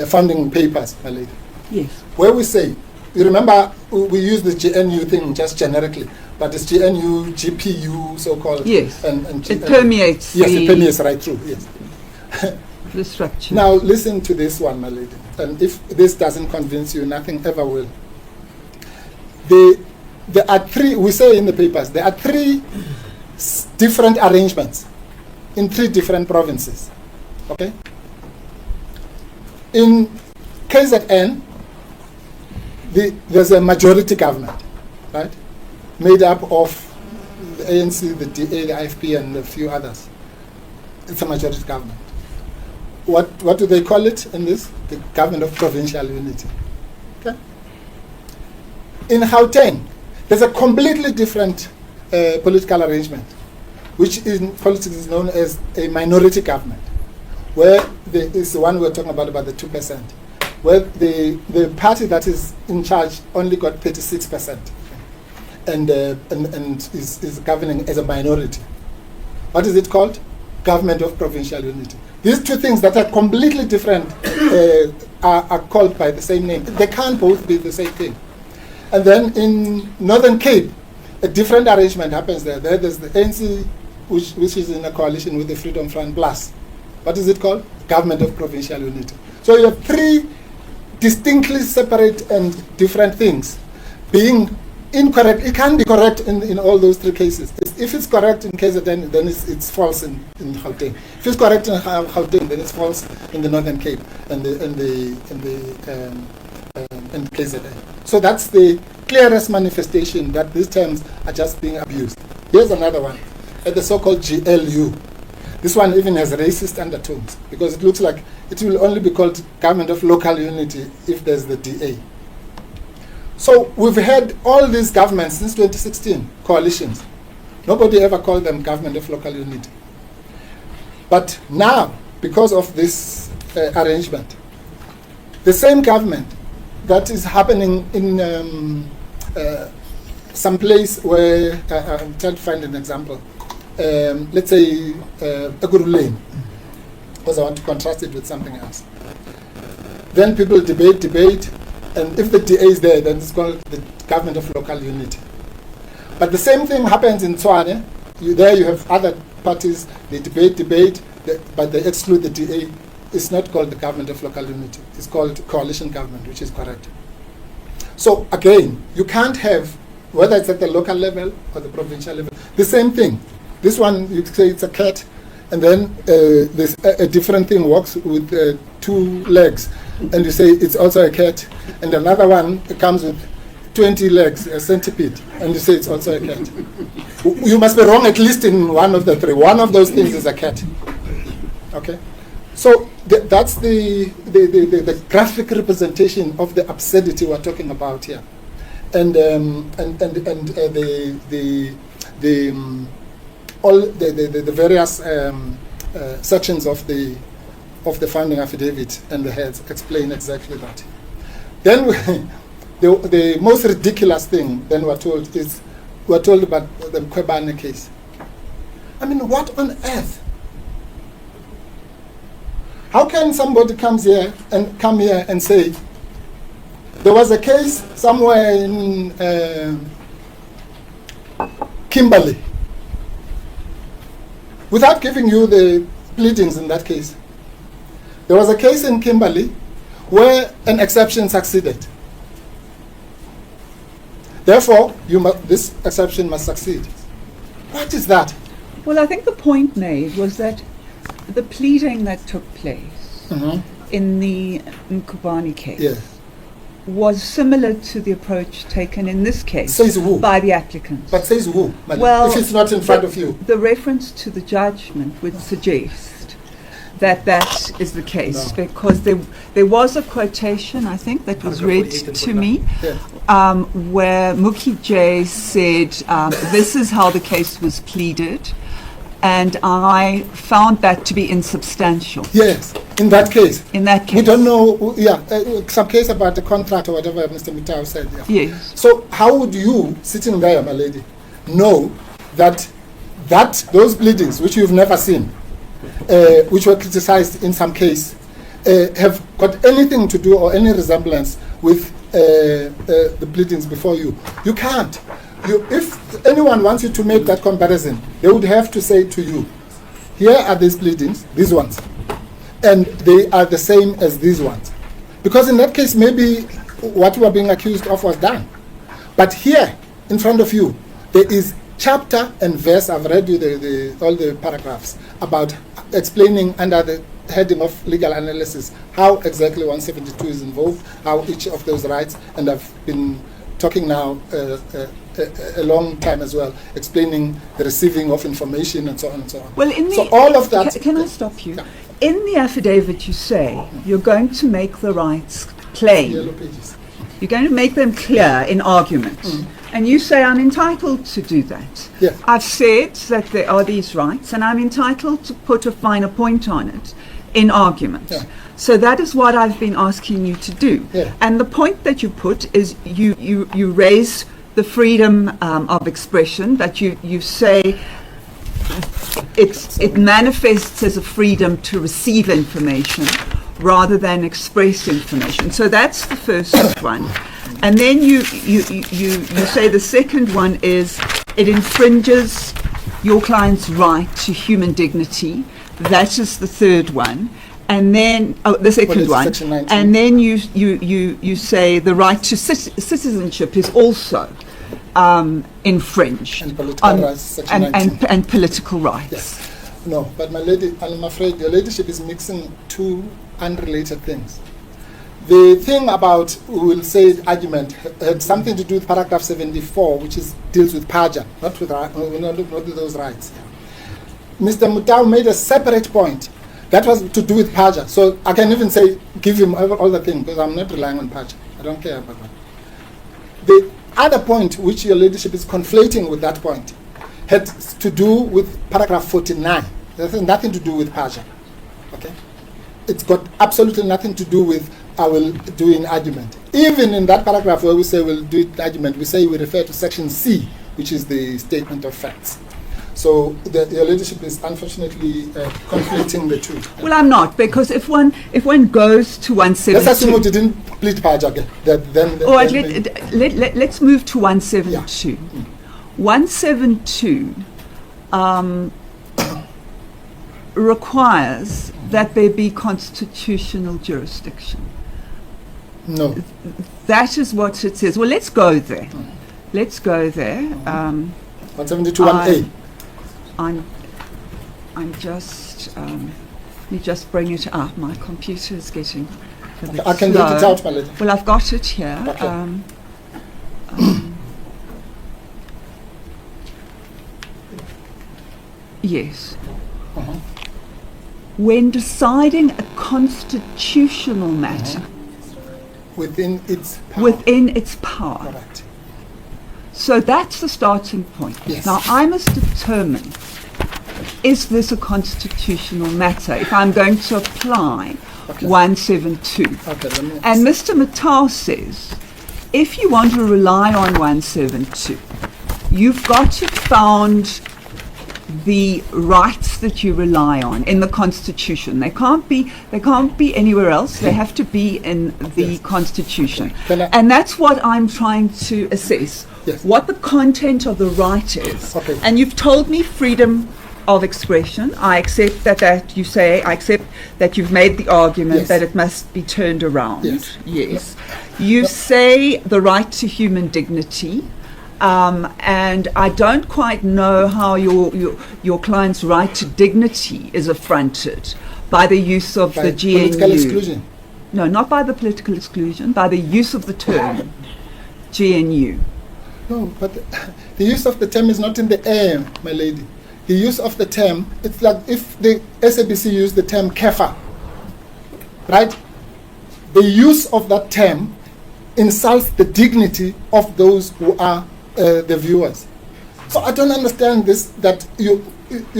founding papers, my lady. Yes. Where we say, you remember we use the GNU thing just generically, but it's GNU, GPU, so-called. Yes. And it permeates. Yes, it permeates right through. Yes. The structure. Now listen to this one, my lady. And if this doesn't convince you, nothing ever will. There are three. We say in the papers there are three different arrangements in 3 different provinces. Okay. In KZN, there's a majority government, right? Made up of the ANC, the DA, the IFP, and a few others. It's a majority government. What do they call it in this? The government of provincial unity. Okay. In Gauteng, there's a completely different political arrangement, which in politics is known as a minority government, where is the one we're talking about the 2%. Where the party that is in charge only got 36%, and is governing as a minority. What is it called? Government of provincial unity. These two things that are completely different are called by the same name. They can't both be the same thing. And then in Northern Cape, a different arrangement happens there. There's the ANC, which is in a coalition with the Freedom Front Plus. What is it called? Government of provincial unity. So you have 3 distinctly separate and different things being incorrect. It can be correct in all those 3 cases. If it's correct in KZN, then it's false in Gauteng. If it's correct in Gauteng, then it's false in the Northern Cape and KZN. So that's the clearest manifestation that these terms are just being abused. Here's another one, the so-called GLU. This one even has racist undertones, because it looks like it will only be called Government of Local Unity if there's the DA. So we've had all these governments since 2016, coalitions. Nobody ever called them Government of Local Unity. But now, because of this arrangement, The same government that is happening in some place where, I'm trying to find an example. Let's say Aguru Lane, because I want to contrast it with something else. Then people debate, and if the DA is there, then it's called the government of local unity. But the same thing happens in Tswane. There you have other parties, they debate, but they exclude the DA. It's not called the government of local unity. It's called coalition government, which is correct. So again, you can't have, whether it's at the local level or the provincial level, the same thing. This one, you say it's a cat, and then there's a different thing walks with 2 legs, and you say it's also a cat, and another one comes with 20 legs, a centipede, and you say it's also a cat. You must be wrong at least in one of the 3. One of those things is a cat. Okay? So that's the graphic representation of the absurdity we're talking about here, and all the various sections of the founding affidavit and the heads explain exactly that. Then the most ridiculous thing then we're told about the Mqwebane case. I mean, what on earth? How can somebody come here and say there was a case somewhere in Kimberley, without giving you the pleadings in that case? There was a case in Kimberley where an exception succeeded. Therefore, this exception must succeed. What is that? Well, I think the point made was that the pleading that took place in the Mqwebane case was similar to the approach taken in this case Says who? by the applicants. But says who? Well, if it's not in front of you. The reference to the judgment would suggest that that is the case, because there was a quotation, I think, that was read to me, where Mookie J said, this is how the case was pleaded, and I found that to be insubstantial. Yes, in that case. In that case. We don't know, some case about the contract or whatever Mr. Mitau said. Yeah. Yes. So how would you, sitting there, my lady, know that those pleadings, which you've never seen, which were criticized in some case, have got anything to do or any resemblance with the pleadings before you? You can't. If anyone wants you to make that comparison, they would have to say to you, here are these pleadings, these ones, and they are the same as these ones. Because in that case, maybe what you are being accused of was done. But here, in front of you, there is chapter and verse. I've read you all the paragraphs about explaining under the heading of legal analysis how exactly 172 is involved, how each of those rights, and I've been talking now a long time as well, explaining the receiving of information and so on and so on. Well, so all of that. Can I stop you? Yeah. In the affidavit, you say you're going to make the rights plain. Yellow pages. You're going to make them clear in argument. And you say I'm entitled to do that. Yeah. I've said that there are these rights, and I'm entitled to put a finer point on it in argument. Yeah. So that is what I've been asking you to do. Yeah. And the point that you put is you raise the freedom of expression, that you say it manifests as a freedom to receive information rather than express information. So that's the first one. And then you say the second one is it infringes your client's right to human dignity. That is the third one. And then the second one. And then you say the right to citizenship is also infringed. And political rights, Section 19. And political rights. Yes. No, but my lady, I'm afraid your ladyship is mixing two unrelated things. The thing about, we will say, argument had something to do with paragraph 74, which deals with Paja, not with those rights. Mr. Mutau made a separate point. That was to do with Paja. So I can even say, give him all the thing, because I'm not relying on Paja. I don't care about that. The other point, which your ladyship is conflating with that point, had to do with paragraph 49. It has nothing to do with Paja. Okay? It's got absolutely nothing to do with I will do in argument. Even in that paragraph where we say we'll do it in argument, we say we refer to section C, which is the statement of facts. So your leadership is unfortunately conflicting the two. Well, I'm not, because if one goes to 172... Let's assume you didn't plead Pajak. Let's move to 172. Yeah. 172 requires that there be constitutional jurisdiction. No. That is what it says. Well, let's go there. Let's go there. 172 1A. I'm just, let me just bring it up. My computer is getting a bit I can slow. read it out, my lady. Well, I've got it here. Okay. Yes. When deciding a constitutional matter Within its power. within its power. Correct. So that's the starting point. Yes. Now I must determine, is this a constitutional matter if I'm going to apply Okay. 172? Okay, let me And Mr. Mattal says, if you want to rely on 172, you've got to found the rights that you rely on in the Constitution. They can't be anywhere else. They have to be in the Yes. Constitution. Can I- And that's what I'm trying to assess. Yes. What the content of the right is. Okay. And you've told me freedom of expression. I accept that you say, I accept that you've made the argument Yes. that it must be turned around. Yes. Yes. You say the right to human dignity. And I don't quite know how your client's right to dignity is affronted by the use of by the GNU. political exclusion. No, not by the political exclusion, by the use of the term GNU. No, but the use of the term is not in the air, my lady. The use of the term, it's like if the SABC used the term kefa, right? The use of that term insults the dignity of those who are the viewers. So I don't understand this, that you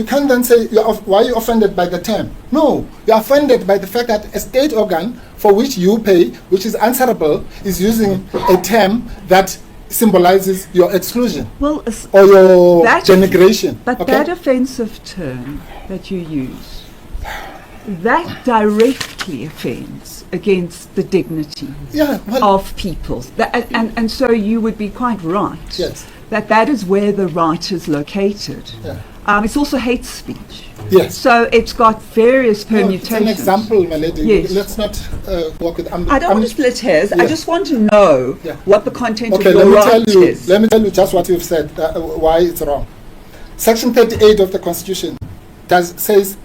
can't then say, why are you offended by the term? No, you're offended by the fact that a state organ for which you pay, which is answerable, is using a term that symbolizes your exclusion Well, or your that- denigration. but okay? that offensive term that you use, that directly offends against the dignity Yeah, well, of people. And so you would be quite right yes, that is where the right is located. yeah, It's also hate speech. yes. So it's got various No, permutations. it's an example, my lady. Yes. Let's not work with. I don't want to split hairs. I Yeah. just want to know Yeah. what the content Okay, of let your me right tell you. is. Let me tell you just what you've said. Why it's wrong. Section 38 of the Constitution says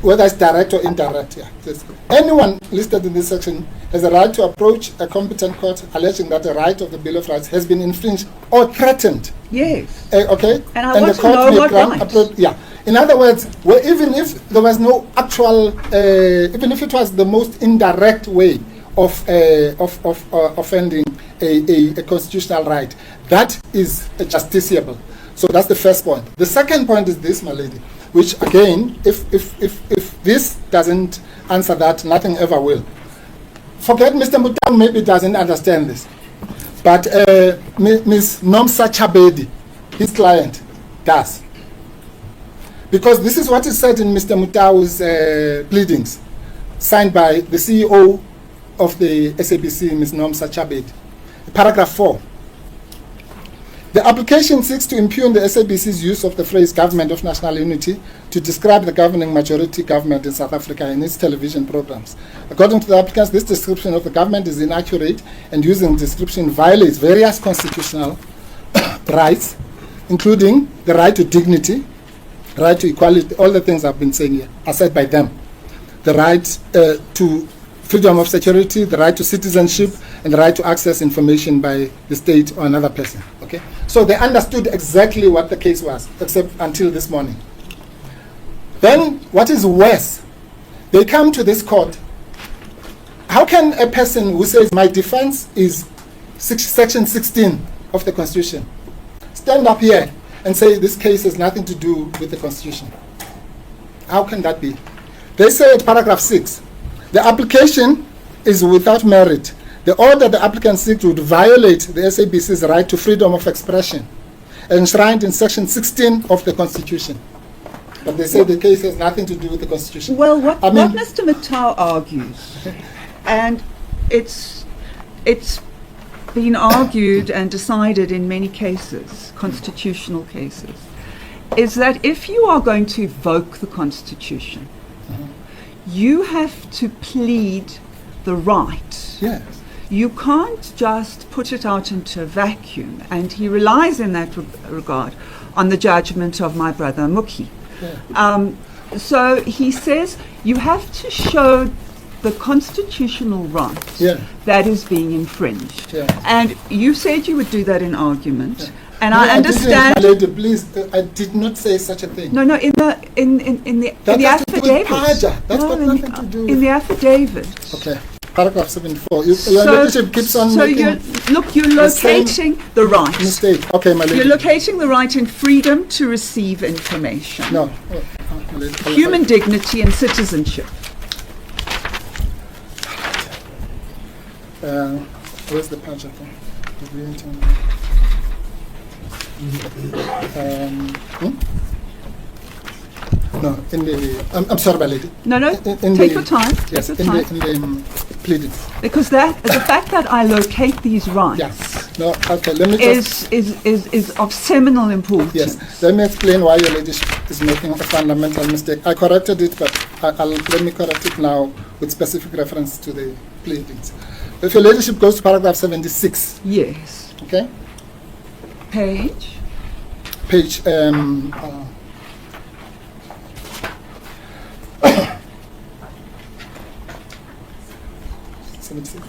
whether it's direct or indirect. Yeah, it says, anyone listed in this section has a right to approach a competent court alleging that the right of the Bill of Rights has been infringed or threatened. Yes. Okay, And I want the to court know may what grant right. yeah. In other words, well, even if there was no actual, even if it was the most indirect way of offending a constitutional right, that is justiciable. So that's the first point. The second point is this, my lady, which again, if this doesn't answer that, nothing ever will. Forget Mr. Mutau maybe doesn't understand this, but Ms. Nomsa Chabedi, his client, does. Because this is what is said in Mr. Mutau's pleadings, signed by the CEO of the SABC, Ms. Nomsa Chabedi. Paragraph 4. The application seeks to impugn the SABC's use of the phrase government of national unity to describe the governing majority government in South Africa in its television programs. According to the applicants, this description of the government is inaccurate, and using description violates various constitutional rights, including the right to dignity, right to equality, all the things I've been saying here are said by them. The right to freedom of security, the right to citizenship, and the right to access information by the state or another person. Okay? So they understood exactly what the case was, except until this morning. Then, what is worse, they come to this court. How can a person who says, my defense is section 16 of the Constitution, stand up here and say this case has nothing to do with the Constitution? How can that be? They say at paragraph 6, the application is without merit. The order the applicant seeks would violate the SABC's right to freedom of expression, enshrined in Section 16 of the Constitution. But they say the case has nothing to do with the Constitution. Well, what I mean, Mr. Matau argues, and it's been argued and decided in many cases, constitutional cases, is that if you are going to evoke the Constitution, you have to plead the right. yes. You can't just put it out into a vacuum, and he relies in that regard on the judgment of my brother Muki. Yeah. So he says you have to show the constitutional right Yeah. that is being infringed. Yeah. And you said you would do that in argument, Yeah. and No, I understand. didn't, my lady, please, I did not say such a thing. No, in the That has to do with affidavit. Paja. That's got No, nothing to do in with... the affidavit. Okay, paragraph 74. Your ladyship keeps on so making you're the same locating the right. mistake. Okay, my lady. You're locating the right in freedom to receive information, No. My lady, human dignity and citizenship. Where's the Paja thing? No, in the... I'm sorry, my lady. No, In take the- your time. Yes, take in your the, time. in the pleading. Because the fact that I locate these rights Yes. No, okay, let me just... is of seminal importance. Yes, let me explain why your ladyship is making a fundamental mistake. I corrected it, but let me correct it now with specific reference to the pleadings. If your ladyship goes to paragraph 76, Yes. okay, Page. page 76?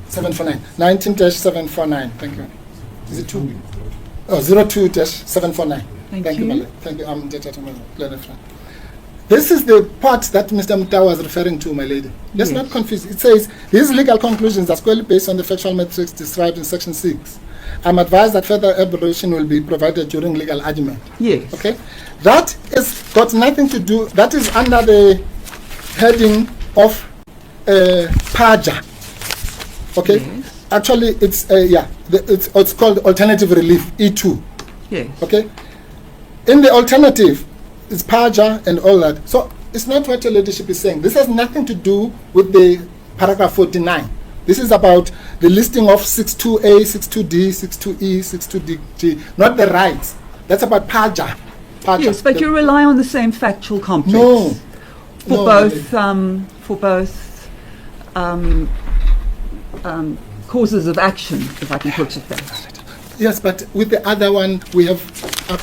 749. 19-749. Thank you. Is it 2? Oh, 02-749. Thank you, you. Malay. Thank you. I'm Data to my learned friend. This is the part that Mr. Mta was referring to, my lady. Let's Yes. not confuse. It says, these legal conclusions are squarely based on the factual metrics described in Section 6. I'm advised that further elaboration will be provided during legal argument. Yes. Okay? That is got nothing to do, that is under the heading of PAJA. Okay? Yes. Actually, it's, it's called alternative relief, E2. Yes. Okay? In the alternative, it's PAJA and all that. So it's not what your ladyship is saying. This has nothing to do with the paragraph 49. This is about the listing of 62A, 62D, 62E, 62DG, not the rights. That's about PAJA. Yes, but you rely on the same factual complex. No. For No, both causes of action, if I can put it that. Yes, but with the other one, we have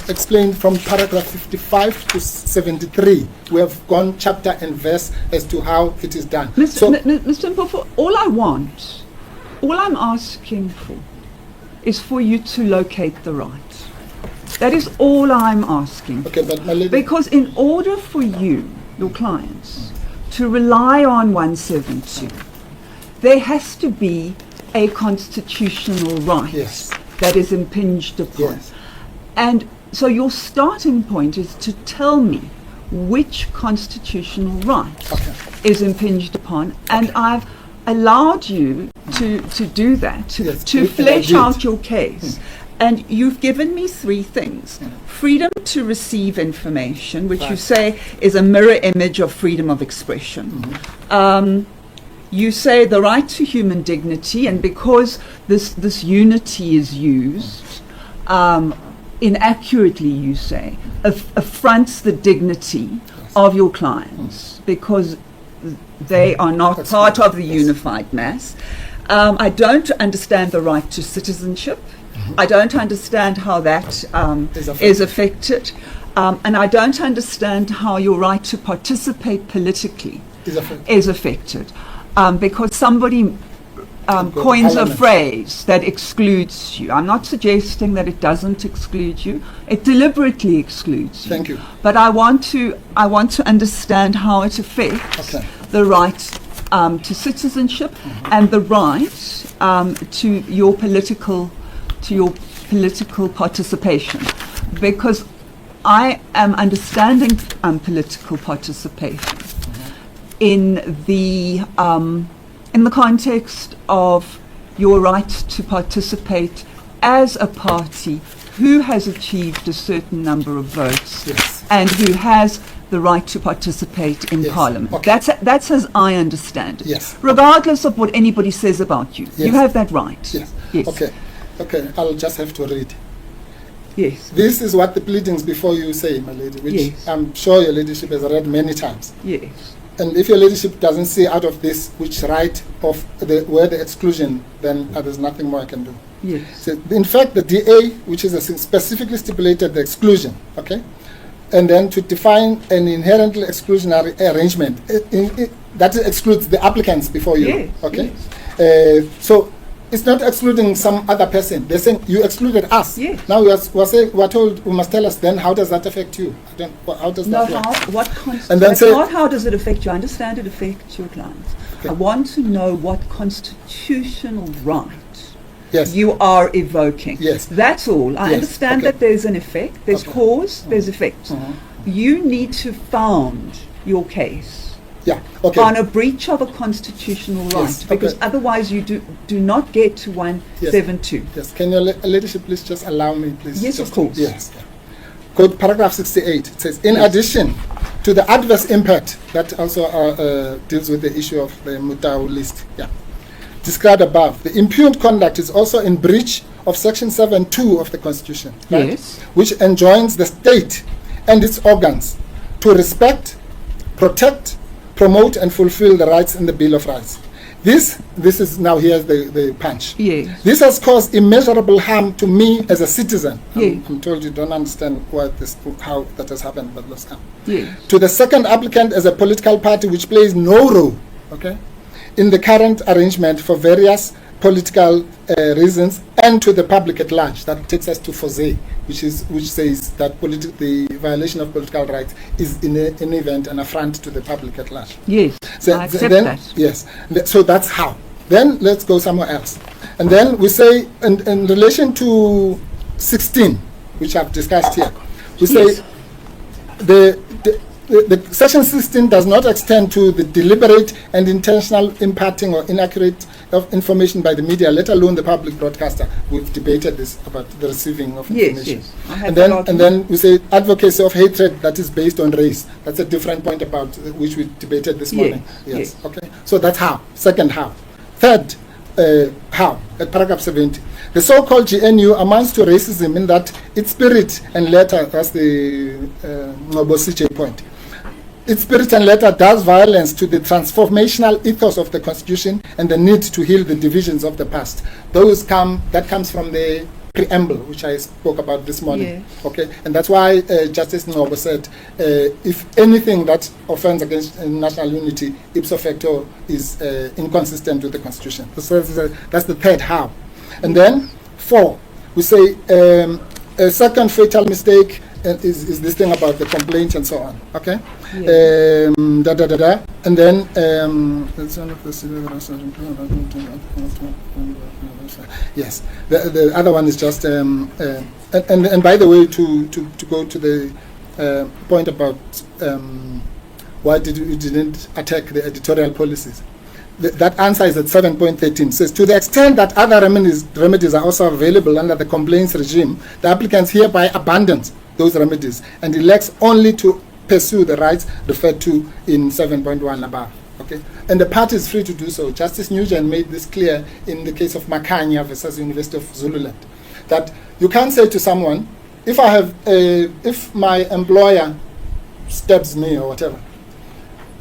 explained from paragraph 55 to 73. We have gone chapter and verse as to how it is done. Mr. Mpofu, all I'm asking for is for you to locate the right. That is all I'm asking. Okay, but my lady... Because in order for you, your clients, to rely on 172, there has to be a constitutional right. Yes. That is impinged upon. Yes. And so your starting point is to tell me which constitutional right is impinged upon, and I've allowed you to do that, to flesh out your case. And you've given me three things. Freedom to receive information, which you say is a mirror image of freedom of expression. You say the right to human dignity, and because this unity is used, inaccurately, you say, affronts the dignity of your clients because they are not part of the unified mass. I don't understand the right to citizenship. I don't understand how that is affected. And I don't understand how your right to participate politically is affected. Because somebody coins a phrase that excludes you. I'm not suggesting that it doesn't exclude you. It deliberately excludes you. Thank you. But I want to understand how it affects the right to citizenship and the right to your political participation. Because I am understanding political participation in the in the context of your right to participate as a party who has achieved a certain number of votes Yes. and who has the right to participate in Yes. Parliament. Okay. That's as I understand it. Yes. Regardless of what anybody says about you. You Yes. have that right. Yes. Yes. Okay, I'll just have to read. Yes. This is what the pleadings before you say, my lady, which Yes. I'm sure your ladyship has read many times. Yes. And if your ladyship doesn't see out of this which right of where the exclusion, then there's nothing more I can do. Yes. So in fact, the DA, which is specifically stipulated the exclusion, okay, and then to define an inherently exclusionary arrangement, that excludes the applicants before you, Yes, okay. So it's not excluding some other person. They're saying you excluded us. Yes. Now we're told we must tell us. Then how does that affect you? How does No, that work? what constitutes? And then That's say- not how does it affect you. I understand it affects your clients. Okay. I want to know what constitutional right Yes. you are evoking. Yes. That's all. I Yes, understand okay. that there's an effect, there's Okay. cause, there's effect. Mhm. You need to found your case Yeah. Okay. on a breach of a constitutional right, Yes, because okay. otherwise you do not get to 172. Yes. Can your ladyship please just allow me, please? Yes, just of course. Yes. Yeah. Code paragraph 68. It says, in addition to the adverse impact that also deals with the issue of the Mutau list. Yeah. Described above, the impugned conduct is also in breach of Section 7(2) of the Constitution, right? Yes. Which enjoins the state and its organs to respect, protect, promote, and fulfill the rights in the Bill of Rights. This is now, here's the punch. Yes. This has caused immeasurable harm to me as a citizen. Yeah. I'm told you don't understand how that has happened, but let's come. Yes. To the second applicant as a political party which plays no role, okay, in the current arrangement for various political reasons, and to the public at large. That takes us to FOSE, which says that the violation of political rights is in any event an affront to the public at large. Yes. I accept then, that. yes. So that's how. Then let's go somewhere else. And then we say, in relation to 16, which I've discussed here, we say Yes. the Section 16 does not extend to the deliberate and intentional imparting or inaccurate of information by the media, let alone the public broadcaster. We've debated this about the receiving of Yes, information. yes. I have And that then, argument. and then we say advocacy of hatred that is based on race. That's a different point about which we debated this morning. Yes. Okay. So that's how. Second how. Third how. At paragraph 70. The so-called GNU amounts to racism in that its spirit and letter, that's the Bosije point. Its spirit and letter does violence to the transformational ethos of the Constitution and the need to heal the divisions of the past. That comes from the preamble, which I spoke about this morning. Yes. Okay, and that's why Justice Ngobo said, if anything that offends against national unity, ipso facto is inconsistent with the Constitution. So that's the third how. And then 4, we say a second fatal mistake is this thing about the complaints and so on. Okay. Yeah. And then yes, the other one is just and by the way, to go to the point about why you didn't attack the editorial policies. That answer is at 7.13. Says, to the extent that other remedies are also available under the complaints regime, the applicants hereby abandon those remedies and elects only to pursue the rights referred to in 7.1 above. Okay, and the party is free to do so. Justice Nugent made this clear in the case of Makanya versus University of Zululand, that you can't say to someone, if my employer stabs me or whatever,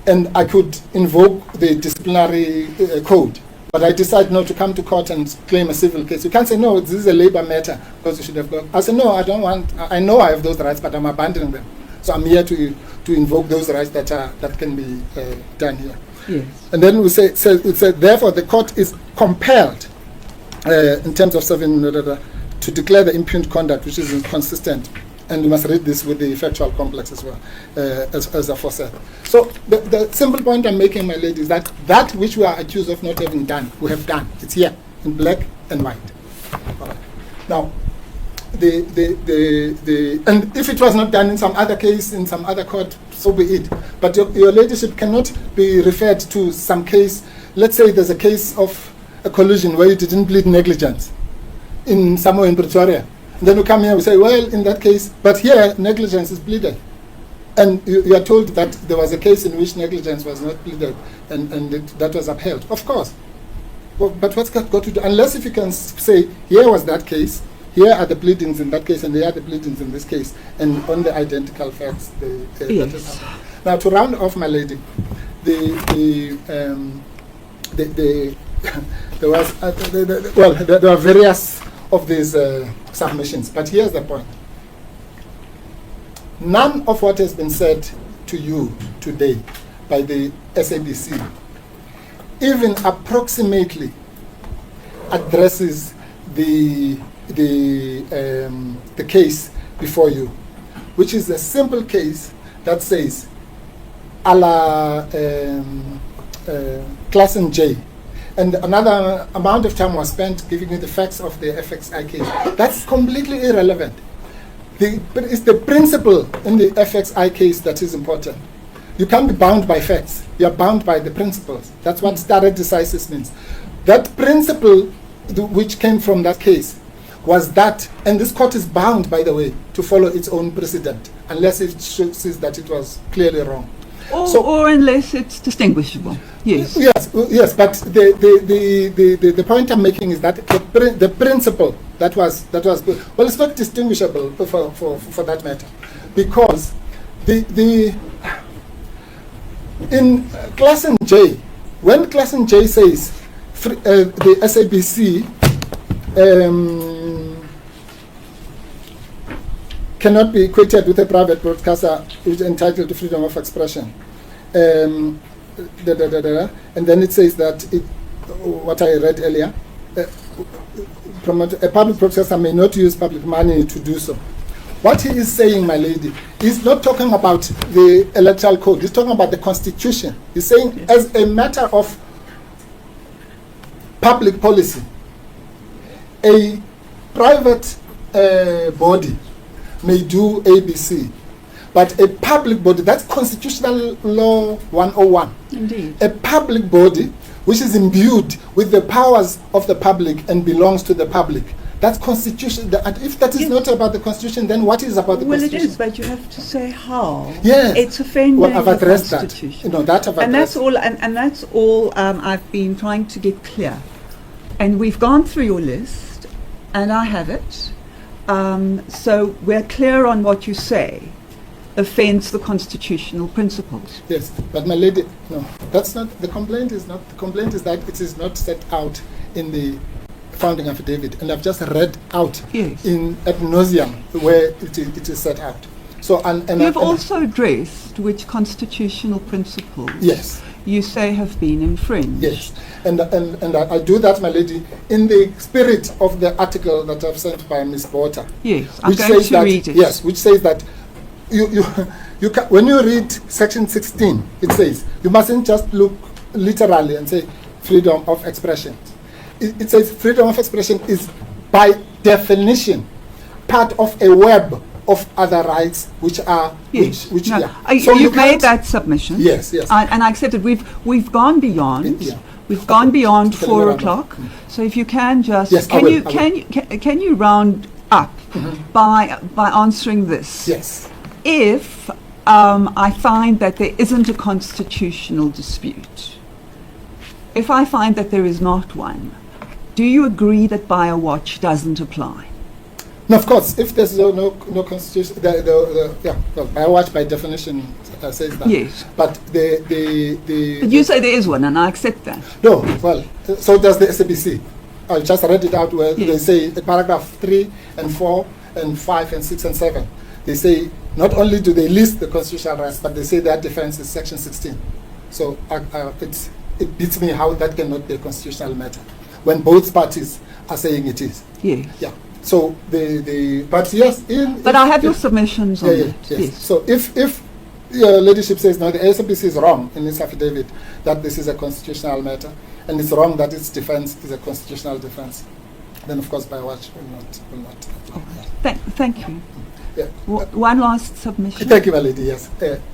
and I could invoke the disciplinary code, but I decide not to come to court and claim a civil case. You can't say, no, this is a labor matter, because you should have gone. I say, no, I don't want, I know I have those rights, but I'm abandoning them. So I'm here to invoke those rights that can be done here. Yes. And then we say, therefore, the court is compelled, in terms of 7, to declare the impugned conduct, which is inconsistent. And you must read this with the factual complex as well, as aforesaid. So the simple point I'm making, my lady, is that which we are accused of not having done, we have done. It's here in black and white. All right. Now, and if it was not done in some other case, in some other court, so be it. But your ladyship cannot be referred to some case. Let's say there's a case of a collusion where you didn't plead negligence in somewhere in Pretoria. And then you come here and say, well, in that case, but here negligence is pleaded. And you are told that there was a case in which negligence was not pleaded, and that was upheld. Of course. But what's got to do? Unless if you can say, here was that case, here are the pleadings in that case, and here are the pleadings in this case, and on the identical facts. That is happening. Now, to round off, my lady, there were various of these submissions, but here's the point. None of what has been said to you today by the SABC even approximately addresses the case before you, which is a simple case that says, a la class in J, and another amount of time was spent giving you the facts of the FXI case. That's completely irrelevant. But it's the principle in the FXI case that is important. You can't be bound by facts. You're bound by the principles. That's what stare decisis means. That principle which came from that case was that, and this court is bound, by the way, to follow its own precedent, unless it says that it was clearly wrong. Or unless it's distinguishable. Yes. Yes, but the point I'm making is that the principle that was good. Well, it's not distinguishable for that matter, because in class in J, when class in J says the SABC cannot be equated with a private broadcaster which is entitled to freedom of expression. And then it says that what I read earlier, a public broadcaster may not use public money to do so. What he is saying, my lady, he's not talking about the electoral code. He's talking about the Constitution. He's saying, as a matter of public policy, a private body may do ABC, but a public body, that's Constitutional Law 101. Indeed. A public body which is imbued with the powers of the public and belongs to the public. That's Constitution. And if that is not about the Constitution, then what is about the Constitution? Well, it is, but you have to say how. Yeah. It's offending I've addressed the Constitution. That. That I've and addressed. That's all I've been trying to get clear. And we've gone through your list, and I have it. So we're clear on what you say offends the constitutional principles. Yes, but my lady, no, that's not, the complaint is that it is not set out in the founding affidavit, and I've just read out in ad nauseum where it is set out. So you've also addressed which constitutional principles you say have been infringed. Yes, and I do that, my lady, in the spirit of the article that I've sent by Ms. Bota. Yes, I'm going to read it. Yes, which says that you can, when you read section 16, it says you mustn't just look literally and say freedom of expression. It says freedom of expression is by definition part of a web of other rights which are so you've made that submission. Yes. And I accept it. We've gone beyond. We've gone beyond 4 o'clock. So if you can just can you round up by answering this? Yes. If I find that there isn't a constitutional dispute, if I find that there is not one, do you agree that BioWatch doesn't apply? No, of course. If there's no constitution, BioWatch by definition says that. Yes. But But you say there is one, and I accept that. No, well, so does the SABC. I just read it out where they say paragraph 3 and 4 and 5 and 6 and 7. They say not only do they list the constitutional rights, but they say their defense is section 16. So it beats me how that cannot be a constitutional matter when both parties are saying it is. Yes. Yeah. So but I have your submissions on it. Yes. So if your ladyship says no, the SABC is wrong in its affidavit that this is a constitutional matter, and it's wrong that its defense is a constitutional defense, then of course by watch will not apply. Thank you. Yeah. One last submission. Thank you, my lady. Yes,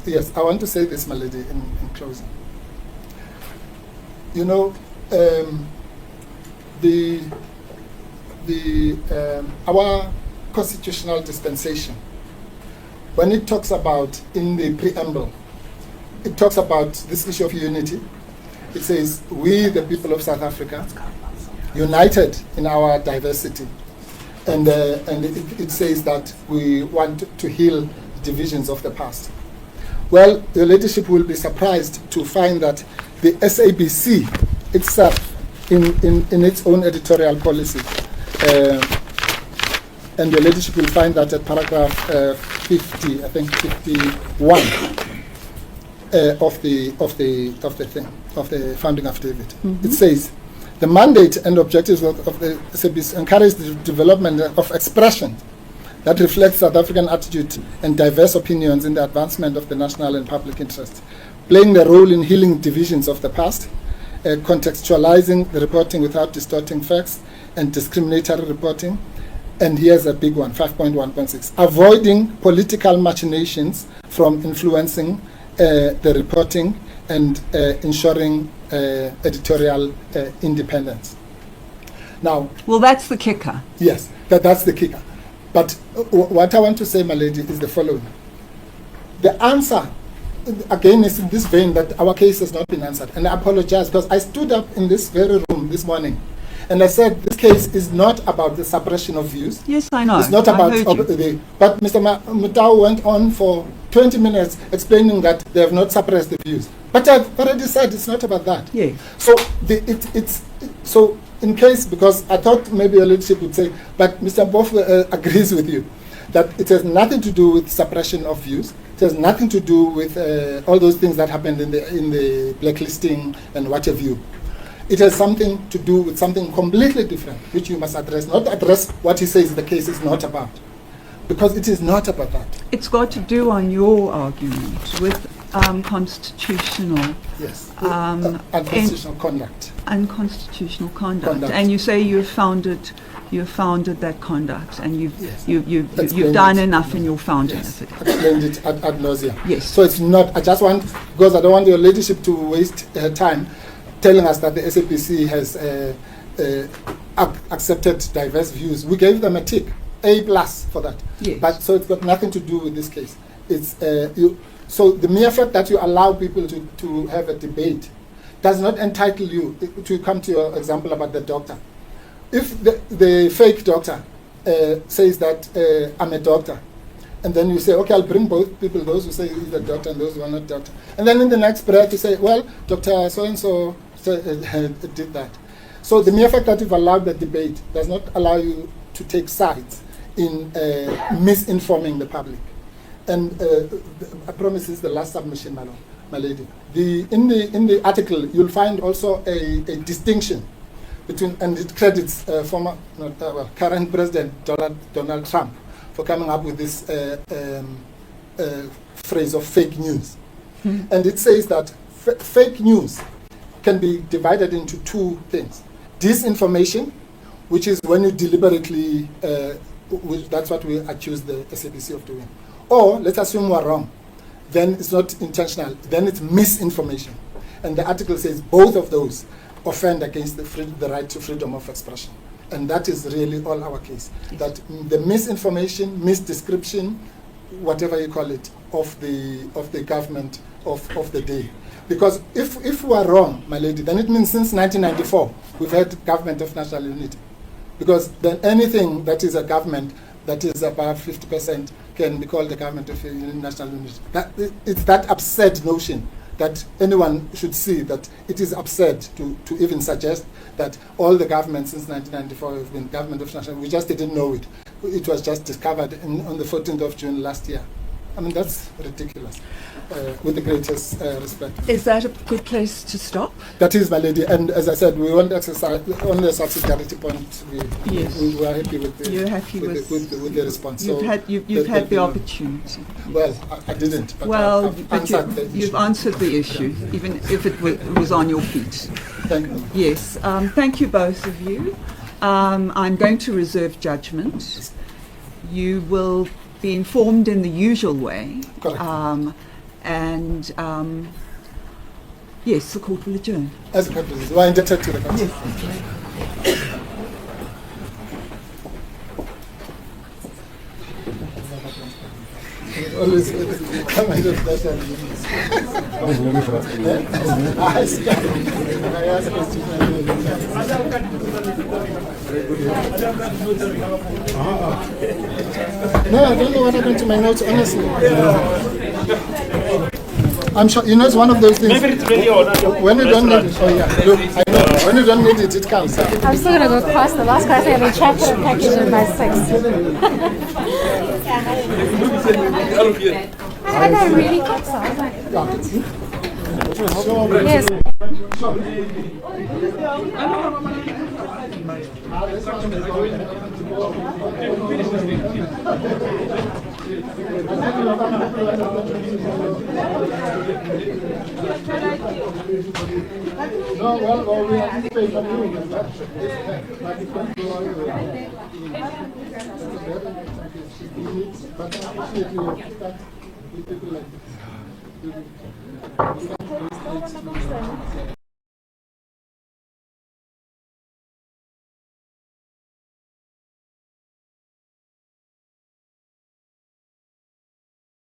yes. I want to say this, my lady, in closing. You know, our constitutional dispensation, when it talks about in the preamble, it talks about this issue of unity. It says, "We, the people of South Africa, united in our diversity," and it says that we want to heal divisions of the past. Well, the leadership will be surprised to find that the SABC itself, in its own editorial policy, and the leadership will find that at paragraph 50, I think 51 of the founding affidavit, Mm-hmm. it says, "The mandate and objectives of the SABC encourage the development of expression that reflects South African attitude and diverse opinions in the advancement of the national and public interest, playing the role in healing divisions of the past, contextualizing the reporting without distorting facts and discriminatory reporting," and here's a big one, 5.1.6, "avoiding political machinations from influencing the reporting and ensuring editorial independence." Now, Well, that's the kicker. yes, that's the kicker. But what I want to say, my lady, is the following. The answer, again, is in this vein that our case has not been answered. And I apologize because I stood up in this very room this morning and I said this case is not about the suppression of views. Yes, I know. It's not I about heard you. but Mr. Mutau went on for 20 minutes explaining that they have not suppressed the views. But I've already said it's not about that. Yes. So so in case, because I thought maybe your leadership would say, but Mr. Mpofu agrees with you that it has nothing to do with suppression of views. It has nothing to do with all those things that happened in the blacklisting and what have you. It has something to do with something completely different, which you must address. Not address what he says the case is not about, because it is not about that. It's got to do, on your argument, with constitutional Yes. unconstitutional conduct. Unconstitutional conduct. Conduct. And you say you've founded that conduct, and you've Explained done it. enough in your founding Yes. of it. Explained it ad nauseam. Yes. So it's not, I just want, because I don't want your leadership to waste time telling us that the SABC has accepted diverse views. We gave them a tick, A+ for that. Yes. But so it's got nothing to do with this case. It's so the mere fact that you allow people to have a debate does not entitle you to come to your example about the doctor. If the fake doctor says that I'm a doctor, and then you say, okay, I'll bring both people, those who say he's a doctor and those who are not doctor. And then in the next breath you say, well, Dr. So-and-so did that. So the mere fact that you've allowed the debate does not allow you to take sides in misinforming the public. And I promise this is the last submission, my lady. In the article, you'll find also a distinction between, and it credits current President Donald Trump for coming up with this phrase of fake news. And it says that fake news can be divided into two things. Disinformation, which is when you deliberately, that's what we accuse the SABC of doing. Or let's assume we're wrong. Then it's not intentional. Then it's misinformation. And the article says both of those offend against the right to freedom of expression. And that is really all our case. That the misinformation, misdescription, whatever you call it, of the government of the day. Because if we are wrong, my lady, then it means since 1994 we've had government of national unity. Because then anything that is a government that is above 50% can be called the government of national unity. It's that absurd notion that anyone should see that it is absurd to even suggest that all the governments since 1994 have been government of national unity. We just didn't know it. It was just discovered on the 14th of June last year. I mean, that's ridiculous, with the greatest respect. Is that a good place to stop? That is, my lady. And as I said, we won't exercise on the subsidiarity point. We are happy with the, You're happy with the response. You've had the opportunity. Well, I didn't. But well, I've answered the you've issue. answered the issue, even if it was on your feet. Thank you. Yes. Thank you, both of you. I'm going to reserve judgment. You will be informed in the usual way. Correct. Yes, the court will adjourn. As the court is, we are indebted to the court. Always come and just dash and No, I don't know what happened to my notes, honestly. I'm sure, you know, it's one of those things. Maybe it's really when you don't need it, oh yeah, look, I know. When you don't need it, it comes. I'm still going to go past the last class. I have a chapter package in my 6. I got really quick, so I was like, yes. No, well, we anticipate from doing it. But unfortunately, we keep that with people like this.